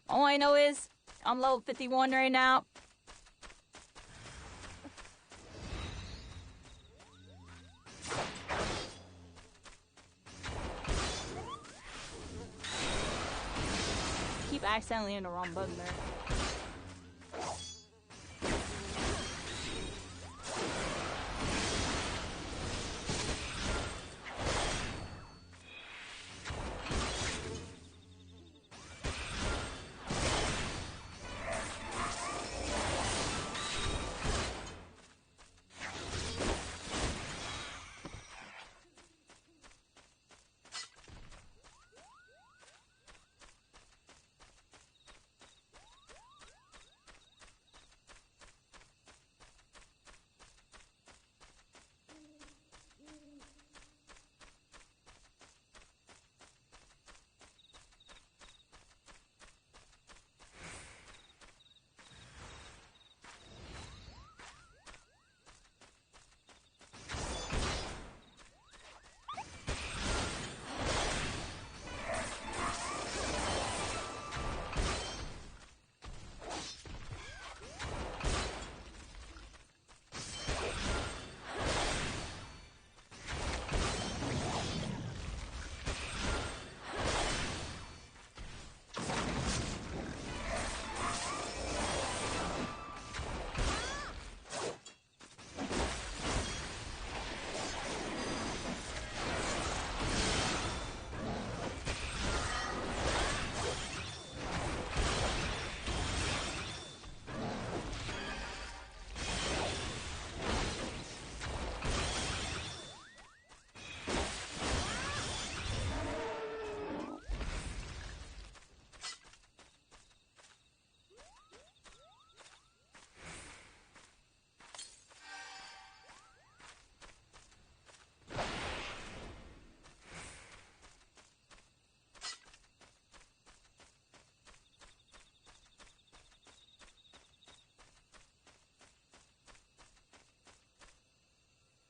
All I know is I'm level 51 right now. Keep accidentally in the wrong button there.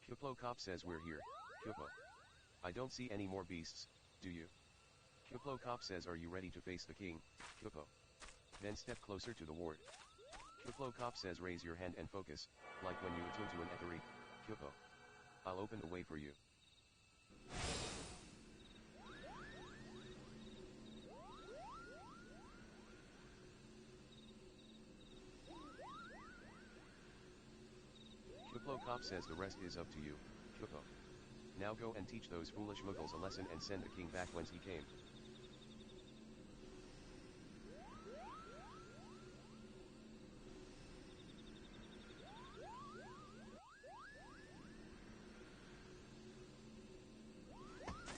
Kiplo Cop says we're here, Kiplo. I don't see any more beasts, do you? Kiplo Cop says are you ready to face the king, Kiplo? Then step closer to the ward. Kiplo Cop says raise your hand and focus, like when you attune to an etheric, Kiplo. I'll open the way for you. Cyclocop says the rest is up to you, Kyoko. Now go and teach those foolish muggles a lesson and send the king back whence he came.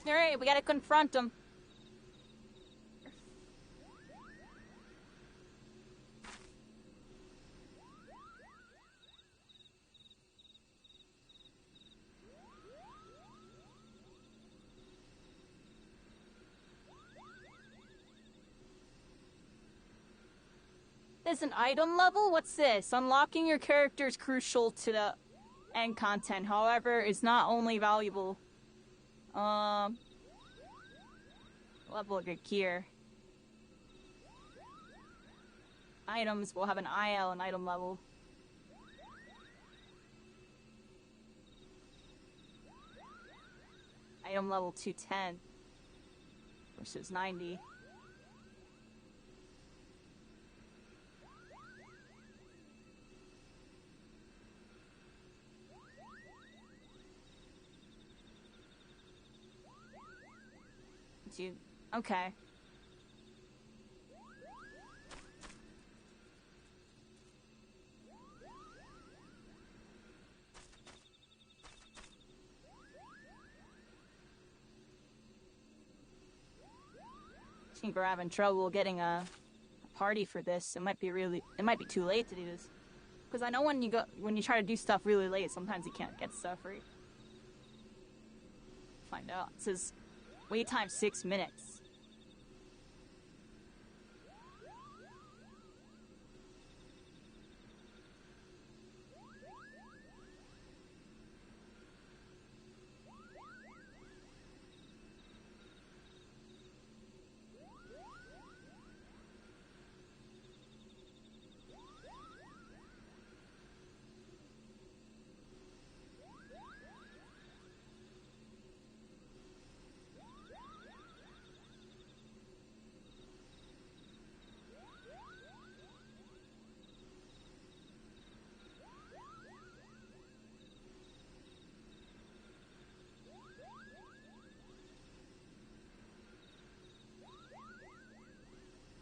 Alright, we gotta confront him. There's an item level? What's this? Unlocking your character is crucial to the end content. However, it's not only valuable. Level of your gear. Items will have an IL and item level. Item level 210 versus 90. Okay. I think we're having trouble getting a party for this. It might be too late to do this. Because I know when you try to do stuff really late, sometimes you can't get stuff right. Find out. It says wait time 6 minutes.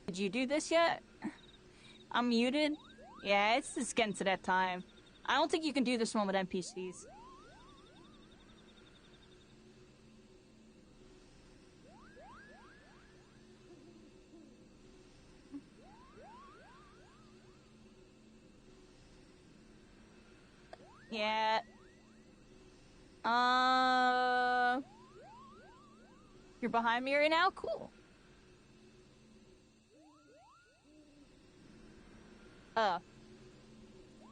Did you do this yet? I'm muted? Yeah, it's just getting to that time. I don't think you can do this one with NPCs. Yeah. You're behind me right now? Cool.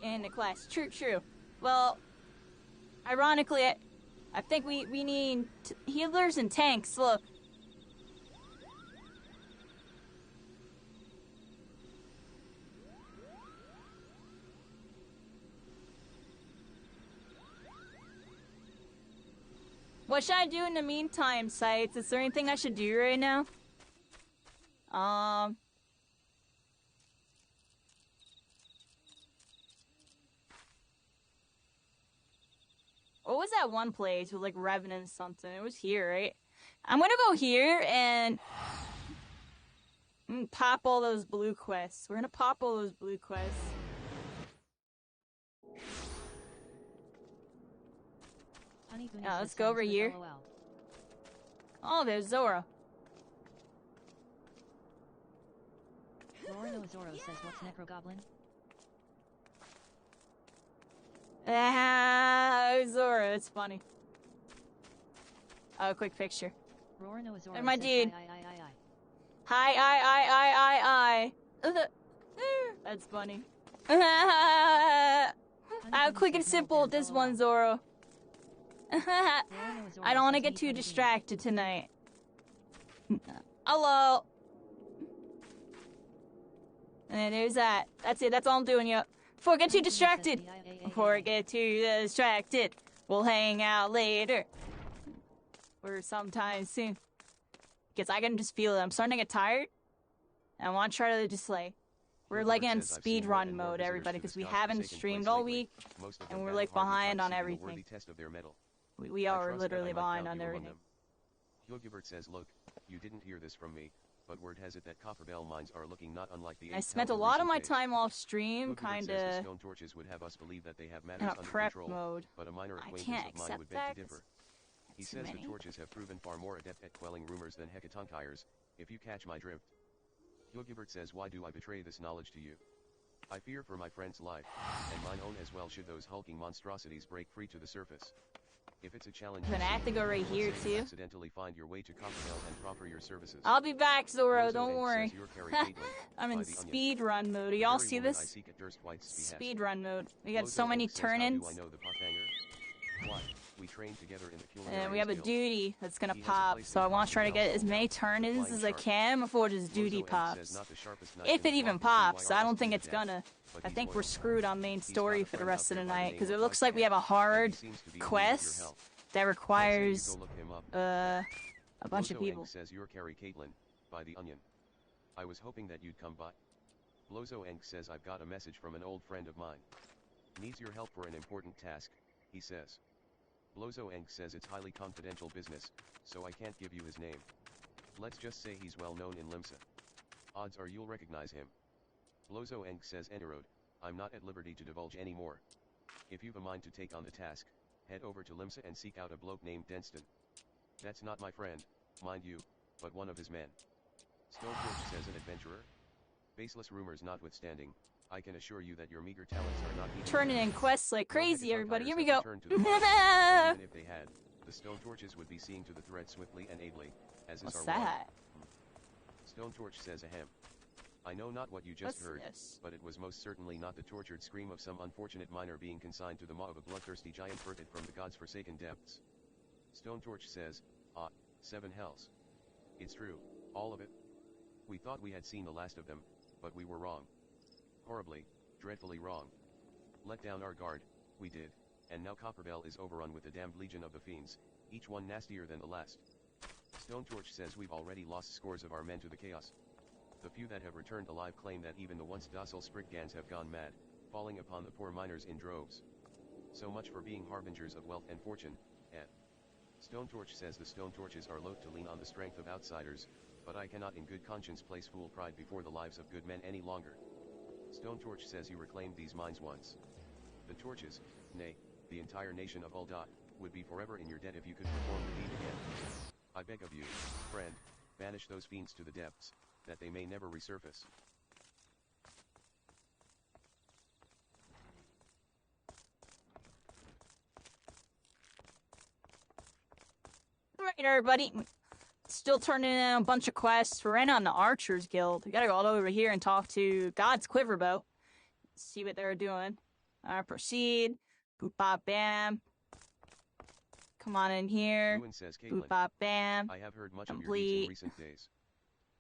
In the class. True. Well, ironically, I think we need healers and tanks. Look. What should I do in the meantime, Sites? Is there anything I should do right now? What was that one place with like Revenant something? It was here, right? I'm gonna go here and pop all those blue quests. We're gonna pop all those blue quests. Yeah, let's go over here. Oh, there's Zora. Lorino Zoro says, what's Necrogoblin? Zora, it's funny. Oh, quick picture. And my dude. Hi. That's funny. Quick and simple, this one, Zoro. I don't want to get too distracted tonight. Hello. And there's that. That's it. That's all I'm doing, yo. Before I get too distracted. We'll hang out later. Or sometime soon. Because I can just feel it. I'm starting to get tired. And I want to try to just like We're like in speed run mode, everybody, because we haven't streamed all week, and we're like behind on everything. We are literally behind on everything. Hyogibert says, look, you didn't hear this from me, but word has it that Copperbell mines are looking not unlike the I spent a lot of my time off stream, kind of stone torches would have us believe that they have matters in a under prep control, mode. But a minor I acquaintance can't of mine accept would beg that. to differ. He says the torches have proven far more adept at quelling rumors than Hecatonkires, if you catch my drift. Hyogibert says, why do I betray this knowledge to you? I fear for my friend's life, and mine own as well should those hulking monstrosities break free to the surface. If it's a challenge, then I have to go right here too. Accidentally find your way to Copperbell and proffer your services. I'll be back, Zoro. Don't worry. I'm in speed run mode. Do y'all see this? Speed run mode. We got so many turn-ins. And we have a duty that's gonna pop, so I want to try to get as many turn-ins as I can before this duty pops. If it even pops, I don't think it's gonna. I think we're screwed on main story for the rest of the night, because it looks like we have a hard quest that requires a bunch of people. Says you're Carrie Caitlin, by the Onion. I was hoping that you'd come by. Blozo Enk says I've got a message from an old friend of mine. Needs your help for an important task, he says. Blozo Enk says it's highly confidential business, so I can't give you his name. Let's just say he's well known in Limsa. Odds are you'll recognize him. Blozo Enk says Enterode, I'm not at liberty to divulge any more. If you've a mind to take on the task, head over to Limsa and seek out a bloke named Denston. That's not my friend, mind you, but one of his men. Stoneforge says an adventurer? Baseless rumors notwithstanding, I can assure you that your meager talents are not turning in quests like crazy, everybody. Here we go. Even if they had, the Stone Torches would be seeing to the threat swiftly and ably, as is our that? Stone Torch says ahem. I know not what you just heard, but it was most certainly not the tortured scream of some unfortunate miner being consigned to the maw of a bloodthirsty giant birthed from the god's forsaken depths. Stone Torch says, 7 hells. It's true, all of it. We thought we had seen the last of them, but we were wrong. Horribly, dreadfully wrong. Let down our guard, we did, and now Copperbell is overrun with the damned legion of the fiends, each one nastier than the last. Stone Torch says we've already lost scores of our men to the chaos. The few that have returned alive claim that even the once docile Spriggans have gone mad, falling upon the poor miners in droves. So much for being harbingers of wealth and fortune, Ed. Stone Torch says the Stone Torches are loath to lean on the strength of outsiders, but I cannot in good conscience place fool pride before the lives of good men any longer. Stone Torch says you reclaimed these mines once. The Torches, nay, the entire nation of Ul'dah, would be forever in your debt if you could perform the deed again. I beg of you, friend, banish those fiends to the depths, that they may never resurface. Alright, everybody. Still turning in a bunch of quests. We're in on the Archers Guild. We gotta go all over here and talk to God's Quiverbow. See what they're doing. Proceed. Boop bop bam. Come on in here. Lewin says, Boop bop bam. I have heard much Complete. of your deeds in recent days.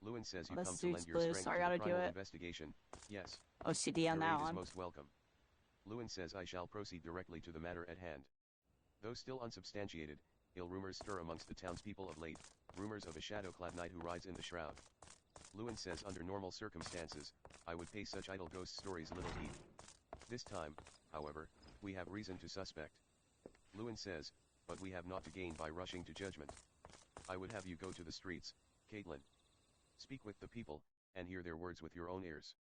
Lewin says you come to lend your strength so I to gotta the primal do it. investigation. Yes. OCD on your that aid one. is most welcome. Lewin says I shall proceed directly to the matter at hand. Though still unsubstantiated, ill rumors stir amongst the townspeople of late, rumors of a shadow-clad knight who rides in the shroud. Lewin says under normal circumstances, I would pay such idle ghost stories little heed. This time, however, we have reason to suspect. Lewin says, but we have naught to gain by rushing to judgment. I would have you go to the streets, Caitlin. Speak with the people, and hear their words with your own ears.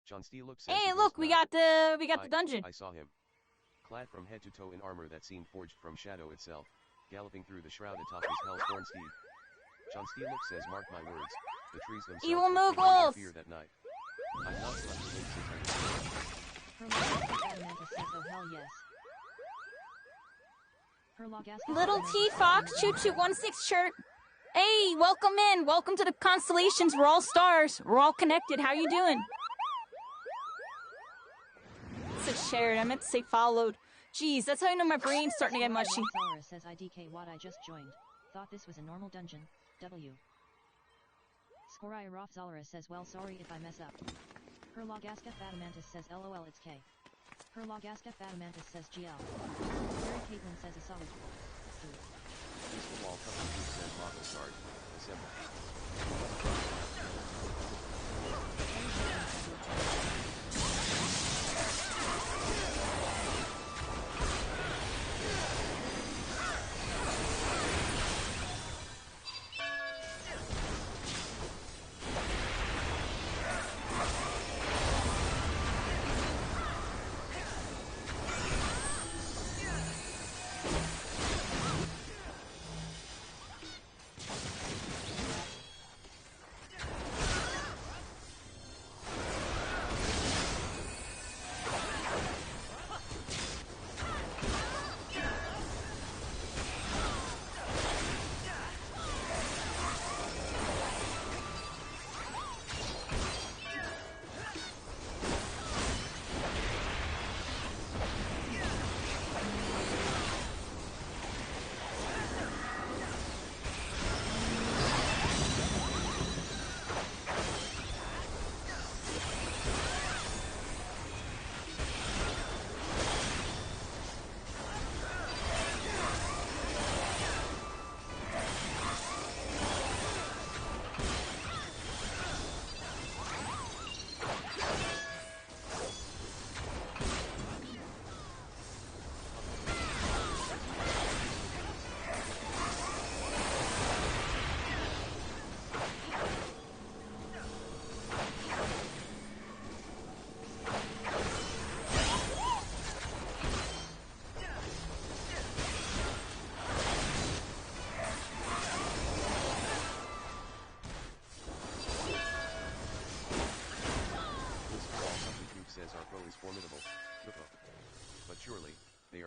John Steele says, hey, look, we got the dungeon. I saw him. Clad from head to toe in armor that seemed forged from shadow itself, galloping through the shroud atop his hell's-born steed. John Steele says, mark my words, the trees themselves Evil will Moogles! fear that night. I've not slept a wink since Little T Fox Choo Choo 16 shirt. Hey, welcome in. Welcome to the Constellations. We're all stars. We're all connected. How you doing? It said shared. I meant to say followed. Jeez, that's how you know my brain's starting to get mushy. Zalra says IDK what I just joined. Thought this was a normal dungeon. W. Skorai Roth Zalra says well sorry if I mess up. Herlogaska Fatamantis says LOL it's K. Herlogaska Fatamantis says GL. Mary Caitlin says a solid. Peaceful Wall Company says model start. Assemble.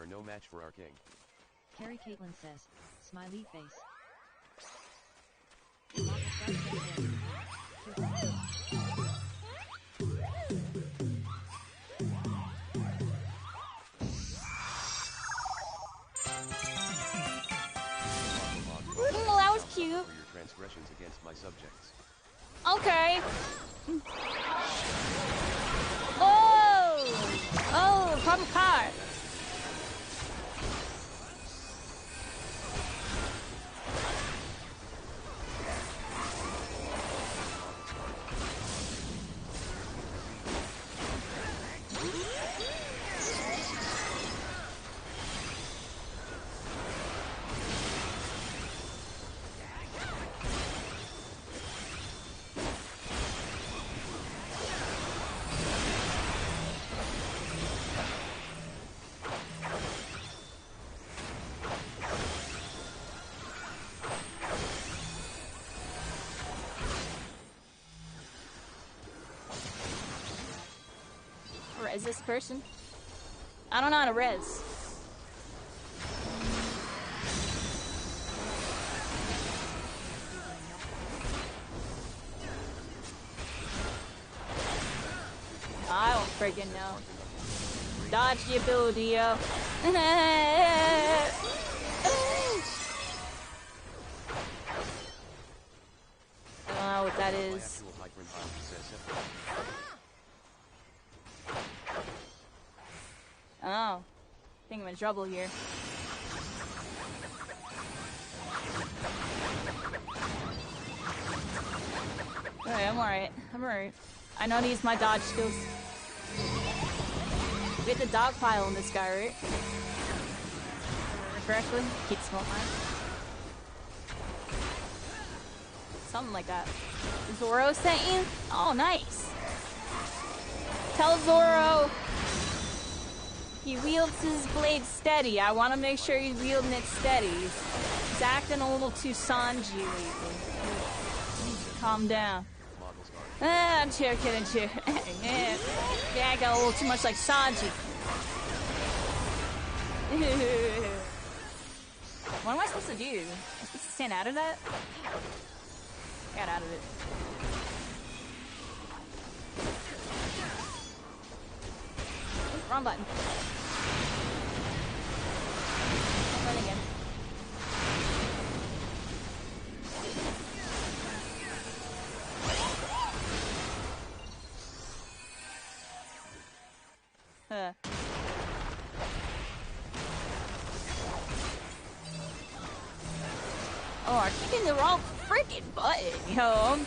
are no match for our king. Carrie Caitlin says, smiley face. Mama starts saying Well, that was cute. For your transgressions against my subjects. Okay. Oh! Oh, problem car. Res this person? I don't know how to res. I don't freaking know. Dodge the ability, yo. I don't know what that is. Oh, I think I'm in trouble here. Alright, I'm alright. I'm alright. I know how to use my dodge skills. We have to dogpile on this guy, right? Correctly? Keep small line. Something like that. Zoro sent you? Oh, nice. Tell Zoro he wields his blade steady. I want to make sure he's wielding it steady. He's acting a little too Sanji lately. Calm down. Ah, chill, kidding, chill. Yeah, I got a little too much like Sanji. What am I supposed to do? Am I supposed to stand out of that? Get out of it. Ooh, wrong button. Run again. Oh, I'm keeping the wrong freaking button, yo.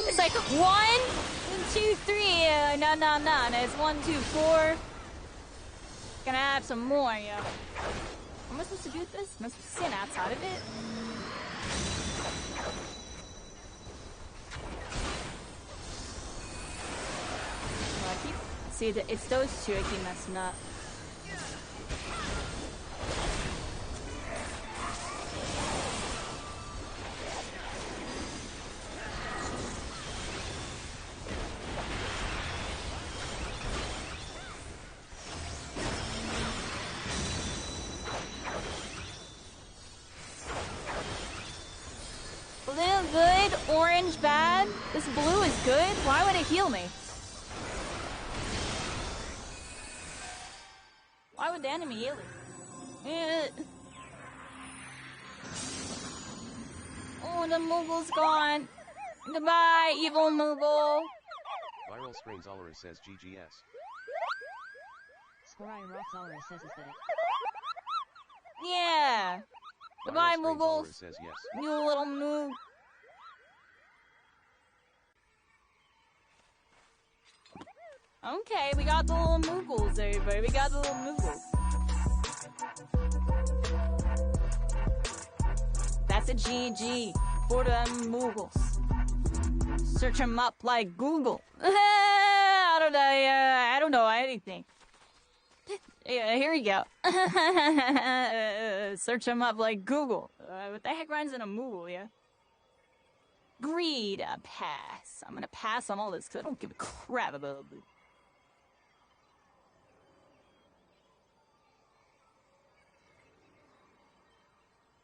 It's like 1, 2, 3. No. It's 1, 2, 4. Gonna have some more, yo. Am I supposed to do this? Am I supposed to stand outside of it? Well, I keep... See, it's those two I keep messing up. Blue good, orange bad. This blue is good. Why would it heal me? Why would the enemy heal it? Oh, the Moogle's gone. Goodbye, evil Moogle. Viral Springs Allers says GGS. Scorai Roxallers says is that it. Yeah. Goodbye, Moogles. Says yes. You little Moog. Okay, we got the little Moogles, everybody. We got the little Moogles. That's a GG for the Moogles. Search them up like Google. I don't know anything. Yeah, here we go. Search them up like Google. What the heck runs in a Moogle, yeah? Greed, pass. I'm gonna pass on all this because I don't give a crap about it.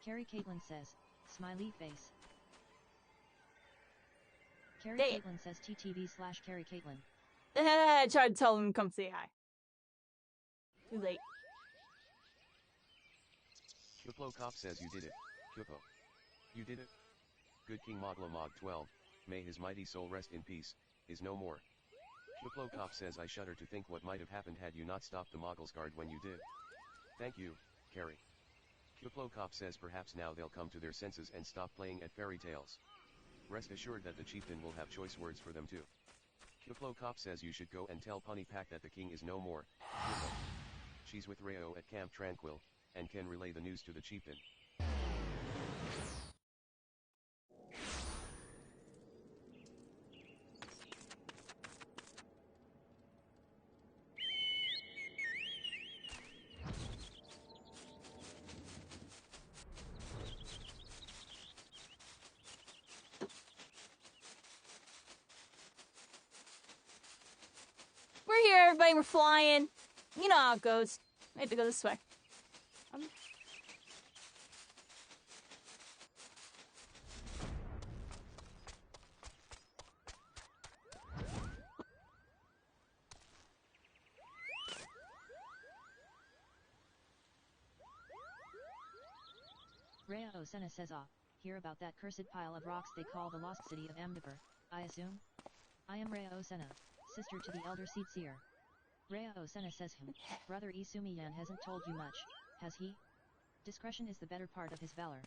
Carrie Caitlin says, smiley face. Carrie Damn. Caitlin says TTV/Carrie Caitlin. I tried to tell him to come say hi. Too late. Kyupo Cop says you did it. Kyupo. You did it. Good King Mogla Mog 12, may his mighty soul rest in peace, is no more. Kyupo Cop says I shudder to think what might have happened had you not stopped the Moggles guard when you did. Thank you, Carrie. Kyupo Cop says perhaps now they'll come to their senses and stop playing at fairy tales. Rest assured that the chieftain will have choice words for them too. Kyupo Cop says you should go and tell Punny Pack that the king is no more. Kyupo. She's with Reo at Camp Tranquil, and can relay the news to the chieftain. We're here, everybody. We're flying. You know how it goes. I have to go this way. Rhea Osena says hear about that cursed pile of rocks they call the lost city of Amdapur, I assume? I am Rhea Osena, sister to the elder Seat Seer. Rhea Osena says brother Isumiyan hasn't told you much, has he? Discretion is the better part of his valor.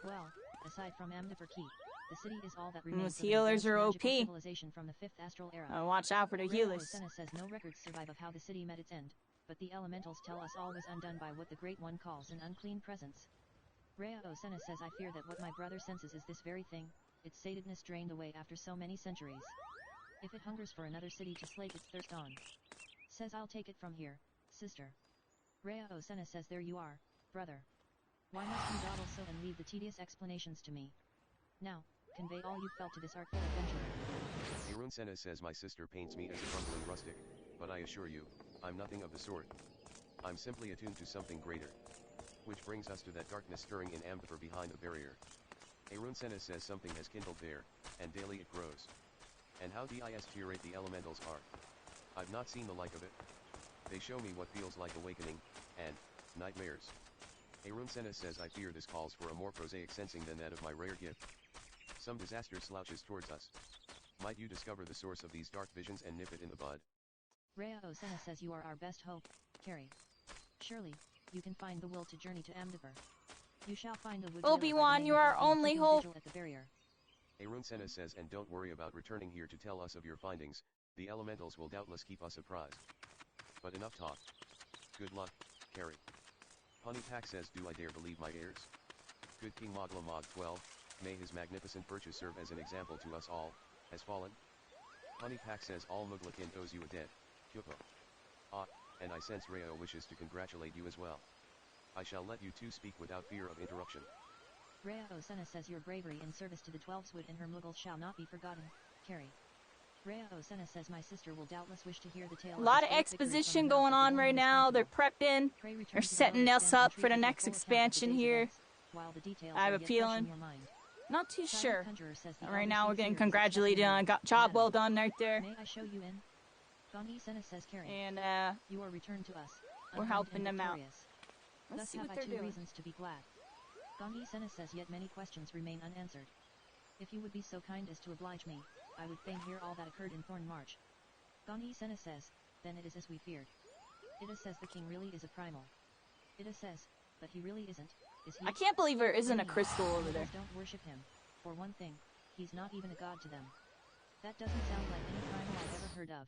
Well, aside from Amdapur Keep, the city is all that remains Those of an healers are advanced magical OP. civilization from the 5th astral era. Watch out for the Rhea healers. Osena says no records survive of how the city met its end, but the elementals tell us all was undone by what the Great One calls an unclean presence. Rhea Osena says I fear that what my brother senses is this very thing, its satedness drained away after so many centuries. If it hungers for another city to slake its thirst on. Says I'll take it from here, sister. Rhea Osena says there you are, brother. Why must you dawdle so and leave the tedious explanations to me? Now, convey all you felt to this artful adventurer. Arun Sena says my sister paints me as a grumbling rustic, but I assure you, I'm nothing of the sort. I'm simply attuned to something greater. Which brings us to that darkness stirring in Amdapur behind the barrier. Arun Sena says something has kindled there, and daily it grows. And how distirate the elementals are. I've not seen the like of it. They show me what feels like awakening, and nightmares. Arun Sena says I fear this calls for a more prosaic sensing than that of my rare gift. Some disaster slouches towards us. Might you discover the source of these dark visions and nip it in the bud? Rhea Osena says you are our best hope, Carrie. Surely, you can find the will to journey to Amdapur. You shall find a wood Obi-Wan, you are our only hope. At the barrier. Arun Sena says and don't worry about returning here to tell us of your findings, the elementals will doubtless keep us apprised. But enough talk. Good luck, Carrie. Punny Pack says do I dare believe my ears? Good King Mogla Mog 12, may his magnificent purchase serve as an example to us all, has fallen? Punny Pack says all Muglakin owes you a debt, Kyupo. And I sense Reo wishes to congratulate you as well. I shall let you two speak without fear of interruption. Rhea Osena says your bravery in service to the Twelveswood and her Mughals shall not be forgotten, Carrie. Rhea Osena says my sister will doubtless wish to hear the tale. A lot of exposition going on right now. They're prepping. They're setting us up for the next expansion here. I have a feeling. Not too sure. Right now we're getting congratulated on a job well done right there. May I show you in? Gongi Sena says Carrie. And you are returned to us. We're helping them out. Thus see have what I they're two doing. reasons to be glad. Gongi Sena says yet many questions remain unanswered. If you would be so kind as to oblige me, I would fain hear all that occurred in Thorn March. Gongi Sena says, then it is as we feared. Ida says the king really is a primal. Ida says, but he really isn't, is he? I can't believe there isn't a crystal over there. Don't worship him. For one thing, he's not even a god to them. That doesn't sound like any primal I've ever heard of.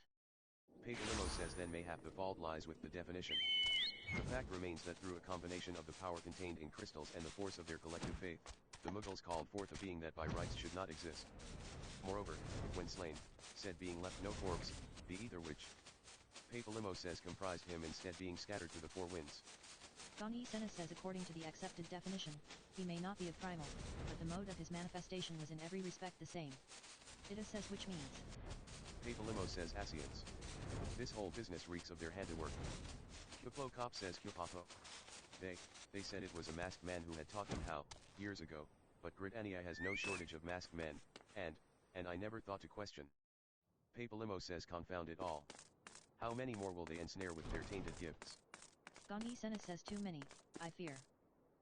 Pagalimo says then mayhap the fault lies with the definition. The fact remains that through a combination of the power contained in crystals and the force of their collective faith, the Mughals called forth a being that by rights should not exist. Moreover, when slain, said being left no corpse, the ether which Pagalimo says comprised him instead being scattered to the four winds. Gongi Sena says according to the accepted definition, he may not be a primal, but the mode of his manifestation was in every respect the same. Ida says which means. Pagalimo says Asians. This whole business reeks of their handiwork. Kyupo Cop says Kyupapo. They They said it was a masked man who had taught them how, years ago, but Britannia has no shortage of masked men, and I never thought to question. Papalymo says confound it all. How many more will they ensnare with their tainted gifts? Gonhi Senna says too many, I fear.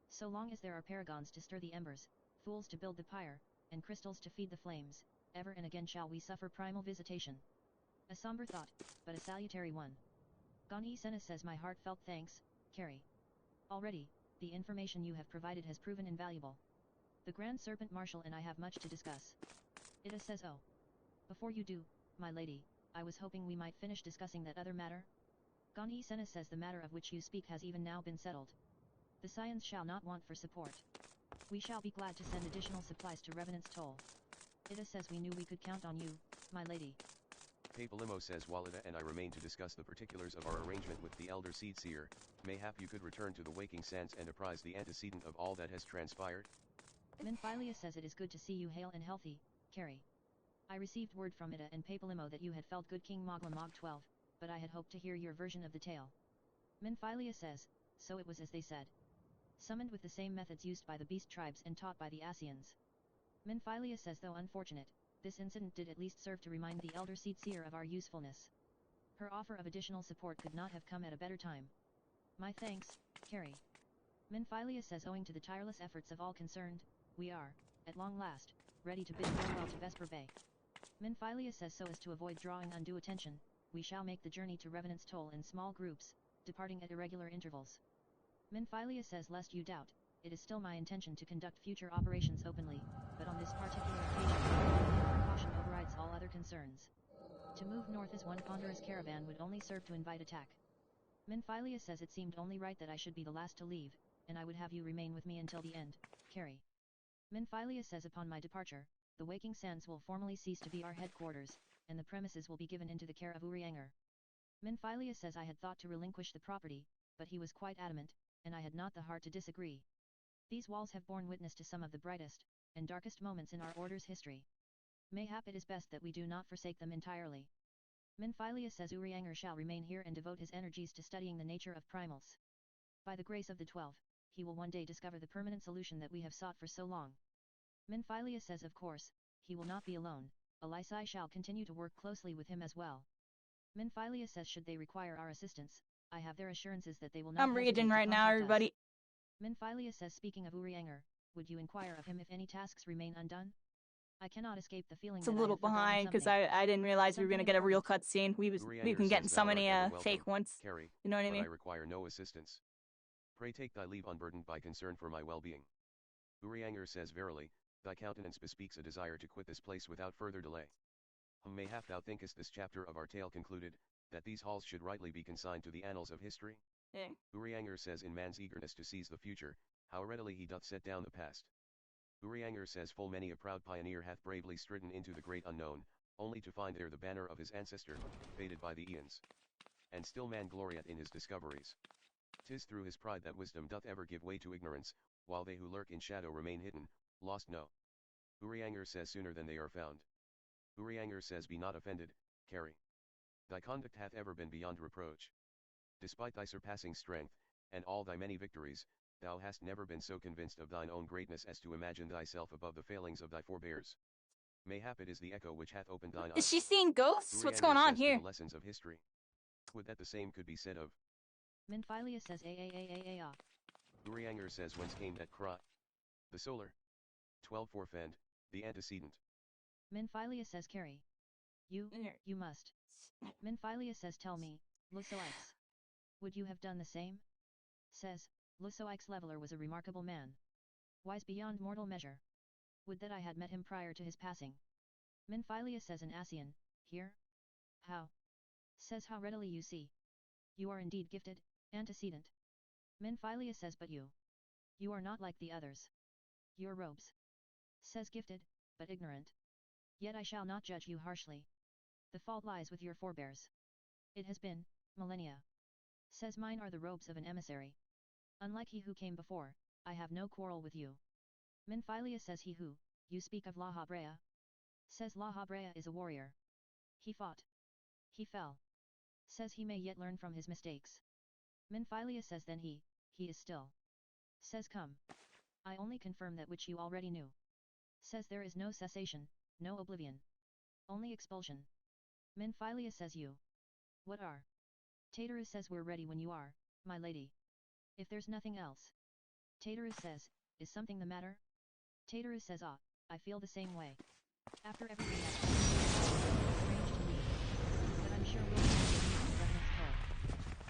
So long as there are paragons to stir the embers, fools to build the pyre, and crystals to feed the flames, ever and again shall we suffer primal visitation. A somber thought, but a salutary one. Gonhi Senna says my heartfelt thanks, Carrie. Already, the information you have provided has proven invaluable. The Grand Serpent Marshal and I have much to discuss. Ida says oh. Before you do, my lady, I was hoping we might finish discussing that other matter. Gonhi Senna says the matter of which you speak has even now been settled. The Scions shall not want for support. We shall be glad to send additional supplies to Revenant's Toll. Ida says we knew we could count on you, my lady. Papalymo says while Ida and I remain to discuss the particulars of our arrangement with the Elder Seed Seer, mayhap you could return to the Waking Sands and apprise the antecedent of all that has transpired? Minfilia says it is good to see you hale and healthy, Carrie. I received word from Ida and Papalymo that you had felt good King Mogla Mog 12, but I had hoped to hear your version of the tale. Minfilia says, so it was as they said. Summoned with the same methods used by the beast tribes and taught by the Asians. Minfilia says though unfortunate, this incident did at least serve to remind the Elder Seed Seer of our usefulness. Her offer of additional support could not have come at a better time. My thanks, Carrie. Minfilia says owing to the tireless efforts of all concerned, we are, at long last, ready to bid farewell to Vesper Bay. Minfilia says so as to avoid drawing undue attention, we shall make the journey to Revenant's Toll in small groups, departing at irregular intervals. Minfilia says lest you doubt, it is still my intention to conduct future operations openly, but on this particular occasion, precaution overrides all other concerns. To move north as one ponderous caravan would only serve to invite attack. Minfilia says it seemed only right that I should be the last to leave, and I would have you remain with me until the end, Carrie. Minfilia says upon my departure, the Waking Sands will formally cease to be our headquarters, and the premises will be given into the care of Urianger. Minfilia says I had thought to relinquish the property, but he was quite adamant, and I had not the heart to disagree. These walls have borne witness to some of the brightest and darkest moments in our order's history. Mayhap it is best that we do not forsake them entirely. Minfilia says Urianger shall remain here and devote his energies to studying the nature of primals. By the grace of the 12, he will one day discover the permanent solution that we have sought for so long. Minfilia says of course, he will not be alone, Elisai shall continue to work closely with him as well. Minfilia says should they require our assistance, I have their assurances that they will not I'm reading right now, us. everybody. Minfilia says speaking of Urianger, would you inquire of him if any tasks remain undone? I cannot escape the feeling It's a that little behind because I didn't realize we were gonna get a real cutscene. We've been getting so many fake ones. Carrie, you know what I mean? I require no assistance. Pray take thy leave unburdened by concern for my well-being. Urianger says verily, thy countenance bespeaks a desire to quit this place without further delay. Mayhap thou thinkest this chapter of our tale concluded, that these halls should rightly be consigned to the annals of history? Yeah. Urianger says in man's eagerness to seize the future, how readily he doth set down the past. Urianger says full many a proud pioneer hath bravely stridden into the great unknown, only to find there the banner of his ancestor, faded by the eons. And still man glorieth in his discoveries. 'Tis through his pride that wisdom doth ever give way to ignorance, while they who lurk in shadow remain hidden, lost no. Urianger says sooner than they are found. Urianger says be not offended, Carrie. Thy conduct hath ever been beyond reproach. Despite thy surpassing strength, and all thy many victories, thou hast never been so convinced of thine own greatness as to imagine thyself above the failings of thy forebears. Mayhap it is the echo which hath opened thine eyes. Is she seeing ghosts? What's Urianger going on says to here? the lessons of history. Would that the same could be said of. Minfilia says ah. Urianger says whence came that cry? The solar. 12 forfend, the antecedent. Minfilia says Carrie. You must. Minfilia says tell me, Lusoix. Would you have done the same? Says, Lusoix Leveler was a remarkable man. Wise beyond mortal measure. Would that I had met him prior to his passing. Minfilia says an Asian, here? How? Says how readily you see. You are indeed gifted, antecedent. Minfilia says but you. You are not like the others. Your robes. Says gifted, but ignorant. Yet I shall not judge you harshly. The fault lies with your forebears. It has been, millennia. Says mine are the robes of an emissary. Unlike he who came before, I have no quarrel with you. Minfilia says he who, you speak of La Habrea? Says La Habrea is a warrior. He fought. He fell. Says he may yet learn from his mistakes. Minfilia says then he is still. Says come. I only confirm that which you already knew. Says there is no cessation, no oblivion. Only expulsion. Minfilia says you. What are? Tatarus says we're ready when you are, my lady. If there's nothing else. Tatarus says, is something the matter? Tatarus says I feel the same way. After everything that's strange to me. But I'm sure we'll manage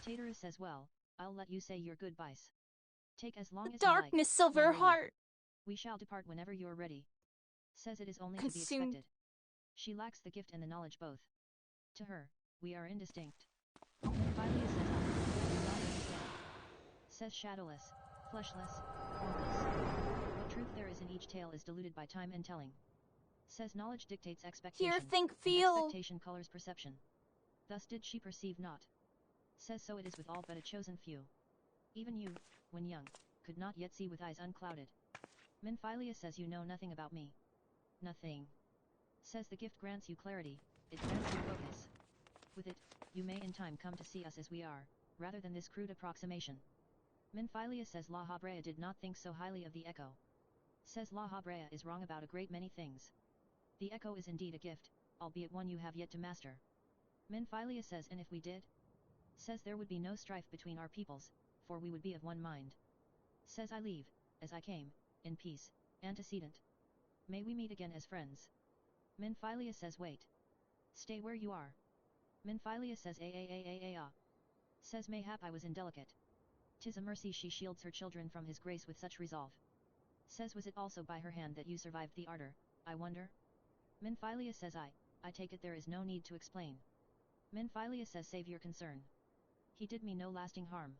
to Tatarus says well, I'll let you say your goodbyes. Take as long as Darkness, you like, Silver Heart. We shall depart whenever you are ready. Says it is only Consumed. To be expected. She lacks the gift and the knowledge both. To her, we are indistinct. Minfilia says do not understand. Says shadowless, fleshless, formless. What truth there is in each tale is diluted by time and telling. Says knowledge dictates expectation. Hear, think, feel. Expectation colors perception. Thus did she perceive not. Says so it is with all but a chosen few. Even you, when young, could not yet see with eyes unclouded. Minfilia says you know nothing about me. Nothing. Says the gift grants you clarity, it grants you focus. With it, you may in time come to see us as we are, rather than this crude approximation. Minfilia says La Habrea did not think so highly of the Echo. Says La Habrea is wrong about a great many things. The Echo is indeed a gift, albeit one you have yet to master. Minfilia says and if we did? Says there would be no strife between our peoples, for we would be of one mind. Says I leave, as I came, in peace, antecedent. May we meet again as friends. Minfilia says wait. Stay where you are. Minfilia says Says mayhap I was indelicate. 'Tis a mercy she shields her children from his grace with such resolve. Says was it also by her hand that you survived the ardor, I wonder? Minfilia says I take it there is no need to explain. Minfilia says save your concern. He did me no lasting harm.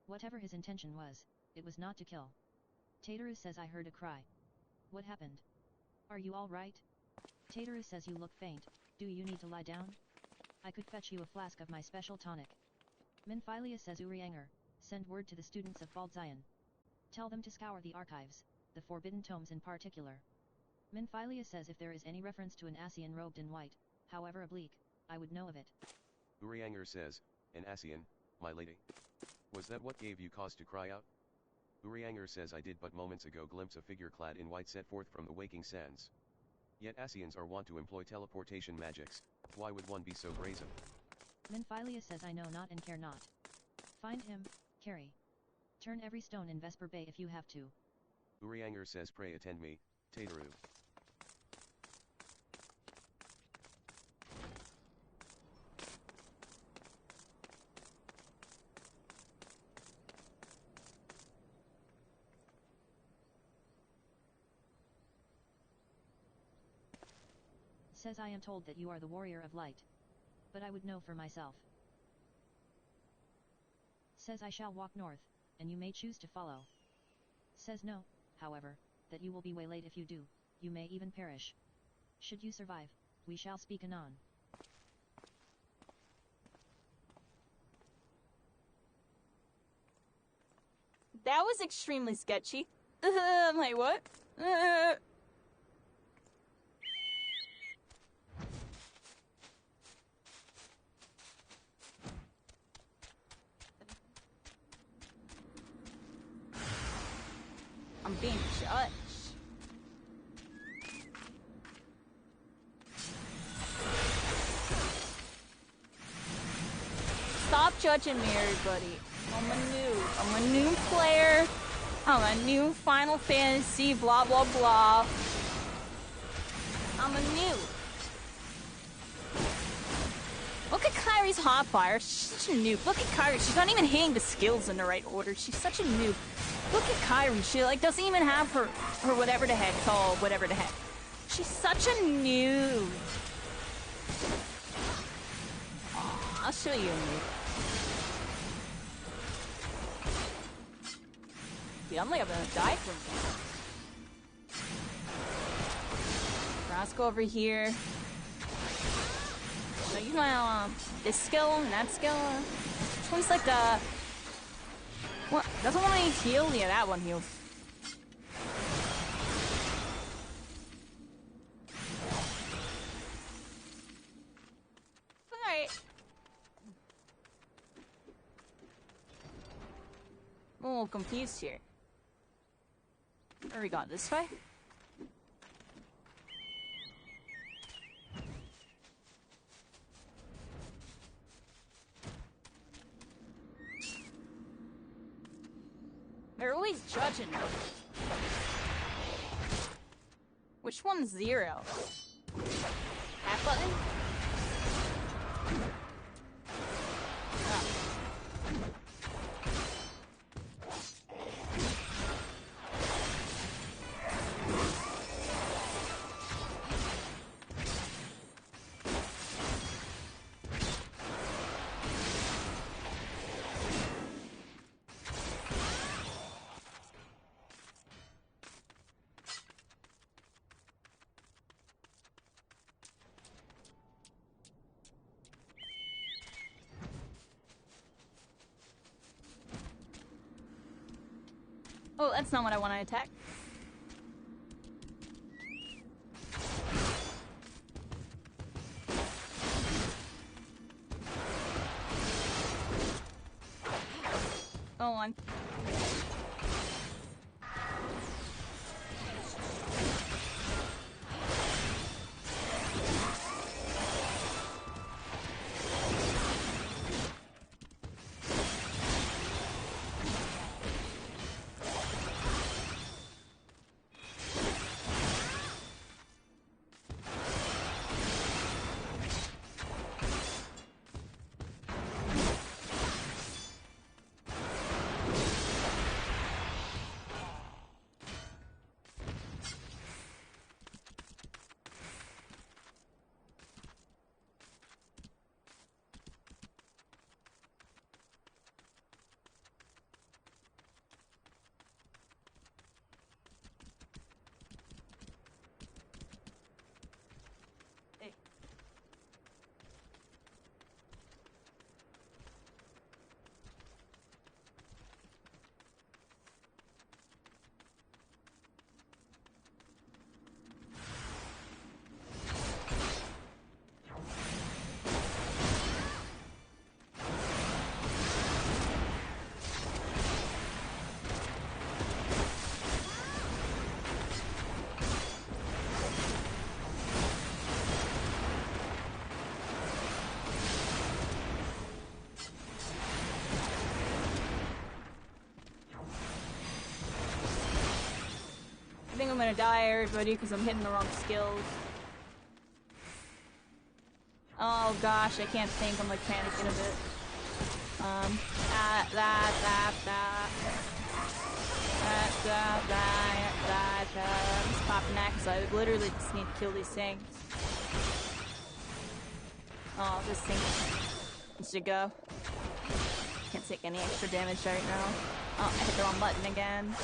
Whatever his intention was, it was not to kill. Tatarus says I heard a cry. What happened? Are you all right? Tatarus says you look faint, do you need to lie down? I could fetch you a flask of my special tonic. Minfilia says Urianger, send word to the students of Bald Zion. Tell them to scour the archives, the forbidden tomes in particular. Minfilia says if there is any reference to an Ascian robed in white, however oblique, I would know of it. Urianger says, an Ascian, my lady. Was that what gave you cause to cry out? Urianger says I did but moments ago glimpse a figure clad in white set forth from the waking sands. Yet Ascians are wont to employ teleportation magics, why would one be so brazen? Minfilia says I know not and care not. Find him, carry. Turn every stone in Vesper Bay if you have to. Urianger says pray attend me, Tataru. Says I am told that you are the warrior of light. But I would know for myself. Says I shall walk north, and you may choose to follow. Says no, however, that you will be waylaid if you do, you may even perish. Should you survive, we shall speak anon. That was extremely sketchy. I'm like, what? I'm being judged. Stop judging me, everybody. I'm a new player. I'm a new Final Fantasy, blah, blah, blah. I'm a new. Look at Kairi's hot fire. She's such a noob. Look at Kairi. She's not even hitting the skills in the right order. She's such a noob. Look at Kairi. She like doesn't even have her whatever the heck called whatever the heck. She's such a noob. Aw, I'll show you a noob. Dude, I'm like I'm gonna die from this. Let's go over here. So you know, this skill and that skill. Which one's like the... What? Doesn't one heal? Yeah, that one heals. Alright. I'm a little confused here. Where are we going? This way? They're always judging me. Which one's 0? That button? Oh. Oh, that's not what I want to attack. Go on. I think I'm gonna die, everybody, because I'm hitting the wrong skills. Oh gosh, I can't think. I'm like panicking a bit. I'm just popping that because I literally just need to kill these things. Oh, this thing needs to go. Can't take any extra damage right now. Oh, I hit the wrong button again.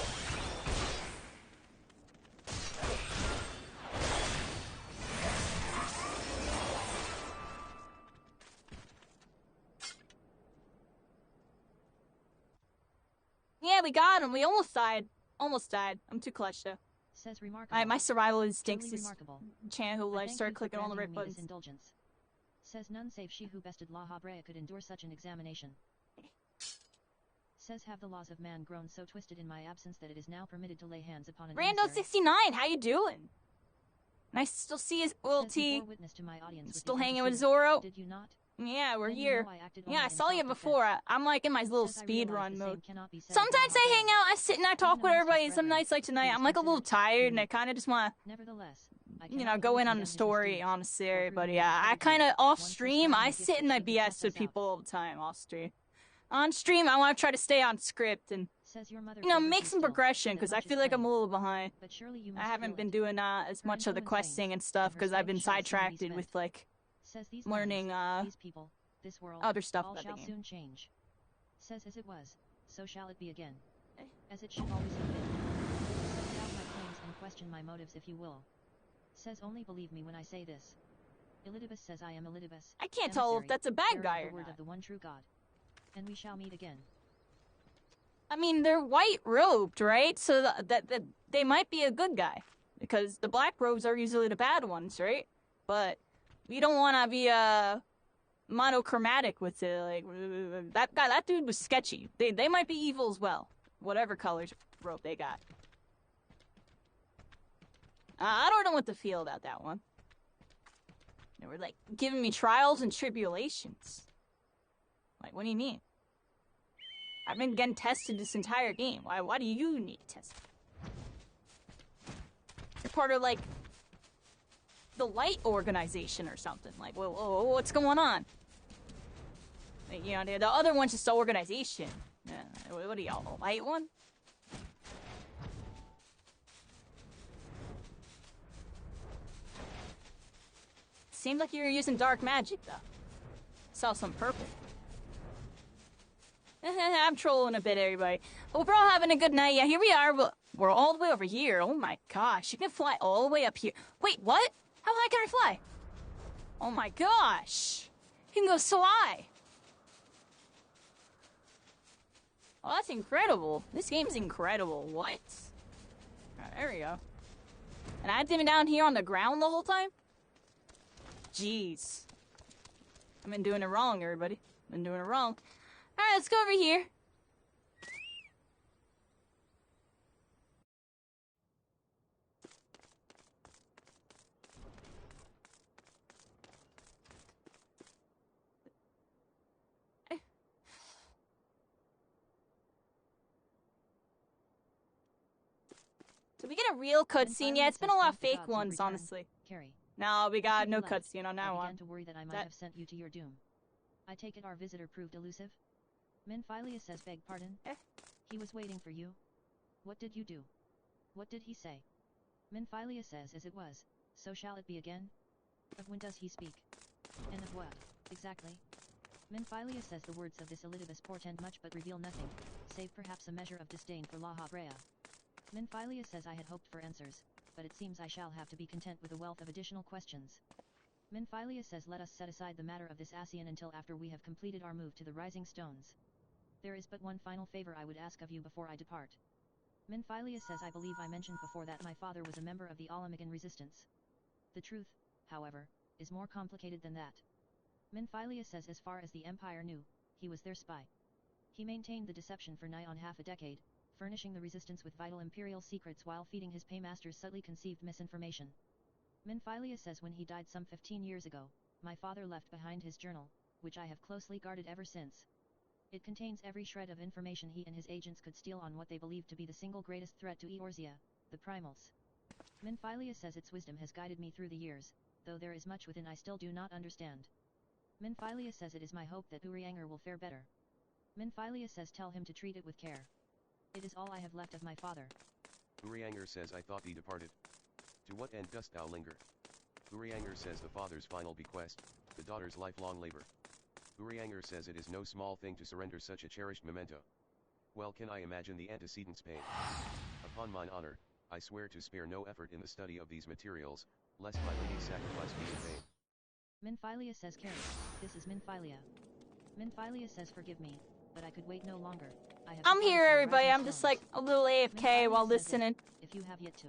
Yeah, we got him. We almost died. Almost died. I'm too clutch though. Says remarkable. My survival instincts Truly is remarkable. Chan who like start clicking all the right right buttons. Indulgence. Says none save she who bested La Habrea could endure such an examination. Says have the laws of man grown so twisted in my absence that it is now permitted to lay hands upon an Rando69, how you doing? Nice to still see his ulti. Still hanging with Zoro. Did you not? Yeah, we're Then you here. know I acted Yeah, I only in saw you self-defense. before. I'm like in my little Says I speed realize run the mode. same cannot be said of Sometimes La I Habrea. hang out, I sit and I talk Even with amongst everybody. his Some brethren, nights like tonight, he is I'm like a little considered tired and I unique. kind of just want to, Nevertheless, I you know, cannot go fully in on condemn the his story, misdeeds, honestly, for through everybody. him Yeah, I every kind of deed, off one so stream, strong I a gift sit and which I could be BS cast with us out. people all the time off stream. On stream, I want to try to stay on script and, Says your mother you know, favors make you some still, progression that because I much is feel like I'm a plain. little behind. But surely you I must haven't feel been it. doing as Her much of the influence questing wanes, and stuff and her because I've been strength shall soon be sidetracked with spent. like Says these learning lands, these people, this world, other stuff all about the shall game. soon change. Says as it was, so shall it be again. As it should always have been. So doubt my claims and question my motives if you will. Says only believe me when I say this. Elidibus says I am Elidibus. I can't tell if emissary, that's a bad bearer guy of or the word not. of the one true God. And we shall meet again. I mean, they're white robed, right? So that they might be a good guy because the black robes are usually the bad ones, right? But we don't want to be monochromatic with it. Like that dude was sketchy. They might be evil as well. Whatever colors robe they got. I don't know what to feel about that one. They were like giving me trials and tribulations. Like, what do you mean? I've been getting tested this entire game. Why do you need testing? You're part of like the Light organization or something. Like, what's going on? Like, you know, the other one's just the organization. What are y'all, the Light one? Seemed like you were using dark magic, though. Saw some purple. I'm trolling a bit, everybody. Hope we're all having a good night. Yeah, here we are. We're all the way over here. Oh my gosh, you can fly all the way up here. Wait, what? How high can I fly? Oh my gosh. You can go so high. Oh, that's incredible. This game's incredible. What? Right, there we go. And I've been down here on the ground the whole time? Jeez. I've been doing it wrong, everybody. Been doing it wrong. Alright, let's go over here. Did we get a real cutscene yet? It's been a lot of fake ones, honestly. Carrie. No, we got no cutscene on that I one. began to worry that I might have sent you to your doom. I take it our visitor proved elusive? Minfilia says beg pardon? He was waiting for you. What did you do? What did he say? Minfilia says as it was, so shall it be again? Of when does he speak? And of what, exactly? Minfilia says the words of this Elidibus portend much but reveal nothing, save perhaps a measure of disdain for La Habrea. Minfilia says I had hoped for answers, but it seems I shall have to be content with a wealth of additional questions. Minfilia says let us set aside the matter of this Ascian until after we have completed our move to the Rising Stones. There is but one final favor I would ask of you before I depart. Minfilia says I believe I mentioned before that my father was a member of the Alamagan resistance. The truth, however, is more complicated than that. Minfilia says as far as the Empire knew, he was their spy. He maintained the deception for nigh on half a decade, furnishing the resistance with vital imperial secrets while feeding his paymasters subtly conceived misinformation. Minfilia says when he died some 15 years ago, my father left behind his journal, which I have closely guarded ever since. It contains every shred of information he and his agents could steal on what they believed to be the single greatest threat to Eorzea, the Primals. Minfilia says its wisdom has guided me through the years, though there is much within I still do not understand. Minfilia says it is my hope that Urianger will fare better. Minfilia says tell him to treat it with care. It is all I have left of my father. Urianger says I thought thee departed. To what end dost thou linger? Urianger says the father's final bequest, the daughter's lifelong labor. Urianger says it is no small thing to surrender such a cherished memento. Well can I imagine the antecedents pain. Upon mine honor, I swear to spare no effort in the study of these materials, lest my lady's sacrifice be in vain. Minfilia says Carrie, this is Minfilia. Minfilia says forgive me, but I could wait no longer. I'm here, everybody. I'm just like a little AFK while listening. If you have yet to.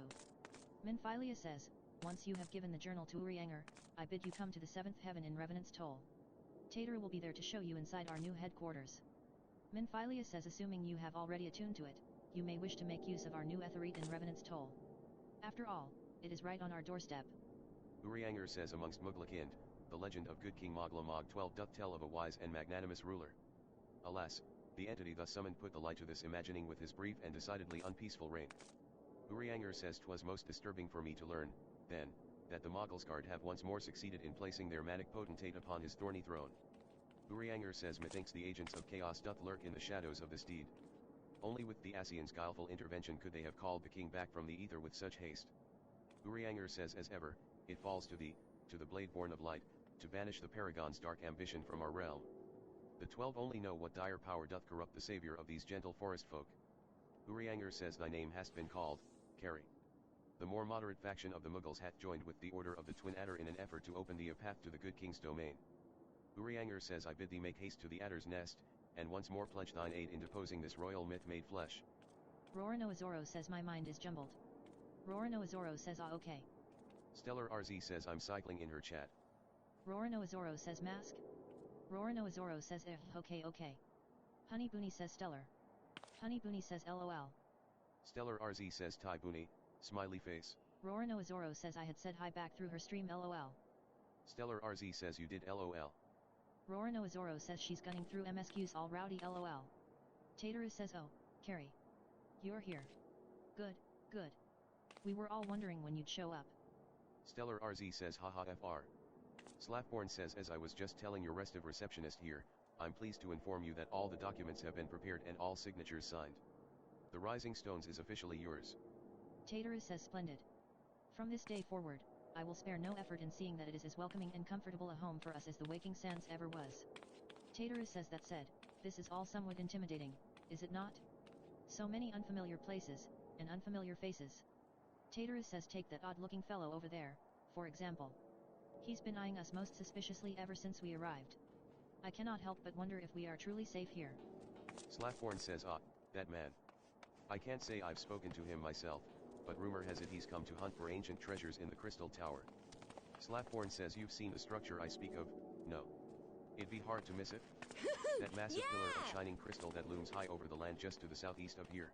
Minfilia says, once you have given the journal to Urianger, I bid you come to the 7th heaven in Revenant's Toll. Tater will be there to show you inside our new headquarters. Minfilia says assuming you have already attuned to it, you may wish to make use of our new Etherite in Revenant's Toll. After all, it is right on our doorstep. Urianger says amongst Muglakind, the legend of good King Mogla Mog 12 doth tell of a wise and magnanimous ruler. Alas, the entity thus summoned put the lie to this imagining with his brief and decidedly unpeaceful reign. Urianger says 'twas most disturbing for me to learn, then, that the Mogulsguard have once more succeeded in placing their manic potentate upon his thorny throne. Urianger says methinks the agents of chaos doth lurk in the shadows of this deed. Only with the Ascian's guileful intervention could they have called the king back from the ether with such haste. Urianger says as ever, it falls to thee, to the blade born of light, to banish the paragon's dark ambition from our realm. The 12 only know what dire power doth corrupt the savior of these gentle forest folk. Urianger says thy name hast been called, Carrie. The more moderate faction of the Muggles hath joined with the Order of the Twin Adder in an effort to open thee a path to the good king's domain. Urianger says I bid thee make haste to the Adder's nest, and once more pledge thine aid in deposing this royal myth made flesh. Rorano Azoro says my mind is jumbled. Rorano Azoro says ah okay. Stellar RZ says I'm cycling in her chat. Rorano Azoro says mask. Rorano Azoro says okay okay. Honey Booney says stellar. Honey Booney says lol. Stellar RZ says Ty Booney, smiley face. Rorano Azoro says I had said hi back through her stream lol. Stellar RZ says you did lol. Rorano Azoro says she's gunning through MSQs all rowdy lol. Taterus says oh, Carrie. You're here. Good, good. We were all wondering when you'd show up. Stellar RZ says haha fr. Slapborn says as I was just telling your restive receptionist here, I'm pleased to inform you that all the documents have been prepared and all signatures signed. The Rising Stones is officially yours. Taterus says splendid. From this day forward, I will spare no effort in seeing that it is as welcoming and comfortable a home for us as the Waking Sands ever was. Taterus says that said, this is all somewhat intimidating, is it not? So many unfamiliar places, and unfamiliar faces. Taterus says take that odd-looking fellow over there, for example. He's been eyeing us most suspiciously ever since we arrived. I cannot help but wonder if we are truly safe here. Slapborn says that man. I can't say I've spoken to him myself, but rumor has it he's come to hunt for ancient treasures in the Crystal Tower. Slapborn says you've seen the structure I speak of, no. It'd be hard to miss it. That massive pillar of shining crystal that looms high over the land just to the southeast of here.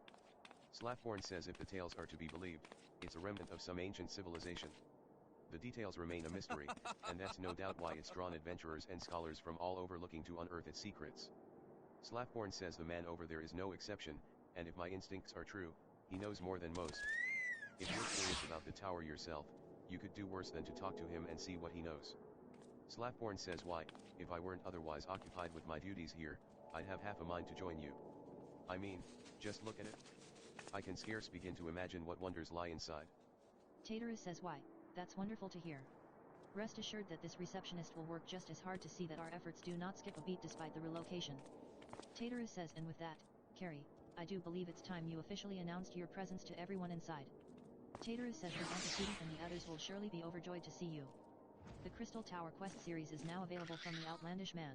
Slapborn says if the tales are to be believed, it's a remnant of some ancient civilization. The details remain a mystery, and that's no doubt why it's drawn adventurers and scholars from all over looking to unearth its secrets. Slapborn says the man over there is no exception, and if my instincts are true, he knows more than most. If you're curious about the tower yourself, you could do worse than to talk to him and see what he knows. Slapborn says why, if I weren't otherwise occupied with my duties here, I'd have half a mind to join you. I mean, just look at it. I can scarce begin to imagine what wonders lie inside. Taterus says why, that's wonderful to hear. Rest assured that this receptionist will work just as hard to see that our efforts do not skip a beat despite the relocation. Taterus says and with that, Carrie, I do believe it's time you officially announced your presence to everyone inside. Taterus says the antecedent and the others will surely be overjoyed to see you. The Crystal Tower quest series is now available from the Outlandish Man.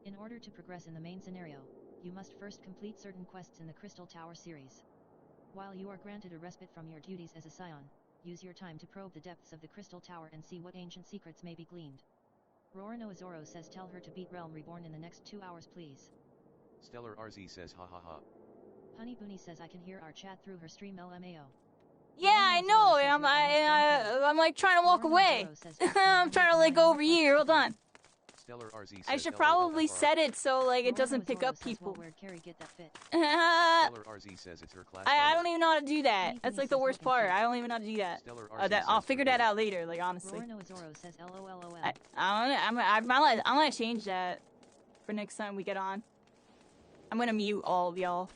In order to progress in the main scenario, you must first complete certain quests in the Crystal Tower series. While you are granted a respite from your duties as a scion, use your time to probe the depths of the Crystal Tower and see what ancient secrets may be gleaned. Rorano Azoro says tell her to beat Realm Reborn in the next 2 hours please. Stellar RZ says ha ha ha. Honey Booney says I can hear our chat through her stream LMAO. Yeah, I know. I'm like trying to walk away. I'm trying to like go over here. Hold on. Stellar RZ says I should probably set it so like it doesn't pick up people. Where'd Carrie get that fit? Stellar RZ says it's her class. I don't even know how to do that. That's like the worst part. I don't even know how to do that. I'll figure that out later. Like honestly. Says LOLOL. I'm gonna change that for next time we get on. I'm gonna mute all of y'all.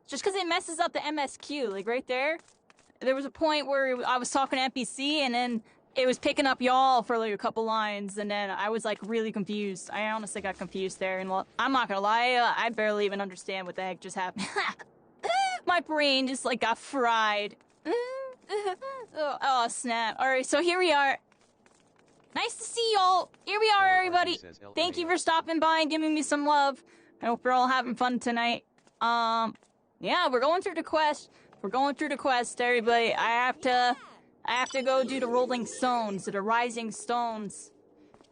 Just because it messes up the MSQ, like right there. There was a point where I was talking to NPC and then it was picking up y'all for like a couple lines and then I was like really confused. I honestly got confused there and well, I'm not gonna lie, I barely even understand what the heck just happened. My brain just like got fried. Oh snap. Alright, so here we are. Nice to see y'all. Here we are, everybody. Thank you for stopping by and giving me some love. I hope you're all having fun tonight. Yeah, we're going through the quest. We're going through the quest, everybody. I have to go do the Rolling Stones, the Rising Stones.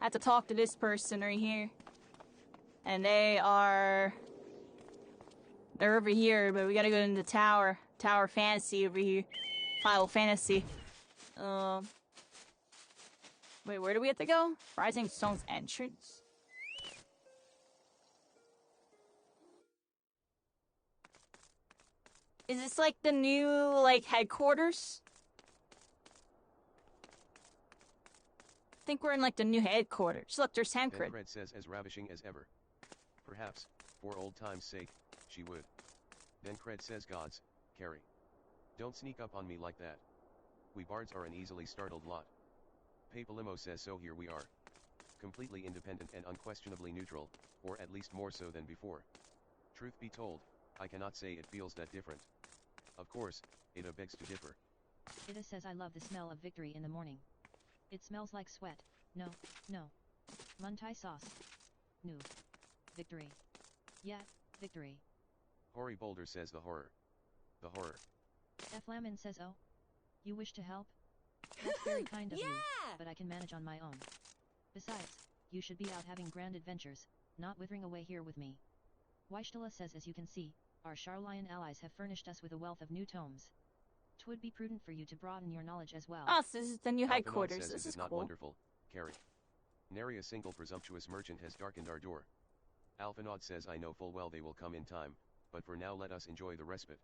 I have to talk to this person right here. And they're over here, but we gotta go into the tower. Tower Fantasy over here. Final Fantasy. Wait, where do we have to go? Rising Stones entrance? Is this like the new, like, headquarters? I think we're in like the new headquarters. Look, there's Tancred. Tancred says as ravishing as ever. Perhaps, for old time's sake, she would. Then Cred says gods, Carrie. Don't sneak up on me like that. We bards are an easily startled lot. Papalimo says so here we are. Completely independent and unquestionably neutral, or at least more so than before. Truth be told, I cannot say it feels that different. Of course, Ida begs to differ. Ida says I love the smell of victory in the morning. It smells like sweat. No, no. Muntai sauce. No. Victory. Yeah, victory. Hori Boulder says the horror. The horror. Flamin says oh. You wish to help? That's very kind of you, but I can manage on my own. Besides, you should be out having grand adventures, not withering away here with me. Waishtala says as you can see, our Charlian allies have furnished us with a wealth of new tomes. 'Twould be prudent for you to broaden your knowledge as well. Oh, so this is the new Alphinaud headquarters. says, This is not cool. wonderful, Carrie. Nary a single presumptuous merchant has darkened our door. Alphinaud says, I know full well they will come in time, but for now let us enjoy the respite.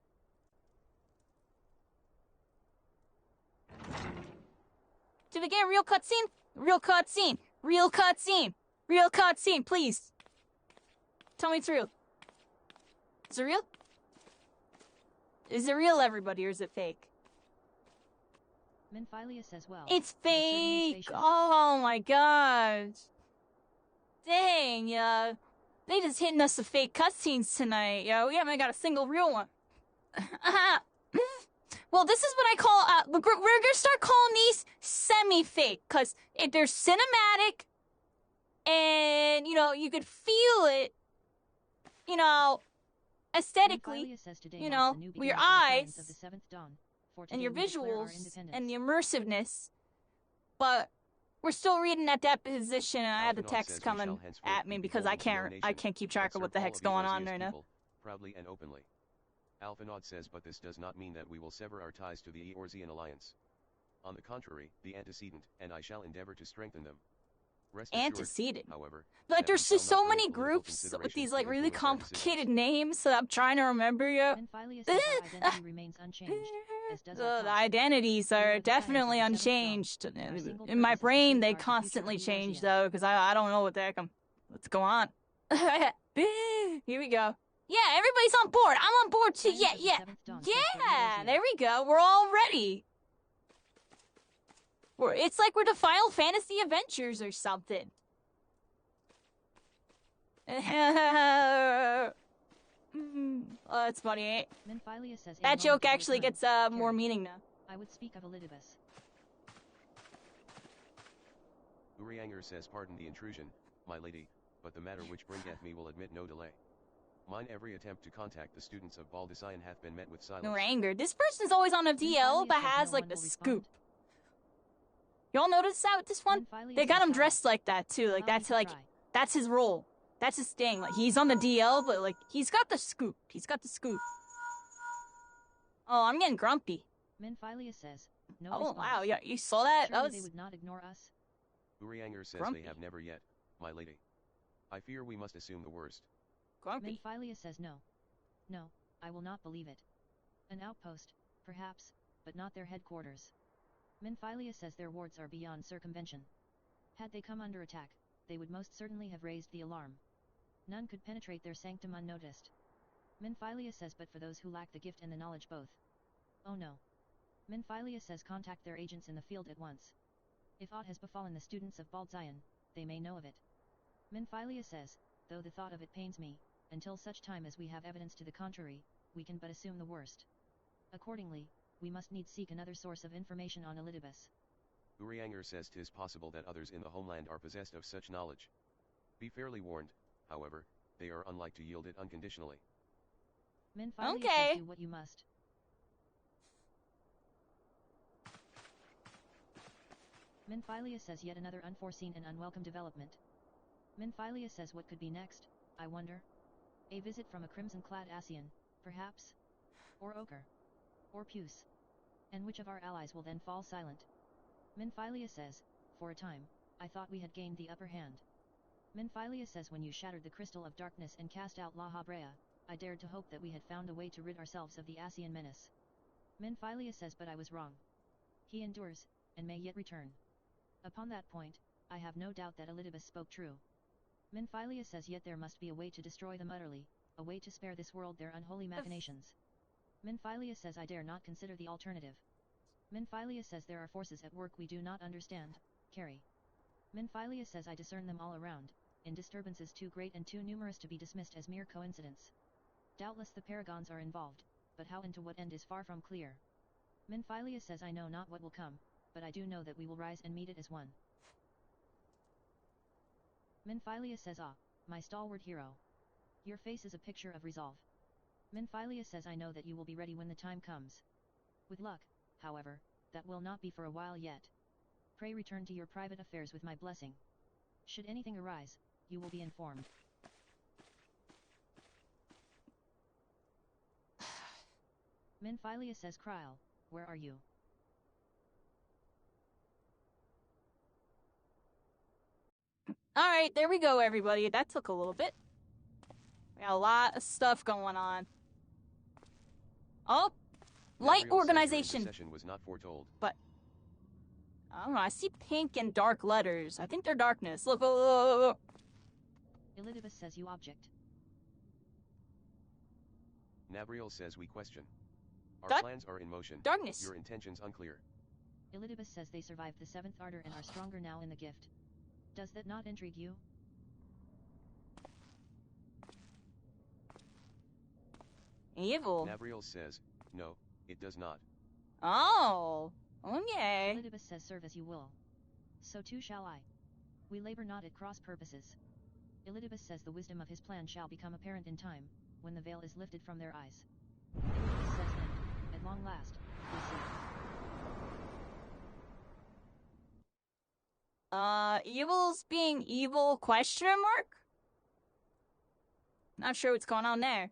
Do we get a real cutscene? Real cutscene. Real cutscene. Real cutscene, please. Tell me it's real. Is it real? Is it real, everybody, or is it fake? Minfilia says, well. It's certainly fake! spacious. Oh my gosh. Dang, they just hitting us with fake cutscenes tonight, yo. We haven't got a single real one. Well, this is what I call, we're gonna start calling these semi-fake, because they're cinematic, and, you know, you could feel it, you know, aesthetically, Minfilia says today you marks know, the new with your beginning of the eyes, science of the seventh dawn. For and today your we declare our visuals, independence. and the immersiveness, but we're still reading at that position, and I had the Alphinaud text says we coming shall henceforth at me be because beholden to no I nation, can't keep track but of what serve the all heck's of the going on Eosius right now. people, proudly and openly. Alphinaud says, but this does not mean that we will sever our ties to the Eorzean alliance. On the contrary, the antecedent, and I shall endeavor to strengthen them. Rest assured, Antecedent. however, Like, that we there's shall just not so permit many political groups with considerations these, to like, really influence our decisions. complicated names, so I'm trying to remember you. Minfilia says our identity remains unchanged, as does our The thought. identities We are are the science definitely of the seventh dawn. unchanged. Our single In my purpose is to brain, they safeguard the future constantly of the change, Eorzea. though, because I don't know what the heck what's going on. Here we go. Yeah, everybody's on board. I'm on board too. Science Yeah, of the yeah. seventh dawn says the Yeah, Eorzea. there we go. We're all ready. It's like we're the Final Fantasy Adventures or something. Oh, that's funny. Minfilia says That a joke moment will actually return. gets more Carrie. meaning now. I would speak of Elidibus. Urianger says, pardon the intrusion, my lady, but the matter which bringeth me will admit no delay. Mine every attempt to contact the students of Baldesion hath been met with silence. No anger. This person's always on a DL, Minfilia but says has no like one the will scoop. respond. Y'all notice that with this one? Minfilia They got says him how? dressed like that too. Like Allow me that's to like try. that's his role. That's his thing. Like he's on the DL, but like he's got the scoop. He's got the scoop. Oh, I'm getting grumpy. Minfilia says, no Oh response. wow, yeah, you saw that? Surely That they was would not ignore us. Urianger says Grumpy. they have never yet, my lady. I fear we must assume the worst. grumpy. Minfilia says no. No, I will not believe it. An outpost, perhaps, but not their headquarters. Minfilia says their wards are beyond circumvention. Had they come under attack, they would most certainly have raised the alarm. None could penetrate their sanctum unnoticed. Minfilia says but for those who lack the gift and the knowledge both. Oh no. Minfilia says contact their agents in the field at once. If aught has befallen the students of Baldzion, they may know of it. Minfilia says, though the thought of it pains me, until such time as we have evidence to the contrary, we can but assume the worst. Accordingly, we must needs seek another source of information on Elidibus. Urianger says 'tis possible that others in the homeland are possessed of such knowledge. Be fairly warned, however, they are unlike to yield it unconditionally. Minfilia Okay. says do what you must. Minfilia says yet another unforeseen and unwelcome development. Minfilia says what could be next, I wonder? A visit from a crimson-clad Asian, perhaps? Or Ochre? Or Puce? And which of our allies will then fall silent? Minfilia says, for a time, I thought we had gained the upper hand. Minfilia says when you shattered the crystal of darkness and cast out La Habrea, I dared to hope that we had found a way to rid ourselves of the Asian menace. Minfilia says but I was wrong. He endures, and may yet return. Upon that point, I have no doubt that Elidibus spoke true. Minfilia says yet there must be a way to destroy them utterly, a way to spare this world their unholy machinations. Minfilia says I dare not consider the alternative. Minfilia says there are forces at work we do not understand, Carrie. Minfilia says I discern them all around, in disturbances too great and too numerous to be dismissed as mere coincidence. Doubtless the paragons are involved, but how and to what end is far from clear. Minfilia says I know not what will come, but I do know that we will rise and meet it as one. Minfilia says ah, my stalwart hero. Your face is a picture of resolve. Minfilia says I know that you will be ready when the time comes. With luck, however, that will not be for a while yet. Pray return to your private affairs with my blessing. Should anything arise, you will be informed. Minfilia says Kryl, where are you? Alright, there we go, everybody. That took a little bit. We got a lot of stuff going on. Oh! Light organization! Was not foretold. But I don't know, I see pink and dark letters. I think they're darkness. Look, look, look, look. Elidibus says you object. Nabriel says we question. Our That plans are in motion. darkness. Your intentions unclear. Elidibus says they survived the 7th Ardor and are stronger now in the gift. Does that not intrigue you? Evil. Nabriel says, no, it does not. Oh, okay. Elidibus says serve as you will. So too shall I. We labor not at cross purposes. Elidibus says the wisdom of his plan shall become apparent in time, when the veil is lifted from their eyes. Elidibus says then, at long last, we see. Evil's being evil, question mark? Not sure what's going on there.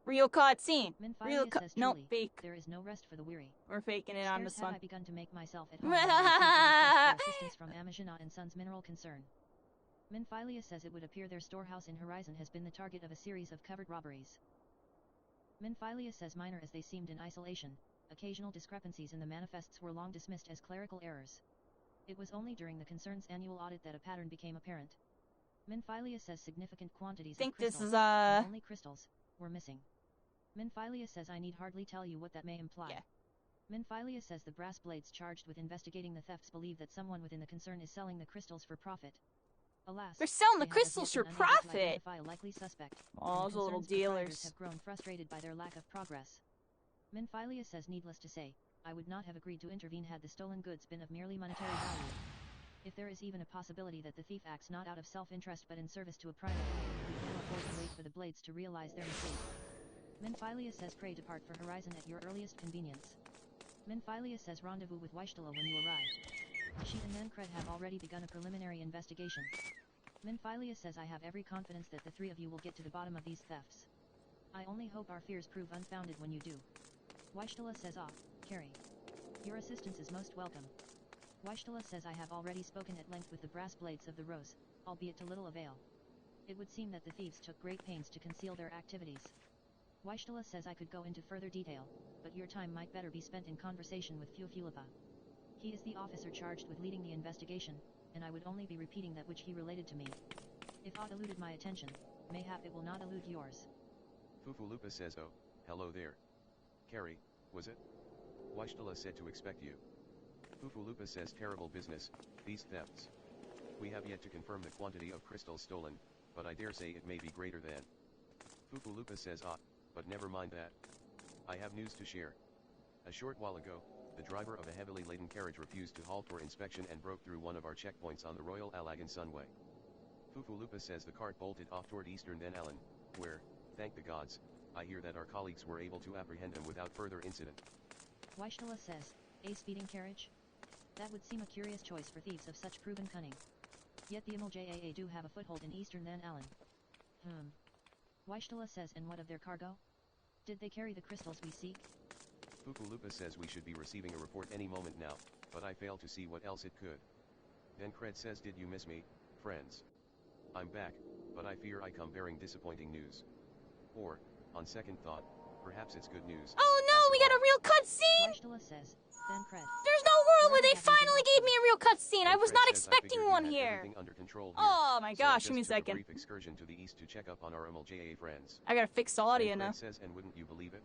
Real cutscene. Real says no, truly, fake. There is no rest for the weary. We're faking it on this Scarce one. have I begun to make myself at home while I seek for assistance from Amishina and Sons Mineral Concern. Minphilia says it would appear their storehouse in Horizon has been the target of a series of covert robberies. Minphilia says minor as they seemed in isolation, occasional discrepancies in the manifests were long dismissed as clerical errors. It was only during the concern's annual audit that a pattern became apparent. Minphilia says significant quantities of crystals, this is and only crystals, were missing. Minphilia says I need hardly tell you what that may imply. Yeah. Minphilia says the brass blades charged with investigating the thefts believe that someone within the concern is selling the crystals for profit. Alas, they're selling the they have as crystals yet for been unable to profit. identify a likely suspect, Oh, and the those little concern's proprietors dealers. have grown frustrated by their lack of progress. Minphilia says needless to say, I would not have agreed to intervene had the stolen goods been of merely monetary value. If there is even a possibility that the thief acts not out of self-interest but in service to a private we cannot afford to wait for the blades to realize their mistake. Minphilia says pray depart for Horizon at your earliest convenience. Minphilia says rendezvous with Weishtala when you arrive. She and Nancred have already begun a preliminary investigation. Minphilia says I have every confidence that the three of you will get to the bottom of these thefts. I only hope our fears prove unfounded when you do. Weishtala says Carrie. Your assistance is most welcome. Weishtala says I have already spoken at length with the brass blades of the Rose, albeit to little avail. It would seem that the thieves took great pains to conceal their activities. Weishtala says I could go into further detail, but your time might better be spent in conversation with Fufulipa. He is the officer charged with leading the investigation, and I would only be repeating that which he related to me. If aught eluded my attention, mayhap it will not elude yours. Fufulupa says oh, hello there. Carrie, was it? Weishtala said to expect you. Fufulupa says terrible business, these thefts. We have yet to confirm the quantity of crystals stolen, but I dare say it may be greater than. Fufulupa says but never mind that. I have news to share. A short while ago, the driver of a heavily laden carriage refused to halt for inspection and broke through one of our checkpoints on the Royal Alagan Sunway. Fufulupa says the cart bolted off toward Eastern Then Allen, where, thank the gods, I hear that our colleagues were able to apprehend him without further incident. Weishtala says, a speeding carriage? That would seem a curious choice for thieves of such proven cunning. Yet the MLJAA do have a foothold in Eastern Then Allen. Weishtala says and what of their cargo? Did they carry the crystals we seek? Fufulupa says we should be receiving a report any moment now, but I fail to see what else it could. Then Cred says did you miss me, friends? I'm back, but I fear I come bearing disappointing news. Or, on second thought, perhaps it's good news. Oh no, we got a real cutscene! Weishtala says, then Cred. There's no world where they finally gave me a real cutscene. I was not expecting one here. Oh my gosh, give me a second. Brief excursion to the east to check up on our MLJA friends. I gotta fix the audio now. Says, and wouldn't you believe it?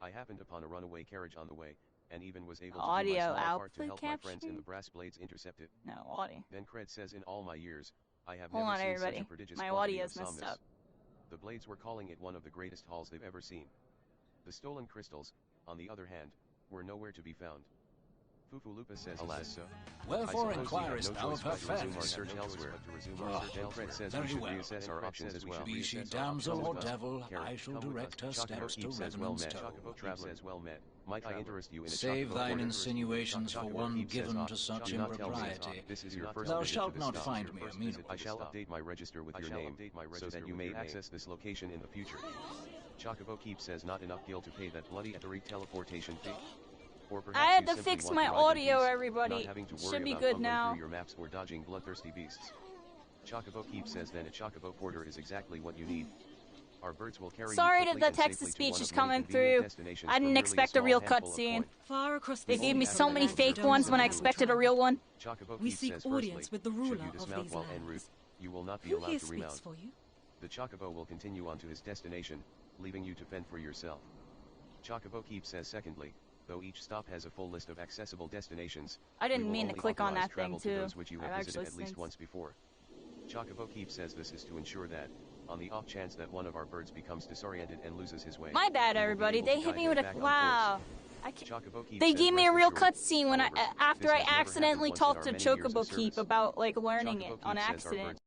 I happened upon a runaway carriage on the way, and even was able to audio do my small part to output help caption? my friends in the brass blades intercept it. No, audio. Then Cred says in all my years, I have Hold never on, seen everybody. such a prodigious My quantity audio's of messed somnus. up. The blades were calling it one of the greatest hauls they've ever seen. The stolen crystals, on the other hand, were nowhere to be found. Fufulupa says, alas, so. Wherefore inquirest thou of her fairness? Search elsewhere. Fred says Very we should well. reassess our options as well. Be she damsel or devil, I shall direct her steps to Redmond's Toe. Says well met. Might I interest you in a Save thine insinuations for one given to such impropriety. Thou shalt not find me amenable. I shall update my register with your name, so that you may access this location in the future. Chocobo Keep says not enough gil to pay that bloody Atari teleportation fee. Or perhaps I had you to simply fix want my to ride audio, in peace, everybody. not having to worry Should be about good fumbling now. through your maps or dodging bloodthirsty beasts. Chocobo Keep says then a Chocobo Porter is exactly what you need. Our birds will carry Sorry you that quickly the and text to safely speech one is of many coming convenient through. destinations I for didn't merely expect a small real handful of cutscene. coin. Far across They the gave me sea so many and fake down ones when I the expected a travel. real one. Chocobo We Keep seek says audience firstly, with the should ruler you of dismount these while en route, lands. you will not be Who allowed here to speaks remount. for you? The Chocobo will continue on to his destination, leaving you to fend for yourself. Chocobo Keep says secondly, though each stop has a full list of accessible destinations, I didn't we will mean to only click on authorize that thing, travel to too. those which you have I've visited actually at least synced. once before. Chocobo Keep says this is to ensure that, on the off chance that one of our birds becomes disoriented and loses his way, My bad, we will be everybody. able they to hit guide me him with a back on wow. course. Chocobo Keep They says gave me a rest real assured, cutscene when however, after this I has never accidentally happened once talked to in our many years Chocobo of Keep service. about like learning Chocobo it on Keep says our accident. birds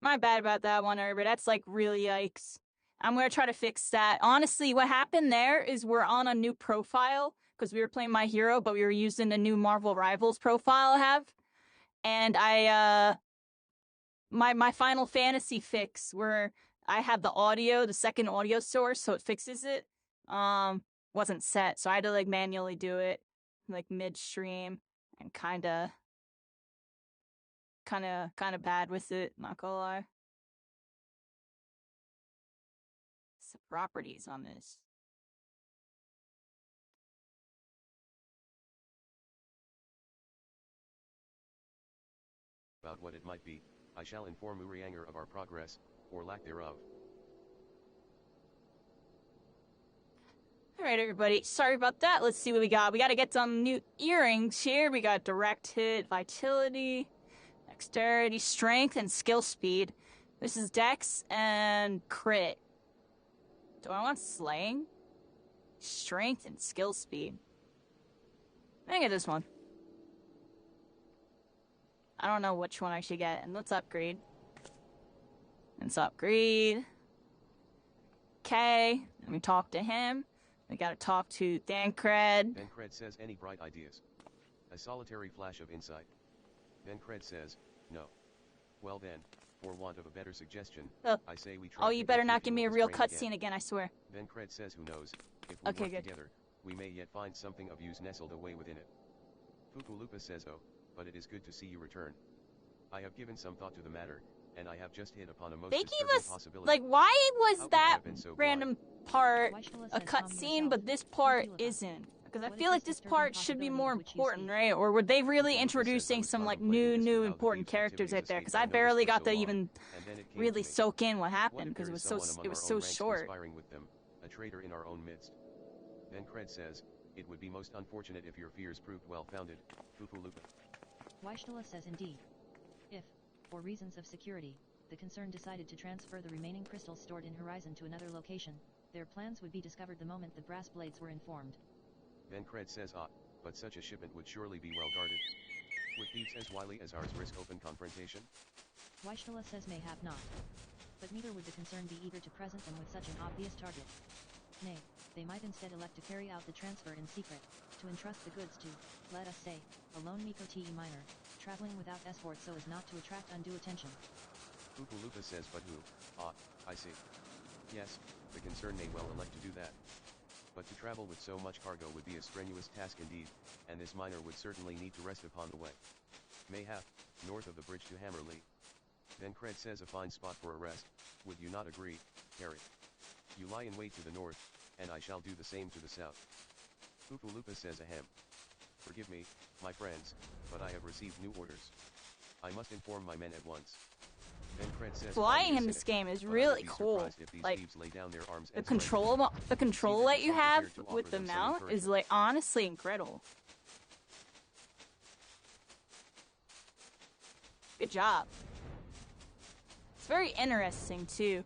My bad about that one, everybody. That's like really yikes. I'm gonna try to fix that. Honestly, what happened there is we're on a new profile because we were playing My Hero, but we were using the new Marvel Rivals profile I have, and my Final Fantasy fix where I have the audio, the second audio source, so it fixes it. Wasn't set, so I had to like manually do it, like midstream, and kind of bad with it. Not gonna lie. The properties on this. about what it might be, I shall inform Urianger of our progress, or lack thereof. Alright, everybody. Sorry about that. Let's see what we got. We gotta get some new earrings here. We got direct hit, vitality, dexterity, strength, and skill speed. This is dex and crit. Do I want slaying? Strength and skill speed. I get this one. I don't know which one I should get. And let's upgrade. Let's upgrade. Okay. Let me talk to him. We gotta talk to Thancred. Thancred says any bright ideas. A solitary flash of insight. Thancred says, no. Well then, for want of a better suggestion, I say we try. Oh, you better not give me a real cutscene again, I swear. Thancred says who knows, if we okay, work good. together, we may yet find something of use nestled away within it. Fukulupa says oh, but it is good to see you return. I have given some thought to the matter, and I have just hit upon a most They disturbing gave us, possibility. like, why was How could I that have been so random part a cutscene, but this part isn't? Because I feel like this part should be more important, right? Or were they really introducing some, like, new important characters right there? Because I barely got to even really soak in what happened, because it was so short. With them, a traitor in our own midst. Then Cred says, it would be most unfortunate if your fears proved well-founded, Fufulupa. Waishtala says indeed. If, for reasons of security, the concern decided to transfer the remaining crystals stored in Horizon to another location, their plans would be discovered the moment the brass blades were informed. Then Cred says but such a shipment would surely be well guarded. Would thieves as wily as ours risk open confrontation? Waishtala says mayhap not. But neither would the concern be eager to present them with such an obvious target. Nay, they might instead elect to carry out the transfer in secret, to entrust the goods to, let us say, a lone Miko Te minor, traveling without escort so as not to attract undue attention. Fukulupa says but who, I see. Yes, the concern may well elect to do that. But to travel with so much cargo would be a strenuous task indeed, and this miner would certainly need to rest upon the way. Mayhap, north of the bridge to Hammerley. Then Cred says a fine spot for a rest, would you not agree, Harry? You lie in wait to the north, and I shall do the same to the south. Fufulupa says ahem. Forgive me, my friends, but I have received new orders. I must inform my men at once. Then Cred says flying in this game is really cool. Like, the control that you have with the mount is, like, honestly incredible. Good job. very interesting too.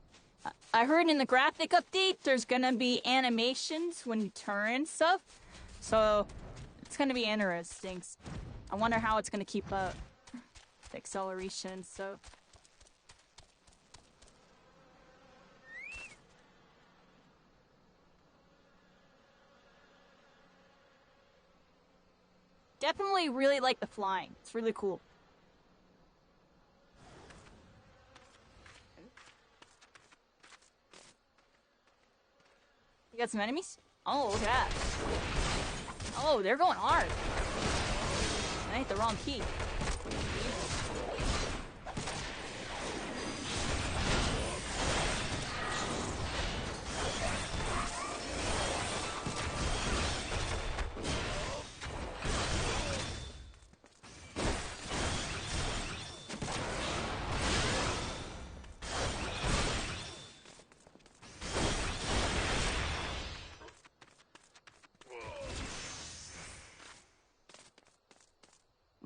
I heard in the graphic update there's gonna be animations when you turn and stuff, so it's gonna be interesting. I wonder how it's gonna keep up the acceleration, so. Definitely really like the flying. It's really cool. You got some enemies? Oh, look at that. Oh, they're going hard. I hit the wrong key.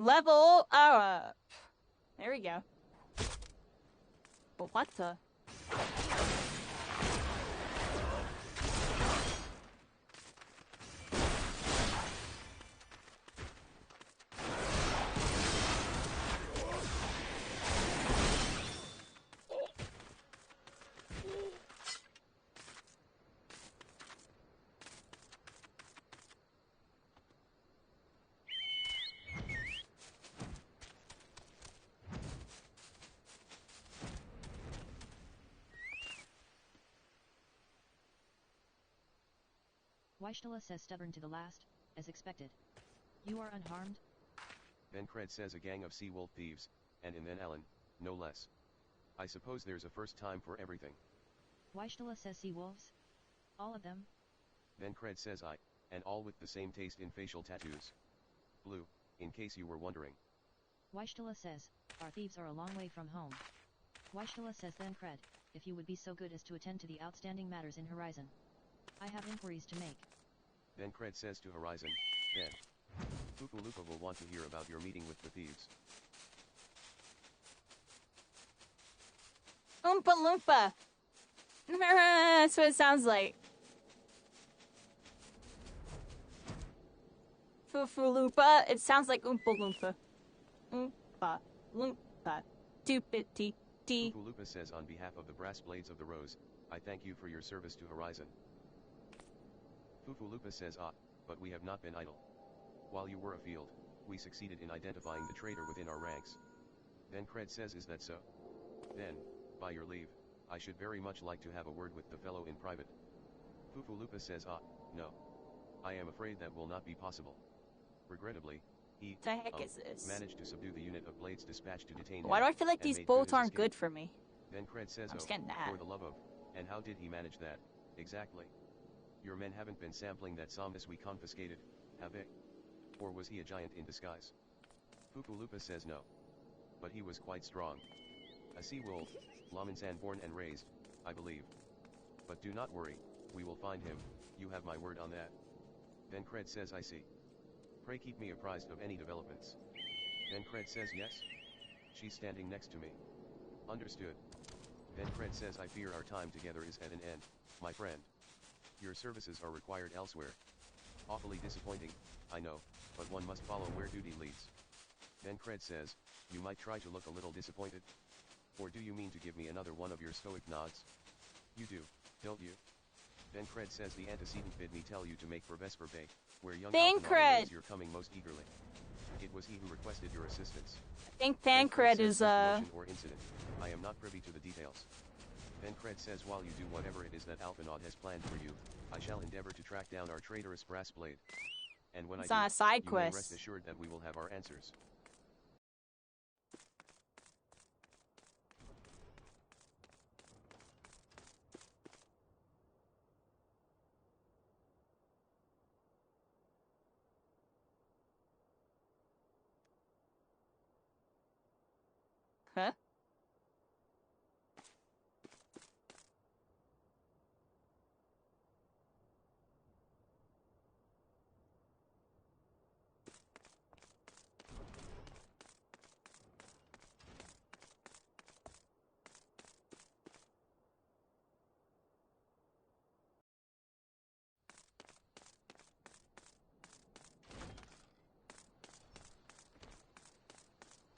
Level up. There we go. But what the? Weishtala says stubborn to the last, as expected. You are unharmed? Then Cred says a gang of sea wolf thieves, and then Alan, no less. I suppose there's a first time for everything. Weishtala says sea wolves? All of them? Then Cred says and all with the same taste in facial tattoos. Blue, in case you were wondering. Weishtala says, our thieves are a long way from home. Weishtala says then Cred, if you would be so good as to attend to the outstanding matters in Horizon. I have inquiries to make. Then Cred says to Horizon, then. Lupa Lupa will want to hear about your meeting with the thieves. Oompa Loompa. That's what it sounds like. Fufu Loompa. It sounds like Oompa Loompa. Oompa Loompa. Stupid-dee. Fufu Lupa says on behalf of the Brass Blades of the Rose, I thank you for your service to Horizon. Fufu Lupa says but we have not been idle. While you were afield, we succeeded in identifying the traitor within our ranks. Then Cred says is that so? Then, by your leave, I should very much like to have a word with the fellow in private. Fufu Lupa says no. I am afraid that will not be possible. Regrettably, he the heck is this? Managed to subdue the unit of Blades dispatched to detain him. Why do I feel like these bolts aren't good for me? Then Cred says I'm just getting mad. for the love of, and how did he manage that, exactly? Your men haven't been sampling that Sombus we confiscated, have they? Or was he a giant in disguise? Fufu Lupa says no. But he was quite strong. A sea wolf, Laminsan born and raised, I believe. But do not worry, we will find him, you have my word on that. Then Cred says I see. Pray keep me apprised of any developments. Then Cred says yes? She's standing next to me. Understood. Then Cred says I fear our time together is at an end, my friend. Your services are required elsewhere. Awfully disappointing, I know, but one must follow where duty leads. Then Cred says, you might try to look a little disappointed. Or do you mean to give me another one of your stoic nods? You do, don't you? Then Cred says the antecedent bid me tell you to make for Vesper Bay, where young Alphenaught you're coming most eagerly. It was he who requested your assistance. I think Thancred is or incident. I am not privy to the details. Then Cred says while you do whatever it is that Alphenaught has planned for you, I shall endeavor to track down our traitorous Brass Blade. And when it's on a side you quest. May rest assured that we will have our answers. Huh?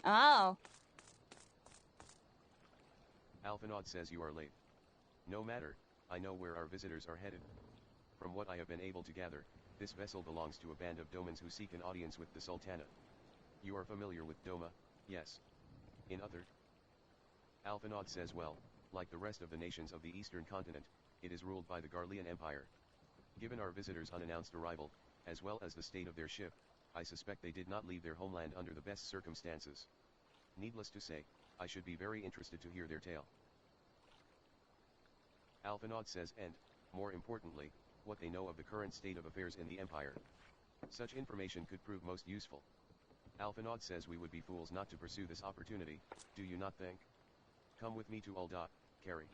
Oh. Alphinaud says you are late. No matter, I know where our visitors are headed. From what I have been able to gather, this vessel belongs to a band of Domans who seek an audience with the Sultana. You are familiar with Doma, yes? In other? Alphinaud says well, like the rest of the nations of the eastern continent, it is ruled by the Garlean Empire. Given our visitors' unannounced arrival, as well as the state of their ship, I suspect they did not leave their homeland under the best circumstances. Needless to say, I should be very interested to hear their tale. Alphinaud says and, more importantly, what they know of the current state of affairs in the Empire. Such information could prove most useful. Alphinaud says we would be fools not to pursue this opportunity, do you not think? Come with me to Ul'dah, Carrie.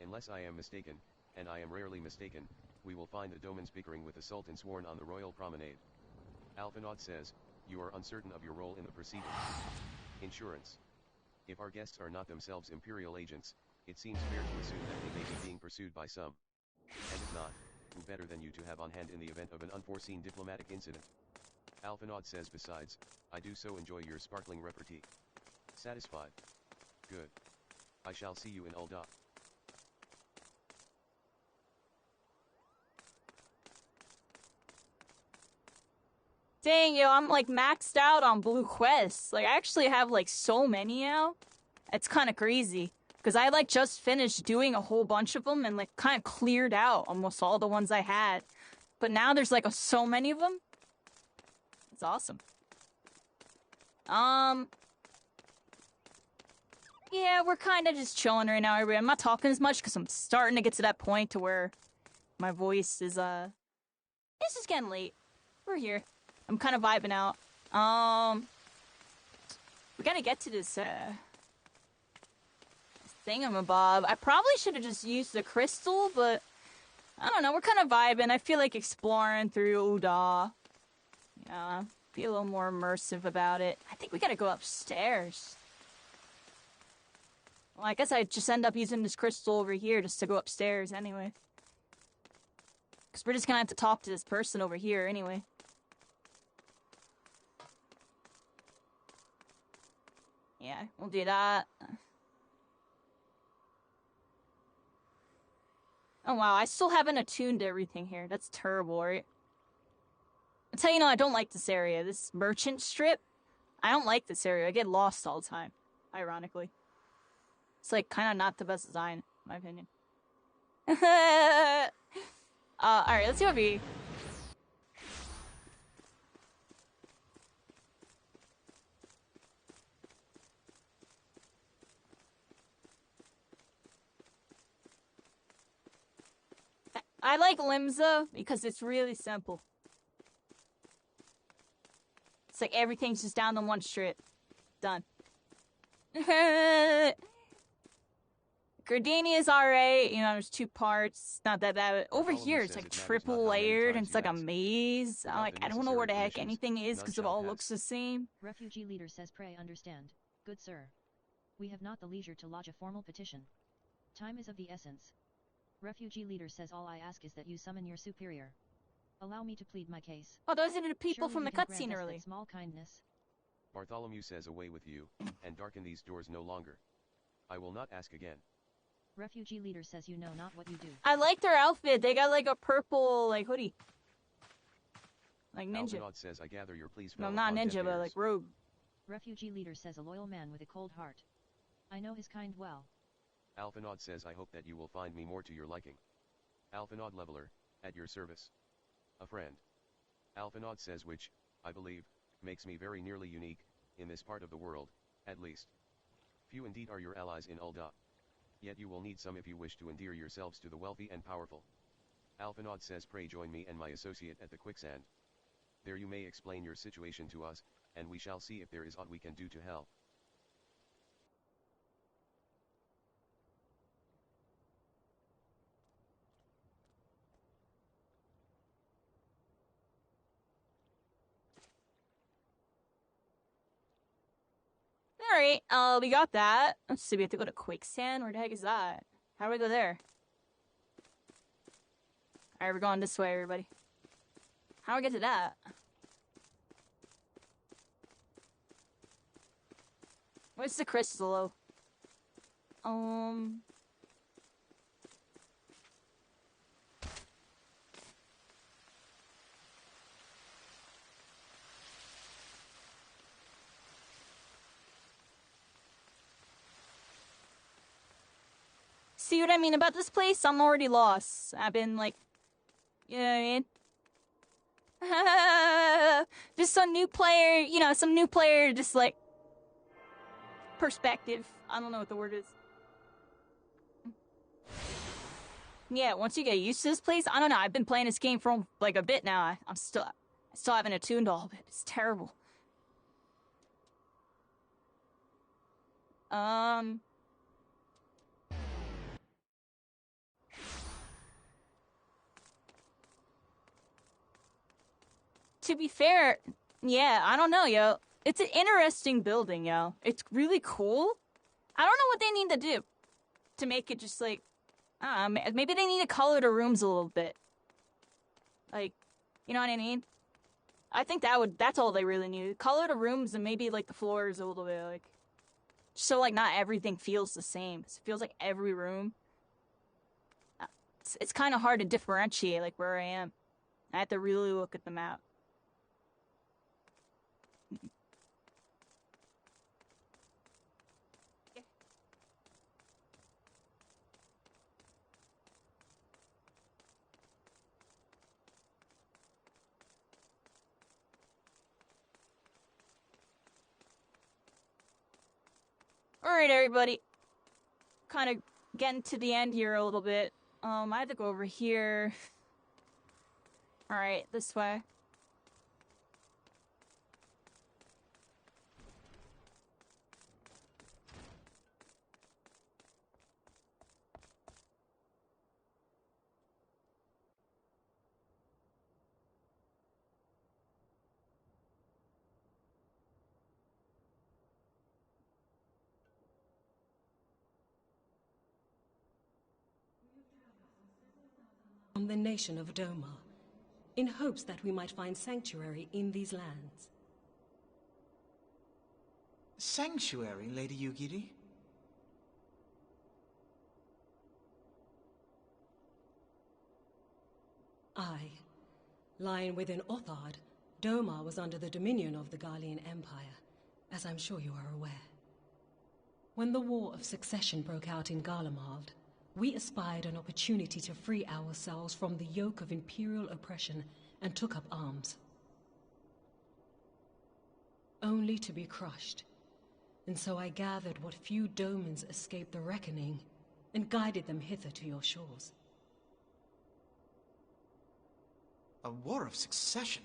Unless I am mistaken, and I am rarely mistaken, we will find the Domans bickering with the Sultan sworn on the royal promenade. Alphinaud says, you are uncertain of your role in the proceedings. Insurance. If our guests are not themselves Imperial agents, it seems fair to assume that they may be being pursued by some. And if not, who better than you to have on hand in the event of an unforeseen diplomatic incident? Alphinaud says besides, I do so enjoy your sparkling repartee. Satisfied? Good. I shall see you in Ul'dah. Dang, yo, I'm like maxed out on blue quests. Like, I actually have like so many now. It's kind of crazy. Because I like just finished doing a whole bunch of them and like kind of cleared out almost all the ones I had. But now there's like so many of them. It's awesome. Yeah, we're kind of just chilling right now, everybody. I'm not talking as much because I'm starting to get to that point to where my voice is, it's just getting late. We're here. I'm kind of vibing out. We gotta get to this, thingamabob. I probably should have just used the crystal, but I don't know. We're kind of vibing. I feel like exploring through Ul'dah. Yeah, be a little more immersive about it. I think we gotta go upstairs. Well, I guess I just end up using this crystal over here just to go upstairs anyway. Because we're just gonna have to talk to this person over here anyway. Yeah, we'll do that. Oh wow, I still haven't attuned everything here. That's terrible, right? I'll tell you, I don't like this area. This merchant strip. I don't like this area. I get lost all the time, ironically. It's like kind of not the best design, in my opinion. Alright, let's see what we... I like Limsa because it's really simple. It's like everything's just down the one strip. Done. Gardenia is alright, you know, there's 2 parts, not that bad. Over here, it's like triple layered and it's like a maze. I don't know where the heck anything is because it all looks the same. Refugee leader says, pray understand, good sir. We have not the leisure to lodge a formal petition. Time is of the essence. Refugee leader says all I ask is that you summon your superior. Allow me to plead my case. Oh, those are the people from the cutscene early. Small kindness. Bartholomew says away with you, and darken these doors no longer. I will not ask again. Refugee leader says you know not what you do. I like their outfit. They got like a purple like hoodie. Like ninja. Alphinaud says I gather your pleas. No, not ninja, but like robe. Refugee leader says a loyal man with a cold heart. I know his kind well. Alphinaud says I hope that you will find me more to your liking. Alphinaud leveler, at your service. A friend. Alphinaud says which, I believe, makes me very nearly unique, in this part of the world, at least. Few indeed are your allies in Ul'dah. Yet you will need some if you wish to endear yourselves to the wealthy and powerful. Alphinaud says pray join me and my associate at the quicksand. There you may explain your situation to us, and we shall see if there is aught we can do to help. Alright, we got that. Let's see, we have to go to quicksand? Where the heck is that? How do we go there? Alright, we're going this way, everybody. How do we get to that? Where's the crystal? See what I mean about this place? I'm already lost. I've been like, you know what I mean? Just some new player, you know, some new player, just like, perspective. I don't know what the word is. Yeah, once you get used to this place, I don't know, I've been playing this game for like a bit now. I still haven't attuned all of it. It's terrible. To be fair, yeah, I don't know, yo. It's an interesting building, yo. It's really cool. I don't know what they need to do to make it just like, I don't know, maybe they need to color the rooms a little bit. Like, you know what I mean? I think that's all they really need. Color the rooms and maybe like the floors a little bit, like, so like not everything feels the same. It feels like every room. It's kind of hard to differentiate like where I am. I have to really look at the map. Alright, everybody. Kind of getting to the end here a little bit. I have to go over here. Alright, this way. From the nation of Doma, in hopes that we might find sanctuary in these lands. Sanctuary, Lady Yugiri? Aye. Lying within Othard, Doma was under the dominion of the Garlean Empire, as I'm sure you are aware. When the War of Succession broke out in Garlemald, we espied an opportunity to free ourselves from the yoke of imperial oppression and took up arms. Only to be crushed. And so I gathered what few Domans escaped the reckoning and guided them hither to your shores. A war of succession?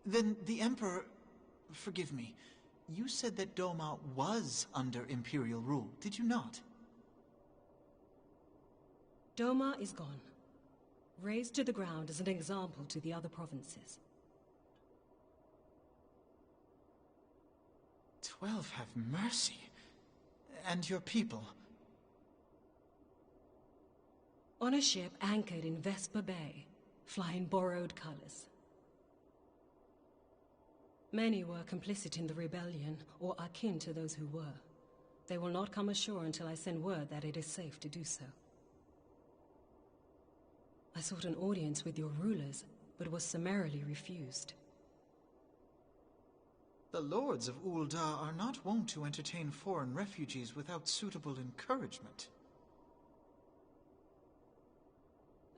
Then the Emperor... Forgive me. You said that Doma was under imperial rule, did you not? Doma is gone. Razed to the ground as an example to the other provinces. 12 have mercy. And your people? On a ship anchored in Vesper Bay, flying borrowed colors. Many were complicit in the rebellion, or akin to those who were. They will not come ashore until I send word that it is safe to do so. I sought an audience with your rulers, but was summarily refused. The lords of Ul'dah are not wont to entertain foreign refugees without suitable encouragement.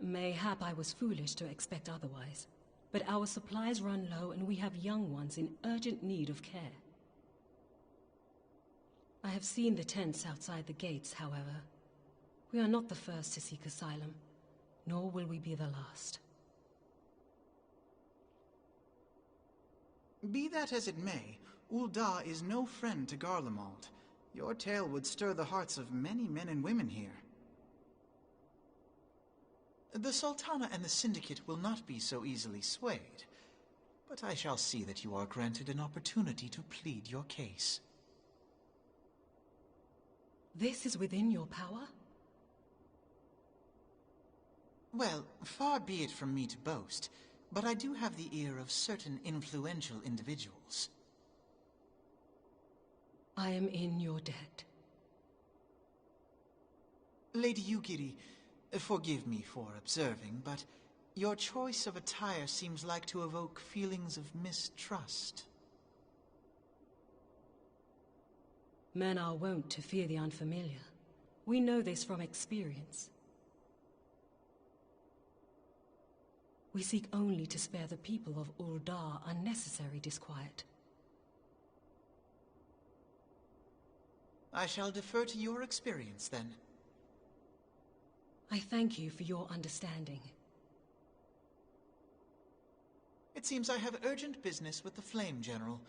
Mayhap I was foolish to expect otherwise, but our supplies run low and we have young ones in urgent need of care. I have seen the tents outside the gates, however. We are not the first to seek asylum, nor will we be the last. Be that as it may, Ul'dah is no friend to Garlemald. Your tale would stir the hearts of many men and women here. The Sultana and the Syndicate will not be so easily swayed, but I shall see that you are granted an opportunity to plead your case. This is within your power? Well, far be it from me to boast, but I do have the ear of certain influential individuals. I am in your debt. Lady Yugiri, forgive me for observing, but your choice of attire seems like to evoke feelings of mistrust. Men are wont to fear the unfamiliar. We know this from experience. We seek only to spare the people of Uldar unnecessary disquiet. I shall defer to your experience, then. I thank you for your understanding. It seems I have urgent business with the Flame General.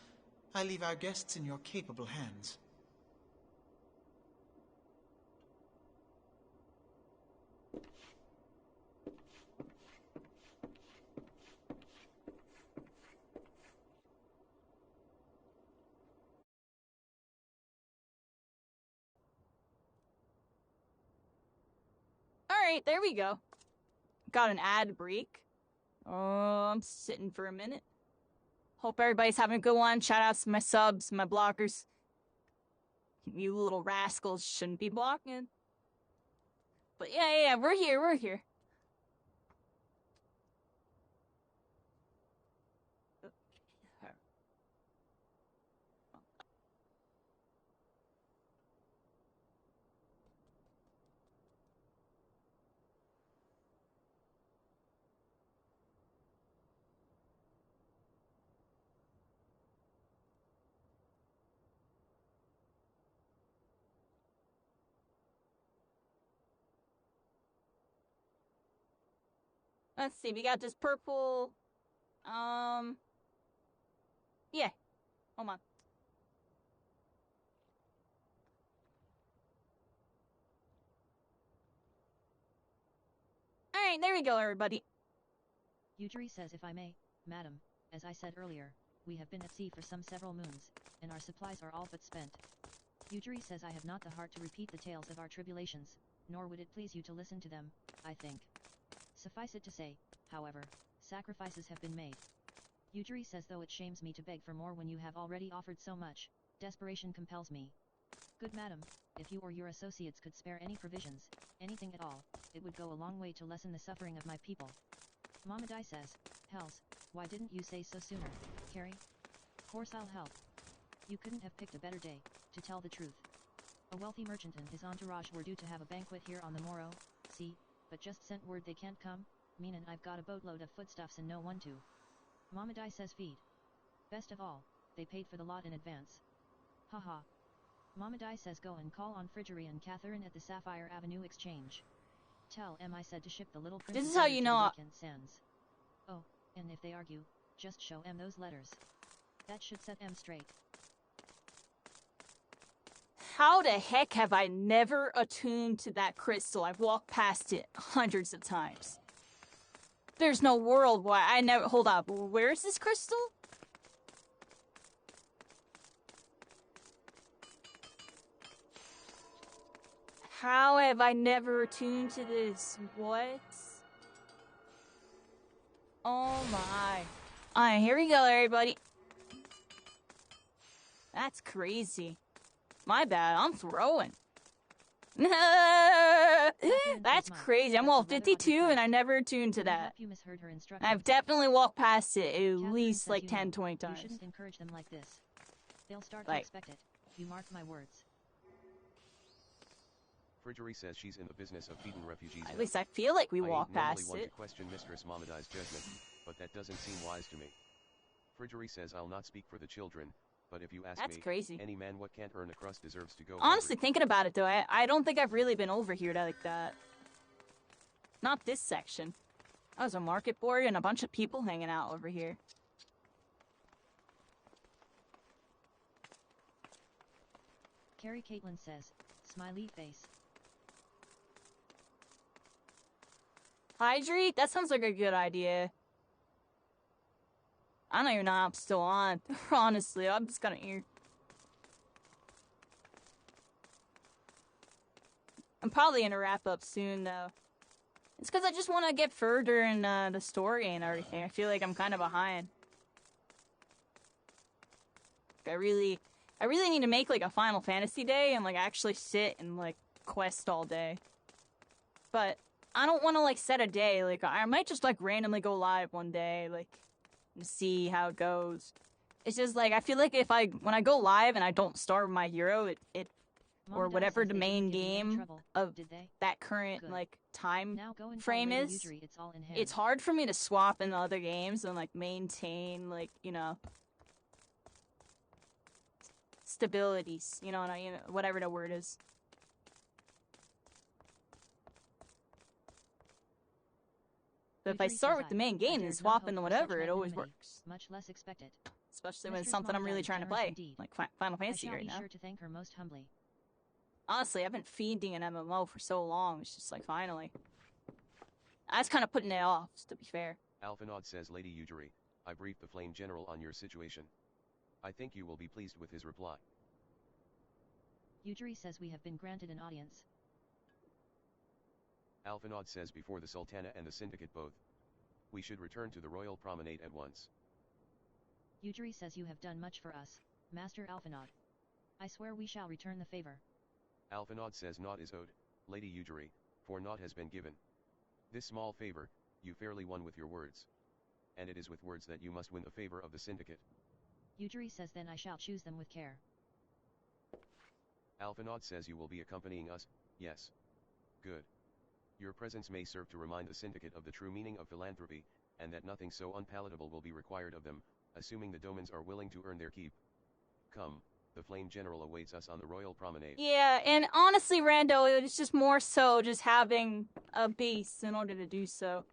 I leave our guests in your capable hands. Alright, there we go. Got an ad break. Oh, I'm sitting for a minute. Hope everybody's having a good one. Shout outs to my subs, my blockers. You little rascals shouldn't be blocking. But yeah, we're here. Let's see, we got this purple, yeah, hold on. Alright, there we go, everybody. Yujiri says, if I may, madam, as I said earlier, we have been at sea for several moons, and our supplies are all but spent. Yujiri says I have not the heart to repeat the tales of our tribulations, nor would it please you to listen to them, I think. Suffice it to say, however, sacrifices have been made. Yujiri says though it shames me to beg for more when you have already offered so much, desperation compels me. Good madam, if you or your associates could spare any provisions, anything at all, it would go a long way to lessen the suffering of my people. Mamadai says, hells, why didn't you say so sooner, Carrie? Course I'll help. You couldn't have picked a better day, to tell the truth. A wealthy merchant and his entourage were due to have a banquet here on the morrow, see, but just sent word they can't come, meanin' I've got a boatload of foodstuffs and no one to. Mamadai says feed. Best of all, they paid for the lot in advance. Haha. Mamadai says go and call on Frigery and Catherine at the Sapphire Avenue Exchange. Tell M I said to ship the little princess. This is how you know. Sands. Oh, and if they argue, just show M those letters. That should set M straight. How the heck have I never attuned to that crystal? I've walked past it hundreds of times. There's no world why I never... Hold up, where is this crystal? How have I never attuned to this? What? Oh my. Alright, here we go, everybody. That's crazy. My bad, I'm throwing. That's crazy. I'm all 52 and I never attuned to that. I've definitely walked past it at least like 10, 20 times. You shouldn't encourage them like this. They'll start to expect it. You mark my words. Frigery says she's in the business of feeding refugees. At least I feel like we walked past it. I want to question Mistress Mamadai's judgment, but that doesn't seem wise to me. Frigery says I'll not speak for the children, but if you ask That's me, crazy. Any man what can't earn a crust deserves to go Honestly, hungry. thinking about it though, I don't think I've really been over here like that. Not this section. That was a market board and a bunch of people hanging out over here. Carrie Caitlin says, smiley face. Hydrate? That sounds like a good idea. I don't even know how I'm still on. Honestly, I'm just kind of here. I'm probably gonna wrap up soon, though. It's because I just want to get further in the story and everything. I feel like I'm kind of behind. I I really need to make like a Final Fantasy day and like actually sit and like quest all day. But I don't want to like set a day. Like I might just like randomly go live one day, like and see how it goes. It's just like I feel like when I go live and I don't start my hero, it or whatever the main game of that current like time frame is, it's hard for me to swap into other games and like maintain like, you know, stabilities, you know, whatever the word is. But if I start with the main game and swap into whatever, it always works. Much less expected. Especially when it's something I'm really trying to play, like Final Fantasy right now. I shall be sure to thank her most humbly. Honestly, I've been feeding an MMO for so long, it's just like, finally. I was kind of putting it off, to be fair. Alphanod says, Lady Yujiri, I briefed the Flame General on your situation. I think you will be pleased with his reply. Yujiri says we have been granted an audience. Alphanod says before the Sultana and the Syndicate both. We should return to the Royal Promenade at once. Yujiri says you have done much for us, Master Alphanod. I swear we shall return the favor. Alphanod says naught is owed, Lady Yujiri, for naught has been given. This small favor, you fairly won with your words. And it is with words that you must win the favor of the Syndicate. Yujiri says then I shall choose them with care. Alphanod says you will be accompanying us, yes. Good. Your presence may serve to remind the Syndicate of the true meaning of philanthropy, and that nothing so unpalatable will be required of them, assuming the Domans are willing to earn their keep. Come, the Flame General awaits us on the Royal Promenade. Yeah, and honestly, Rando, it's just more so just having a base in order to do so.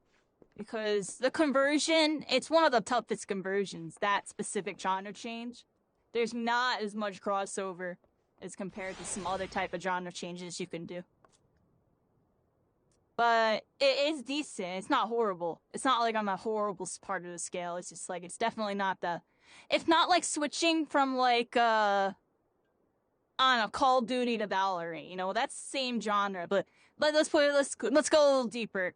Because the conversion, it's one of the toughest conversions, that specific genre change. There's not as much crossover as compared to some other type of genre changes you can do. But it is decent. It's not horrible. It's not like I'm a horrible part of the scale. It's just like, it's definitely not the... It's not like switching from like, I don't know, Call of Duty to Valorant. You know, that's the same genre, but let's go a little deeper.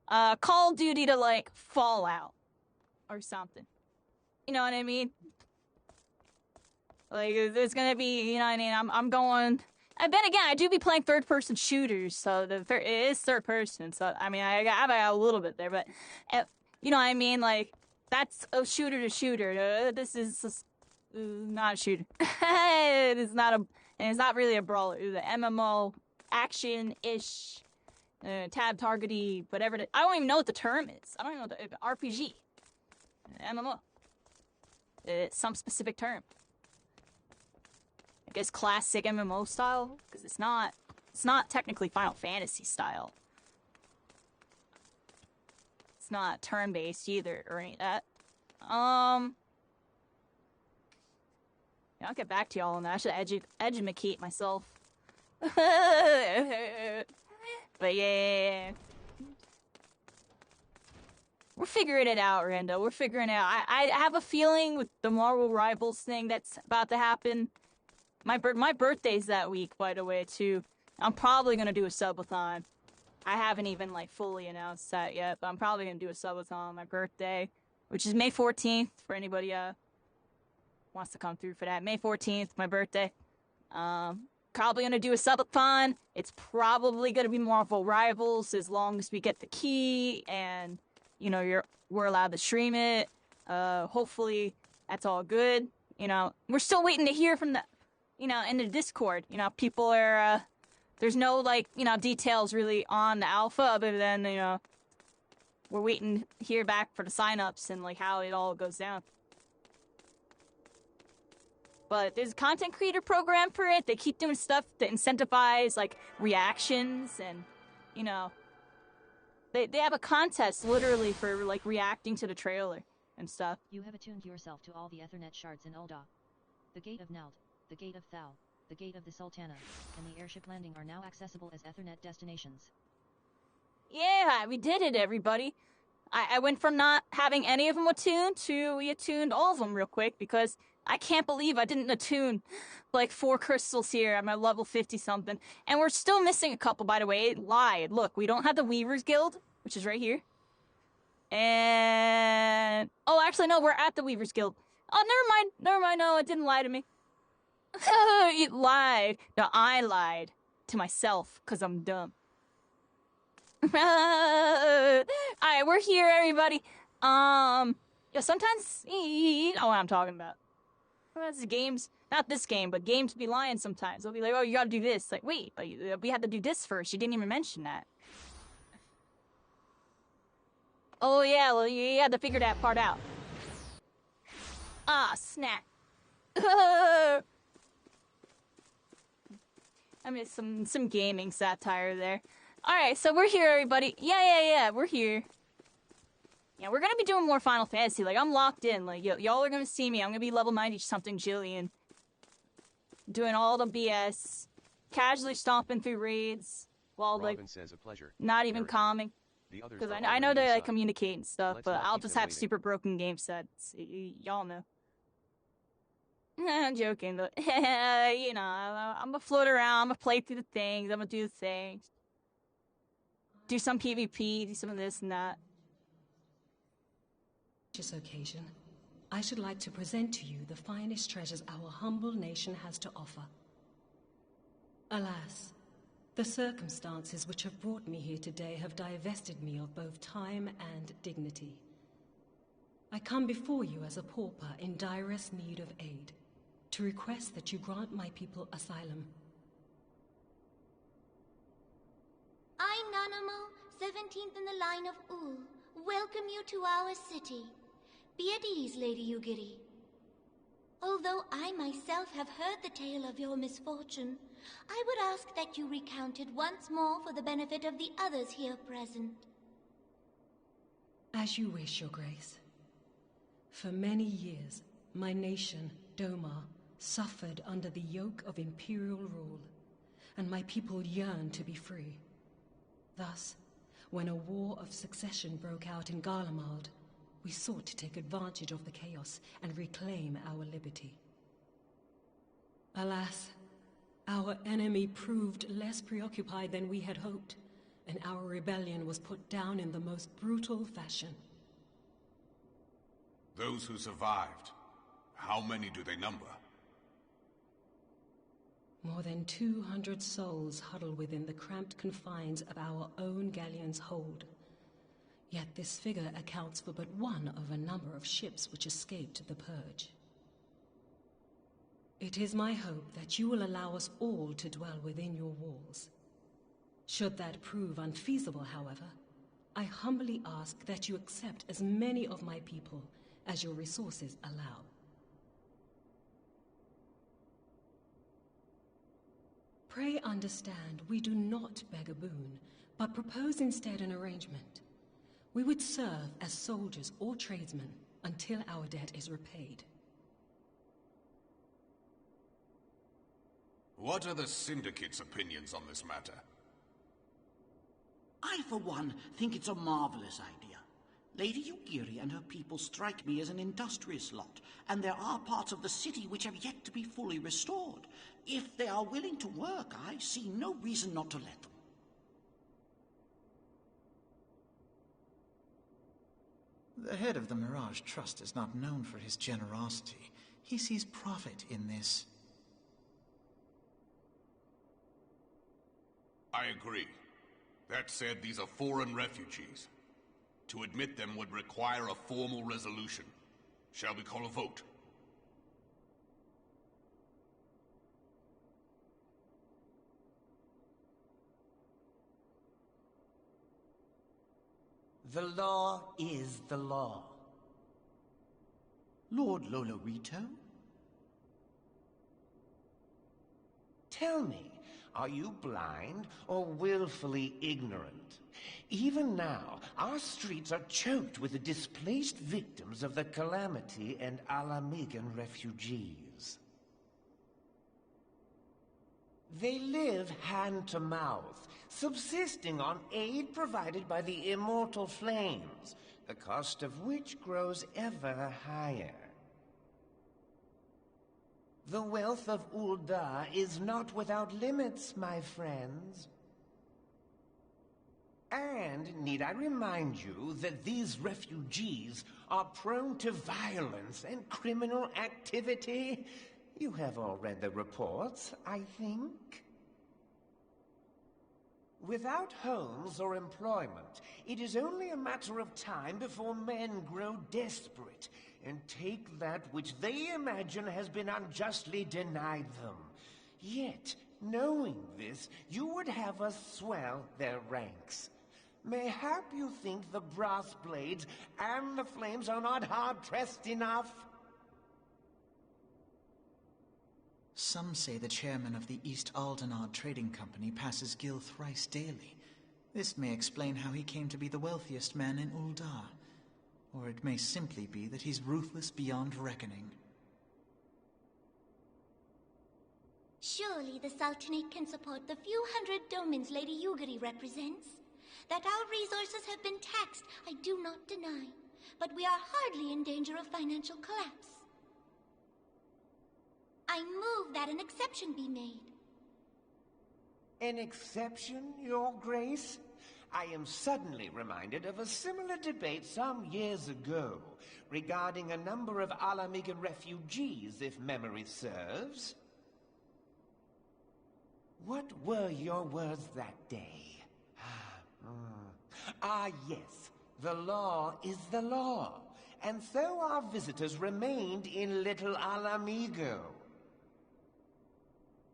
Call of Duty to like Fallout or something. You know what I mean? Like, it's gonna be, you know what I mean? I'm going... And then again, I do be playing third-person shooters, so it is third-person, so, I mean, I have a little bit there, but, you know what I mean? Like, that's a shooter to shooter. This is not a shooter. It's not really a brawler. It's an MMO, action-ish, tab targety, whatever. I don't even know what the term is. I don't even know the RPG. MMO. It's some specific term. I guess classic MMO style, because it's not technically Final Fantasy style. It's not turn-based either, or any of that. Yeah, I'll get back to y'all on that. I should educate myself. But yeah. We're figuring it out, Rando. We're figuring it out. I have a feeling with the Marvel Rivals thing that's about to happen. My birthday's that week, by the way, too. I'm probably gonna do a subathon. I haven't even, like, fully announced that yet, but I'm probably gonna do a subathon on my birthday, which is May 14th, for anybody, wants to come through for that. May 14th, my birthday. Probably gonna do a subathon. It's probably gonna be Marvel Rivals, as long as we get the key, and, you know, we're allowed to stream it. Hopefully, that's all good. You know, we're still waiting to hear from the... You know, in the Discord, you know, people are, there's no, like, you know, details really on the alpha other than, you know, we're waiting to hear back for the signups and, like, how it all goes down. But there's a content creator program for it. They keep doing stuff to incentivize, like, reactions and, you know, they have a contest, literally, for, like, reacting to the trailer and stuff. You have attuned yourself to all the Ethernet shards in Ul'dah. The Gate of Neld, the Gate of Thal, the Gate of the Sultana, and the airship landing are now accessible as Ethernet destinations. Yeah, we did it, everybody. I went from not having any of them attuned to we attuned all of them real quick, because I can't believe I didn't attune like 4 crystals here. I'm at level 50-something. And we're still missing a couple, by the way. It lied. Look, we don't have the Weavers Guild, which is right here. And... oh, actually, no, we're at the Weavers Guild. Oh, never mind. No, it didn't lie to me. You lied. No, I lied to myself because I'm dumb. Alright, we're here, everybody. Yeah, sometimes you know what I'm talking about. That's games, not this game, but games be lying sometimes. They'll be like, oh, you gotta do this. Like, wait, but we had to do this first. You didn't even mention that. Oh, yeah, well, you had to figure that part out. Ah, snap. I mean, some gaming satire there. Alright, so we're here, everybody. Yeah, we're here. Yeah, we're gonna be doing more Final Fantasy. Like, I'm locked in. Like, y'all are gonna see me. I'm gonna be level 90-something Jillian. Doing all the BS. Casually stomping through raids. While, like, says a pleasure. not even calming. Because I know they, like, communicate and stuff, but I'll just have super broken game sets. Y'all know. I'm joking, but, you know, I'm gonna float around. I'm gonna play through the things. I'm gonna do the things. Do some PvP, do some of this and that. This occasion, I should like to present to you the finest treasures our humble nation has to offer. Alas, the circumstances which have brought me here today have divested me of both time and dignity. I come before you as a pauper in direst need of aid, to request that you grant my people asylum. I, Nanamo, 17th in the line of Ul, welcome you to our city. Be at ease, Lady Yugiri. Although I myself have heard the tale of your misfortune, I would ask that you recount it once more for the benefit of the others here present. As you wish, Your Grace. For many years, my nation, Doma, suffered under the yoke of imperial rule, and my people yearned to be free. Thus, when a war of succession broke out in Garlemald, we sought to take advantage of the chaos and reclaim our liberty. Alas, our enemy proved less preoccupied than we had hoped, and our rebellion was put down in the most brutal fashion. Those who survived, how many do they number? More than 200 souls huddle within the cramped confines of our own galleon's hold. Yet this figure accounts for but one of a number of ships which escaped the Purge. It is my hope that you will allow us all to dwell within your walls. Should that prove unfeasible, however, I humbly ask that you accept as many of my people as your resources allow. Pray understand, we do not beg a boon, but propose instead an arrangement. We would serve as soldiers or tradesmen until our debt is repaid. What are the Syndicate's opinions on this matter? I, for one, think it's a marvelous idea. Lady Yugiri and her people strike me as an industrious lot, and there are parts of the city which have yet to be fully restored. If they are willing to work, I see no reason not to let them. The head of the Mirage Trust is not known for his generosity. He sees profit in this. I agree. That said, these are foreign refugees. To admit them would require a formal resolution. Shall we call a vote? The law is the law. Lord Lolorito? Tell me, are you blind or willfully ignorant? Even now, our streets are choked with the displaced victims of the Calamity and Ala Mhigan refugees. They live hand to mouth, subsisting on aid provided by the immortal flames, the cost of which grows ever higher. The wealth of Ul'dah is not without limits, my friends. And need I remind you that these refugees are prone to violence and criminal activity? You have all read the reports, I think? Without homes or employment, it is only a matter of time before men grow desperate and take that which they imagine has been unjustly denied them. Yet, knowing this, you would have us swell their ranks. Mayhap you think the brass blades and the flames are not hard-pressed enough? Some say the chairman of the East Aldenard Trading Company passes Gil thrice daily. This may explain how he came to be the wealthiest man in Ul'dah. Or it may simply be that he's ruthless beyond reckoning. Surely the Sultanate can support the few hundred domins Lady Yugiri represents. That our resources have been taxed, I do not deny. But we are hardly in danger of financial collapse. I move that an exception be made. An exception, Your Grace? I am suddenly reminded of a similar debate some years ago regarding a number of Alamigan refugees, if memory serves. What were your words that day? Yes, the law is the law, and so our visitors remained in Little Alamigo.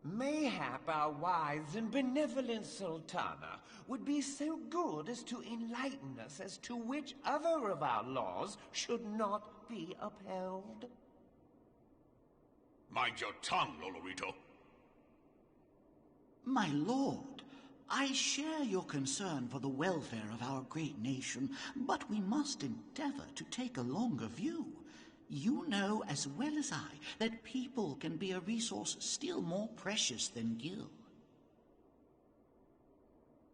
Mayhap our wise and benevolent Sultana would be so good as to enlighten us as to which other of our laws should not be upheld. Mind your tongue, Lolorito. My lord, I share your concern for the welfare of our great nation, but we must endeavor to take a longer view. You know as well as I that people can be a resource still more precious than Gil.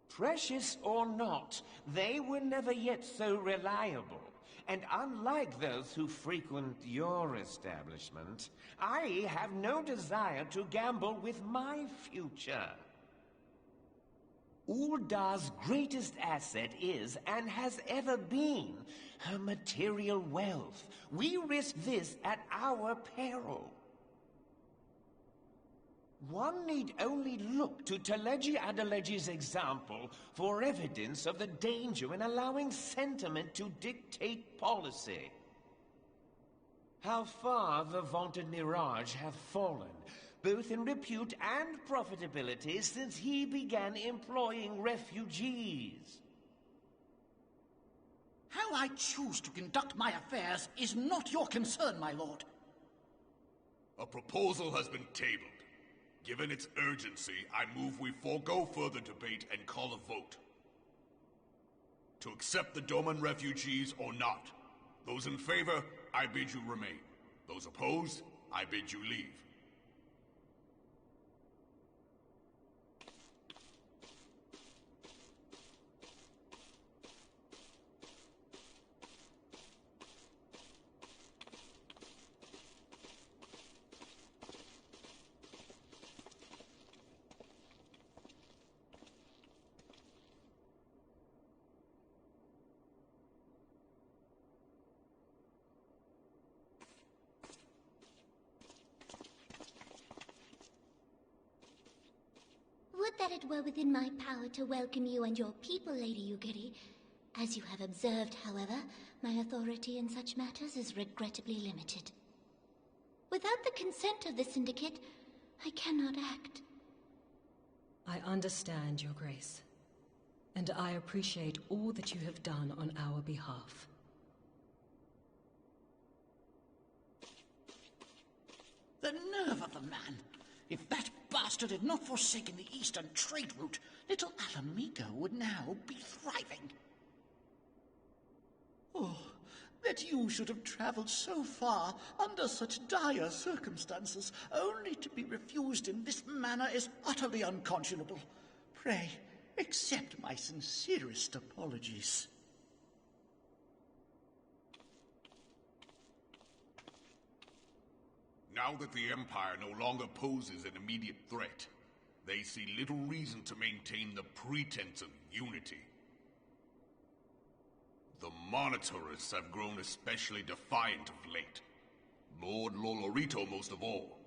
Precious or not, they were never yet so reliable. And unlike those who frequent your establishment, I have no desire to gamble with my future. Ul'dah's greatest asset is, and has ever been, her material wealth. We risk this at our peril. One need only look to Teleji Adeleji's example for evidence of the danger in allowing sentiment to dictate policy. How far the vaunted Mirage have fallen, both in repute and profitability, since he began employing refugees. How I choose to conduct my affairs is not your concern, my lord. A proposal has been tabled. Given its urgency, I move we forego further debate and call a vote. To accept the Doman refugees or not. Those in favor, I bid you remain. Those opposed, I bid you leave. Would that it were within my power to welcome you and your people, Lady Yugiri. As you have observed, however, my authority in such matters is regrettably limited. Without the consent of the Syndicate, I cannot act. I understand, Your Grace, and I appreciate all that you have done on our behalf. The nerve of the man! If that bastard had not forsaken the eastern trade route, Little Alamigo would now be thriving. Oh, that you should have traveled so far under such dire circumstances, only to be refused in this manner is utterly unconscionable. Pray, accept my sincerest apologies. Now that the Empire no longer poses an immediate threat, they see little reason to maintain the pretense of unity. The Monitorists have grown especially defiant of late. Lord Lolorito most of all.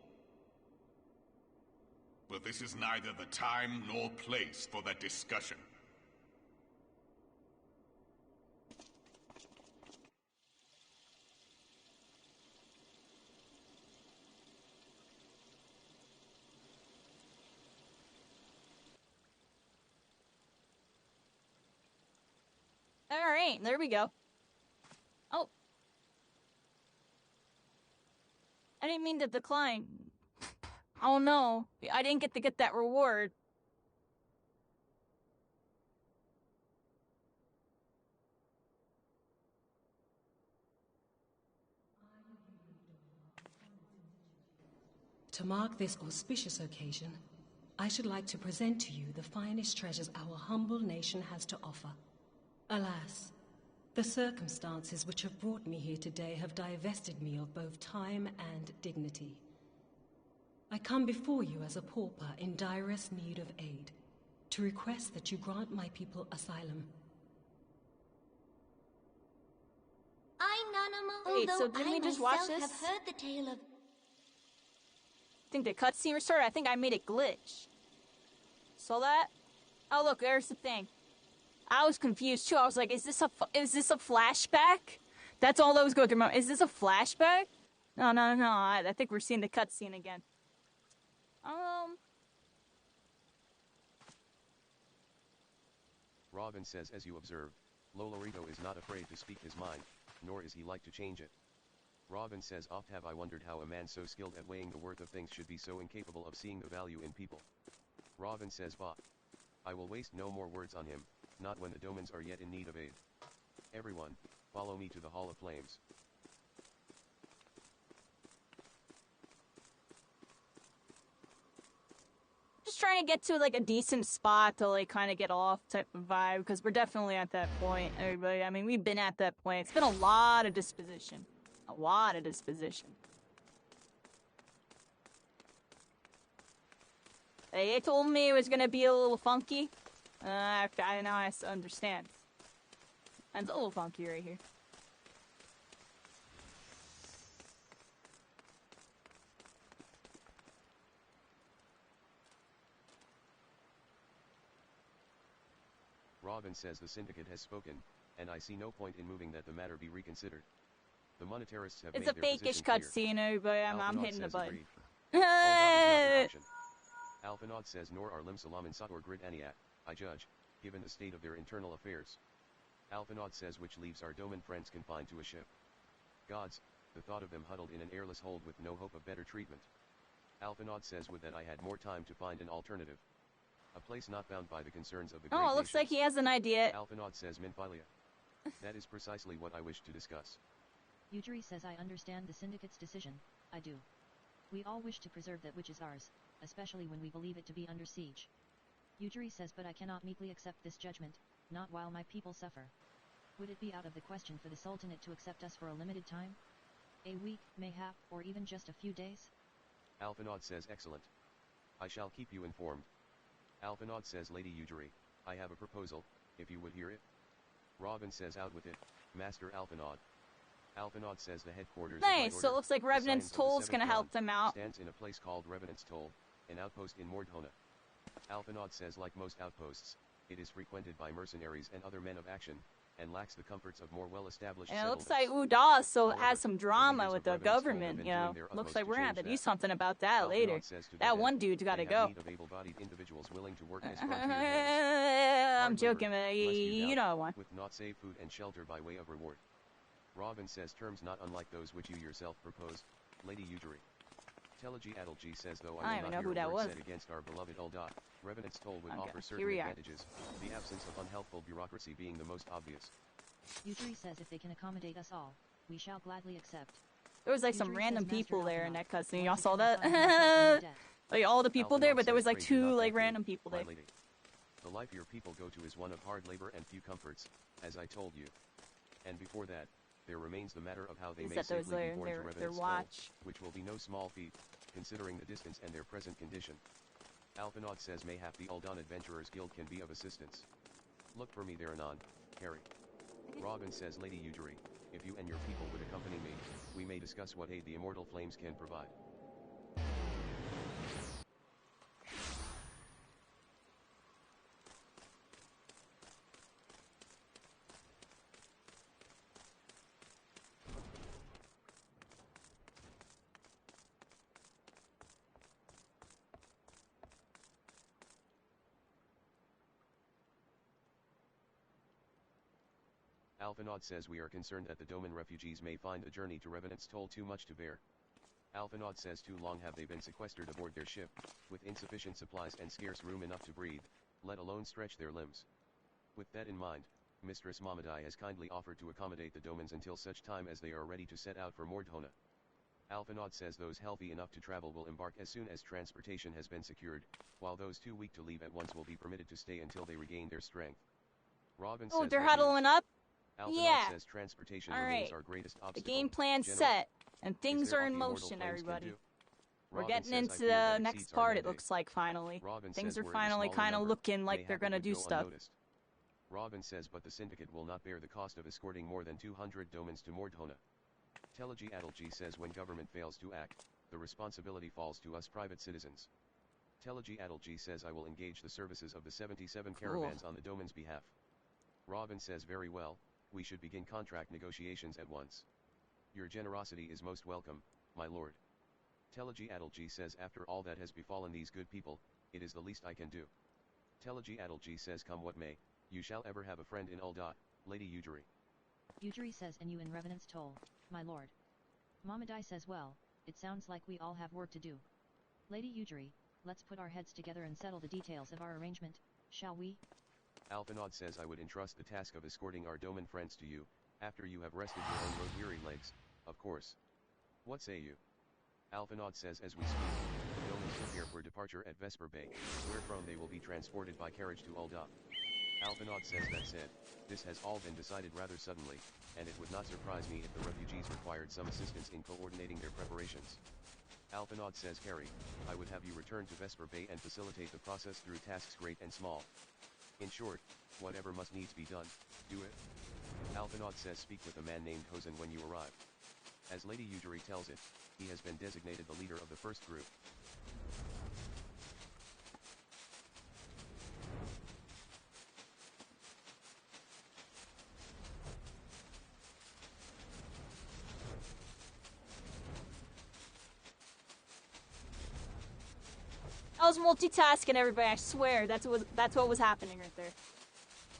But this is neither the time nor place for that discussion. Alright, there we go. Oh. I didn't mean to decline. Oh no, I didn't get to get that reward. To mark this auspicious occasion, I should like to present to you the finest treasures our humble nation has to offer. Alas, the circumstances which have brought me here today have divested me of both time and dignity. I come before you as a pauper in direst need of aid, to request that you grant my people asylum. Wait, so didn't we just watch this? Have heard the tale of... I think the cutscene restarted. I think I made it glitch. Saw that? Oh look, there's the thing. I was confused too. I was like, is this a flashback? That's all that was going through my mind. Is this a flashback? No. I think we're seeing the cutscene again. Robin says, as you observed, Lolorito is not afraid to speak his mind, nor is he like to change it. Robin says, oft have I wondered how a man so skilled at weighing the worth of things should be so incapable of seeing the value in people. Robin says, bah. I will waste no more words on him, not when the Domans are yet in need of aid. Everyone, follow me to the Hall of Flames. Just trying to get to like a decent spot to like kind of get off type of vibe, because we're definitely at that point, everybody. I mean, we've been at that point. It's been a lot of disposition. A lot of disposition. They told me it was gonna be a little funky. I now I understand. And it's a little funky right here. Robin says the syndicate has spoken, and I see no point in moving that the matter be reconsidered. The monetarists have it's made a fake-ish cutscene, everybody. I'm hitting the button. Alphanod says, nor are Lim Salam and Sator Grid Aniat, I judge, given the state of their internal affairs. Alphanod says, which leaves our Doman friends confined to a ship. Gods, the thought of them huddled in an airless hold with no hope of better treatment. Alphanod says, would that I had more time to find an alternative. A place not bound by the concerns of the great it looks like he has an idea. Alphanod says, Minphilia. That is precisely what I wish to discuss. Yujiri says, I understand the syndicate's decision. I do. We all wish to preserve that which is ours, especially when we believe it to be under siege. Yujiri says, but I cannot meekly accept this judgment, not while my people suffer. Would it be out of the question for the Sultanate to accept us for a limited time? A week, mayhap, or even just a few days? Alphanod says, excellent. I shall keep you informed. Alphanod says, Lady Yujiri, I have a proposal, if you would hear it. Robin says, out with it, Master Alphanod. Alphanod says the headquarters nice, so it looks like Revenant's Toll is gonna help them out. Stands in a place called Revenant's Toll, an outpost in Mordhona. Alphanod says, like most outposts, it is frequented by mercenaries and other men of action, and lacks the comforts of more well-established settlements. It looks like Uda so has some drama with the government, you know. Looks like we're gonna have to do something about that later. That one dude's gotta go. I'm joking, but you know I want. With not save food and shelter by way of reward. Robin says terms not unlike those which you yourself proposed, Lady Yujiri. Telegy Adalji says, though I will not hear a word said against our beloved Ulda, Revenant's Toll would offer certain advantages, the absence of unhelpful bureaucracy being the most obvious. Yujiri says if they can accommodate us all, we shall gladly accept. There was like some random people there in that cutscene. Y'all saw that? Like all the people there, but there was like two like random people there. The life your people go to is one of hard labor and few comforts, as I told you. And before that, there remains the matter of how they may safely be borne to Revenant's Toll, which will be no small feat, considering the distance and their present condition. Alphanod says mayhap the Uldan Adventurers Guild can be of assistance. Look for me there anon, Harry. Robin says, Lady Yujiri, if you and your people would accompany me, we may discuss what aid the Immortal Flames can provide. Alphinaud says we are concerned that the Doman refugees may find the journey to Revenant's Toll too much to bear. Alphinaud says too long have they been sequestered aboard their ship, with insufficient supplies and scarce room enough to breathe, let alone stretch their limbs. With that in mind, Mistress Mamadai has kindly offered to accommodate the Domans until such time as they are ready to set out for Mordhona. Alphinaud says those healthy enough to travel will embark as soon as transportation has been secured, while those too weak to leave at once will be permitted to stay until they regain their strength. Robin says they're huddling up? Alphinaud says transportation remains our greatest obstacle. The game plan's set, and things are in motion, everybody. We're getting into the next part, it looks like, finally. Things are finally kind of looking like they're gonna do stuff. Robin says but the Syndicate will not bear the cost of escorting more than 200 Domans to Mordhona. Teleji Adalji says when government fails to act, the responsibility falls to us private citizens. Teleji Adalji says I will engage the services of the 77 caravans on the Doman's behalf. Robin says very well, we should begin contract negotiations at once. Your generosity is most welcome, my lord. Teleji Adalji says after all that has befallen these good people, it is the least I can do. Teleji Adalji says come what may, you shall ever have a friend in Ul'dah, Lady Yujiri. Yujiri says and you in Revenant's Toll, my lord. Mamadai says well, it sounds like we all have work to do. Lady Yujiri, let's put our heads together and settle the details of our arrangement, shall we? Alphinaud says I would entrust the task of escorting our Doman friends to you, after you have rested your own road-weary legs, of course. What say you? Alphinaud says as we speak, the Domans prepare for departure at Vesper Bay, wherefrom they will be transported by carriage to Ul'dah. Alphinaud says that said, this has all been decided rather suddenly, and it would not surprise me if the refugees required some assistance in coordinating their preparations. Alphinaud says Carrie, I would have you return to Vesper Bay and facilitate the process through tasks great and small. In short, whatever must needs be done, do it. Alphinaud says speak with a man named Hosen when you arrive. As Lady Yujiri tells it, he has been designated the leader of the first group. I was multitasking, everybody. I swear, that's what was happening right there.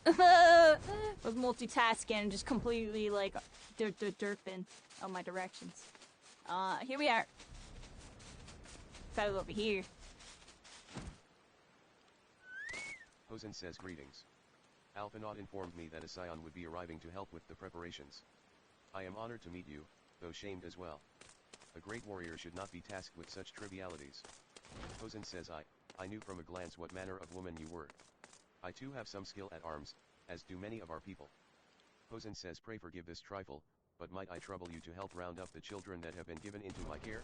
I was multitasking, just completely like derping on my directions. Here we are. Fell over here. Hosen says greetings. Alphinaud informed me that a scion would be arriving to help with the preparations. I am honored to meet you, though shamed as well. A great warrior should not be tasked with such trivialities. Hosen says I knew from a glance what manner of woman you were. I too have some skill at arms, as do many of our people. Hosen says pray forgive this trifle, but might I trouble you to help round up the children that have been given into my care?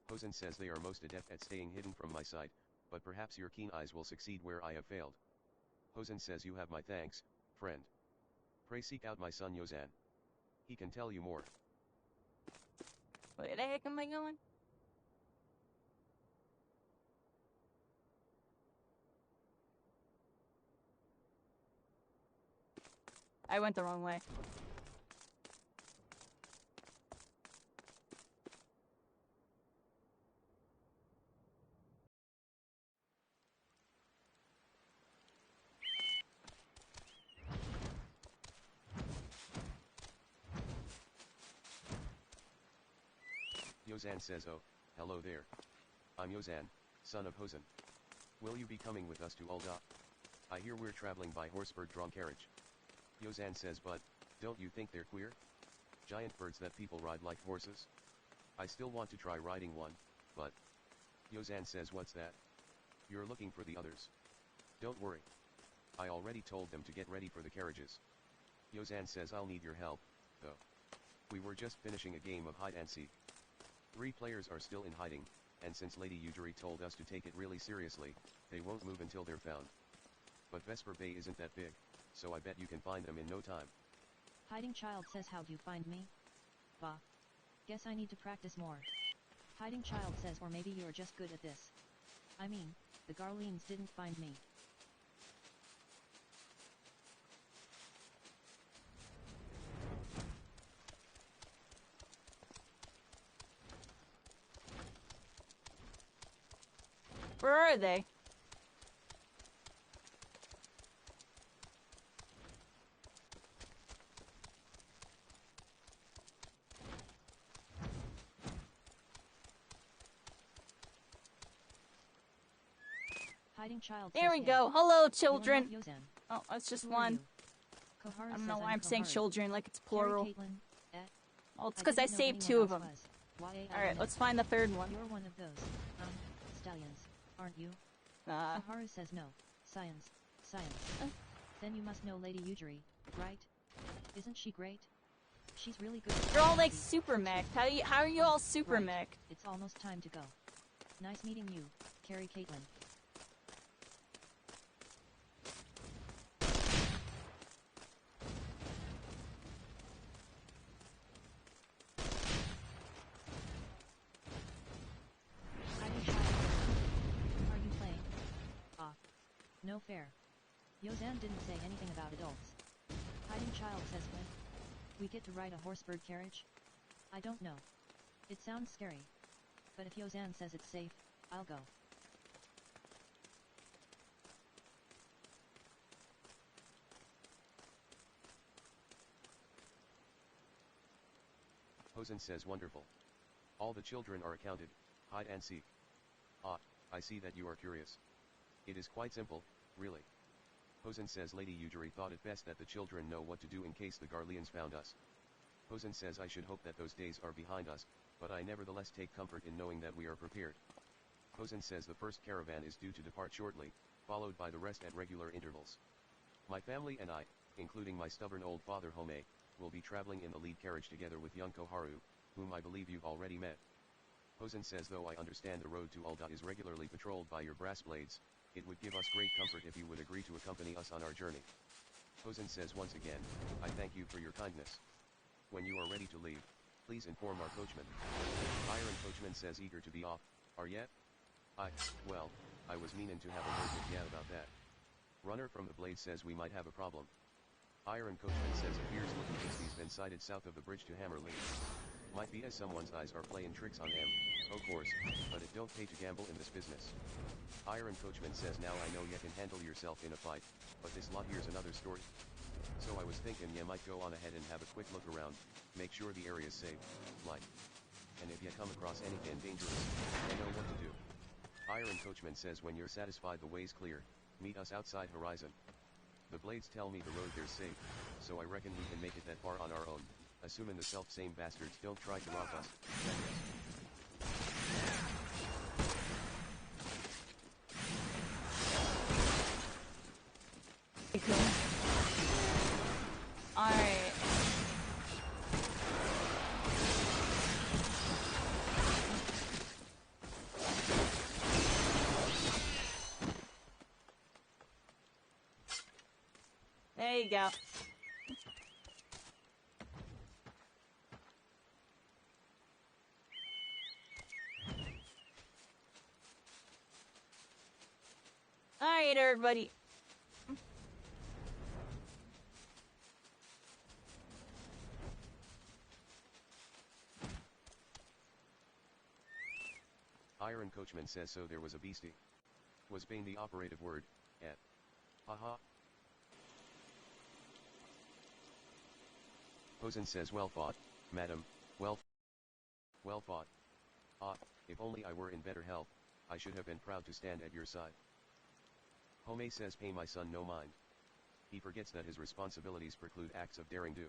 Hosen says they are most adept at staying hidden from my sight, but perhaps your keen eyes will succeed where I have failed. Hosen says you have my thanks, friend. Pray seek out my son Yozan. He can tell you more. Where the heck am I going? I went the wrong way. Yozan says oh, hello there. I'm Yozan, son of Hosen. Will you be coming with us to Ul'dah? I hear we're traveling by horse bird-drawn carriage. Yozan says but, don't you think they're queer? Giant birds that people ride like horses? I still want to try riding one, but... Yozan says what's that? You're looking for the others. Don't worry. I already told them to get ready for the carriages. Yozan says I'll need your help, though. We were just finishing a game of hide and seek. 3 players are still in hiding, and since Lady Yujiri told us to take it really seriously, they won't move until they're found. But Vesper Bay isn't that big, so I bet you can find them in no time. Hiding Child says how'd you find me? Bah. Guess I need to practice more. Hiding Child says or maybe you're just good at this. I mean, the Garleans didn't find me. Where are they? Hiding child. There we go. Hello, children. Oh, that's just one. I don't know why I'm saying children like it's plural. Well, it's because I saved 2 of them. Alright, let's find the 3rd one. You're one of those, stallions, aren't you? Koharu says no. Science. Then you must know Lady Yujiri, right? Isn't she great? She's really good. You're all like super mech. How are you all super mech? It's almost time to go. Nice meeting you, Carrie Caitlin. Are you playing? No fair. Yozan didn't say anything about adults. Hiding child says when? We get to ride a horsebird carriage? I don't know. It sounds scary. But if Yozan says it's safe, I'll go. Hosen says wonderful. All the children are accounted, hide and seek. I see that you are curious. It is quite simple, really. Hosen says Lady Yujiri thought it best that the children know what to do in case the Garleans found us. Hosen says I should hope that those days are behind us, but I nevertheless take comfort in knowing that we are prepared. Hosen says the first caravan is due to depart shortly, followed by the rest at regular intervals. My family and I, including my stubborn old father Home, will be traveling in the lead carriage together with young Koharu, whom I believe you've already met. Hosen says though I understand the road to Ul'dah is regularly patrolled by your brass blades, it would give us great comfort if you would agree to accompany us on our journey. Hosen says once again, I thank you for your kindness. When you are ready to leave, please inform our coachman. Iron Coachman says eager to be off, are yet? Well, I was meaning to have a word with Yat about that. Runner from the Blade says we might have a problem. Iron Coachman says appears looking as he's been sighted south of the bridge to Hammerley. Might be as someone's eyes are playing tricks on him, of course, but it don't pay to gamble in this business. Iron Coachman says now I know you can handle yourself in a fight, but this lot here's another story. So I was thinking you might go on ahead and have a quick look around, make sure the area's safe, like. And if you come across anything dangerous, you know what to do. Iron Coachman says when you're satisfied the way's clear, meet us outside Horizon. The Blades tell me the road there's safe, so I reckon we can make it that far on our own, assuming the self-same bastards don't try to rob us. Alright. There you go. Alright, everybody. Iron Coachman says so there was a beastie. Was bane the operative word, at. Haha. Hosen says well fought, madam, well fought. If only I were in better health, I should have been proud to stand at your side. Home says pay my son no mind. He forgets that his responsibilities preclude acts of daring do.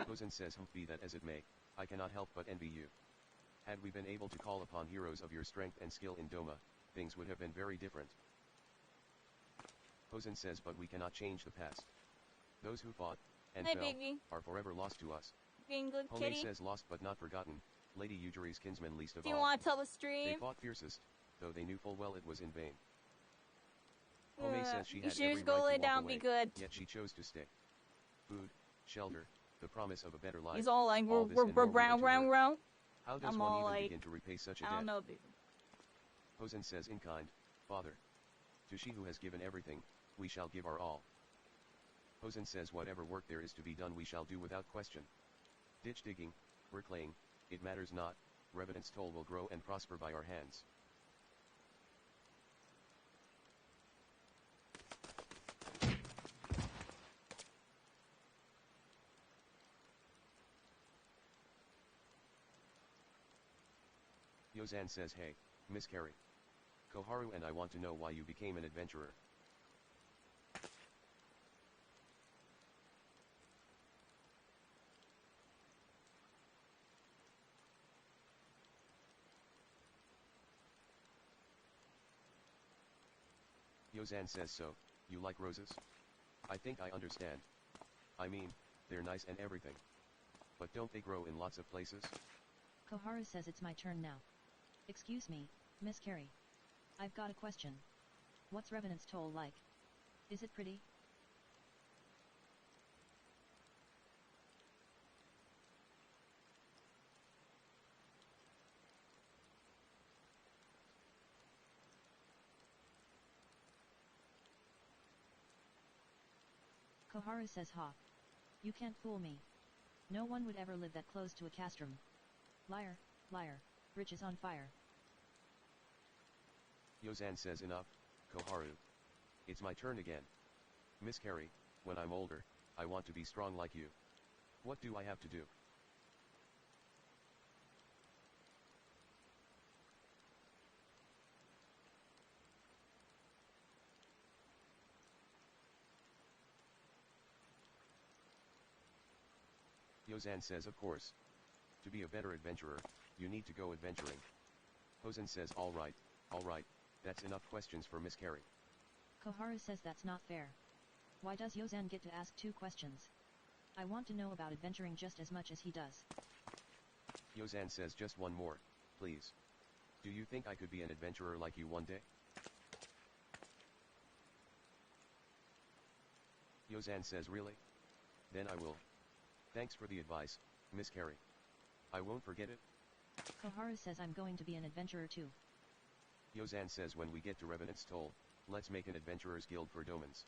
Hosen says be that as it may, I cannot help but envy you. Had we been able to call upon heroes of your strength and skill in Doma, things would have been very different. Hosen says but we cannot change the past. Those who fought, and fell, are forever lost to us. Being good, Home kitty. says lost but not forgotten, Lady Yujiri's kinsmen least of Do all. you want to tell the stream? They fought fiercest, though they knew full well it was in vain. Home says she you had should every just go right lay to down, walk be away, good. yet she chose to stay. Food, shelter, the promise of a better life. He's all like, all this and we're more were to her. round. How does I'm one all even like, begin to repay such a I debt? don't know, baby. Hosen says in kind, Father. To she who has given everything, we shall give our all. Hosen says whatever work there is to be done we shall do without question. Ditch digging, bricklaying, it matters not, Revenant's toll will grow and prosper by our hands. Yozan says, hey, Miss Carrie. Koharu and I want to know why you became an adventurer. Yozan says, so, you like roses? I think I understand. I mean, they're nice and everything. But don't they grow in lots of places? Koharu says it's my turn now. Excuse me, Miss Carrie. I've got a question. What's Revenant's Toll like? Is it pretty? Koharu says, ha. You can't fool me. No one would ever live that close to a castrum. Liar, liar, Rich is on fire. Yozan says, enough, Koharu. It's my turn again. Miss Carrie, when I'm older, I want to be strong like you. What do I have to do? Yozan says, of course. To be a better adventurer, you need to go adventuring. Hosen says, alright, that's enough questions for Miss Carrie. Koharu says that's not fair. Why does Yozan get to ask 2 questions? I want to know about adventuring just as much as he does. Yozan says, just one more, please. Do you think I could be an adventurer like you one day? Yozan says, really? Then I will. Thanks for the advice, Miss Carrie. I won't forget it. Koharu says I'm going to be an adventurer too. Yozan says when we get to Revenant's Toll, let's make an adventurers guild for Domans.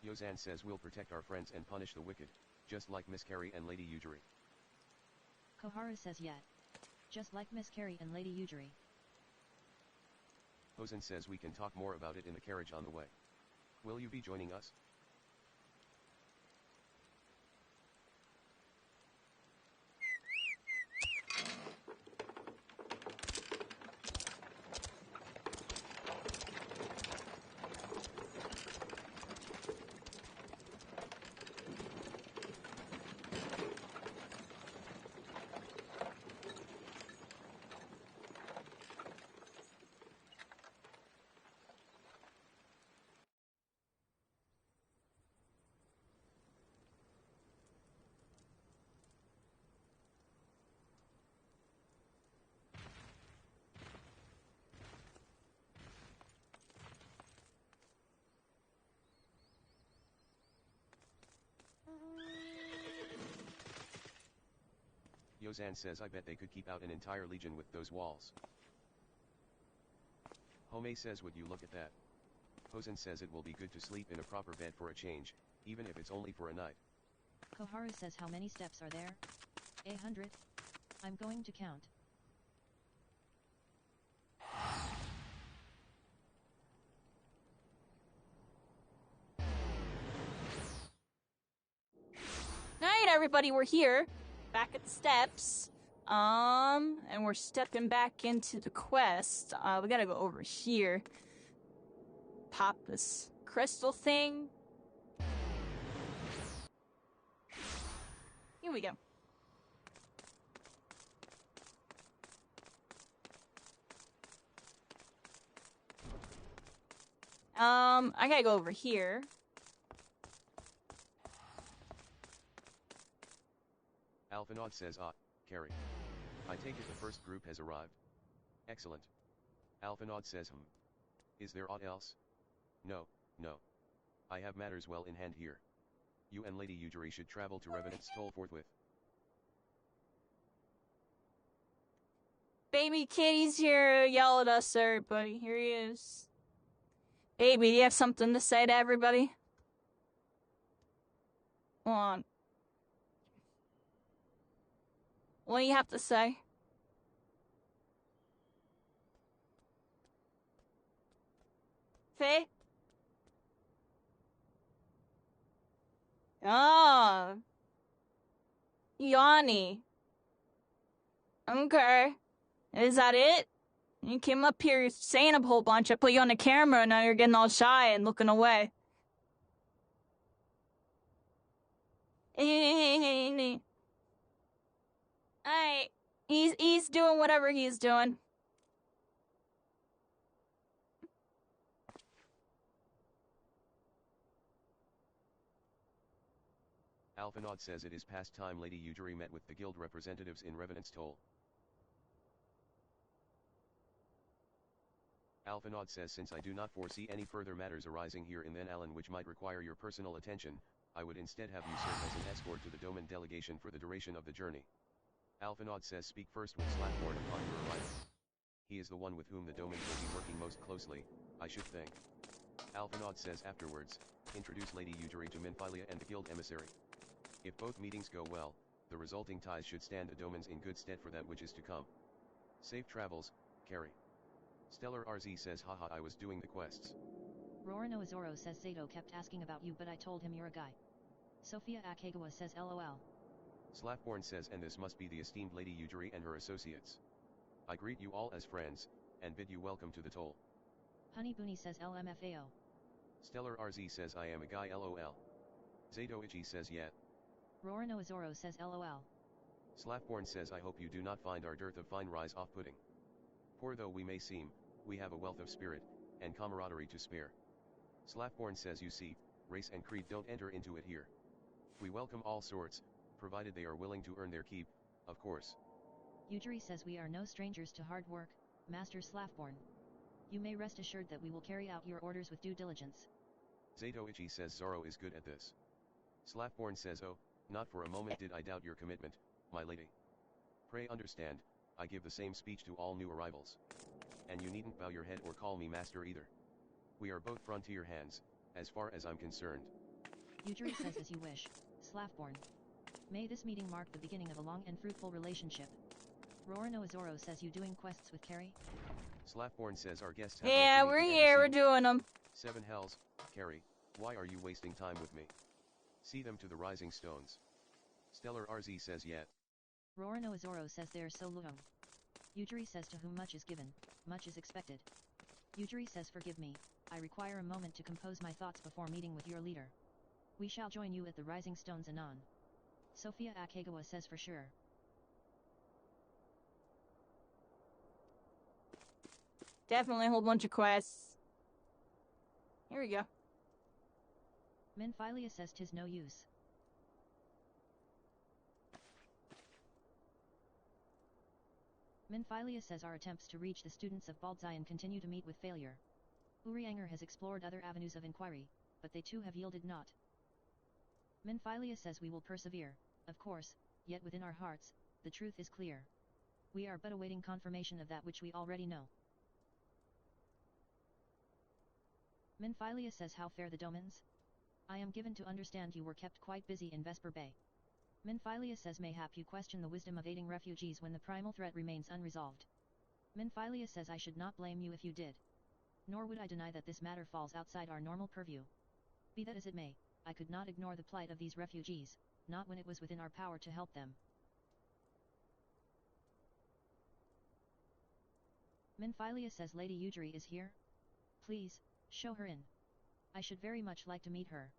Yozan says we'll protect our friends and punish the wicked, just like Miss Carrie and Lady Yujiri. Koharu says yeah. Just like Miss Carrie and Lady Yujiri. Hosen says we can talk more about it in the carriage on the way. Will you be joining us? Yozan says I bet they could keep out an entire legion with those walls. Home says would you look at that. Hosen says it will be good to sleep in a proper bed for a change, even if it's only for a night. Koharu says how many steps are there? 100? I'm going to count. Alright everybody, we're here. Back at the steps. And we're stepping back into the quest. We gotta go over here. Pop this crystal thing. Here we go. I gotta go over here. Alphinaud says, Carrie. I take it the first group has arrived. Excellent. Alphinaud says, Is there aught else? No. I have matters well in hand here. You and Lady Yujiri should travel to Revenant's Toll forthwith. Baby Kitty's here, yell at us, everybody. Here he is. Baby, do you have something to say to everybody? Come on. What do you have to say? Faye? Ah. Yanni. Okay. Is that it? You came up here saying a whole bunch. I put you on the camera, and now you're getting all shy and looking away. Alright. He's doing whatever he's doing. Alphinaud says it is past time Lady Yujiri met with the guild representatives in Revenant's Toll. Alphinaud says since I do not foresee any further matters arising here in Then Alan which might require your personal attention, I would instead have you serve as an escort to the Doman delegation for the duration of the journey. Alphinaud says speak first with Slapborn upon your arrival. He is the one with whom the Doman will be working most closely, I should think. Alphinaud says afterwards, introduce Lady Yujiri to Minfilia and the guild emissary. If both meetings go well, the resulting ties should stand the Domans in good stead for that which is to come. Safe travels, Carrie. Stellar RZ says haha I was doing the quests. Rorano Azoro says Zato kept asking about you but I told him you're a guy. Sophia Akagawa says LOL. Slapborn says and this must be the esteemed Lady Yujiri and her associates. I greet you all as friends, and bid you welcome to the toll. Honey Booney says LMFAO. Stellar RZ says I am a guy LOL. Zato Ichi says yet. Rorano Azoro says LOL. Slapborn says I hope you do not find our dearth of fine rise off-putting. Poor though we may seem, we have a wealth of spirit, and camaraderie to spare. Slapborn says you see, race and creed don't enter into it here. We welcome all sorts, provided they are willing to earn their keep, of course. Yujiri says we are no strangers to hard work, Master Slapborn. You may rest assured that we will carry out your orders with due diligence. Zato Ichi says Zoro is good at this. Slapborn says oh, not for a moment did I doubt your commitment, my lady. Pray understand, I give the same speech to all new arrivals. And you needn't bow your head or call me master either. We are both frontier hands, as far as I'm concerned. Yujiri says as you wish, Slapborn. May this meeting mark the beginning of a long and fruitful relationship. Rorano Azoro says you doing quests with Carrie? Slapborn says our guests have yeah, we're here, we're doing them. 7 hells, Carrie, why are you wasting time with me? See them to the rising stones. Stellar RZ says yet. Rorano Azoro says they're so long. Yujiri says to whom much is given, much is expected. Yujiri says forgive me, I require a moment to compose my thoughts before meeting with your leader. We shall join you at the rising stones anon. Sophia Akagawa says for sure. Definitely a whole bunch of quests. Here we go. Minfilia says 'tis no use. Minfilia says our attempts to reach the students of Baldzion continue to meet with failure. Urianger has explored other avenues of inquiry, but they too have yielded naught. Minfilia says we will persevere, of course, yet within our hearts, the truth is clear. We are but awaiting confirmation of that which we already know. Minfilia says how fare the Domans? I am given to understand you were kept quite busy in Vesper Bay. Minfilia says mayhap you question the wisdom of aiding refugees when the primal threat remains unresolved. Minfilia says I should not blame you if you did. Nor would I deny that this matter falls outside our normal purview. Be that as it may, I could not ignore the plight of these refugees, not when it was within our power to help them. Minfilia says Lady Yujiri is here? Please, show her in. I should very much like to meet her.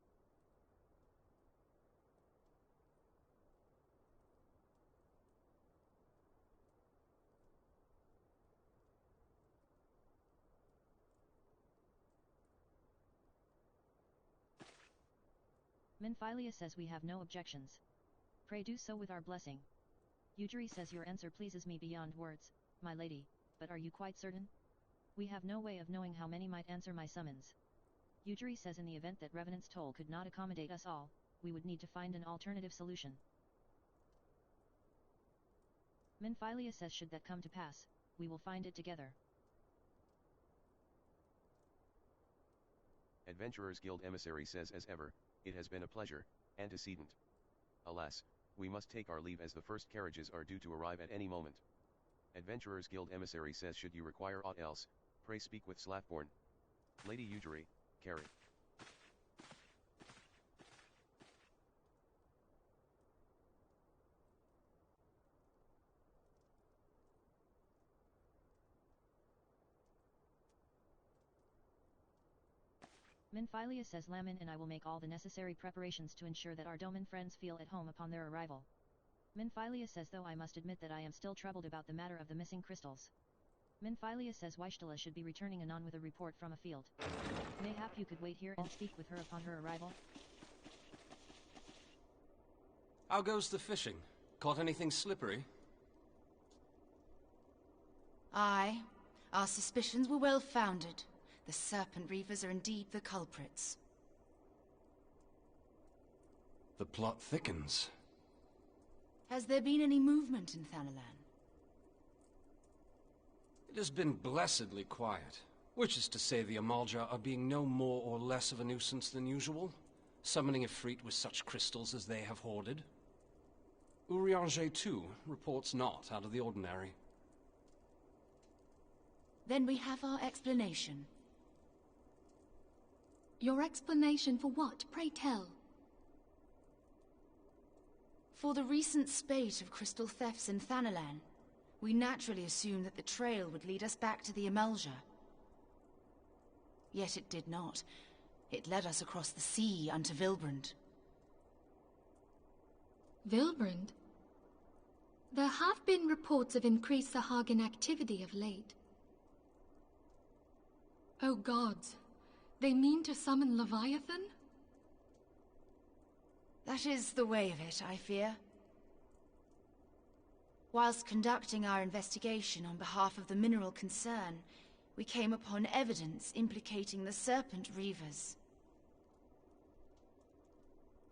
Minfilia says we have no objections. Pray do so with our blessing. Yujiri says your answer pleases me beyond words, my lady, but are you quite certain? We have no way of knowing how many might answer my summons. Yujiri says in the event that Revenant's Toll could not accommodate us all, we would need to find an alternative solution. Minfilia says should that come to pass, we will find it together. Adventurers Guild Emissary says as ever, it has been a pleasure, antecedent. Alas, we must take our leave as the first carriages are due to arrive at any moment. Adventurers Guild Emissary says should you require aught else, pray speak with Slapborn. Lady Yujiri, Carrie. Minfilia says Lamin and I will make all the necessary preparations to ensure that our Doman friends feel at home upon their arrival. Minfilia says though I must admit that I am still troubled about the matter of the missing crystals. Minfilia says Weishtala should be returning anon with a report from a field. Mayhap you could wait here and speak with her upon her arrival? How goes the fishing? Caught anything slippery? Aye. Our suspicions were well founded. The Serpent Reavers are indeed the culprits. The plot thickens. Has there been any movement in Thanalan? It has been blessedly quiet. Which is to say the Amalja are being no more or less of a nuisance than usual, summoning Ifrit with such crystals as they have hoarded. Urianger, too, reports not out of the ordinary. Then we have our explanation. Your explanation for what, pray tell? For the recent spate of crystal thefts in Thanalan, we naturally assumed that the trail would lead us back to the Amalja. Yet it did not. It led us across the sea unto Vilbrand. Vilbrand? There have been reports of increased Sahagin activity of late. Oh gods, they mean to summon Leviathan? That is the way of it, I fear. Whilst conducting our investigation on behalf of the mineral concern, we came upon evidence implicating the Serpent Reavers.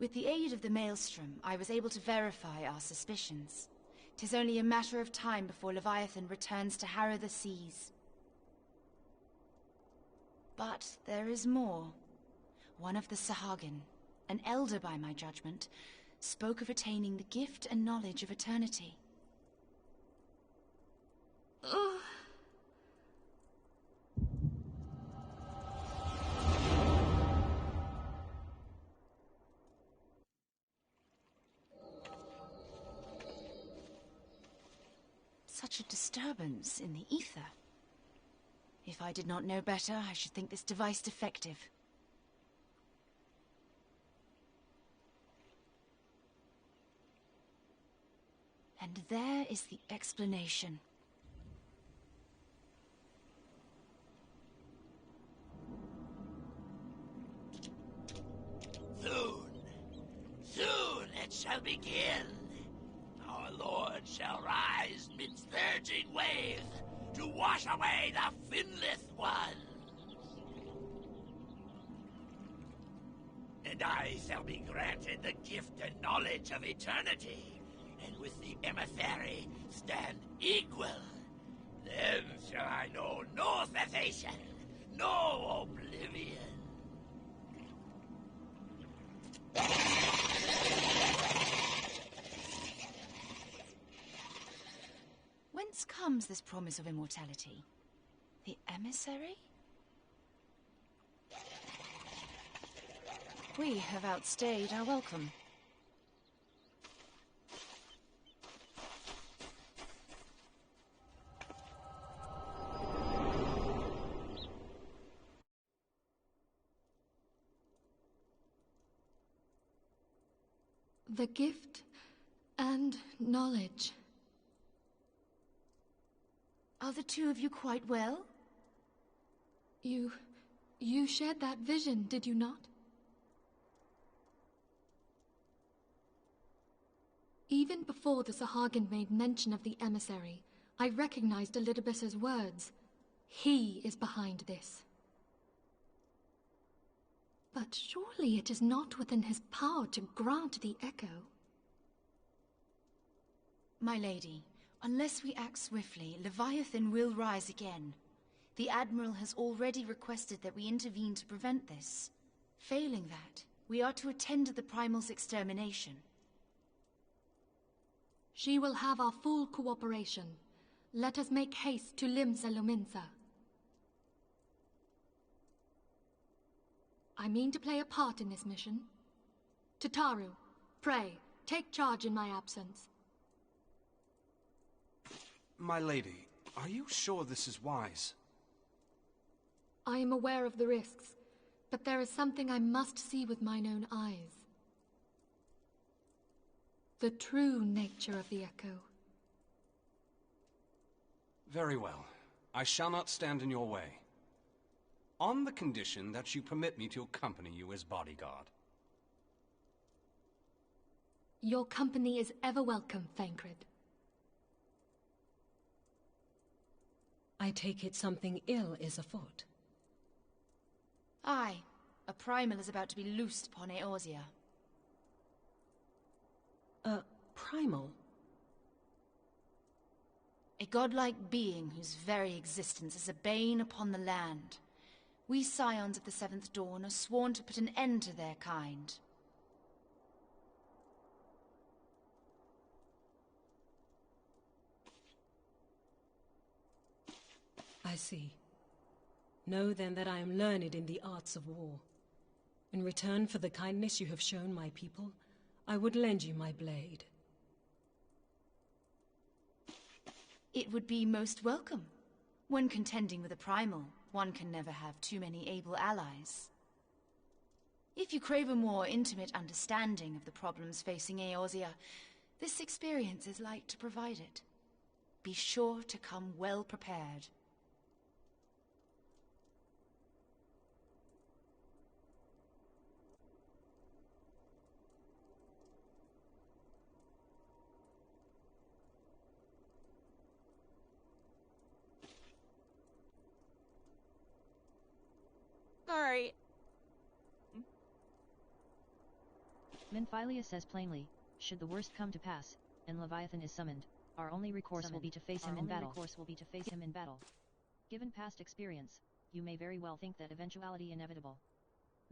With the aid of the Maelstrom, I was able to verify our suspicions. 'Tis only a matter of time before Leviathan returns to harrow the seas. But there is more. One of the Sahagin, an elder by my judgment, spoke of attaining the gift and knowledge of eternity. Ugh. Such a disturbance in the ether. If I did not know better, I should think this device defective. And there is the explanation. Soon it shall begin. Our Lord shall rise midst surging wave to wash away the finless one. And I shall be granted the gift and knowledge of eternity, and with the emissary stand equal. Then shall I know no cessation, no oblivion. Whence comes this promise of immortality? The emissary? We have outstayed our welcome. The gift and knowledge. Are the two of you quite well? You shared that vision, did you not? Even before the Sahagin made mention of the emissary, I recognized Elidibus's words. He is behind this. But surely it is not within his power to grant the echo. My lady, unless we act swiftly, Leviathan will rise again. The Admiral has already requested that we intervene to prevent this. Failing that, we are to attend to the Primal's extermination. She will have our full cooperation. Let us make haste to Limsa Lominsa. I mean to play a part in this mission. Tataru, pray, take charge in my absence. My lady, are you sure this is wise? I am aware of the risks, But there is something I must see with mine own eyes. The true nature of the Echo. Very well. I shall not stand in your way. On the condition that you permit me to accompany you as bodyguard. Your company is ever welcome, Thancred. I take it something ill is afoot. Aye. A primal is about to be loosed upon Eorzea. A primal? A godlike being whose very existence is a bane upon the land. We scions of the Seventh Dawn are sworn to put an end to their kind. I see. Know then that I am learned in the arts of war. In return for the kindness you have shown my people, I would lend you my blade. It would be most welcome. When contending with a primal, one can never have too many able allies. If you crave a more intimate understanding of the problems facing Eorzea, this experience is like to provide it. Be sure to come well prepared. Alright. Minfilia says plainly, should the worst come to pass, and Leviathan is summoned, our only recourse will be to face him in battle. Given past experience, you may very well think that eventuality inevitable.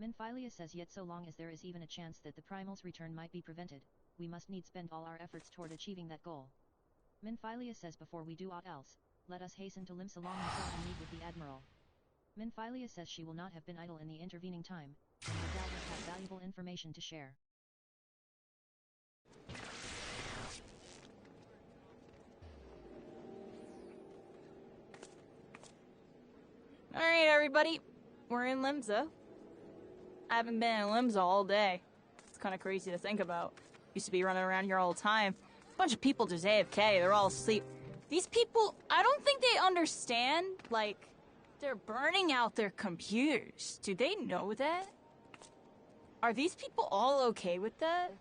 Minfilia says yet so long as there is even a chance that the primal's return might be prevented, we must need spend all our efforts toward achieving that goal. Minfilia says before we do aught else, let us hasten to Limsalong and meet with the Admiral. Minfilia says she will not have been idle in the intervening time, and will doubtless have valuable information to share. Alright, everybody. We're in Limsa. I haven't been in Limsa all day. It's kind of crazy to think about. Used to be running around here all the time. A bunch of people just AFK. They're all asleep. These people, I don't think they understand, like, they're burning out their computers. Do they know that? Are these people all okay with that?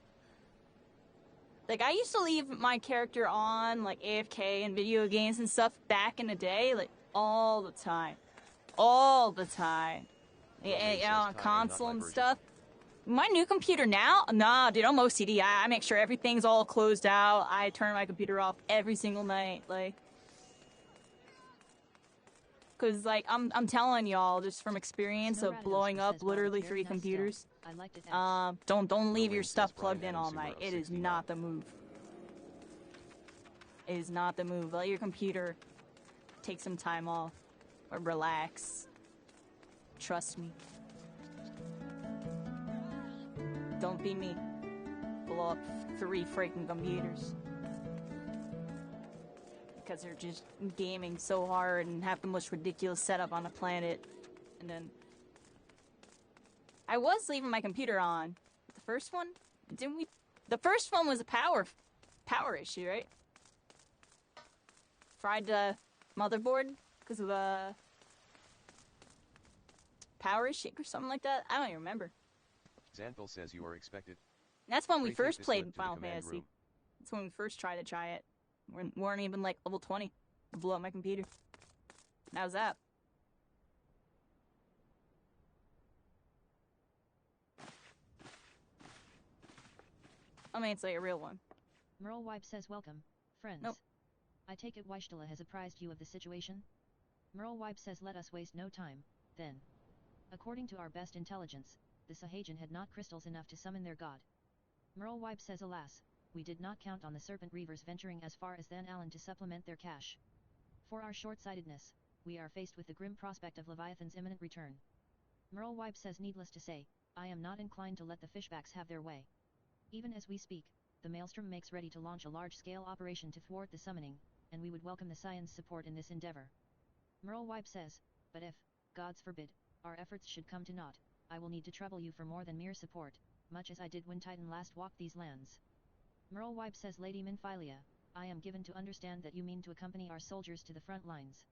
Like, I used to leave my character on, like, AFK and video games and stuff back in the day, like, all the time. All the time. Yeah, on console and stuff. My new computer now? Nah, dude, I'm OCD. I make sure everything's all closed out. I turn my computer off every single night, like... Cause like I'm telling y'all just from experience of blowing up literally 3 computers. Don't leave your stuff plugged in all night. It is not the move. It is not the move. Let your computer take some time off or relax. Trust me. Don't be me. Blow up 3 freaking computers. Because they're just gaming so hard and have the most ridiculous setup on the planet. And then... I was leaving my computer on. The first one? Didn't we... The first one was a power issue, right? Fried the motherboard because of a power issue or something like that. I don't even remember. Xanthil says you are expected. That's when we first played Final Fantasy. That's when we first tried to try it. We weren't even like level 20 to blow up my computer. How's that? I mean, it's like a real one. Merle Wipe says welcome, friends. Nope. I take it Weishtala has apprised you of the situation? Merle Wipe says let us waste no time, then. According to our best intelligence, the Sahagin had not crystals enough to summon their god. Merle Wipe says alas, we did not count on the Serpent Reavers venturing as far as Than Allen to supplement their cache. For our short-sightedness, we are faced with the grim prospect of Leviathan's imminent return. Merle Wipe says needless to say, I am not inclined to let the fishbacks have their way. Even as we speak, the Maelstrom makes ready to launch a large-scale operation to thwart the summoning, and we would welcome the Scion's support in this endeavor. Merle Wipe says, but if, gods forbid, our efforts should come to naught, I will need to trouble you for more than mere support, much as I did when Titan last walked these lands. Merle Wipe says, Lady Minfilia, I am given to understand that you mean to accompany our soldiers to the front lines.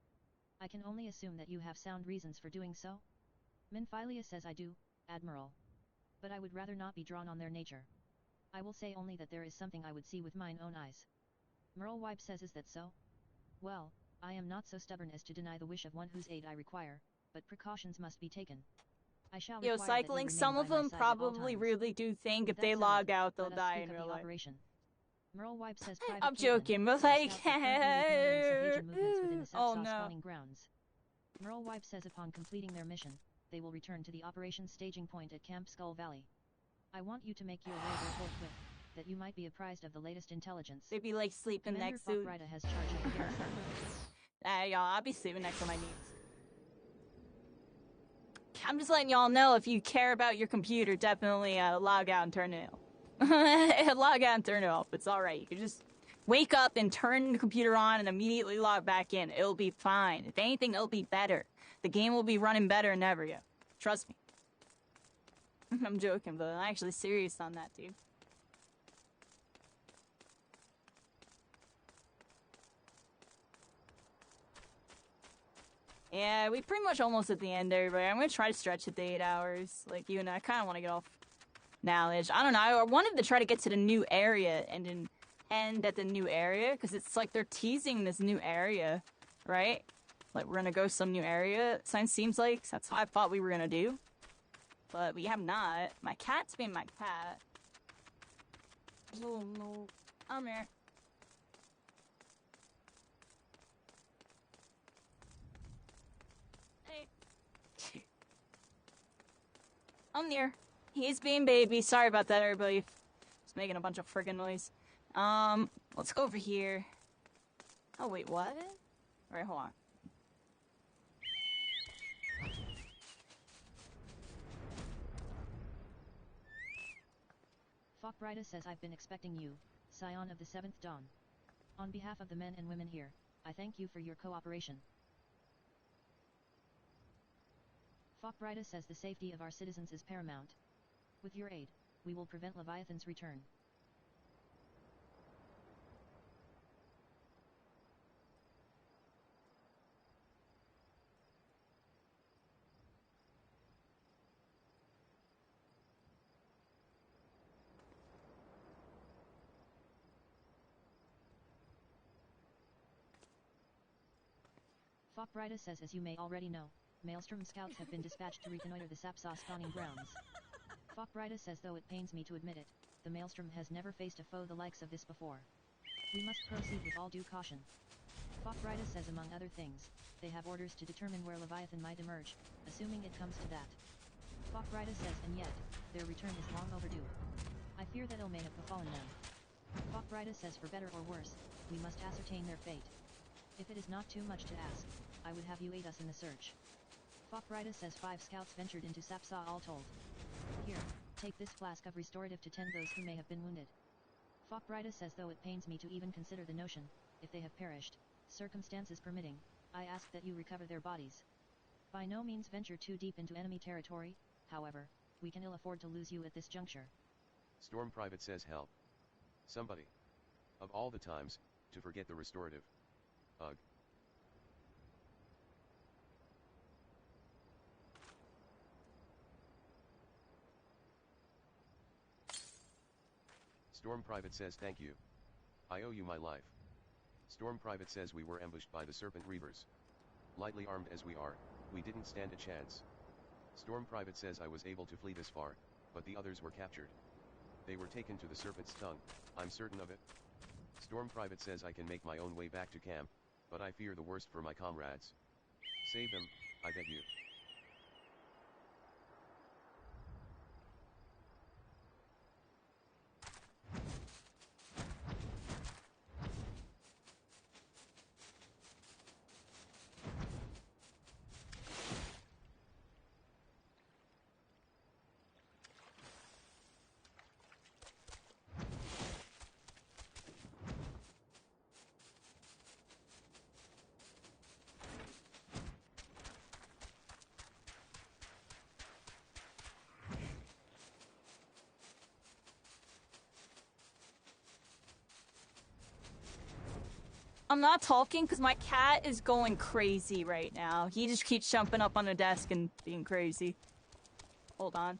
I can only assume that you have sound reasons for doing so? Minfilia says, I do, Admiral. But I would rather not be drawn on their nature. I will say only that there is something I would see with mine own eyes. Merle Wipe says, is that so? Well, I am not so stubborn as to deny the wish of one whose aid I require, but precautions must be taken. I shall Yo, require that you cycling, remain some by of my them side at all probably times. really do think With if they that log said, out, they'll let us die speak in of real the life. operation. Merle Wipe says, Private I'm Caitlin, joking, but our like, scouts are currently recommencing Sahagin movements within the oh Sapsaw no. spawning grounds. Merle Wipe says upon completing their mission, they will return to the operations staging point at Camp Skull Valley. I want you to make your way there forthwith, that you might be apprised of the latest intelligence. They'd be like sleeping Commander next to. Fokbrida has charge of the garrison. Y'all, I'll be sleeping next to my niece. I'm just letting y'all know, if you care about your computer, definitely log out and turn it off. Log out and turn it off. It's alright. You can just wake up and turn the computer on and immediately log back in. It'll be fine. If anything, it'll be better. The game will be running better than ever, yeah. Trust me. I'm joking, but I'm actually serious on that, dude. Yeah, we pretty much almost at the end, everybody. I'm gonna try to stretch it to 8 hours. Like you and I kind of want to get off knowledge. I don't know. I wanted to try to get to the new area and then end at the new area, because it's like they're teasing this new area, right? Like we're gonna go some new area. Sign seems like that's what I thought we were gonna do, but we have not. My cat's being my cat. Oh no, I'm here. I'm near. He's being baby. Sorry about that, everybody. He's making a bunch of friggin' noise. Let's go over here. Oh, wait, what? Alright, hold on. Fokbrida says, I've been expecting you, Scion of the 7th Dawn. On behalf of the men and women here, I thank you for your cooperation. Fokbrida says the safety of our citizens is paramount. With your aid, we will prevent Leviathan's return. Fokbrida says, as you may already know, Maelstrom scouts have been dispatched to reconnoiter the Sapsaw spawning grounds. Fokbrida says, though it pains me to admit it, the Maelstrom has never faced a foe the likes of this before. We must proceed with all due caution. Fokbrida says, among other things, they have orders to determine where Leviathan might emerge, assuming it comes to that. Fokbrida says, and yet, their return is long overdue. I fear that ill may have befallen them. Fokbrida says, for better or worse, we must ascertain their fate. If it is not too much to ask, I would have you aid us in the search. Fokbrida says 5 scouts ventured into Sapsaw all told. Here, take this flask of restorative to tend those who may have been wounded. Fokbrida says, though it pains me to even consider the notion, if they have perished, circumstances permitting, I ask that you recover their bodies. By no means venture too deep into enemy territory, however, we can ill afford to lose you at this juncture. Storm Private says, help. Somebody. Of all the times, to forget the restorative. Ugh. Storm Private says, thank you. I owe you my life. Storm Private says, we were ambushed by the Serpent Reavers. Lightly armed as we are, we didn't stand a chance. Storm Private says, I was able to flee this far, but the others were captured. They were taken to the Serpent's tongue, I'm certain of it. Storm Private says, I can make my own way back to camp, but I fear the worst for my comrades. Save them, I beg you. I'm not talking because my cat is going crazy right now. He just keeps jumping up on the desk and being crazy. Hold on.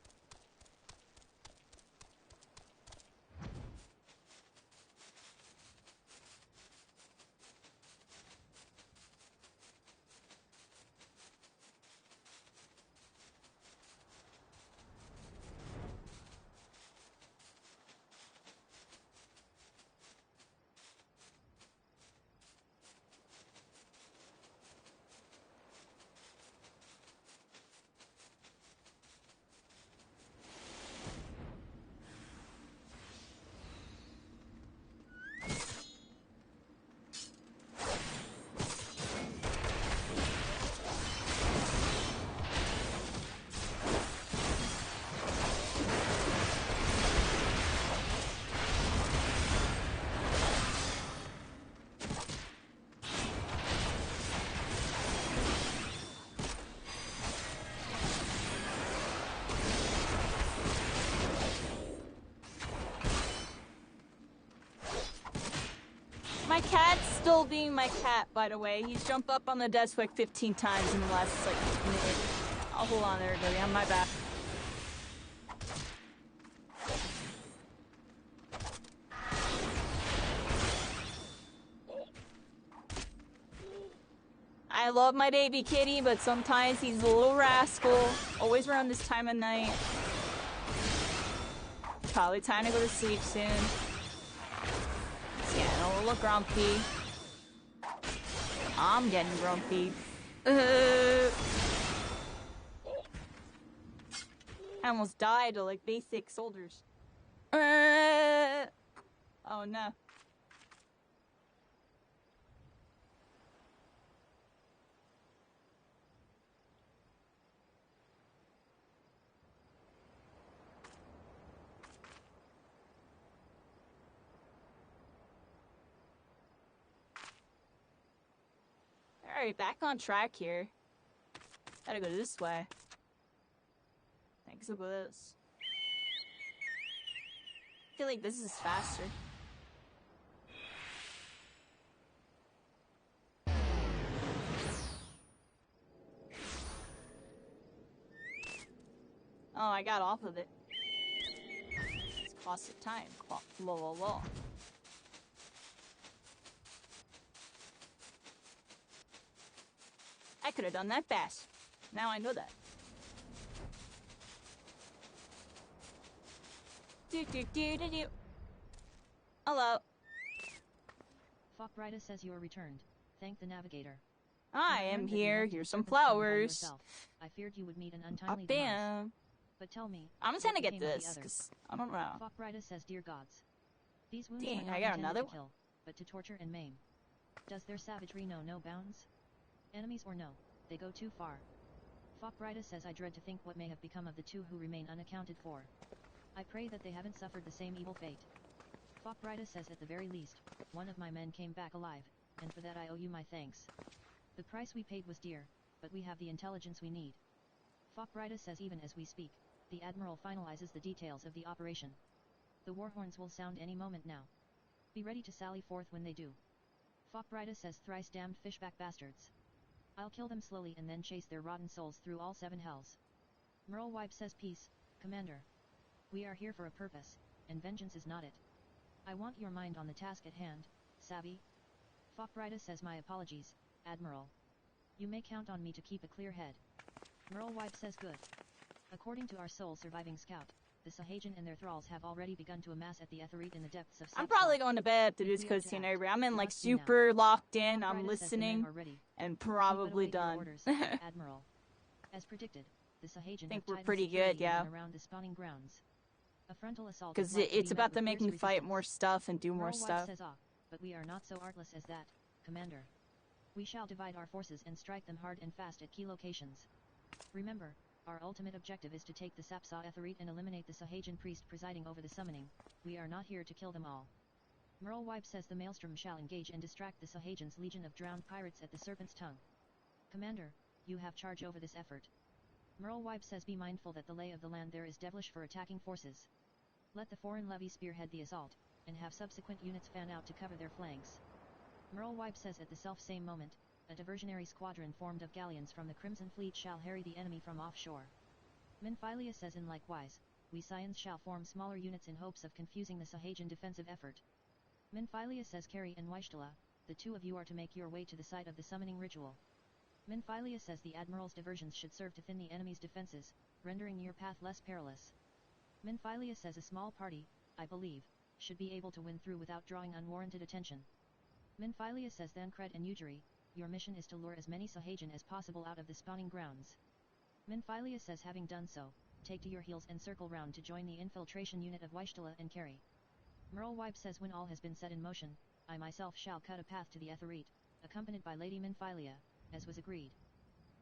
My cat's still being my cat, by the way. He's jumped up on the desk like 15 times in the last, like, minute. I'll hold on there, Goody. On my back. I love my baby kitty, but sometimes he's a little rascal. Always around this time of night. Probably time to go to sleep soon. He's getting a little grumpy. I'm getting grumpy. I almost died to, like, basic soldiers. Oh, no. Alright, back on track here. Gotta go this way. Thanks for this. I feel like this is faster. Oh, I got off of it. It's cost of time. Lol. I could have done that fast. Now I know that. Do. Hello. Fokbrida says you are returned. Thank the navigator. I am here. Here's some flowers. I feared you would meet an untimely Bam. demise. But tell me, I'm just gonna get became of the this, others? because I don't know. Fokbrida says, dear gods. These wounds Dang, were not I got intended another to one. kill, but to torture and maim. Does their savagery know no bounds? Enemies or no, they go too far. Fokbrida says I dread to think what may have become of the two who remain unaccounted for. I pray that they haven't suffered the same evil fate. Fokbrida says at the very least, one of my men came back alive, and for that I owe you my thanks. The price we paid was dear, but we have the intelligence we need. Fokbrida says even as we speak, the Admiral finalizes the details of the operation. The war horns will sound any moment now. Be ready to sally forth when they do. Fokbrida says thrice damned fishback bastards. I'll kill them slowly and then chase their rotten souls through all 7 hells. Merlewipe says peace, Commander. We are here for a purpose, and vengeance is not it. I want your mind on the task at hand, savvy? Fokbrida says my apologies, Admiral. You may count on me to keep a clear head. Merlewipe says good. According to our sole surviving scout, the Sahagin and their thralls have already begun to amass at the Aetheryte in the depths of I'm Sapphire. probably going to bed after this cutscene over. I'm in like super locked in. I'm Fokbrida says the listening men are ready. and We but probably await your done. orders, Admiral. As predicted, the Sahagin Think have we're tightened pretty security good, yeah. in and around the spawning grounds. A frontal assault Because is like it's be about met to with make fierce me fight resistance. more stuff and do more Merlewipe stuff. says but we are not so artless as that, Commander. We shall divide our forces and strike them hard and fast at key locations. Remember, our ultimate objective is to take the Sapsaw Aetheryte and eliminate the Sahagin priest presiding over the summoning. We are not here to kill them all. Merlewipe says the Maelstrom shall engage and distract the Sahagin's legion of drowned pirates at the Serpent's Tongue. Commander, you have charge over this effort. Merlewipe says be mindful that the lay of the land there is devilish for attacking forces. Let the foreign levy spearhead the assault, and have subsequent units fan out to cover their flanks. Merle Wipe says at the self-same moment, a diversionary squadron formed of galleons from the Crimson Fleet shall harry the enemy from offshore. Minfilia says in likewise, we Scions shall form smaller units in hopes of confusing the Sahagin defensive effort. Minfilia says Carrie and Weishtala, the two of you are to make your way to the site of the summoning ritual. Minfilia says the Admiral's diversions should serve to thin the enemy's defenses, rendering your path less perilous. Minfilia says a small party, I believe, should be able to win through without drawing unwarranted attention. Minfilia says Thancred and Ujiri, your mission is to lure as many Sahagin as possible out of the spawning grounds. Minfilia says having done so, take to your heels and circle round to join the infiltration unit of Weishtala and Carrie. Merle Wipe says when all has been set in motion, I myself shall cut a path to the Etherite, accompanied by Lady Minfilia, as was agreed.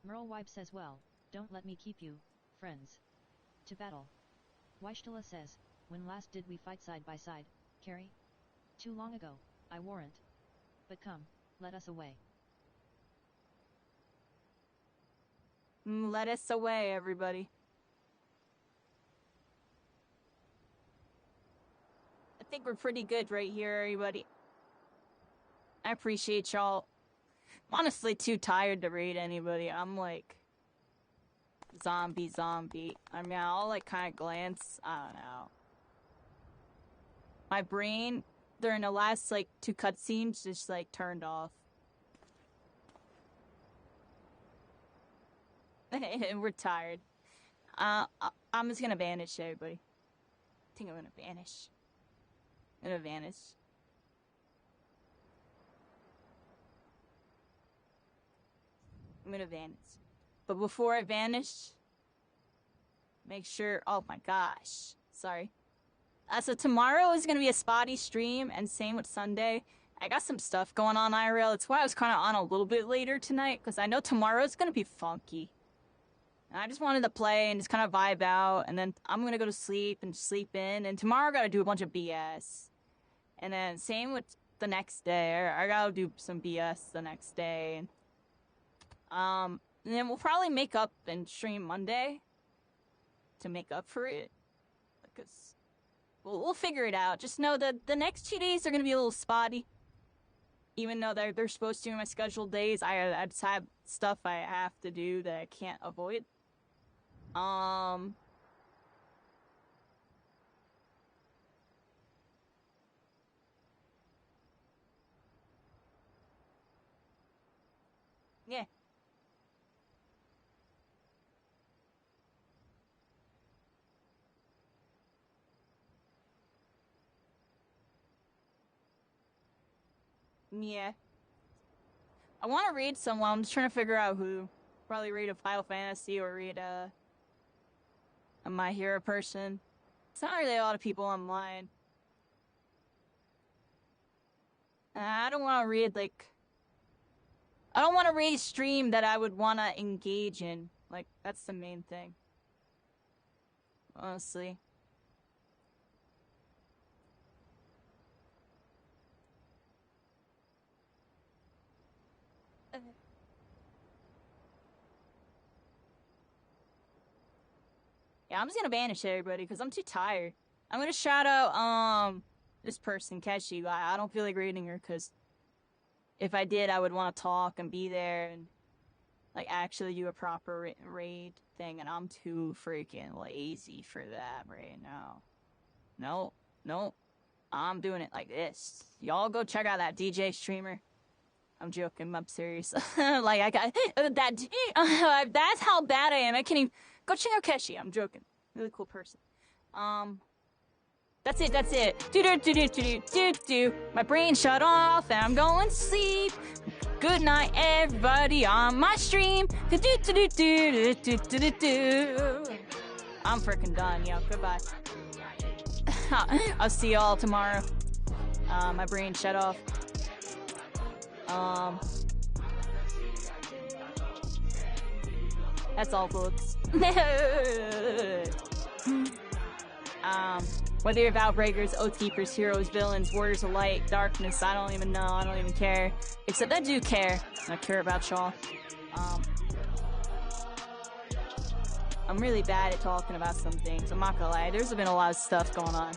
Merle Wipe says well, don't let me keep you, friends. To battle. Weishtala says, when last did we fight side by side, Carrie? Too long ago, I warrant. But come, let us away. Let us away, everybody. I think we're pretty good right here, everybody. I appreciate y'all. I'm honestly too tired to raid anybody. I'm like... Zombie. I mean, I'll like kind of glance. I don't know. My brain, during the last like 2 cutscenes, just like turned off. We're tired. I'm just gonna vanish, everybody. I think I'm gonna vanish. I'm gonna vanish. I'm gonna vanish. But before I vanish, make sure... Oh my gosh. Sorry. So tomorrow is gonna be a spotty stream, and same with Sunday. I got some stuff going on IRL. That's why I was kind of on a little bit later tonight, because I know tomorrow's gonna be funky. And I just wanted to play and just kind of vibe out, and then I'm gonna go to sleep and sleep in, and tomorrow I gotta do a bunch of BS. And then same with the next day. I gotta do some BS the next day. And then we'll probably make up and stream Monday to make up for it. Because we'll figure it out. Just know that the next 2 days are going to be a little spotty. Even though they're supposed to be my scheduled days, I just have stuff I have to do that I can't avoid. Yeah. Yeah. I want to read someone. I'm just trying to figure out who. Probably read a Final Fantasy or read a My Hero person. It's not really a lot of people online. I don't want to read, like... I don't want to read a stream that I would want to engage in. Like, that's the main thing. Honestly. Yeah, I'm just gonna banish everybody because I'm too tired. I'm gonna shout out, this person, Keshi. I don't feel like reading her because if I did, I would want to talk and be there and, like, actually do a proper raid thing, and I'm too freaking lazy for that right now. No. I'm doing it like this. Y'all go check out that DJ streamer. I'm joking. I'm serious. Like, I got that. That's how bad I am. I can't even go check out Keshi. I'm joking. Really cool person. That's it. Do. My brain shut off and I'm going to sleep. Good night, everybody on my stream. Do. I'm freaking done. Yo, goodbye. I'll see y'all tomorrow. My brain shut off. That's all, folks. Whether you're Valbreakers, Oathkeepers, Heroes, Villains, Warriors of Light, Darkness, I don't even know, I don't even care. Except I do care. I care about y'all. I'm really bad at talking about some things, I'm not gonna lie. There's been a lot of stuff going on.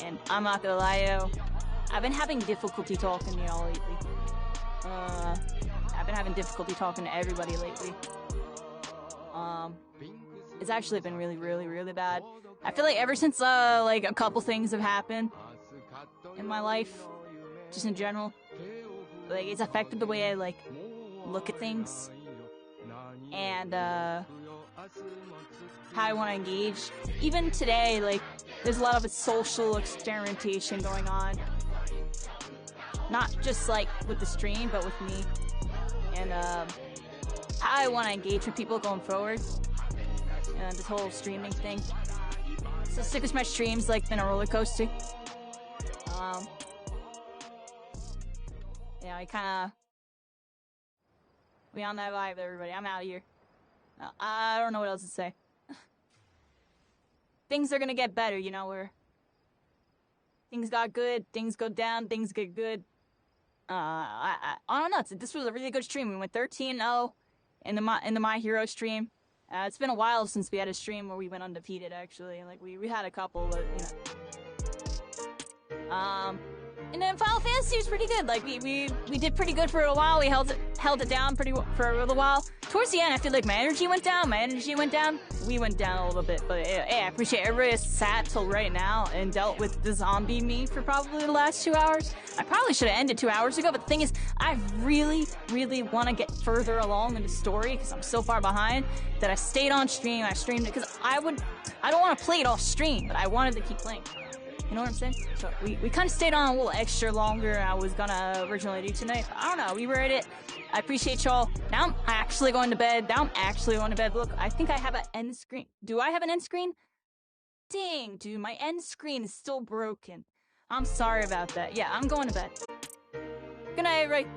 And I'm not gonna lie, yo. I've been having difficulty talking to y'all lately. I've been having difficulty talking to everybody lately. It's actually been really, really, really bad. I feel like ever since, like, a couple things have happened in my life, just in general, like, it's affected the way I, like, look at things, and, how I want to engage. Even today, like, there's a lot of social experimentation going on. Not just, like, with the stream, but with me. And, how I want to engage with people going forward. And this whole streaming thing. So sick of my streams, like, been a roller coaster. Yeah, we on that vibe, everybody. I'm out of here. I don't know what else to say. Things are gonna get better, you know, where things got good, things go down, things get good. I don't know. This was a really good stream. We went 13-0 in the My Hero stream. It's been a while since we had a stream where we went undefeated, actually. Like, we had a couple, but, you know. And then Final Fantasy was pretty good. Like, we did pretty good for a while. We held it down for a little while. Towards the end, I feel like my energy went down. We went down a little bit. But, hey, I appreciate everybody has sat till right now and dealt with the zombie me for probably the last 2 hours. I probably should have ended 2 hours ago, but the thing is, I really, really want to get further along in the story because I'm so far behind that I stayed on stream. I streamed it because I don't want to play it off stream, but I wanted to keep playing. You know what I'm saying? So we kind of stayed on a little extra longer than I was gonna originally do tonight. I don't know. We were at it. I appreciate y'all. Now I'm actually going to bed. Look, I think I have an end screen. Do I have an end screen? Dang, dude. My end screen is still broken. I'm sorry about that. Yeah, I'm going to bed. Good night, everybody.